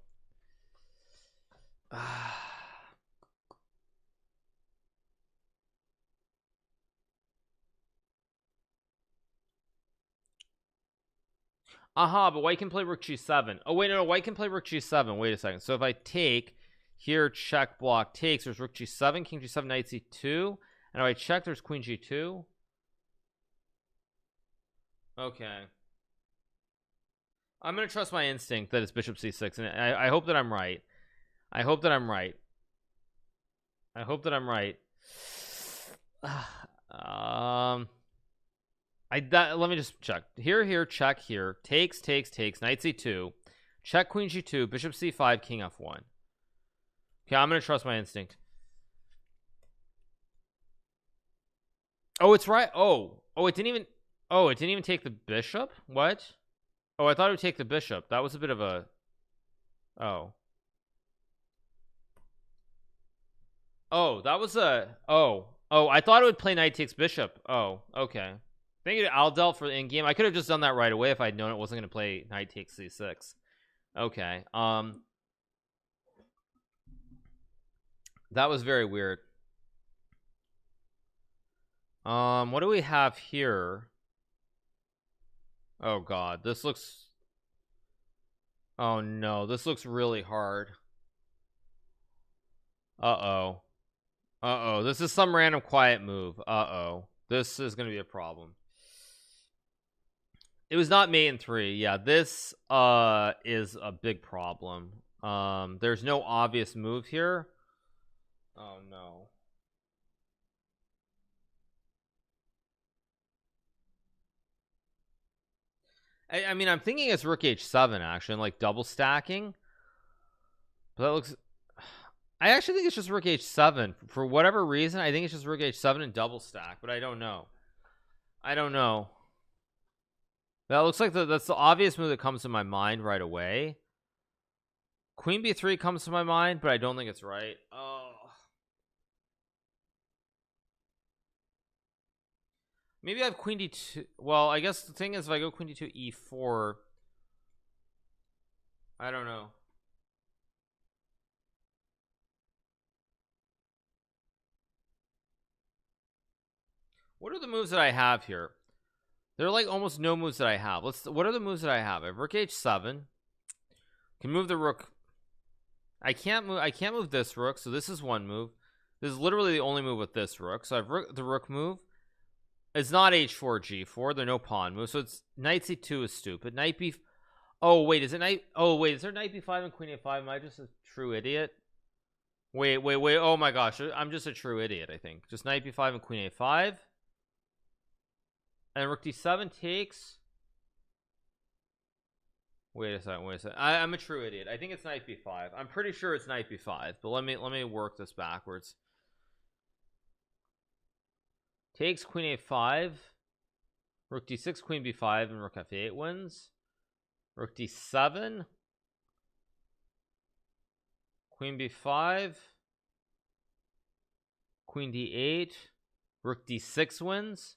Aha, but white can play rook g7. Oh wait, no, white can play rook g7. Wait a second. So if I take here, check, block, takes, there's rook g7, king g7, knight c2, and if I check, there's queen g2. Okay, I'm gonna trust my instinct that it's bishop c6, and I hope that I'm right. I hope that I'm right. I hope that I'm right. Let me just check here, check here, takes, knight c2, check, queen g2, bishop c5, king f1. Okay, I'm gonna trust my instinct. Oh, it's right. Oh, Oh, it didn't even take the bishop. What? Oh, I thought it would take the bishop. That was a bit of a... Oh, that was a... I thought it would play knight takes bishop. Oh, okay. Thank you to Aldel for the in-game. I could have just done that right away if I'd known it wasn't going to play knight takes c6. Okay. That was very weird. What do we have here? Oh god, this looks... Oh no, this looks really hard. Uh-oh. Uh-oh, this is some random quiet move. Uh-oh. This is gonna be a problem. It was not mate in 3. Yeah, this is a big problem. There's no obvious move here. Oh no. I mean, I'm thinking it's rook h7 actually, and like double stacking. But that looks... I actually think it's just rook h7 for whatever reason. I think it's just rook h7 and double stack, but I don't know. I don't know. That looks like that's the obvious move that comes to my mind right away. Queen b3 comes to my mind, but I don't think it's right. Oh. Maybe I have queen d2. Well, I guess the thing is, if I go queen d2 e4, I don't know. What are the moves that I have here? There are like almost no moves that I have. What are the moves that I have? I have rook h7. Can move the rook. I can't move this rook, so this is one move. This is literally the only move with this rook. So I have the rook move. It's not h4 g4. There are no pawn moves, so it's knight c2 is stupid. Knight b... Oh wait, is it knight... Oh wait, is there knight b5 and queen a5? Am I just a true idiot? Wait. Oh my gosh, I'm just a true idiot, I think. Just knight b5 and queen a5. And rook d7 takes... Wait a second. I'm a true idiot. I think it's knight b5. I'm pretty sure it's knight b5, but let me work this backwards. Takes queen a5, rook d6, queen b5, and rook f8 wins. Rook d7, queen b5, queen d8, rook d6 wins.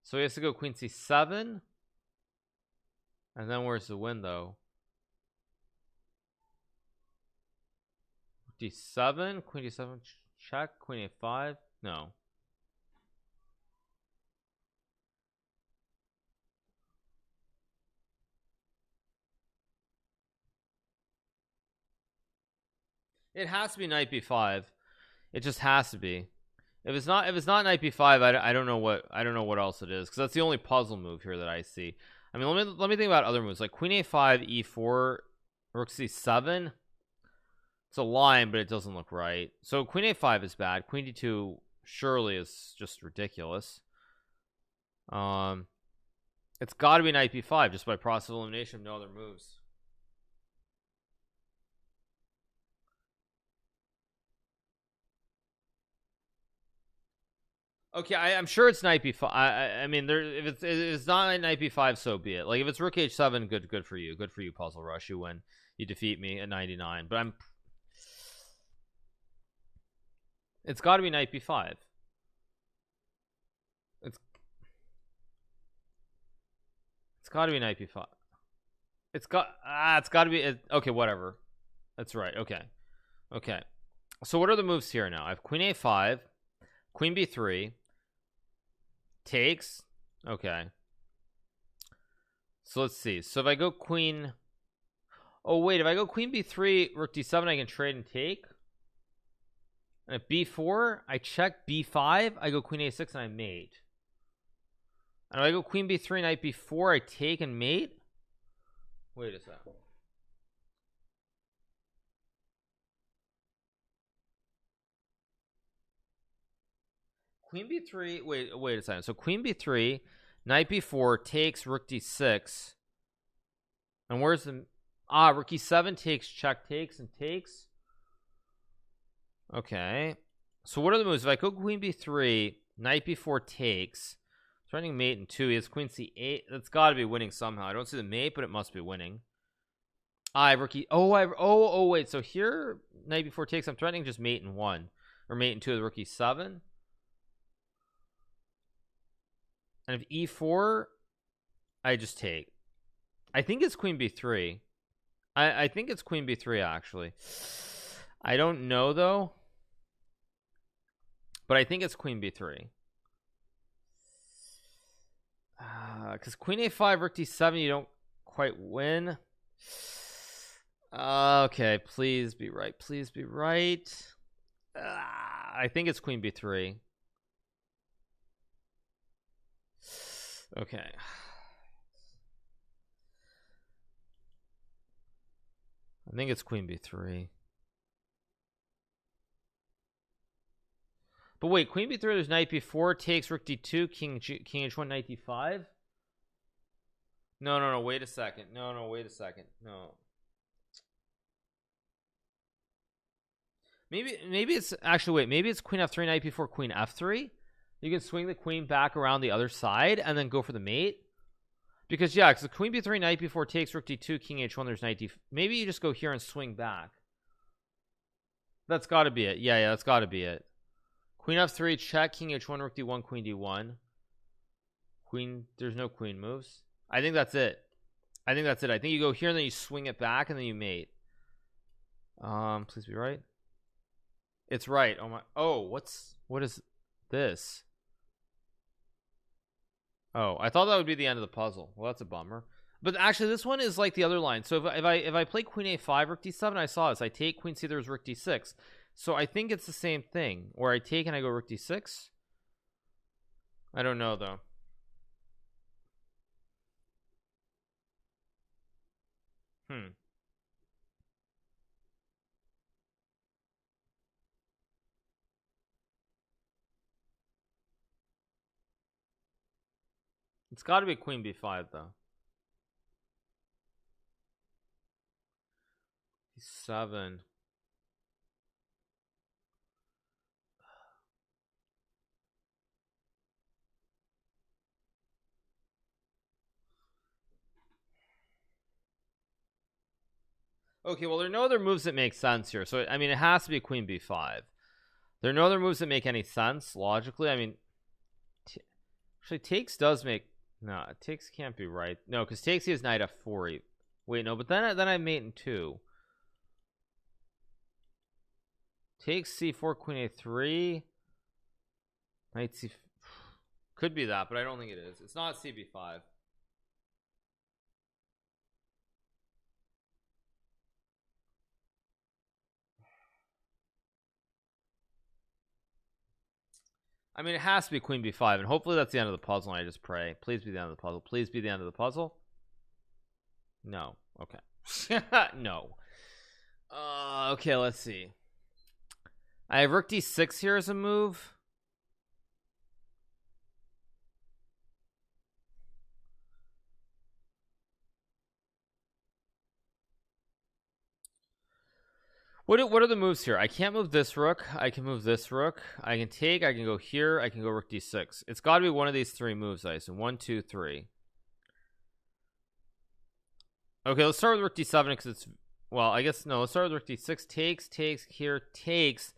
So he has to go queen c7. And then where's the win though? d7, queen d7, check, queen a5. No. It has to be knight b5. It just has to be. If it's not knight b5, I don't know what else it is, because that's the only puzzle move here that I see. I mean, let me think about other moves like queen a5, e4, rook c7. It's a line, but it doesn't look right. So queen a5 is bad. Queen d2 surely is just ridiculous. It's got to be knight b5 just by process of elimination of no other moves. Okay, I'm sure it's knight b5. I mean, if it's not knight b5, so be it. Like if it's rook h7, good for you. Good for you, Puzzle Rush. You win. You defeat me at 99. But it's got to be knight b5. It's got to be knight b5. It's got to be okay. Whatever. That's right. Okay. So what are the moves here now? I have queen a5, queen b3. Takes. Okay. So let's see. So if I go queen... Oh wait, if I go queen b3, rook d7, I can trade and take. And at b4, I check b5, I go queen a6 and I mate. And if I go queen b3, knight b4, I take and mate. Wait a second. Queen b3, wait a second. So queen b3, knight b4 takes rook d6. And where's the... rook e7 takes, check takes, and takes. Okay. So what are the moves? If I go queen b3, knight b4 takes, Threatening mate in 2. He has queen c8. That's got to be winning somehow. I don't see the mate, but it must be winning. Rookie. Oh, wait. So here, knight b4 takes. I'm threatening just mate in 1. Or mate in 2 of the rookie 7. And if e4, I just take. I think it's queen b3. I think it's queen b3 actually. I don't know though, but I think it's queen b3. Because queen a5 rook d7 you don't quite win. Okay, please be right. Please be right. I think it's queen b3. Okay. I think it's queen b3. But wait, queen b3, there's knight b4, takes rook d2, king h1, knight d5. No, wait a second. No, wait a second. No. Maybe it's actually, wait, maybe it's queen f3, knight b4, queen f3. You can swing the queen back around the other side and then go for the mate. Because yeah, because the queen b3, knight b4 takes rook d2, king h1, there's knight d. Maybe you just go here and swing back. That's got to be it. Yeah, that's got to be it. Queen f3 check, king h1, rook d1, queen d1. Queen, there's no queen moves. I think that's it. I think you go here and then you swing it back and then you mate. Please be right. It's right. Oh my. Oh, what is this? Oh, I thought that would be the end of the puzzle. Well, that's a bummer. But actually, this one is like the other line. So if I play queen a5, rook d7, I saw this. I take queen c, there's rook d6. So I think it's the same thing. Where I take and I go rook d6. I don't know though. It's got to be queen b5 though. e7. Okay, well, there are no other moves that make sense here. So, I mean, it has to be queen b5. There are no other moves that make any sense logically. I mean, actually, takes does make... No, takes can't be right. No, because takes is knight f4. Wait, no, but then I mate in 2. Takes c4, queen a3. Knight c... Could be that, but I don't think it is. It's not cb5. I mean, it has to be queen b5, and hopefully that's the end of the puzzle, and I just pray. Please be the end of the puzzle. Please be the end of the puzzle. No. Okay. No. Okay, let's see. I have rook d6 here as a move. What are the moves here? I can't move this rook. I can move this rook. I can take. I can go here. I can go rook d6. It's got to be one of these 3 moves, I assume. 1, 2, 3. Okay, let's start with rook d7 because it's... Well, I guess... No, let's start with rook d6. Takes here. Takes.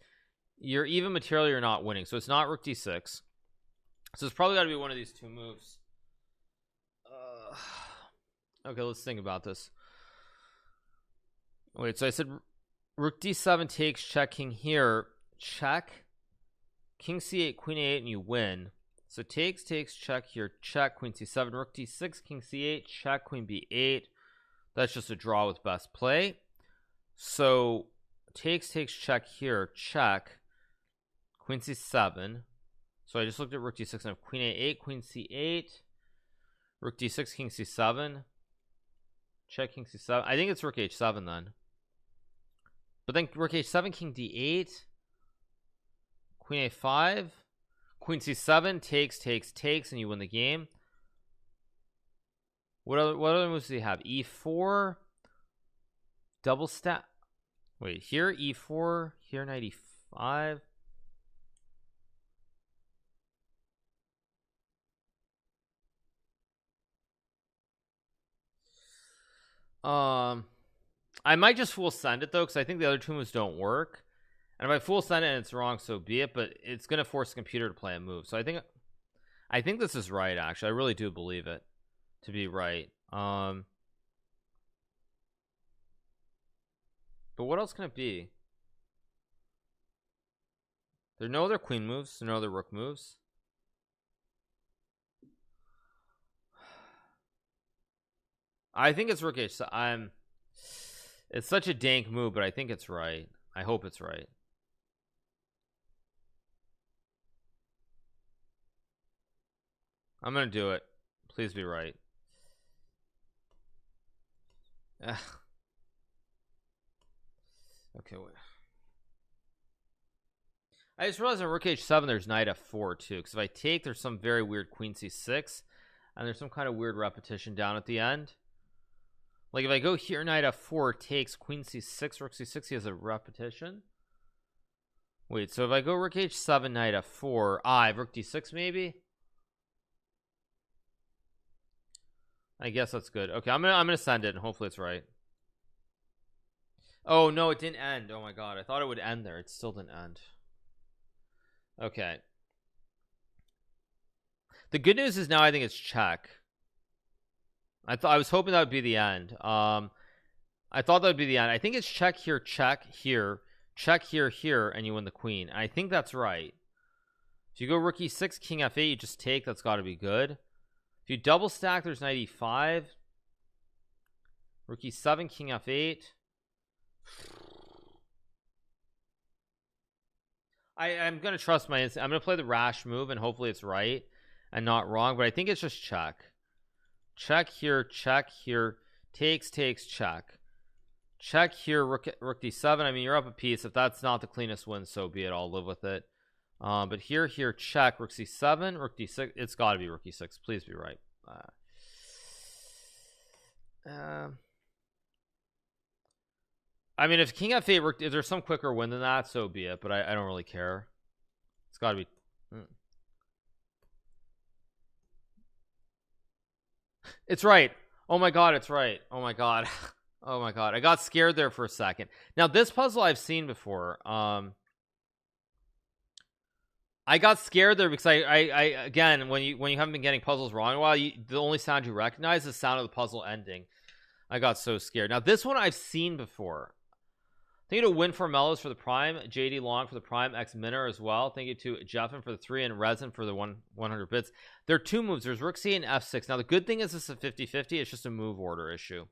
You're even material, you're not winning. So it's not rook d6. So it's probably got to be one of these 2 moves. Okay, let's think about this. Wait, so I said... Rook d7 takes, check, king here, check, king c8, queen a8, and you win. So takes, check here, check, queen c7, rook d6, king c8, check, queen b8. That's just a draw with best play. So takes, check here, check, queen c7. So I just looked at rook d6 and I have queen a8, queen c8, rook d6, king c7, check, king c7. I think it's rook h7 then. But then rook h7, king d8, queen a5, queen c7, takes, and you win the game. What other moves do you have? e4, double stack. Wait, here e4, here knight e5. I might just full send it though, because I think the other two moves don't work, and if I full send it and it's wrong, so be it. But it's gonna force the computer to play a move, so I think this is right. Actually, I really do believe it to be right. But what else can it be? There are no other queen moves, there are no other rook moves. I think it's rook h. It's such a dank move, but I think it's right. I hope it's right. I'm gonna do it. Please be right. Ugh. Okay, wait. I just realized on rook h7 there's knight f4 too, because if I take, there's some very weird queen c6, and there's some kind of weird repetition down at the end. Like if I go here, knight f4 takes, queen c6, rook c6, he has a repetition. Wait, so if I go rook h7, knight f4, I have rook d6 maybe. I guess that's good. Okay, I'm gonna send it and hopefully it's right. Oh no, it didn't end. Oh my god, I thought it would end there. It still didn't end. Okay. The good news is now I think it's check. I was hoping that would be the end. I thought that would be the end. I think it's check here, check here, and you win the queen. And I think that's right. If you go rook e6, king f8, you just take. That's got to be good. If you double stack, there's knight e5, rook e7, king f8. I'm gonna trust my instinct. I'm gonna play the rash move and hopefully it's right and not wrong, but I think it's just check. Check here, takes, check. Check here, rook d7. I mean, you're up a piece. If that's not the cleanest win, so be it. I'll live with it. But here, check, rook c7, rook d6. It's got to be rook e6. Please be right. I mean, if king f8, if there's some quicker win than that, so be it. But I don't really care. It's got to be. It's right. Oh my god, it's right. Oh my god. Oh my god. I got scared there for a second. Now this puzzle I've seen before. I got scared there because I again, when you haven't been getting puzzles wrong in a while, the only sound you recognize is the sound of the puzzle ending. I got so scared. Now this one I've seen before. Thank you to Win for Mellows for the Prime, JD Long for the Prime, X Minner as well. Thank you to Jeffin for the 3 and Resin for the 100 bits. There are two moves. There's Rook C and F6. Now the good thing is this is a 50-50. It's just a move order issue.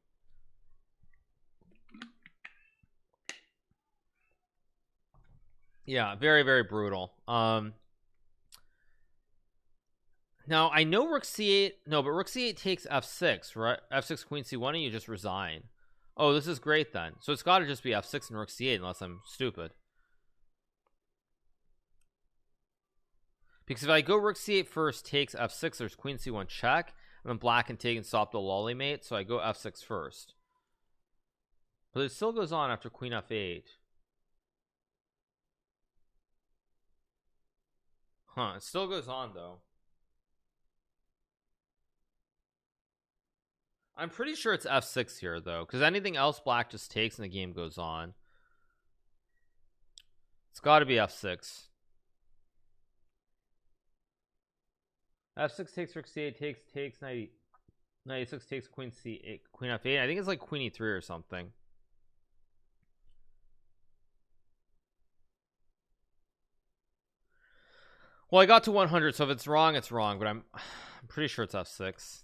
Yeah, very, very brutal. Now I know Rook C8. No, but Rook C8 takes F6, right? F6 Queen C1 and you just resign. Oh, this is great then. So it's got to just be f6 and rook c8 unless I'm stupid. Because if I go rook c8 first, takes f6, there's queen c1 check, and then black can take and stop the lolly mate, so I go f6 first. But it still goes on after queen f8. Huh, it still goes on though. I'm pretty sure it's f6 here though, because anything else black just takes and the game goes on. It's got to be f6. f6 takes rook c8, takes knight e6, takes queen c8, queen f8. I think it's like queen e3 or something. Well, I got to 100, so if it's wrong, it's wrong, but I'm pretty sure it's f6.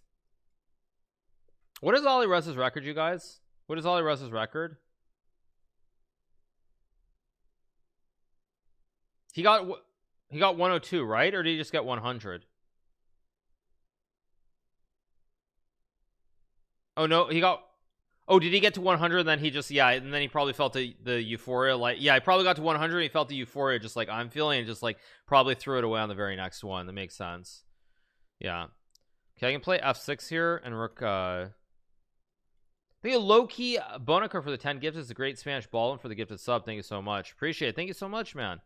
What is Ollie Russ's record, you guys? What is Ollie Russ's record? He got 102, right? Or did he just get 100? Oh no, he got. Oh, did he get to 100? And then he just, yeah, and then he probably felt the euphoria. Like, yeah, he probably got to 100. And he felt the euphoria, just like I'm feeling, and just like probably threw it away on the very next one. That makes sense. Yeah. Okay, I can play f6 here and rook. Thank you, low-key Bonaker for the 10 gifts. It's a great Spanish ball and for the gifted sub. Thank you so much. Appreciate it. Thank you so much, man.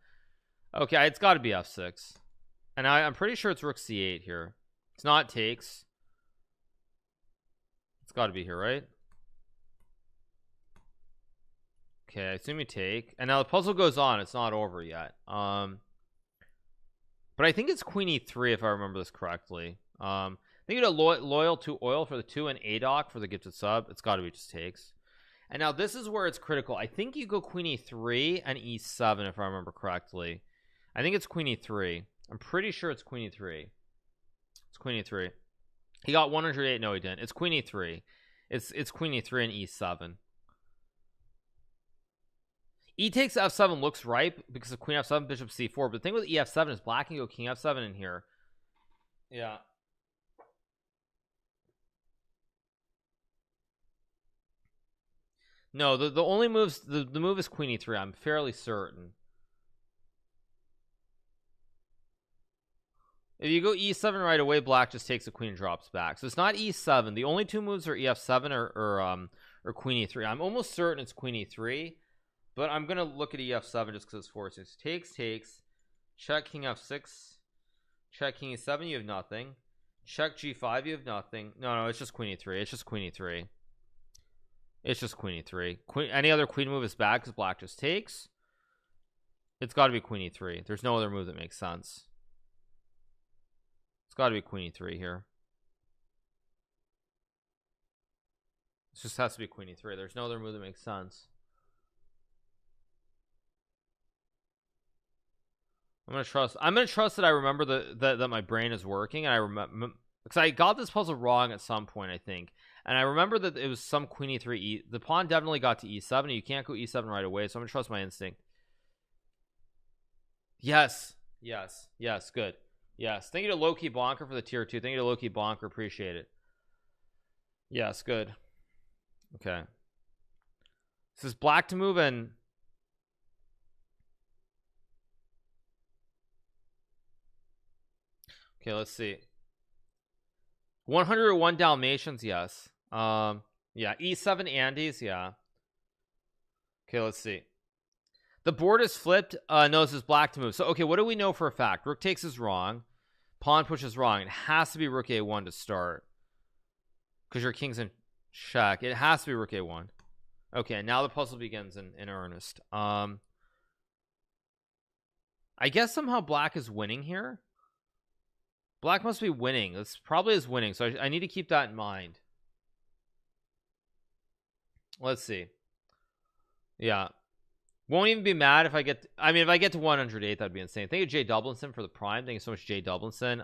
Okay, it's got to be f6. And I'm pretty sure it's rook c8 here. It's not takes. It's got to be here, right? Okay, I assume you take, and now the puzzle goes on. It's not over yet. But I think it's queen e3 if I remember this correctly. I think you get a loyal to oil for the 2 and ADOC for the gifted sub. It's got to be just takes. And now this is where it's critical. I think you go queen e3 and e7 if I remember correctly. I think it's queen e3. I'm pretty sure it's queen e3. It's queen e3. He got 108. No, he didn't. It's queen e3. It's queen e3 and e7. E takes f7 looks ripe because of queen f7, bishop c4. But the thing with ef7 is black can go king f7 in here. Yeah. No, the only moves, the move is queen e3. I'm fairly certain. If you go e7 right away, black just takes the queen and drops back. So it's not e7. The only two moves are ef7 or queen e3. I'm almost certain it's queen e3, but I'm gonna look at ef7 just because it's forcing. Takes, check king f6, check king e7. You have nothing. Check g5. You have nothing. No, it's just queen e3. It's just queen e3. It's just queen e3. Any other queen move is bad because black just takes. It's got to be queen e3. There's no other move that makes sense. It's got to be queen e3 here. It just has to be queen e3. There's no other move that makes sense. I'm gonna trust that I remember that my brain is working, and I remember because I got this puzzle wrong at some point, I think, and I remember that it was some queen e3. The pawn definitely got to e7, and you can't go e7 right away, so I'm gonna trust my instinct. Yes, good. Yes, thank you to Loki Bonker for the tier 2. Thank you to Loki Bonker, appreciate it. Yes, good. Okay, this is black to move and okay, let's see. 101 Dalmatians, yes. Yeah, e7 Andes, yeah. Okay, let's see. The board is flipped. No, this is black to move. So okay, what do we know for a fact? Rook takes is wrong. Pawn push is wrong. It has to be rook a1 to start because your king's in check. It has to be rook a1. Okay, now the puzzle begins in earnest. I guess somehow black is winning here. Black must be winning. This probably is winning, so I need to keep that in mind. Let's see. Yeah, won't even be mad if I get, I mean, if I get to 108, that'd be insane. Thank you Jay Dublinson for the prime. Thank you so much, Jay Dublinson.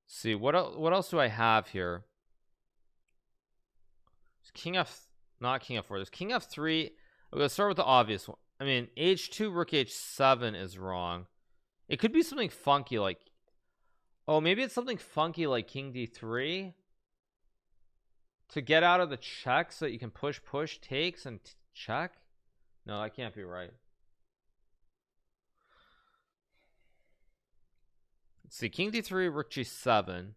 See what else do I have here? There's king f, not king f4. There's king f3. I'm gonna start with the obvious one. I mean, h2 rook h7 is wrong. It could be something funky like, oh, maybe it's something funky like king d3 to get out of the check so that you can push takes and check. No, that can't be right. Let's see, king d3 rook g7,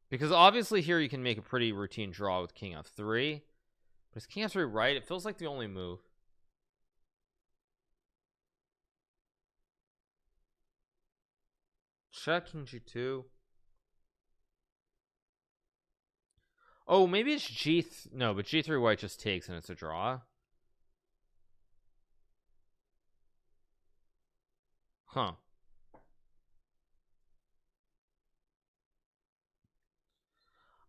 because obviously here you can make a pretty routine draw with king f3, but is king f3 right? It feels like the only move. Check king g2. Oh, maybe it's no, but g3 white just takes and it's a draw. Huh.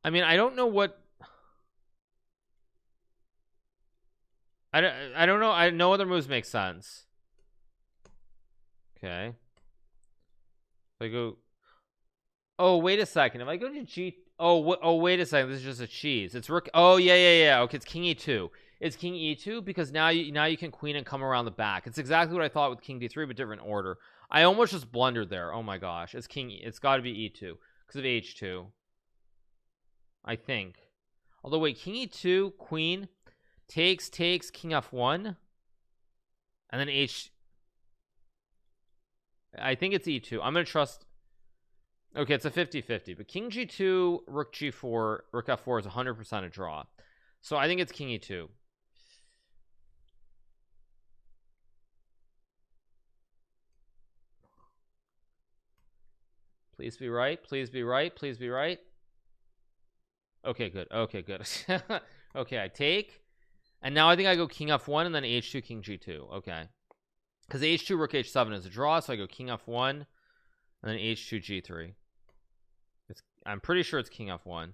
I mean, I don't know what, I don't know. No other moves make sense. Okay. If I go, oh wait a second, if I go to g, oh wait a second, this is just a cheese. It's rook, oh yeah, okay, it's king e2. It's king e2 because now you can queen and come around the back. It's exactly what I thought with king d3, but different order. I almost just blundered there. Oh my gosh, it's king, it's got to be e2 because of h2, I think. Although wait, king e2, queen takes king f1, and then I think it's e2. I'm gonna trust. Okay, it's a 50-50, but king g2 rook g4 rook f4 is 100% a draw, so I think it's king e2. Please be right, please be right, please be right. Okay, good, okay, good. Okay, I take, And now I think I go king f1 and then h2 king g2. Okay, because h2 rook h7 is a draw, so I go king f1 and then h2 g3. I'm pretty sure it's king f1.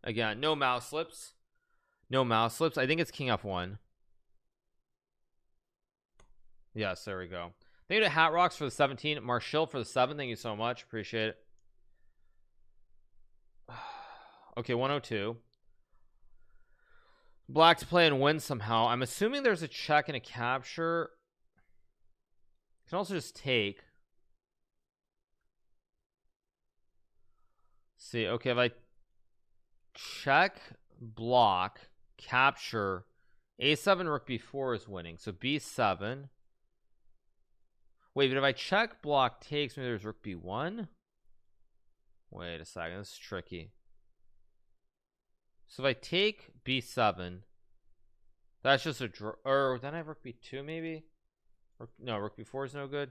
Again, no mouse slips. No mouse slips. I think it's king f1. Yes, there we go. Thank you to Hat Rocks for the 17. Marshall for the 7. Thank you so much. Appreciate it. Okay, 102. Black to play and win somehow. I'm assuming there's a check and a capture. You can also just take. See, okay, if I check, block, capture, a7 rook b4 is winning. So b7. Wait, but if I check, block, takes, maybe there's rook b1. Wait a second, this is tricky. So if I take b7, that's just a draw. Or then I have rook b2 maybe. No, rook b4 is no good.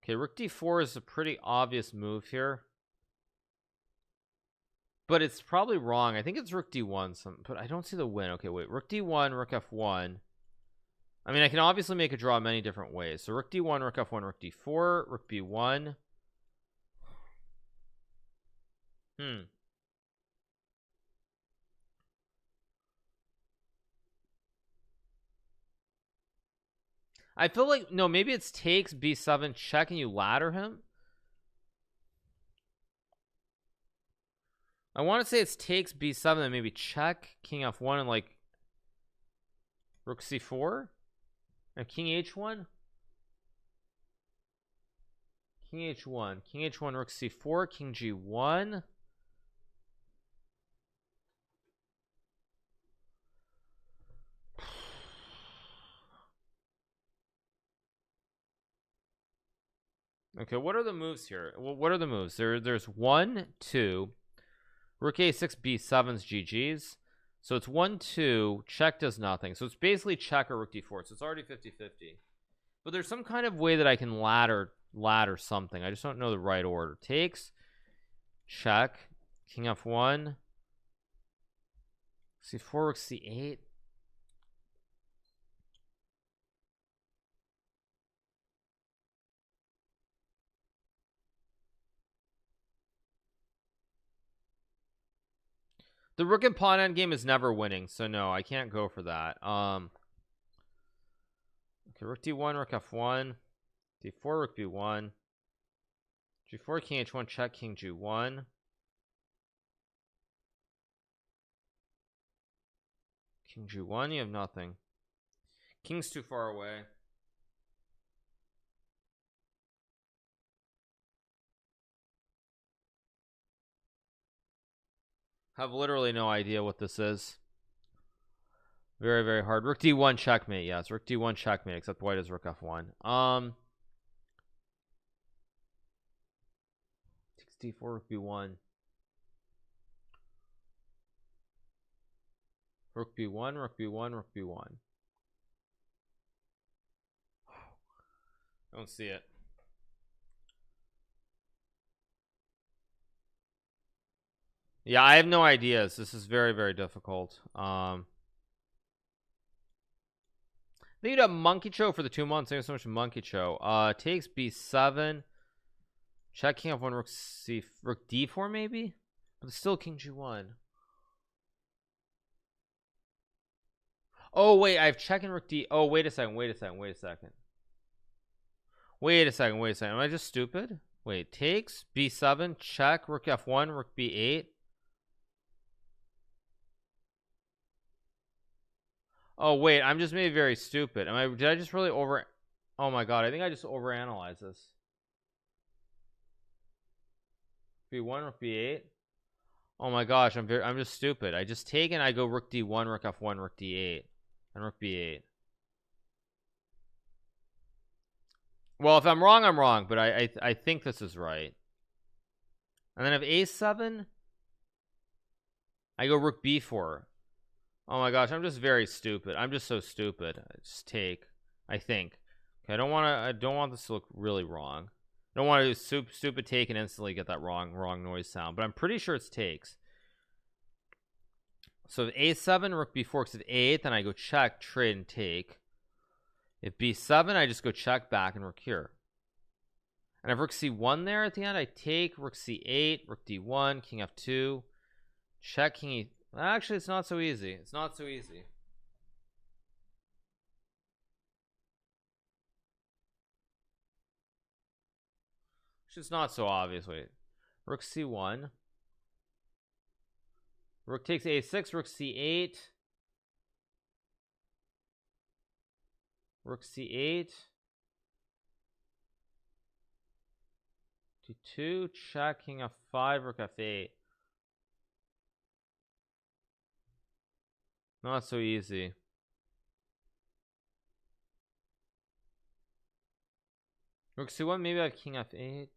Okay, rook d4 is a pretty obvious move here, but it's probably wrong. I think it's rook d1, but I don't see the win. Okay, wait, rook d1, rook f1. I mean, I can obviously make a draw many different ways. So rook d1, rook f1, rook d4, rook b1. I feel like, no, maybe it's takes b7 check and you ladder him. I want to say it's takes b7 and maybe check king f1 and like rook c4 and king h1. King h1, king h1, rook c4, king g1. Okay, what are the moves here? What are the moves? There's 1, 2. Rook a6, b7's GG's. So it's 1, 2. Check does nothing. So it's basically check or rook d4. So it's already 50-50. But there's some kind of way that I can ladder something. I just don't know the right order. Takes, check, king f1, c4, rook c8. The rook and pawn endgame is never winning, so no, I can't go for that. Okay, rook d1, rook f1, d4, rook b1, g4, king h1, check, king g1, king g1. You have nothing. King's too far away. Have literally no idea what this is. Very, very hard. Rook d1 checkmate. Yes, rook d1 checkmate, except white is rook f1. Takes d4, rook b1. Rook b1, rook b1, rook b1. Don't see it. Yeah, I have no ideas. This is very, very difficult. Thank you to Monkey Cho for the 2 months. Thank you so much, Monkey Cho. Takes b7. Check king f1, rook c, rook d4 maybe, but it's still king g1. Oh wait, I have check and rook d. Oh wait a second. Wait a second. Am I just stupid? Wait, takes b7, check, rook f1, rook b8. Oh wait, I'm just maybe very stupid. Did I just really over? Oh my god, I think I just overanalyzed this. b1, rook b8. Oh my gosh, I'm just stupid. I just take and I go rook d1, rook f1, rook d8, and rook b8. Well, if I'm wrong, I'm wrong, but I think this is right. And then if a7, I go rook b4. Oh my gosh, I'm just very stupid. I'm just so stupid. I just take, I think. Okay, I don't want this to look really wrong. Don't want to do stupid take and instantly get that wrong noise sound, but I'm pretty sure it's takes. So if a7, rook b4, because if a8, then I go check, trade, and take. If b7, I just go check back and rook here. And if rook c1 there at the end, I take rook c8, rook d1, king f2, check, king e. Actually, it's not so easy. It's not so easy. It's just not so obvious. Wait, rook c1, rook takes a6, rook c8, rook c8, d2, check, king f5, rook f8. Not so easy. Rook c1, maybe I have king f8.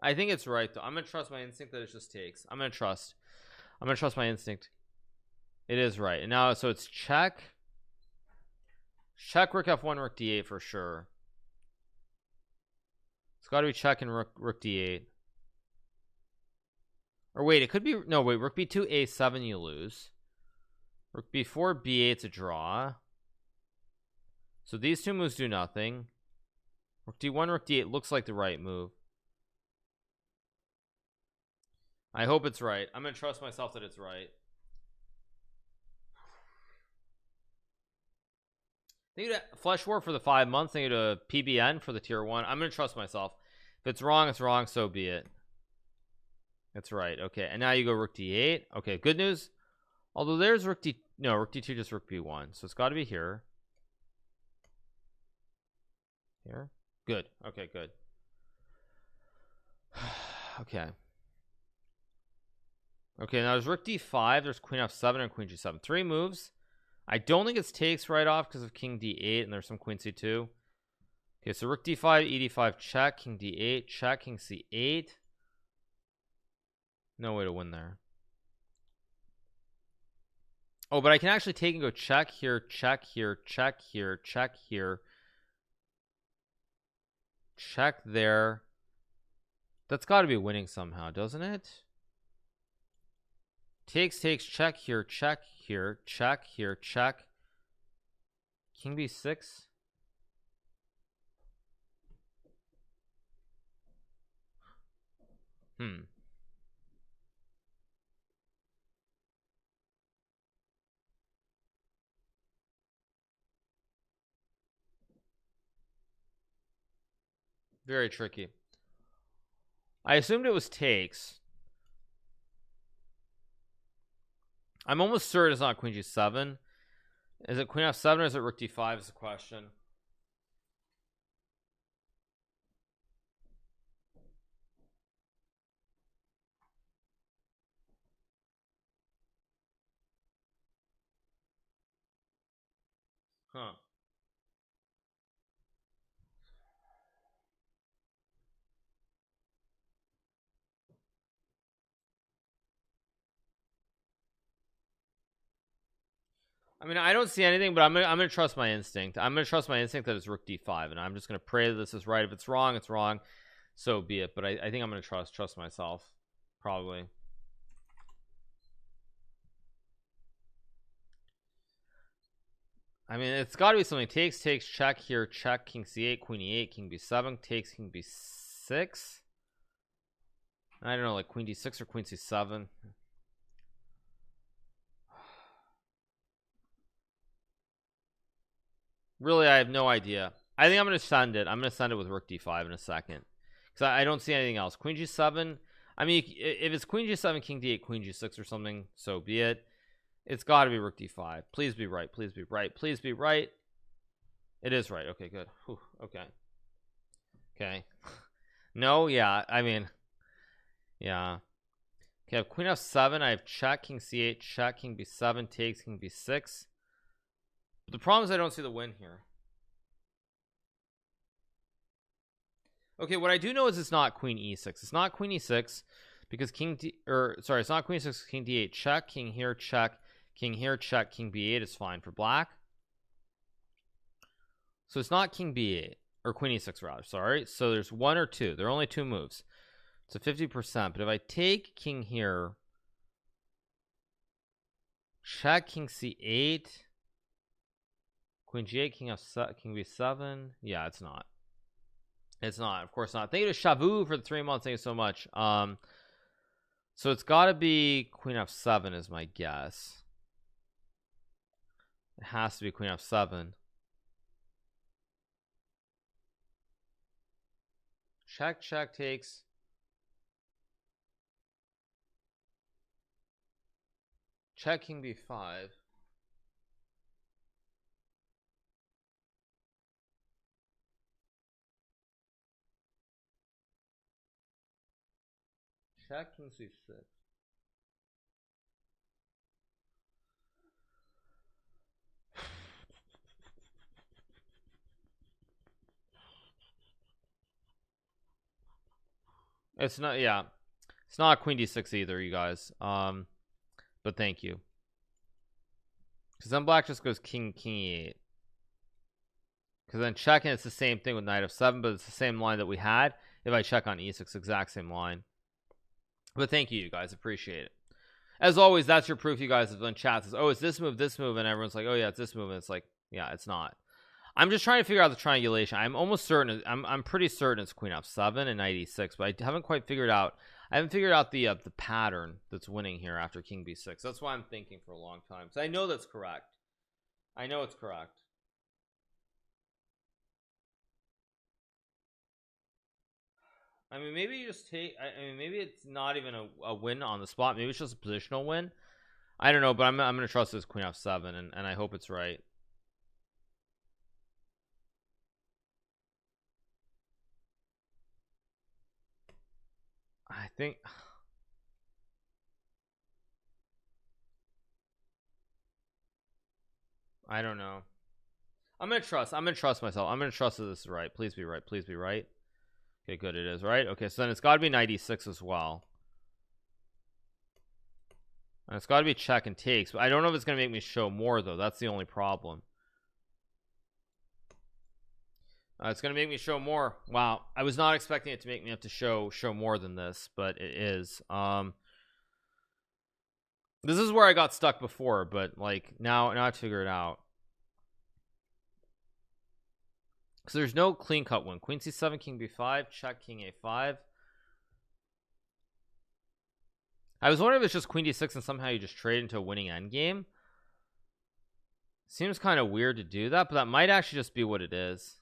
I think it's right though. I'm gonna trust my instinct that it just takes. I'm gonna trust my instinct. It is right. And now so it's check rook f1, rook d8 for sure. It's got to be check and rook d8. Or wait, it could be no wait, rook b2 a7 you lose. Rook b4 b8's a draw. So these two moves do nothing. Rook d1, rook d8 looks like the right move. I hope it's right. I'm gonna trust myself that it's right. Thank you to Flesh War for the 5 months. Thank you to PBN for the tier 1. I'm gonna trust myself. If it's wrong, it's wrong. So be it. It's right. Okay, and now you go rook d8. Okay, good news. Although there's rook d. No, rook d2 just rook b1. So it's got to be here. Here. Good. Okay, good. Okay. Okay, now there's rook d5, there's queen f7 and queen g7. 3 moves. I don't think it's takes right off because of king d8 and there's some queen c2. Okay, so rook d5, e d5, check, king d8, check, king c8. No way to win there. Oh, but I can actually take and go check here, check here, check here, check here, check there. That's got to be winning somehow, doesn't it? Takes, check here, check here, check here, check. King b6. Very tricky. I assumed it was takes. I'm almost certain it's not queen g7. Is it queen f7 or is it rook d5 is the question. Huh. I mean, I don't see anything, but I'm gonna trust my instinct. I'm gonna trust my instinct that it's rook d5, and I'm just gonna pray that this is right. If it's wrong, it's wrong. So be it. But I think I'm gonna trust myself. Probably. I mean, it's got to be something. Takes, check here, check, king c8, queen e8, king b7, takes, king b6. I don't know, like queen d6 or queen c7. Really, I have no idea. I think I'm going to send it. I'm going to send it with rook d5 in a second. Because I don't see anything else. Queen g7. I mean, if it's queen g7, king d8, queen g6 or something, so be it. It's got to be rook d5. Please be right. Please be right. Please be right. It is right. Okay, good. Whew, okay. Okay. No, yeah. I mean, yeah. Okay, I have queen f7. I have check, king c8, check, king b7, takes, king b6. But the problem is I don't see the win here. Okay, what I do know is it's not queen e6. It's not queen e6 because king d, or sorry, it's not queen e6, king d8, check, king here, check, King here, check. King b8 is fine for black. So it's not king b8 or queen e6 rather, sorry. So there's one or two. There are only two moves. It's a 50%. But if I take king here, check king c8, queen g8, king f7, king b7. Yeah, it's not. It's not, of course not. Thank you to Shavu for the 3 months. Thank you so much. So it's got to be queen f7 is my guess. It has to be queen f7. Check, check takes. Check king b5. Check king c6. It's not, yeah. It's not queen d6 either, you guys. But thank you. Because then black just goes king e8. Because then checking, it's the same thing with knight f7, but it's the same line that we had. If I check on e6, exact same line. But thank you guys, appreciate it. As always, that's your proof, you guys, have done chat says, oh, it's this move, and everyone's like, oh yeah, it's this move, and it's like, yeah, it's not. I'm just trying to figure out the triangulation. I'm almost certain, I'm pretty certain it's queen f7 and knight e6, but I haven't quite figured out. I haven't figured out the pattern that's winning here after king b6. That's why I'm thinking for a long time. So I know that's correct. I know it's correct. I mean, maybe you just take. I mean, maybe it's not even a win on the spot. Maybe it's just a positional win. I don't know, but I'm gonna trust this queen f7, and I hope it's right. I think. I don't know. I'm gonna trust myself. I'm gonna trust that this is right. Please be right. Please be right. Okay, good. It is right. Okay, so then it's got to be knight e6 as well. And it's got to be check and takes, but I don't know if it's gonna make me show more though. That's the only problem. It's gonna make me show more. Wow, I was not expecting it to make me have to show more than this, but it is. This is where I got stuck before, but like now I figure it out. So there's no clean cut win. Queen c7, king b5, check, king a5. I was wondering if it's just queen d6 and somehow you just trade into a winning endgame. Seems kind of weird to do that, but that might actually just be what it is.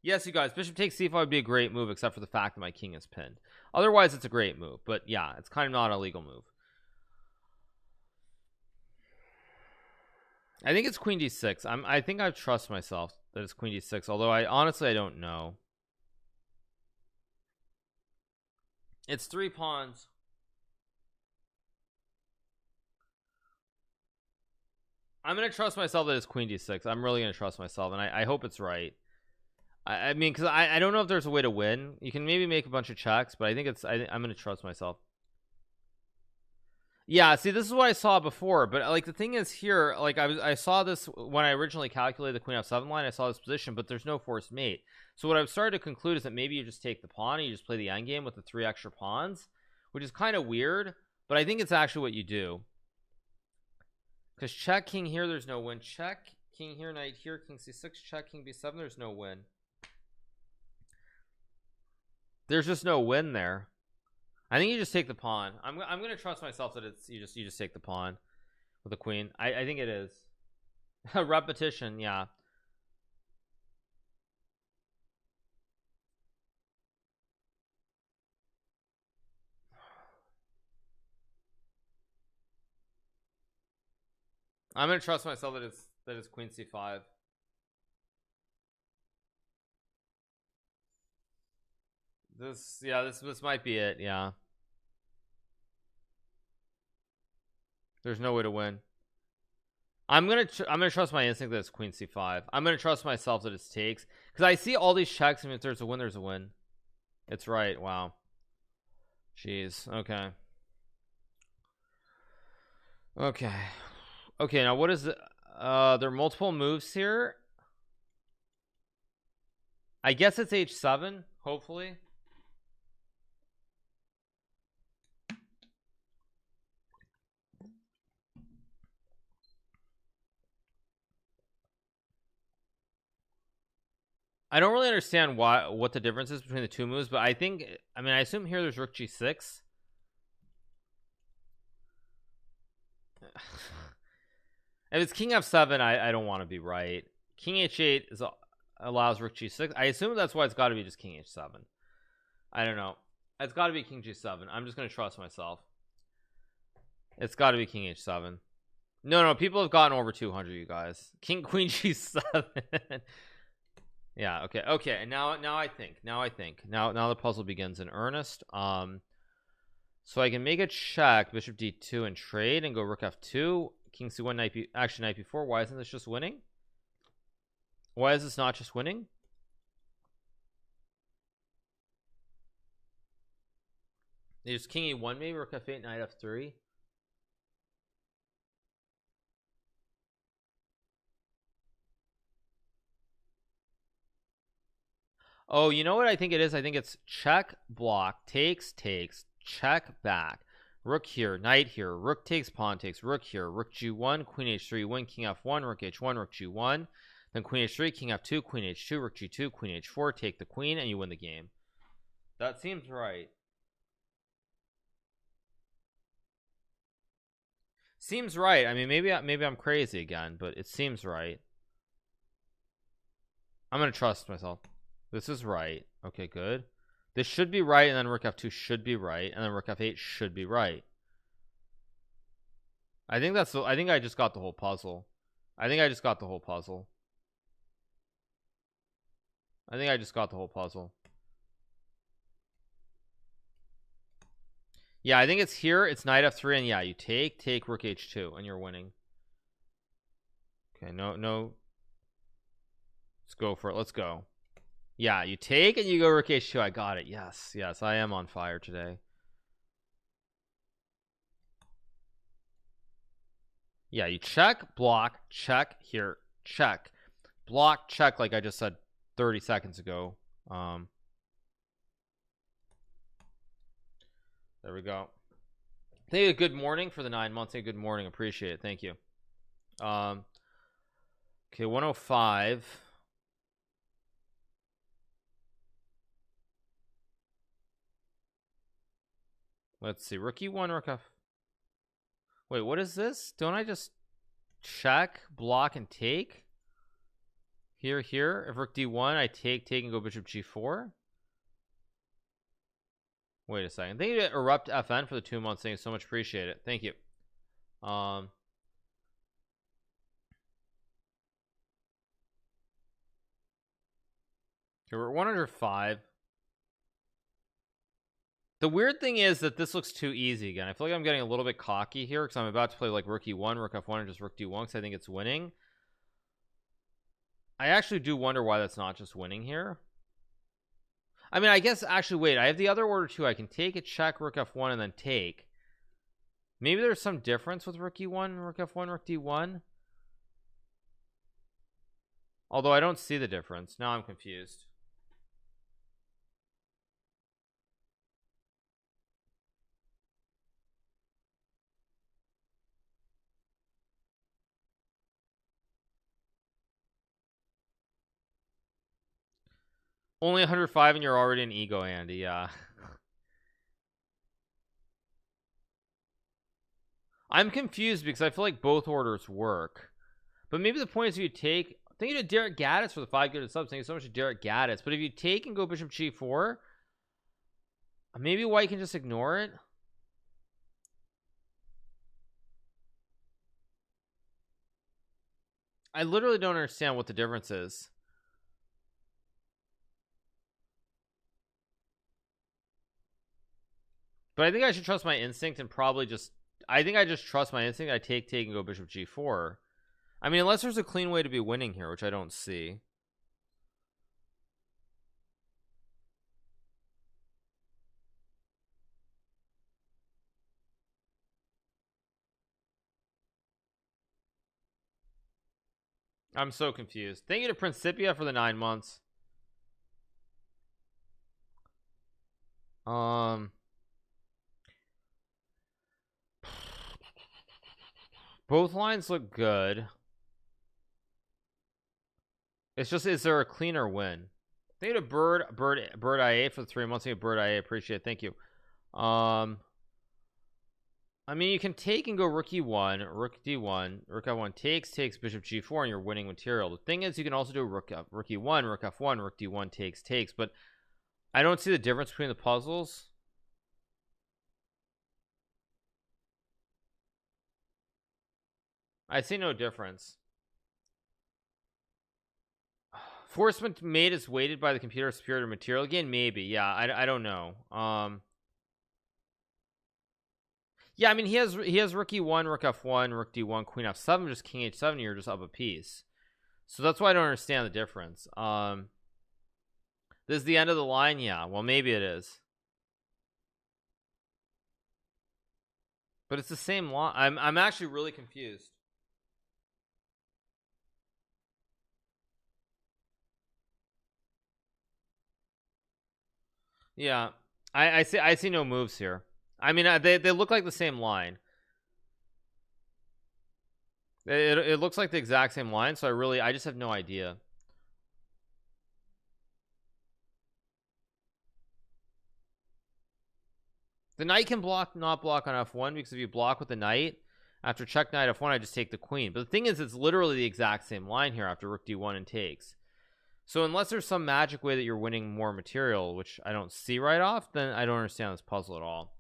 Yes, you guys, bishop takes c5 would be a great move, except for the fact that my king is pinned. Otherwise, it's a great move, but yeah, it's kind of not a legal move. I think it's queen d6. I think I trust myself that it's queen d6, although I honestly don't know. It's 3 pawns. I'm gonna trust myself that it's queen d6. I'm really gonna trust myself, and I hope it's right. I mean, because I don't know if there's a way to win. You can maybe make a bunch of checks, but I think it's I'm gonna trust myself. Yeah, see, this is what I saw before, but like the thing is here, like I saw this when I originally calculated the queen f7 line. I saw this position, but there's no forced mate. So what I've started to conclude is that maybe you just take the pawn and you just play the endgame with the 3 extra pawns, which is kind of weird, but I think it's actually what you do. Because check king here, there's no win. Check king here, knight here, king c6, check king b7, there's no win. There's just no win there. I think you just take the pawn. I'm gonna trust myself that it's you just take the pawn with the queen. I think it is. Repetition, yeah. I'm gonna trust myself that it's queen c5. This might be it. Yeah, there's no way to win. I'm gonna trust my instinct that it's queen c5. I'm gonna trust myself that it takes, because I see all these checks, and if there's a win, there's a win. It's right. Wow. Jeez. Okay. Okay. Okay, now what is the there are multiple moves here. I guess it's h7, hopefully. I don't really understand what the difference is between the two moves, but I think, I mean, I assume here there's rook g6. If it's king f7, I don't want to be right. King h8 allows rook g6. I assume that's why it's got to be just king h7. I don't know. It's got to be king g7. I'm just going to trust myself. It's got to be king h7. No, people have gotten over 200, you guys. King queen g7. Yeah, okay. And now I think. Now the puzzle begins in earnest. So I can make a check, bishop d2 and trade and go rook f2, king c1, knight b, actually knight b4. Why isn't this just winning? Why is this not just winning? There's king e1 maybe, rook f8, knight f3. Oh, you know what I think it is? I think it's check, block, takes, check, back. Rook here, knight here, rook takes, pawn takes, rook here, rook g1, queen h3, win, king f1, rook h1, rook g1, then queen h3, king f2, queen h2, rook g2, queen h4, take the queen, and you win the game. That seems right. Seems right. I mean, maybe I'm crazy again, but it seems right. I'm gonna trust myself. This is right. Okay, good. This should be right, and then rook f2 should be right, and then rook f8 should be right. I think I just got the whole puzzle. I think I just got the whole puzzle. Yeah, I think it's here. It's knight f3, and yeah, you take rook h2, and you're winning. Okay, no. Let's go for it. Let's go. Yeah, you take and you go rook h2. I got it. Yes, I am on fire today. Yeah, you check, block, check, here, check, block, check, like I just said 30 seconds ago. There we go. Thank you. Good morning for the 9 months. Hey, good morning. Appreciate it. Thank you. Okay, 105. Let's see. Rook e1, rook f. Wait, what is this? Don't I just check, block, and take? Here. If rook d1, I take and go bishop g4. Wait a second. Thank you to Erupt FN for the 2 months. Thank you so much. Appreciate it. Thank you. Okay, we're 105. The weird thing is that this looks too easy again. I feel like I'm getting a little bit cocky here because I'm about to play like rook e1, rook f1, and just rook d1 because I think it's winning. I actually do wonder why that's not just winning here. I mean, I guess actually, wait, I have the other order too. I can take a check, rook f1, and then take. Maybe there's some difference with rook e1, rook f1, rook d1. Although I don't see the difference. Now I'm confused. Only 105 and you're already an ego, Andy. Yeah. I'm confused because I feel like both orders work. But maybe the point is you take. Thank you to Derek Gaddis for the 5 good subs. Thank you so much to Derek Gaddis. But if you take and go bishop g4, maybe white can just ignore it. I literally don't understand what the difference is. But I think I should trust my instinct and probably just. I think I just trust my instinct. I take and go bishop g4. I mean, unless there's a clean way to be winning here, which I don't see. I'm so confused. Thank you to Principia for the 9 months. Both lines look good. It's just, is there a cleaner win? Thank you to Bird IA for the 3 months. Thank you, Bird IA, appreciate it. Thank you. I mean, you can take and go rook e1, rook d1, rook f1 takes bishop g4, and you're winning material. The thing is, you can also do rook e1, rook f1, rook d1 takes, but I don't see the difference between the puzzles. I see no difference. Forcement mate is weighted by the computer superior to material again. Maybe, yeah. I don't know. Yeah, I mean, he has rook e1, rook f1, rook d1, queen f7, just king h7. You're just up a piece. So that's why I don't understand the difference. This is the end of the line. Yeah, well, maybe it is, but it's the same line. I'm actually really confused. Yeah, I see no moves here. I mean, they look like the same line. It looks like the exact same line, so I just have no idea. The knight can not block on f1, because if you block with the knight after check knight f1, I just take the queen. But the thing is, it's literally the exact same line here after rook d1 and takes. So unless there's some magic way that you're winning more material, which I don't see right off, then I don't understand this puzzle at all.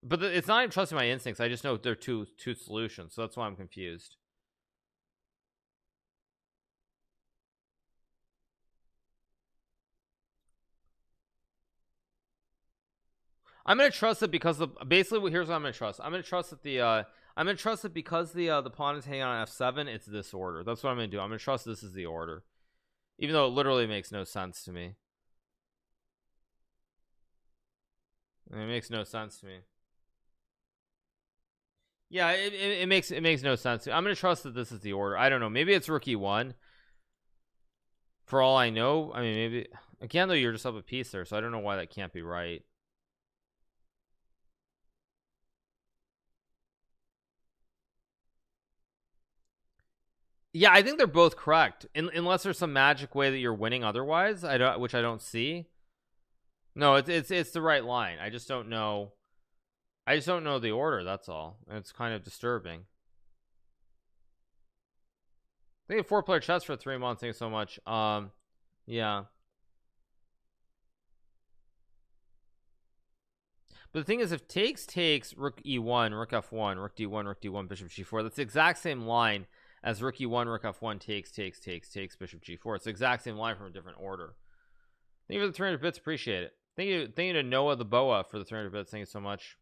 But it's not even trusting my instincts. I just know there are two solutions, so that's why I'm confused. I'm gonna trust it because basically here's what I'm gonna trust. I'm gonna trust that because the pawn is hanging on f7, it's this order. That's what I'm gonna do. I'm gonna trust this is the order, even though it literally makes no sense to me. It makes no sense to me. Yeah, it makes no sense. I'm gonna trust that this is the order. I don't know. Maybe it's rook e1. For all I know, I mean, maybe again though, you're just up a piece there, so I don't know why that can't be right. Yeah, I think they're both correct, unless there's some magic way that you're winning otherwise. Which I don't see. No, it's the right line. I just don't know. I just don't know the order. That's all. And it's kind of disturbing. They have 4-player chess for 3 months. Thank you so much. Yeah. But the thing is, if takes rook e1, rook f1, rook d1, rook d1, bishop g4, that's the exact same line as rook e1, rook f1, takes, bishop g4. It's the exact same line from a different order. Thank you for the 300 bits. Appreciate it. Thank you to Noah the Boa for the 300 bits. Thank you so much.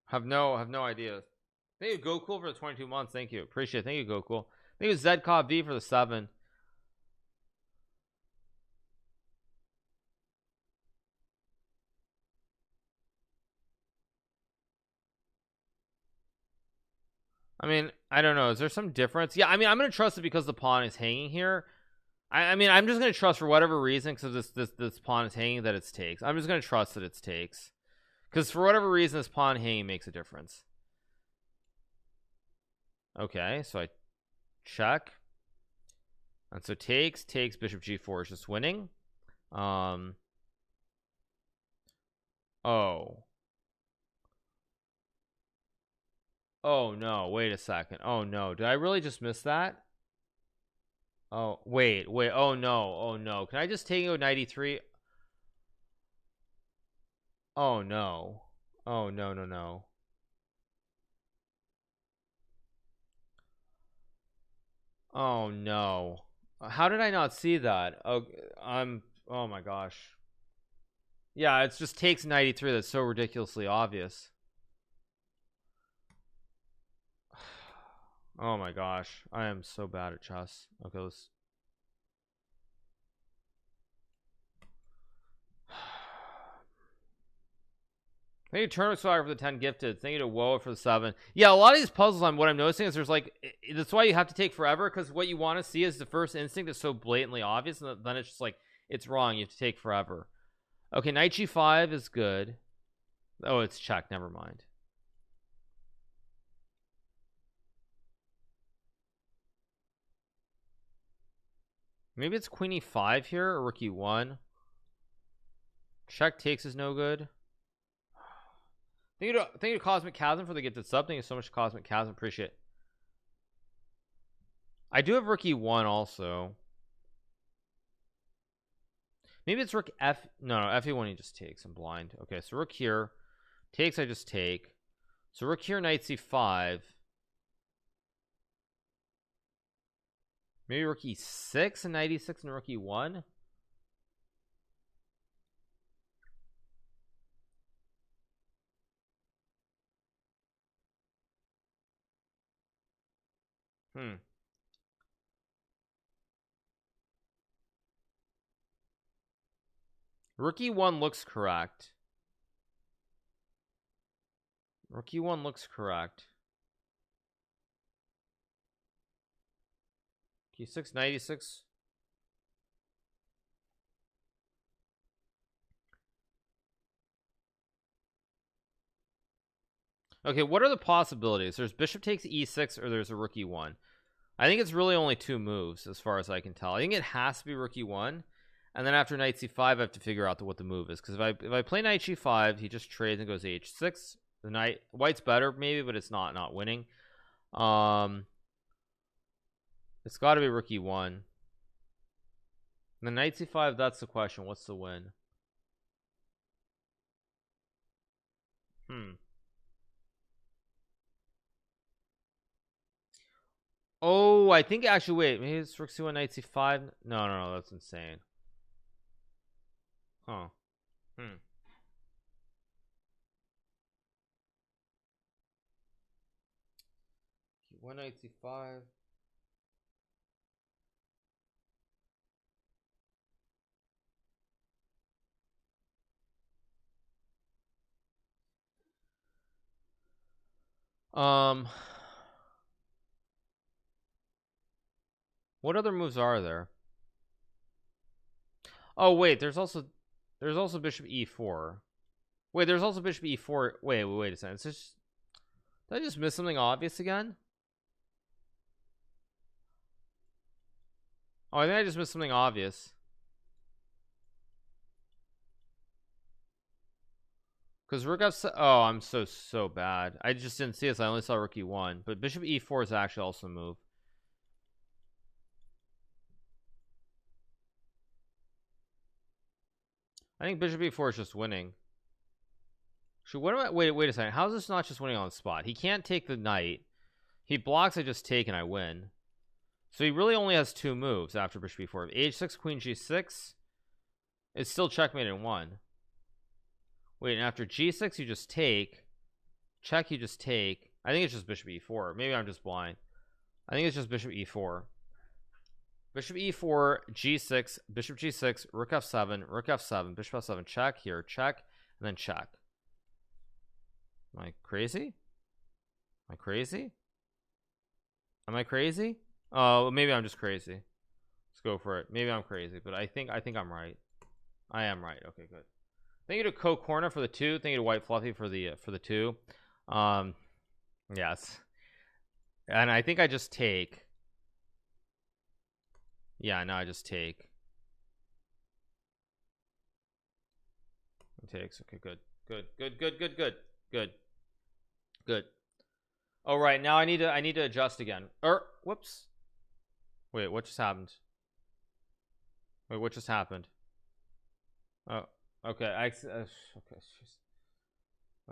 Have no idea. Thank you, Gfuel, for the 22 months. Thank you. Appreciate it. Thank you, Gfuel. Thank you, Zedcov V for the 7. I mean, I don't know. Is there some difference? Yeah, I mean, I'm gonna trust it because the pawn is hanging here. I mean, I'm just gonna trust for whatever reason, because this pawn is hanging, that it's takes. I'm just gonna trust that it's takes, because for whatever reason this pawn hanging makes a difference. Okay, so I check, and so takes bishop g4 is just winning. Oh no, wait a second. Oh no, did I really just miss that? Oh wait, oh no, can I just take it with 93? Oh no, no. Oh no, how did I not see that? Oh my gosh. Yeah, it's just takes 93. That's so ridiculously obvious. Oh my gosh, I am so bad at chess. Okay, let's Thank you, Tournament Swagger, for the 10 gifted. Thank you to Woa for the 7. Yeah, a lot of these puzzles, what I'm noticing is there's like, that's why you have to take forever, because what you want to see is the first instinct is so blatantly obvious, and then it's just like, it's wrong. You have to take forever. Okay, knight g5 is good. Oh, it's check. Never mind. Maybe it's queen e5 here, or rook e1. Check takes is no good. Thank you to Cosmic Chasm for the gifted sub. Thank you so much, Cosmic Chasm. Appreciate it. I do have rook e1 also. Maybe it's rook f. No, f1 he just takes. I'm blind. Okay, so rook here takes. I just take. So rook here, knight c5. Maybe rook e6 and knight e6 and rook e1. Rook e1 looks correct. Rook e1 looks correct. e6, knight e6. Okay, what are the possibilities? There's bishop takes e6, or there's a rook e1. I think it's really only two moves as far as I can tell. I think it has to be rook e1, and then after knight c5 I have to figure out what the move is, because if I play knight g5 he just trades and goes h6. The knight, white's better maybe, but it's not winning. It's got to be rook e1. And the knight c5, that's the question. What's the win? Oh, I think actually, wait, maybe it's rook c1 knight c5. No, that's insane. Huh. One knight c5. What other moves are there? Oh wait, there's also bishop e4. Wait, there's also bishop e4. Wait a second. It's just, did I just miss something obvious again? Oh, I think I just missed something obvious. Because rook f. Oh, I'm so bad. I just didn't see this. I only saw rook e1. But bishop e4 is actually also a move. I think bishop e4 is just winning. Should what am I? Wait a second. How is this not just winning on the spot? He can't take the knight. He blocks. I just take and I win. So he really only has two moves after bishop e4. h6, queen g6. It's still checkmate in one. Wait, and after g6 you just take. Check, you just take. I think it's just bishop e4. Maybe I'm just blind. I think it's just bishop e4. Bishop e4, g6, bishop g6, rook f7, bishop f7, check here, check, and then check. Am I crazy? Am I crazy? Am I crazy? Oh, maybe I'm just crazy. Let's go for it. Maybe I'm crazy, but I think I'm right. I am right. Okay, good. Thank you to Corna for the 2. Thank you to White Fluffy for the 2. Yes. And I think I just take. Yeah, no, I just take. It takes. Okay, good. Oh, right, now I need to adjust again. Whoops. Wait, what just happened? Wait, what just happened? Oh, okay.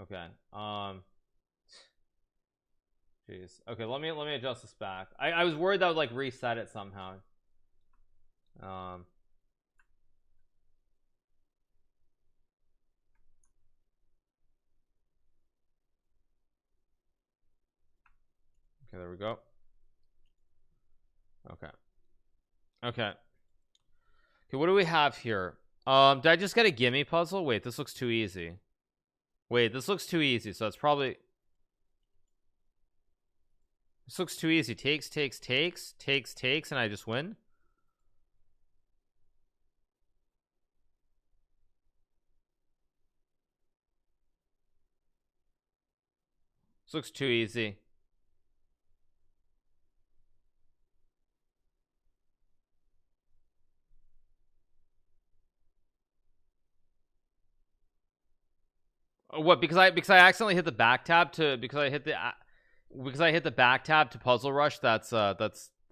Okay. Jeez. Okay, let me adjust this back. I was worried that would like reset it somehow. Okay, there we go. Okay, what do we have here? Did I just get a gimme puzzle? Wait, this looks too easy. Wait, this looks too easy, so that's probably, this looks too easy. Takes, and I just win. This looks too easy. What? Because I accidentally hit the back tab to, because I hit the back tab to puzzle rush. That's I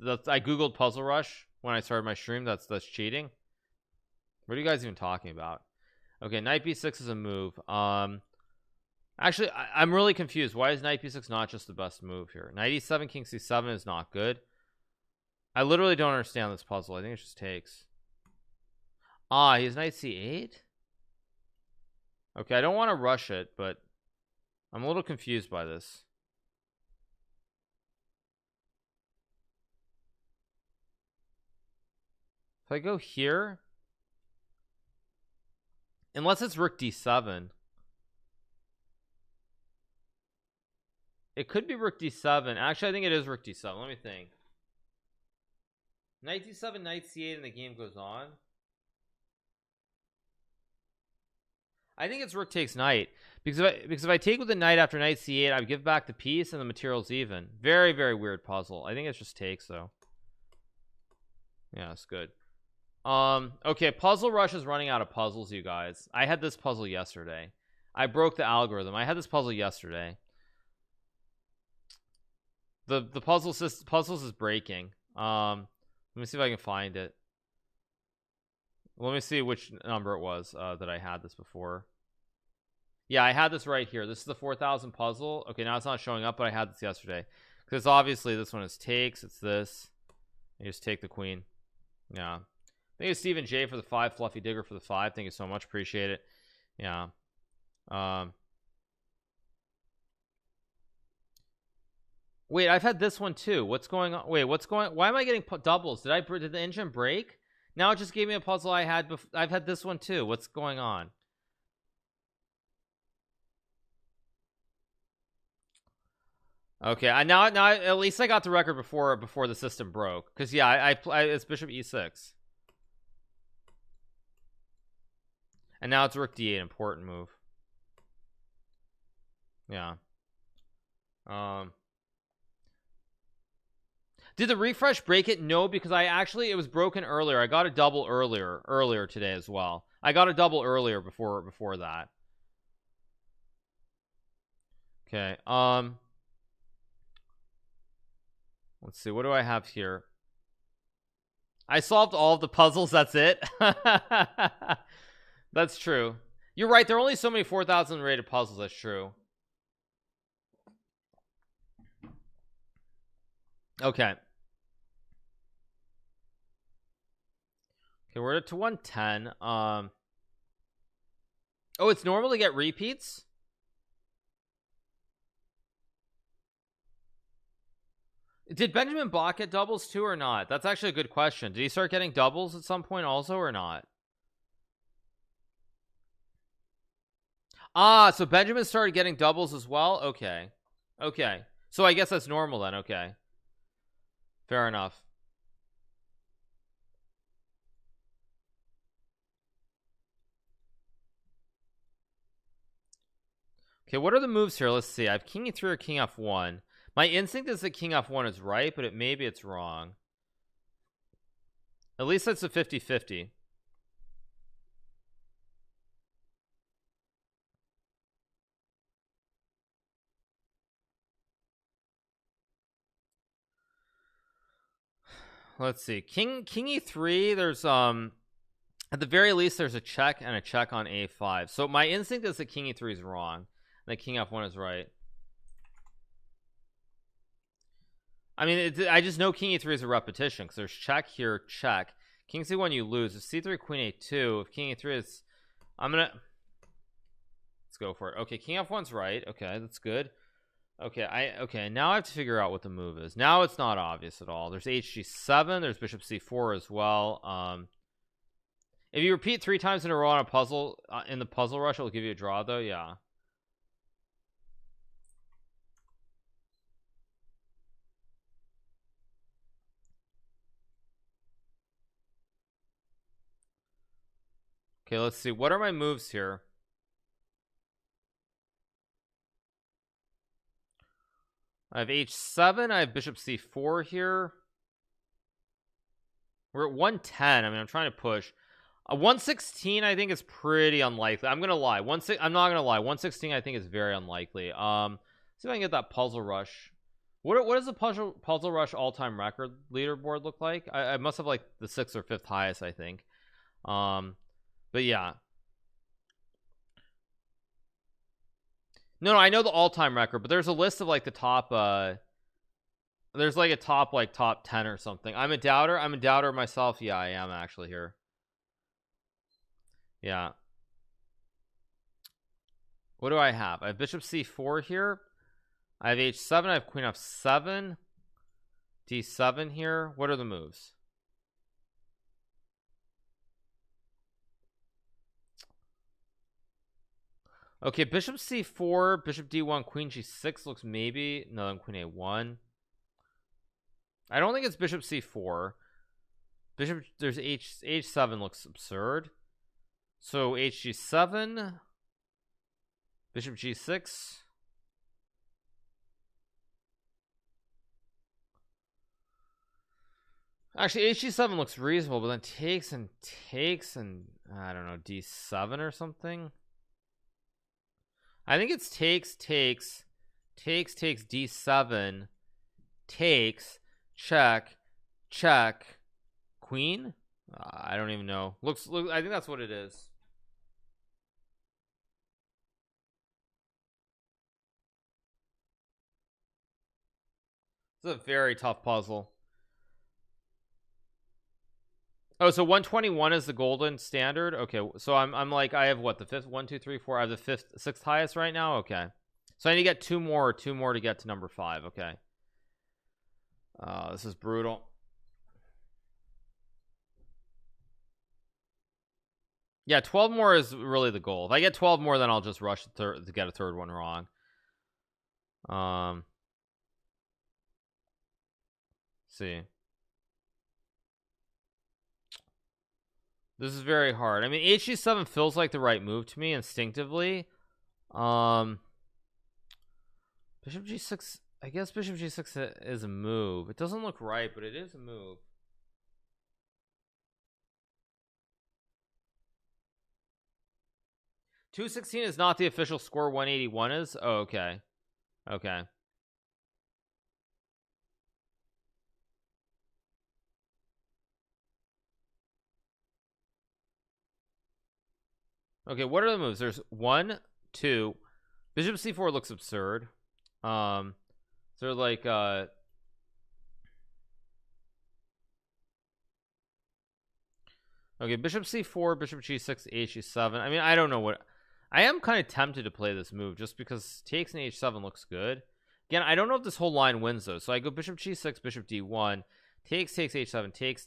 googled puzzle rush when I started my stream. That's cheating. What are you guys even talking about? Okay, knight b6 is a move. Actually, I'm really confused. Why is knight b6 not just the best move here? Knight e7, king c7 is not good. I literally don't understand this puzzle. I think it just takes. Ah, he has knight c8. Okay, I don't want to rush it, but I'm a little confused by this. If I go here, unless it's rook d7, it could be rook d7. Actually, I think it is rook d7. Let me think. Knight d7, knight c8, and the game goes on. I think it's rook takes knight, because if I take with the knight after knight c8, I would give back the piece and the material's even. Very, very weird puzzle. I think it's just takes though. Yeah, it's good. Okay, puzzle rush is running out of puzzles, you guys. I had this puzzle yesterday. I broke the algorithm. I had this puzzle yesterday. The puzzles is breaking. Let me see if I can find it. Let me see which number it was that I had this before. Yeah, I had this right here. This is the 4,000 puzzle. Okay, now it's not showing up, but I had this yesterday. Because obviously this one is takes. It's this. You just take the queen. Yeah. Thank you, Stephen J, for the 5. Fluffy Digger for the 5. Thank you so much. Appreciate it. Yeah. Wait, I've had this one too. What's going on? Wait, what's going? Why am I getting doubles? Did the engine break? Now it just gave me a puzzle I had before. I've had this one too. What's going on? Okay, now at least I got the record before the system broke. Because yeah, I it's bishop e6, and now it's rook d8. Important move. Yeah. Did the refresh break it? No, because it was broken earlier. I got a double earlier today as well. I got a double earlier before that. Okay. Let's see. What do I have here? I solved all of the puzzles. That's it. That's true. You're right. There are only so many 4,000 rated puzzles. That's true. Okay. Okay, we're to 110. Oh, it's normal to get repeats? Did Benjamin Bach get doubles too or not? That's actually a good question. Did he start getting doubles at some point also or not? Ah, so Benjamin started getting doubles as well? Okay. Okay. So I guess that's normal then. Okay. Fair enough. Okay, what are the moves here? Let's see. I have king e3 or king f1. My instinct is that king f1 is right, but maybe it's wrong. At least that's a 50-50. Let's see. King e3, there's at the very least there's a check and a check on a5. So my instinct is that king e3 is wrong and that king f1 is right. I mean, I just know king e3 is a repetition because there's check here, check. King c1 you lose. If c3 queen a2, if king e3 is, let's go for it. Okay, king f1's right. Okay, that's good. Okay, now I have to figure out what the move is. Now it's not obvious at all. There's hg7, there's bishop c4 as well. If you repeat 3 times in a row on a puzzle in the puzzle rush, it'll give you a draw though. Yeah. Okay, let's see. What are my moves here? I have h7. I have bishop c4 here. We're at 110. I mean, I'm trying to push. 116 I think is pretty unlikely. I'm not gonna lie. 116 I think is very unlikely. See if I can get that puzzle rush. What does the puzzle rush all-time record leaderboard look like? I must have like the 6th or 5th highest, I think. But yeah. No, I know the all-time record, but there's a list of like the top there's like a top 10 or something. I'm a doubter myself. Yeah, I am actually here. Yeah. What do I have? I have bishop c4 here. I have h7. I have queen f7. d7 here. What are the moves? Okay, bishop c4, bishop d1, queen g6 looks maybe. No, then queen a1. I don't think it's bishop c4. Bishop, there's h7 looks absurd. So hg7, bishop g6. Actually, hg7 looks reasonable, but then takes and I don't know, d7 or something. I think it's takes d7, takes, check, queen. I don't even know. Look, I think that's what it is. It's a very tough puzzle. Oh, so 121 is the golden standard. Okay, so I'm like, I have what, the 5th? 1 2 3 4. I have the 5th, 6th highest right now. Okay, so I need to get two more to get to number 5. Okay. This is brutal. Yeah, 12 more is really the goal. If I get 12 more, then I'll just rush to get a third one wrong. See, this is very hard. I mean, hg7 feels like the right move to me instinctively. Bishop g6. I guess bishop g6 is a move. It doesn't look right, but it is a move. .216 is not the official score. 181 is. Oh, okay. Okay. Okay, what are the moves? There's 1 2. Bishop c4 looks absurd. So like okay, bishop c4, bishop g6, h7. I mean, I don't know what. I am kind of tempted to play this move just because takes and h7 looks good. Again, I don't know if this whole line wins though. So I go bishop g6, bishop d1, takes h7, takes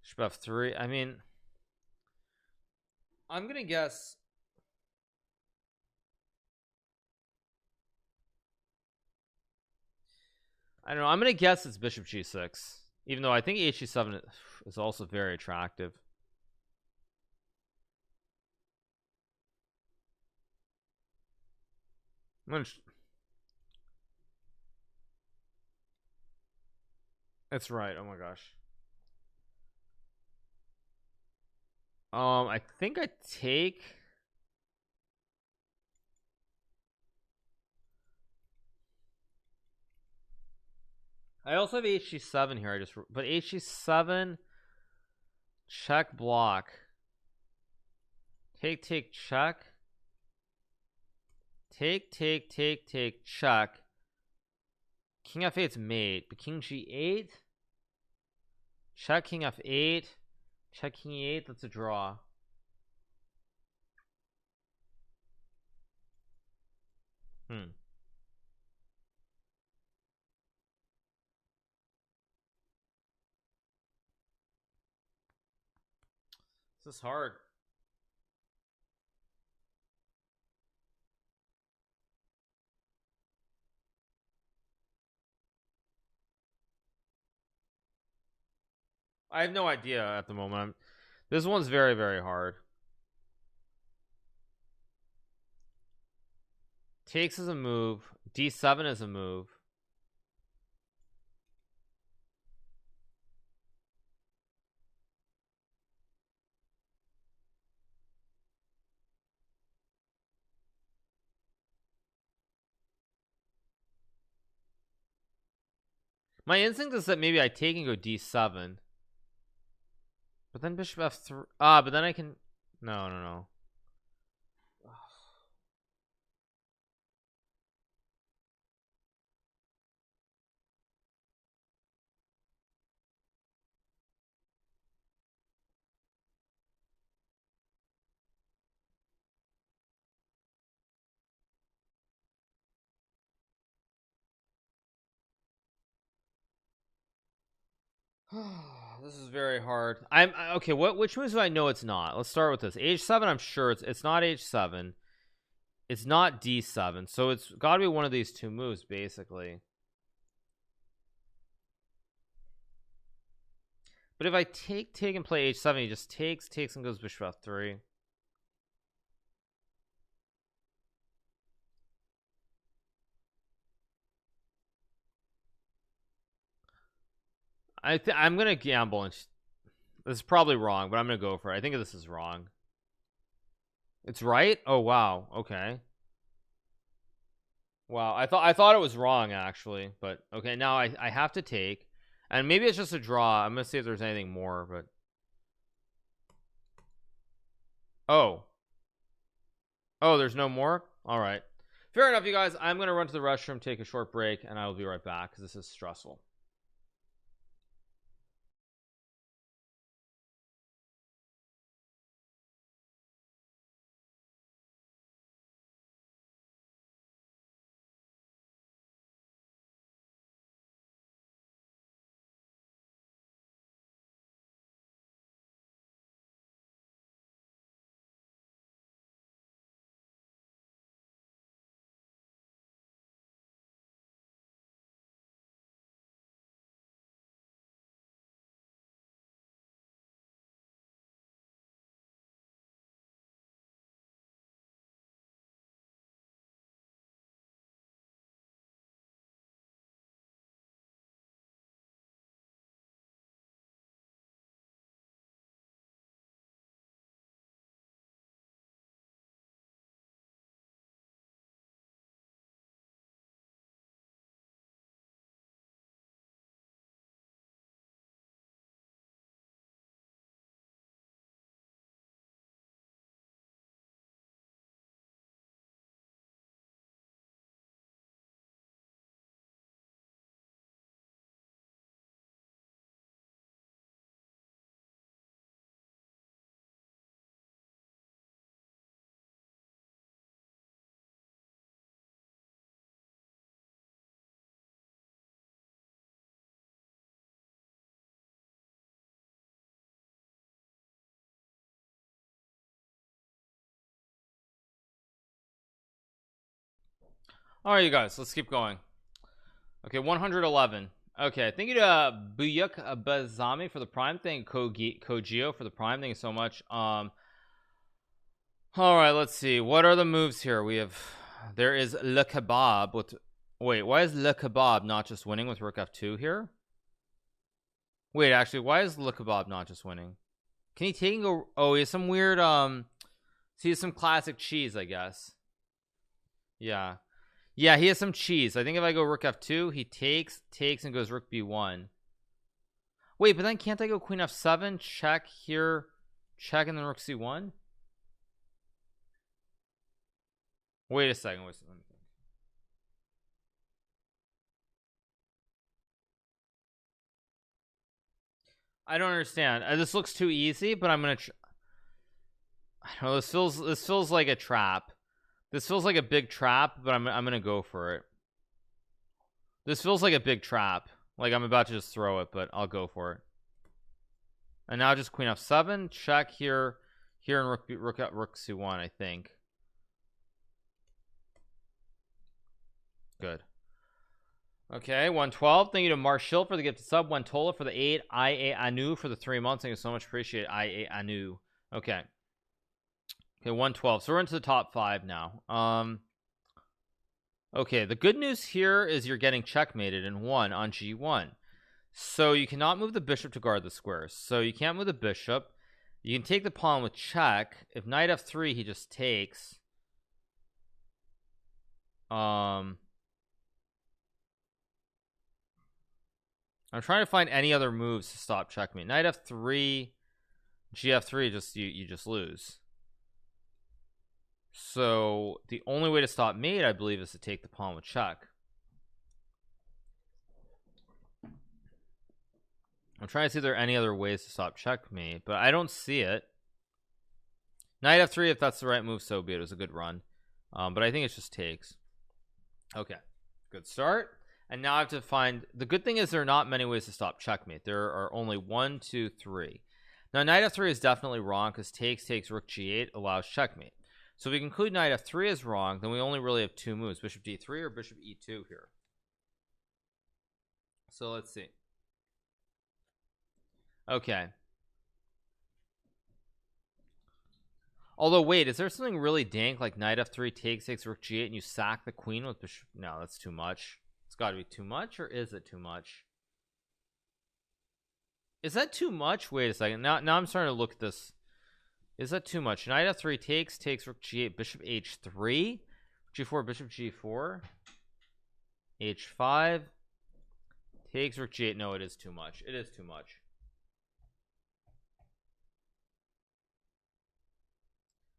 bishop f3. I mean, I'm gonna guess. I don't know. I'm gonna guess it's bishop g6, even though I think h7 is also very attractive. That's right. Oh my gosh. I think I take. I also have hg7 here. But hg7, check, block, take check, take check. King f8's mate, but king g8, check king f8, check king e8. That's a draw. This is hard. I have no idea at the moment. This one's very, very hard. Takes is a move. D7 is a move. My instinct is that maybe I take and go D7. But then bishop F3. Ah, but then I can... No, no, no. This is very hard. I'm okay. Which moves do I know it's not? Let's start with this. H7. I'm sure it's not H7. It's not D7. So it's got to be one of these two moves, basically. But if I take and play H7, he just takes and goes bishop F3. I'm gonna gamble, and this is probably wrong, but I'm gonna go for it. I think this is wrong. It's right. Oh wow. Okay. Wow. I thought it was wrong actually, but okay. Now I have to take, and maybe it's just a draw. I'm gonna see if there's anything more, but oh, there's no more. All right. Fair enough, you guys. I'm gonna run to the restroom, take a short break, and I will be right back because this is stressful. All right, you guys, let's keep going. Okay, 111. Okay, thank you to Buyuk Bazami for the prime. Thank you, Kogio for the prime. Thank you so much. All right, let's see. What are the moves here? We have, there is Le Kebab with, wait, why is Le Kebab not just winning with Rook F2 here? Wait, actually, why is Le Kebab not just winning? Can he take and go? Oh, he has some weird, so he has some classic cheese, I guess. Yeah. Yeah, he has some cheese. I think if I go Rook F2, he takes and goes Rook B1. Wait, but then can't I go Queen F7, check here, check, and then Rook C1? Wait a second. Let me think. I don't understand. This looks too easy, but I'm gonna. I don't know. This feels like a trap. This feels like a big trap, but I'm gonna go for it. This feels like a big trap. Like I'm about to just throw it, but I'll go for it. And now just Queen F7, check here, and Rook C1, I think. Good. Okay, 112. Thank you to Marshall for the gift of sub. 1 Tola for the 8. IA Anu for the 3 months. Thank you so much. Appreciate it. IA Anu. Okay. Okay, 112. So we're into the top 5 now. Okay, the good news here is you're getting checkmated in 1 on G1. So you cannot move the bishop to guard the squares. So you can't move the bishop. You can take the pawn with check. If knight f3, he just takes. I'm trying to find any other moves to stop checkmate. Knight f3, gf3, just you just lose. So the only way to stop mate, I believe, is to take the pawn with check. I'm trying to see if there are any other ways to stop checkmate, but I don't see it. Knight f3, if that's the right move, so be it. It was a good run, but I think it just takes. Okay, good start. And now I have to find, the good thing is there are not many ways to stop checkmate. There are only 1, 2, 3. Now knight f3 is definitely wrong because takes rook g8 allows checkmate. So if we conclude knight f3 is wrong, then we only really have 2 moves, bishop d3 or bishop e2 here. So let's see. Okay. Although wait, is there something really dank like knight f3 takes rook g8 and you sack the queen with bishop? No, that's too much. It's got to be too much, or is it too much? Is that too much? Wait a second. Now I'm starting to look at this. Is that too much? Knight f3 takes rook g8, bishop h3, g4, bishop g4, h5, takes rook g8. No, it is too much. It is too much.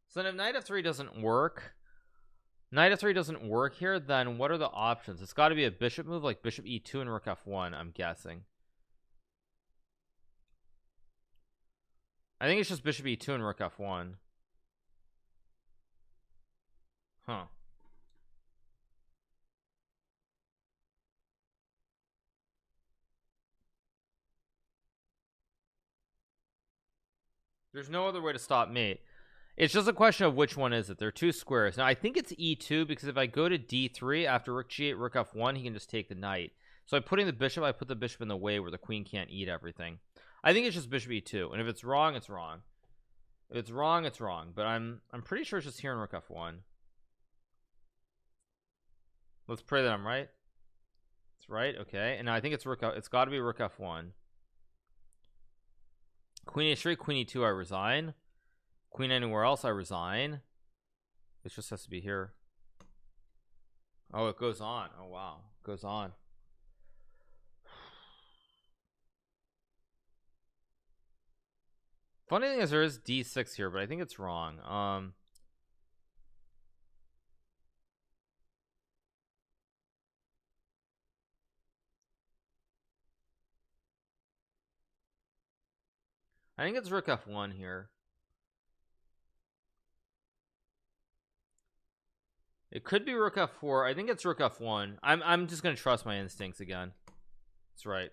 So then if knight f3 doesn't work, here, then what are the options? It's got to be a bishop move like bishop e2 and rook f1, I'm guessing. I think it's just bishop e2 and rook f1. Huh. There's no other way to stop mate. It's just a question of which one is it. There are 2 squares. Now I think it's e2 because if I go to d3 after rook g8, rook f1, he can just take the knight. So by putting the bishop, I put the bishop in the way where the queen can't eat everything. I think it's just bishop e2, and if it's wrong, it's wrong. If it's wrong, it's wrong. But I'm pretty sure it's just here in rook f1. Let's pray that I'm right. It's right. Okay, and now I think it's rook. It's got to be rook f1. Queen h3, queen e2. I resign. Queen anywhere else, I resign. It just has to be here. Oh, it goes on. Oh wow, it goes on. Funny thing is there is d6 here, but I think it's wrong. I think it's rook f1 here. It could be rook f4. I think it's rook f1. I'm just gonna trust my instincts again. That's right.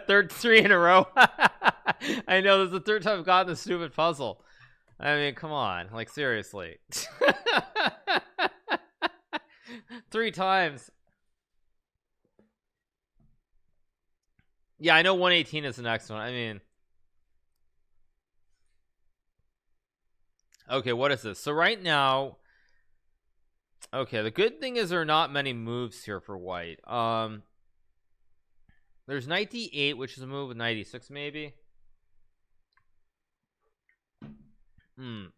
Third 3 in a row. I know this is the 3rd time I've gotten this stupid puzzle. I mean, come on, like seriously. 3 times. Yeah, I know 118 is the next one. I mean, okay, what is this? So right now, okay, the good thing is there are not many moves here for white. There's knight d8, which is a move with knight e6 maybe. Thank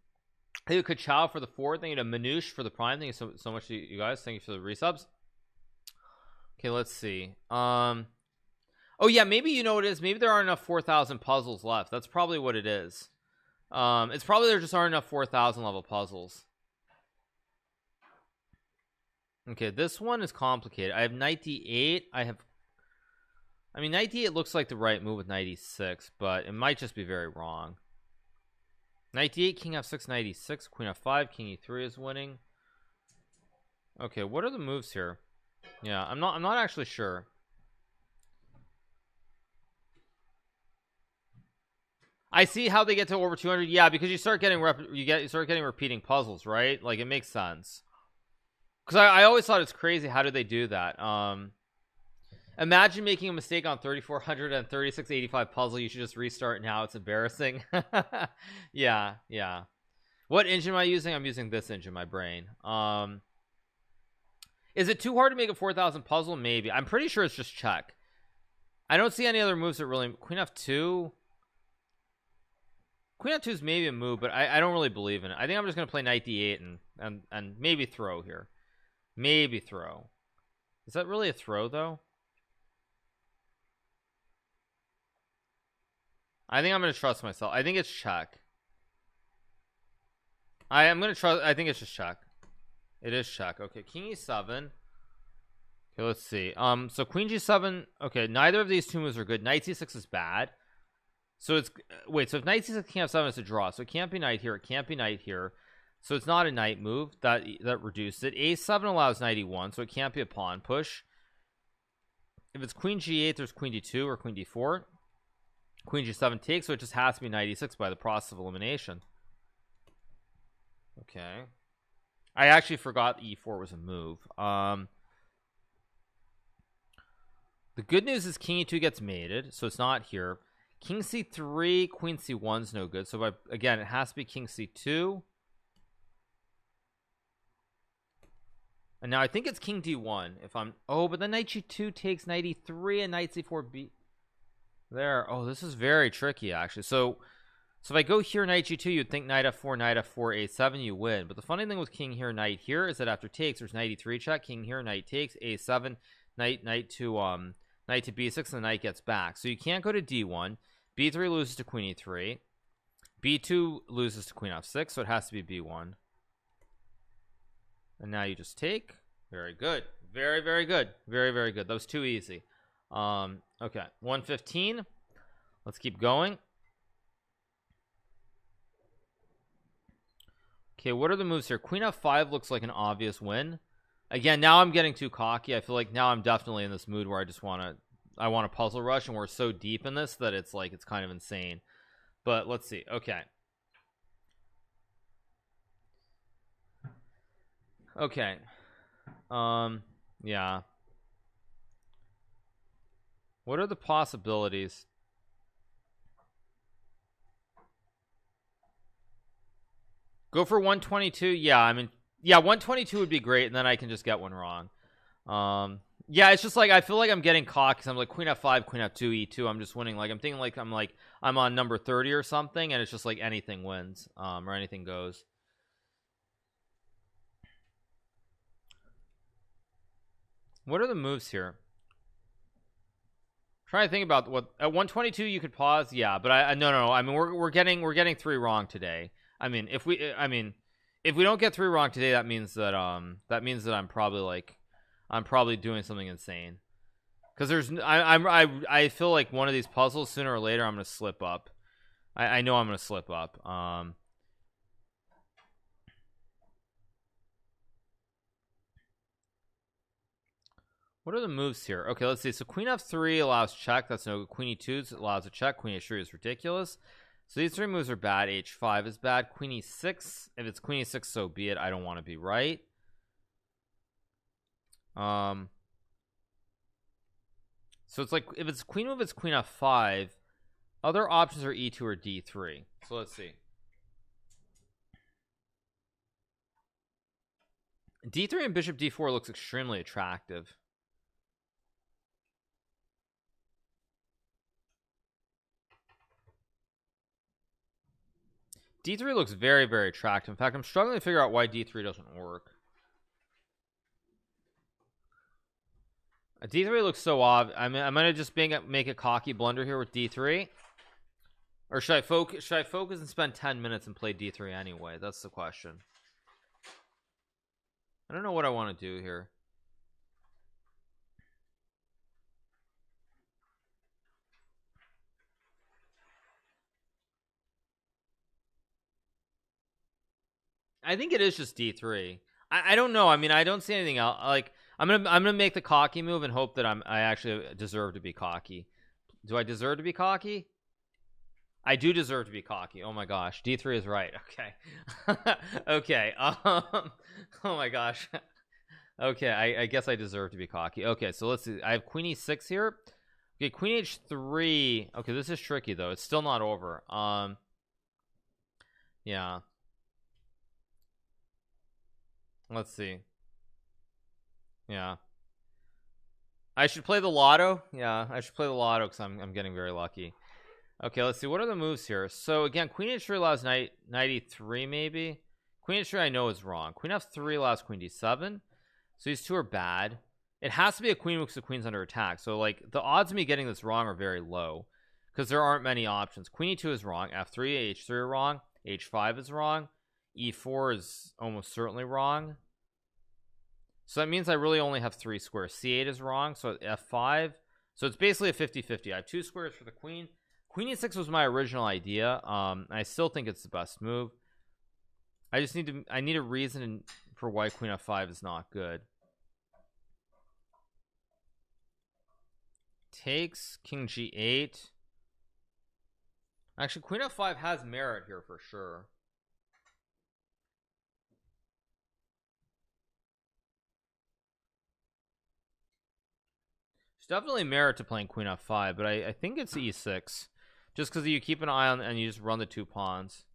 you Kachow for the 4. Thank you to Manouche for the prime. Thank you so much to you guys. Thank you for the resubs. Okay, let's see. Oh yeah, maybe you know what it is. Maybe there aren't enough 4,000 puzzles left. That's probably what it is. It's probably there just aren't enough 4,000 level puzzles. Okay, this one is complicated. I have knight d8. I mean, knight d8 looks like the right move with knight e6, but it might just be very wrong. Knight d8, king f6, knight e6, queen f5, king e3 is winning. Okay, what are the moves here? Yeah, I'm not actually sure. I see how they get to over 200. Yeah, because you start getting repeating puzzles, right? Like, it makes sense. Because I always thought it's crazy, how did they do that? Imagine making a mistake on 3400 and 3685 puzzle. You should just restart now. It's embarrassing. Yeah. What engine am I using? I'm using this engine, my brain. Is it too hard to make a 4000 puzzle? Maybe. I'm pretty sure it's just check. I don't see any other moves that really. Queen f2 is maybe a move, but I don't really believe in it. I think I'm just gonna play knight d8 and maybe throw here. Maybe throw. Is that really a throw though? I think I'm gonna trust myself. I think it's check. I am gonna trust. I think it's just check. It is check. Okay, king e7. Okay, let's see. So queen g7. Okay, neither of these two moves are good. Knight c6 is bad. So it's wait. So if knight c6 king f7 is a draw. So it can't be knight here. It can't be knight here. So it's not a knight move. That reduced it. a7 allows knight e1. So it can't be a pawn push. If it's queen g8, there's queen d2 or queen d4. Queen g7 takes. So it just has to be knight e6 by the process of elimination. Okay. I actually forgot e4 was a move. The good news is king e2 gets mated, so it's not here. King c3, queen c1's no good. So again, it has to be king c2. And now I think it's king d1. If I'm but then knight g2 takes knight e3 and knight c4 b. There. Oh, this is very tricky actually. So if I go here knight g2, you'd think knight f4, a7, you win. But the funny thing with king here, knight here is that after takes, there's knight e3 check. King here, knight takes, a7, knight to b6, and the knight gets back. So you can't go to d1. b3 loses to queen e3. b2 loses to queen f6, so it has to be b1. And now you just take. Very good. Very good. Very good. That was too easy. Okay, 115. Let's keep going. Okay, what are the moves here? Queen f5 looks like an obvious win. Again, now I'm getting too cocky. I feel like now I'm definitely in this mood where I want a puzzle rush, and we're so deep in this that it's like it's kind of insane. But let's see. Okay. Okay. Yeah. What are the possibilities? Go for 122. Yeah, I mean, yeah, 122 would be great, and then I can just get one wrong. Yeah, it's just like I feel like I'm getting caught because I'm like queen f5, queen f2, e2. I'm just winning. Like I'm thinking like I'm on number 30 or something, and it's just like anything wins, or anything goes. What are the moves here? Trying to think about what at 122 you could pause. Yeah, but I no. I mean we're getting 3 wrong today. I mean if we don't get 3 wrong today, that means that I'm probably doing something insane. Because I feel like one of these puzzles sooner or later I'm gonna slip up. I know I'm gonna slip up. What are the moves here? Okay, let's see. So queen f3 allows check. That's no good. Queen e2 allows a check. Queen h3 is ridiculous. So these 3 moves are bad. h5 is bad. Queen e6. If it's queen e6, so be it. I don't want to be right. So it's like if it's queen move, it's queen f5. Other options are e2 or d3. So let's see. d3 and bishop d4 looks extremely attractive. D3 looks very attractive. In fact, I'm struggling to figure out why D3 doesn't work. D3 looks so odd. I'm gonna just make a cocky blunder here with D3, or should I focus and spend 10 minutes and play D3 anyway? That's the question. I don't know what I want to do here. I think it is just D3. I don't know. I mean, I don't see anything else. Like, I'm gonna make the cocky move and hope that I actually deserve to be cocky. Do I deserve to be cocky? I do deserve to be cocky. Oh my gosh, D3 is right. Okay. Okay. Oh my gosh. Okay, I guess I deserve to be cocky. Okay, so let's see. I have Queen E6 here. Okay, Queen H3. Okay, this is tricky though. It's still not over. Yeah. Let's see. Yeah. I should play the lotto. Yeah, I should play the lotto because I'm getting very lucky. Okay, let's see. What are the moves here? So again, Queen H3 allows knight E3 maybe. Queen H3 I know is wrong. Queen F3 allows Queen D7. So these two are bad. It has to be a queen because the queen's under attack. So like the odds of me getting this wrong are very low because there aren't many options. Queen E2 is wrong. F3, H3 are wrong. H5 is wrong. E4 is almost certainly wrong. So that means I really only have 3 squares. C8 is wrong. So F5. So it's basically a 50-50. I have 2 squares for the queen. Queen E6 was my original idea. I still think it's the best move. I just need a reason for why Queen F5 is not good. Takes King G8. Actually, Queen F5 has merit here for sure. There's definitely merit to playing Queen F5, but I think it's E6. Just because you keep an eye on and you just run the 2 pawns.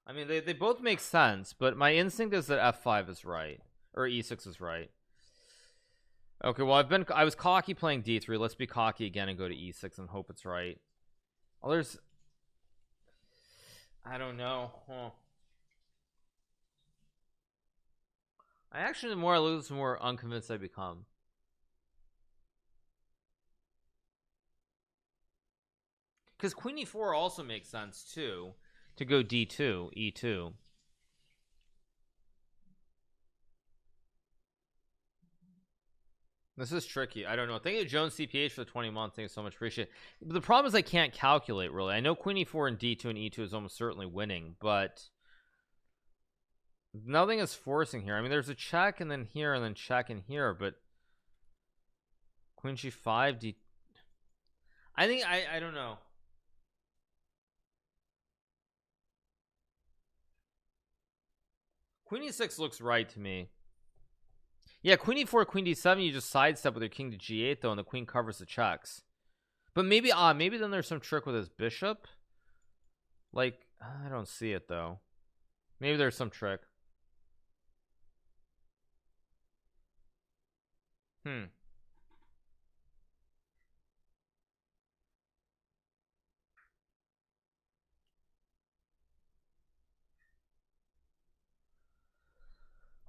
I mean, they both make sense, but my instinct is that F5 is right, or E6 is right. Okay, well, I was cocky playing D3. Let's be cocky again and go to E6 and hope it's right. Well, I don't know. I actually, the more I lose, the more unconvinced I become. Because Queen E4 also makes sense too. To go D2, E2. This is tricky. I don't know. Thank you, Jones CPH, for the 20 months. Thank you so much. Appreciate it. But the problem is I can't calculate really. I know Queen E4 and D2 and E2 is almost certainly winning, but nothing is forcing here. I mean, there's a check and then here and then check and here, but Queen G5, D. I think I don't know. Queen E6 looks right to me. Yeah, Queen E4, Queen D7, you just sidestep with your king to G8 though, and the queen covers the checks. But maybe then there's some trick with his bishop. Like, I don't see it though. Maybe there's some trick.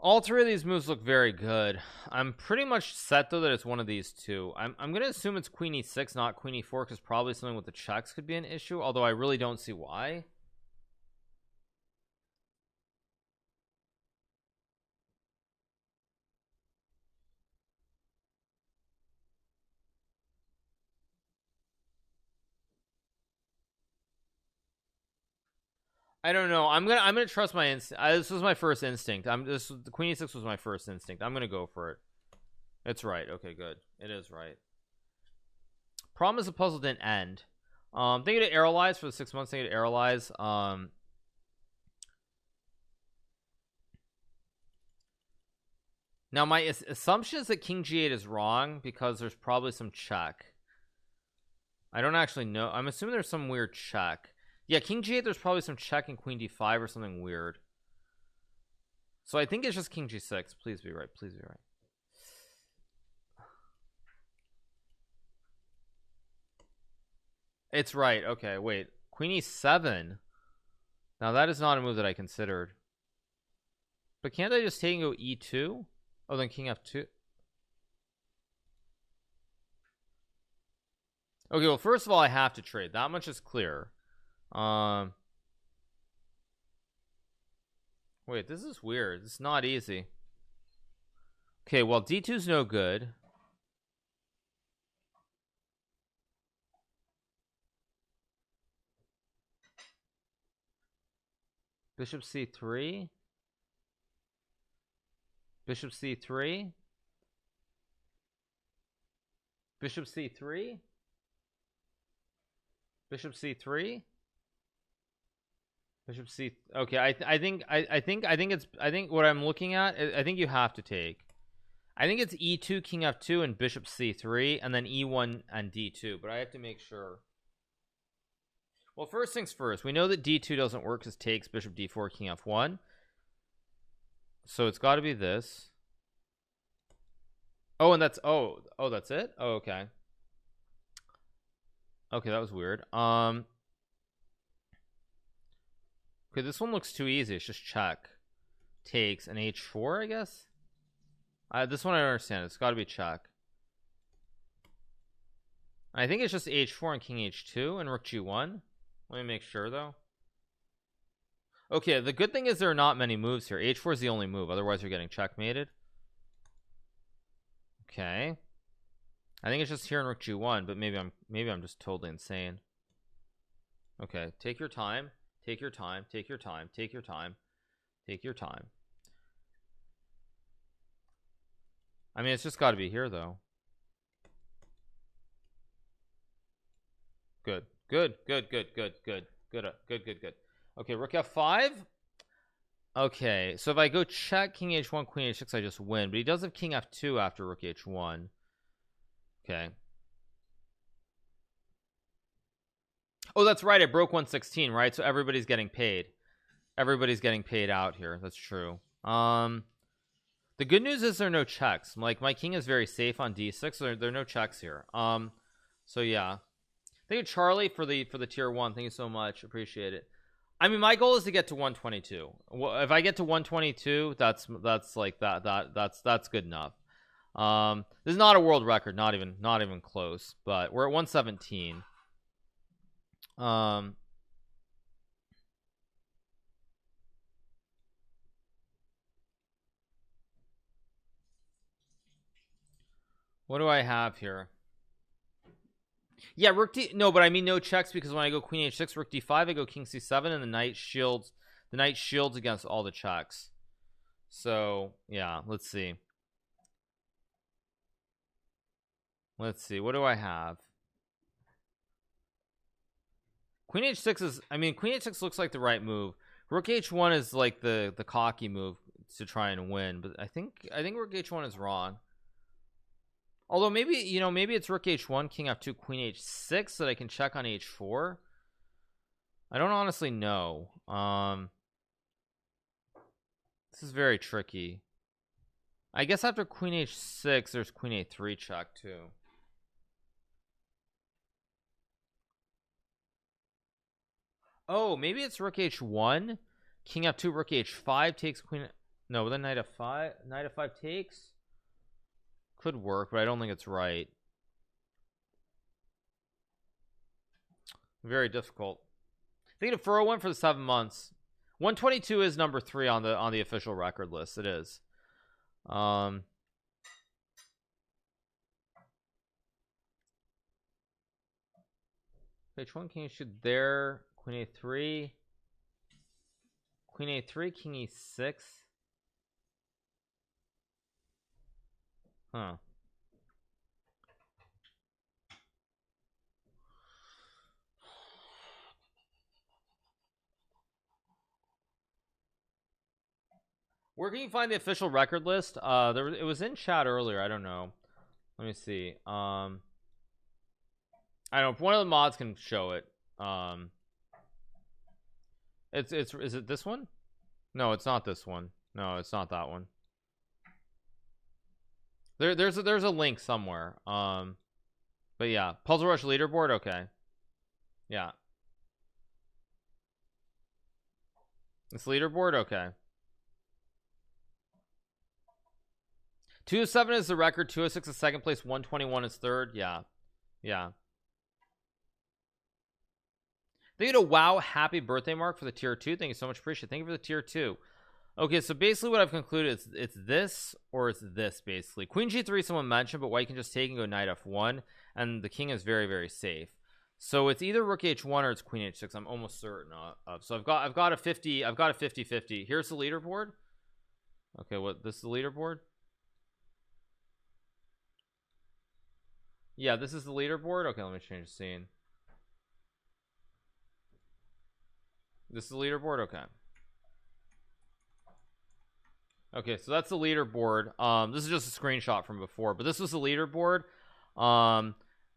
All 3 of these moves look very good. I'm pretty much set though that it's one of these two. I'm gonna assume it's Queen E6, not Queen E4, because probably something with the checks could be an issue, although I really don't see why. I don't know. I'm gonna trust my instinct. This was my first instinct. The Queen E6 was my first instinct. I'm gonna go for it. It's right. Okay, good. It is right. Problem is the puzzle didn't end. Thank you to Aerolize for the 6 months. Thank you to Aerolize. Now my assumption is that King G8 is wrong because there's probably some check. I don't actually know. I'm assuming there's some weird check. Yeah, King G8, there's probably some check in Queen D5 or something weird. So I think it's just King G6. Please be right. Please be right. It's right. Okay, wait. Queen E7. Now that is not a move that I considered. But can't I just take and go E2? Oh, then King F2. Okay, well, first of all, I have to trade. That much is clear. Wait, this is weird. It's not easy. Okay, well, D2's no good. Bishop c3. Bishop c3. Bishop c3. Bishop c3. Bishop c. Okay, I think what I'm looking at, I think you have to take. I think it's e2, king f2, and bishop c3, and then e1 and d2. But I have to make sure. Well, first things first. We know that d2 doesn't work because takes bishop d4, king f1. So it's got to be this. Oh, and that's that's it. Oh, okay. Okay, that was weird. Okay, this one looks too easy. It's just check, takes, and h4, I guess. This one I don't understand. It's got to be check. I think it's just h4 and king h2 and rook g1. Let me make sure though. Okay, the good thing is there are not many moves here. h4 is the only move, otherwise you're getting checkmated. Okay, I think it's just here in rook g1, but maybe I'm just totally insane. Okay, take your time, take your time, take your time, take your time, take your time. I mean, it's just got to be here though. Good, good, good, good, good, good, good, good, good, good. Okay, rook f5. Okay, so if I go check king h1, queen h6, I just win. But he does have king f2 after rook h1. Okay. Oh, that's right. I broke 116, right? So everybody's getting paid. Everybody's getting paid out here. That's true. The good news is there are no checks. Like, my king is very safe on d6, so there are no checks here. So yeah. Thank you, Charlie, for the tier 1. Thank you so much. Appreciate it. I mean, my goal is to get to 122. If I get to 122, that's like that's good enough. This is not a world record, not even close, but we're at 117. What do I have here? Yeah, rook d. No, but I mean no checks, because when I go queen h6, rook d5, I go king c7, and the knight shields. The knight shields against all the checks. So yeah, let's see. Let's see. What do I have? Queen h6 is. I mean, queen h6 looks like the right move. Rook h1 is like the cocky move to try and win, but I think rook h1 is wrong. Although maybe, you know, maybe it's rook h1, king f2, queen h6 so that I can check on h4. I don't honestly know. This is very tricky. I guess after queen h6 there's queen a3 check too. Oh, maybe it's rook h1, king f2, rook h5 takes queen. No, then knight f5. Knight f5 takes. Could work, but I don't think it's right. Very difficult. Thinking of furrow 1 for the 7 months. 122 is number 3 on the official record list. It is. H1 king should there. Queen a3. Queen a3, king e6. Huh. Where can you find the official record list? It was in chat earlier. I don't know. Let me see. I don't know if one of the mods can show it. Is it this one? No, it's not this one. No, it's not that one. There's a link somewhere. But yeah, Puzzle Rush leaderboard. Okay. Yeah. It's leaderboard. Okay. 207 is the record. 206 is second place. 121 is third. Yeah. Yeah. Thank you to Wow. Happy birthday, Mark, for the tier 2. Thank you so much. Appreciate it. Thank you for the tier 2. Okay, so basically what I've concluded is it's this or it's this, basically. Queen g3 someone mentioned, but white can just take and go knight f1, and the king is very, very safe. So it's either rook h1 or it's queen h6. I'm almost certain of. So I've got a 50-50. Here's the leaderboard. Okay, what, this is the leaderboard? Yeah, this is the leaderboard. Okay, let me change the scene. This is the leaderboard. Okay, so that's the leaderboard. This is just a screenshot from before, but this was the leaderboard,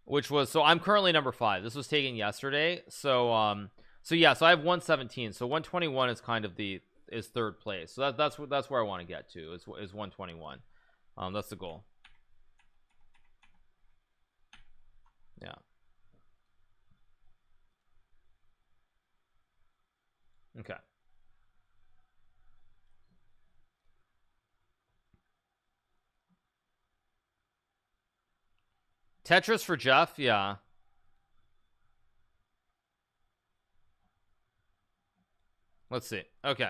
which was, so I'm currently number 5. This was taken yesterday. So yeah, so I have 117. So 121 is kind of is third place. So that's where I want to get to, is 121. That's the goal. Yeah. Okay. Tetris for Jeff. Yeah. Let's see. Okay.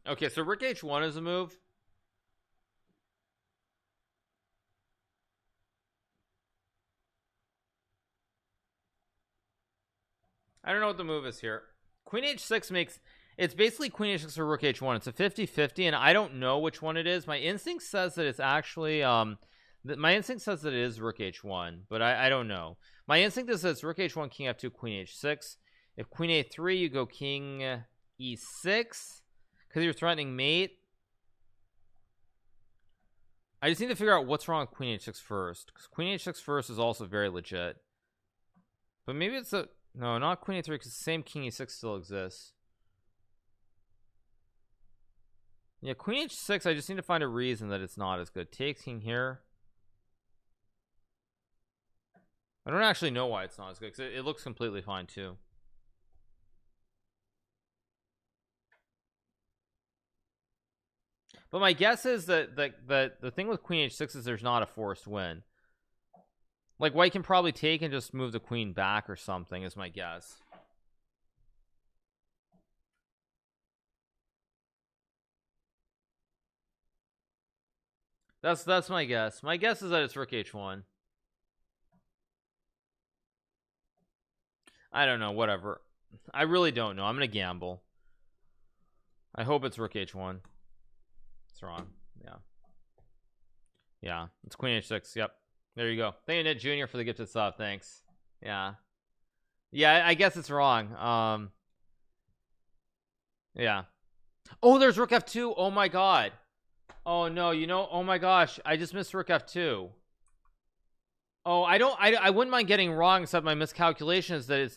Okay, so rook h1 is a move. I don't know what the move is here. Queen h6 makes, it's basically queen h6 or rook h1. It's a 50-50, and I don't know which one it is. My instinct says that it's actually my instinct says that it is rook h1, but I don't know. My instinct is that it's rook h1, king f2, queen h6. If queen a3, you go king e6 because you're threatening mate. I just need to figure out what's wrong with queen h6 first, because queen h6 first is also very legit. But maybe it's a, no, not queen a3, because the same king e6 still exists. Yeah, queen h6, I just need to find a reason that it's not as good. Takes king here. I don't actually know why it's not as good, because it looks completely fine too. But my guess is that the thing with queen h6 is there's not a forced win. Like, white can probably take and just move the queen back or something, is my guess. That's my guess. My guess is that it's rook h1. I don't know, whatever. I really don't know. I'm gonna gamble. I hope it's rook h1. It's wrong. Yeah, it's queen h6. Yep, there you go. Thank you, Ned Jr., for the gifted sub. Thanks. Yeah, I guess it's wrong. Yeah. Oh, there's rook f2. Oh my god. Oh no, oh my gosh, I just missed rook f2. Oh, I wouldn't mind getting wrong, except my miscalculation is that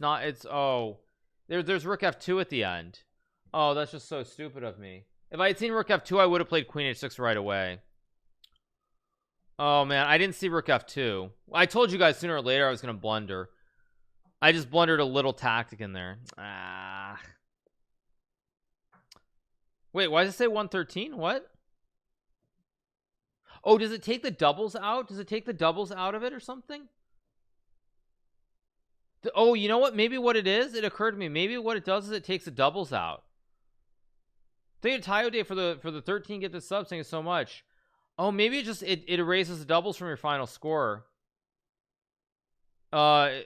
there's rook f2 at the end. Oh, that's just so stupid of me. If I had seen rook f2, I would have played queen h6 right away. Oh man, I didn't see rook f2. I told you guys sooner or later I was gonna blunder. I just blundered a little tactic in there. Wait, why does it say 113? What? Oh, does it take the doubles out? Does it take the doubles out of it or something? Oh, you know what? Maybe what it is, it occurred to me. Maybe what it does is it takes the doubles out. Thank you, Tayo Day, for the 13 gifted subs. Thank you so much. Oh, maybe it erases the doubles from your final score. Look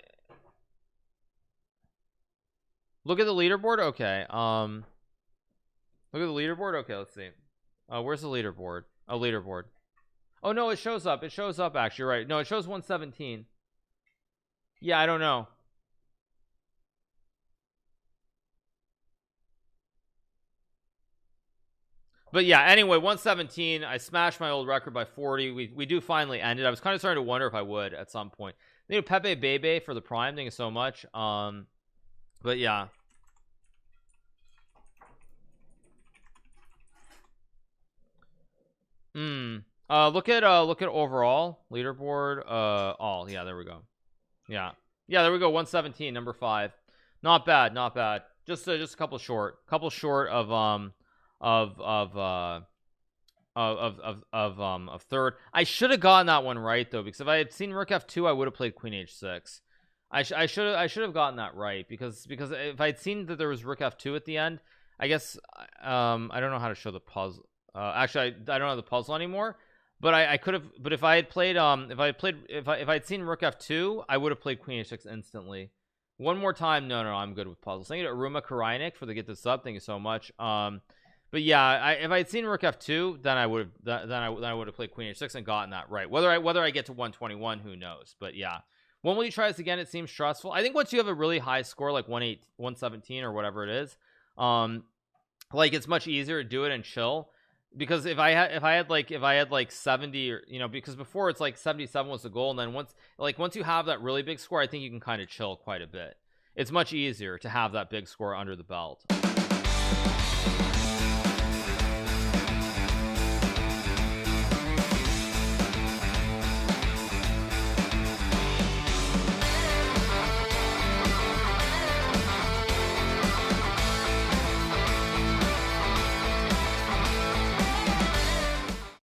at the leaderboard. Okay. Look at the leaderboard. Okay, let's see. Where's the leaderboard? Oh, leaderboard. Oh no, it shows up. It shows up, actually. Right. No, it shows 117. Yeah, I don't know. But yeah, anyway, 117. I smashed my old record by 40. We do finally end it. I was kind of starting to wonder if I would at some point. Thank you, Pepe Bebe, for the prime. Thank you so much. But yeah. Look at overall leaderboard. All. Yeah, there we go. Yeah, there we go. 117, number 5. Not bad, not bad. Just a couple short of third. I should have gotten that one right though, because if I had seen rook f2, I would have played queen h6. I should have gotten that right, because if I had seen that there was rook f2 at the end, I guess I don't know how to show the puzzle. Actually, I don't have the puzzle anymore, but I could have. But if I had played if I'd seen rook f2, I would have played queen h6 instantly. One more time. No, I'm good with puzzles. Thank you to Aruma Karainik for the get this up. Thank you so much. But yeah, if I had seen rook f2, then I would have played queen h6 and gotten that right. Whether I get to 121, who knows? But yeah, when will you try this again? It seems stressful. I think once you have a really high score, like 117 or whatever it is, like it's much easier to do it and chill. Because if I had like 70, or because before it's like 77 was the goal, and then once you have that really big score, I think you can kind of chill quite a bit. It's much easier to have that big score under the belt.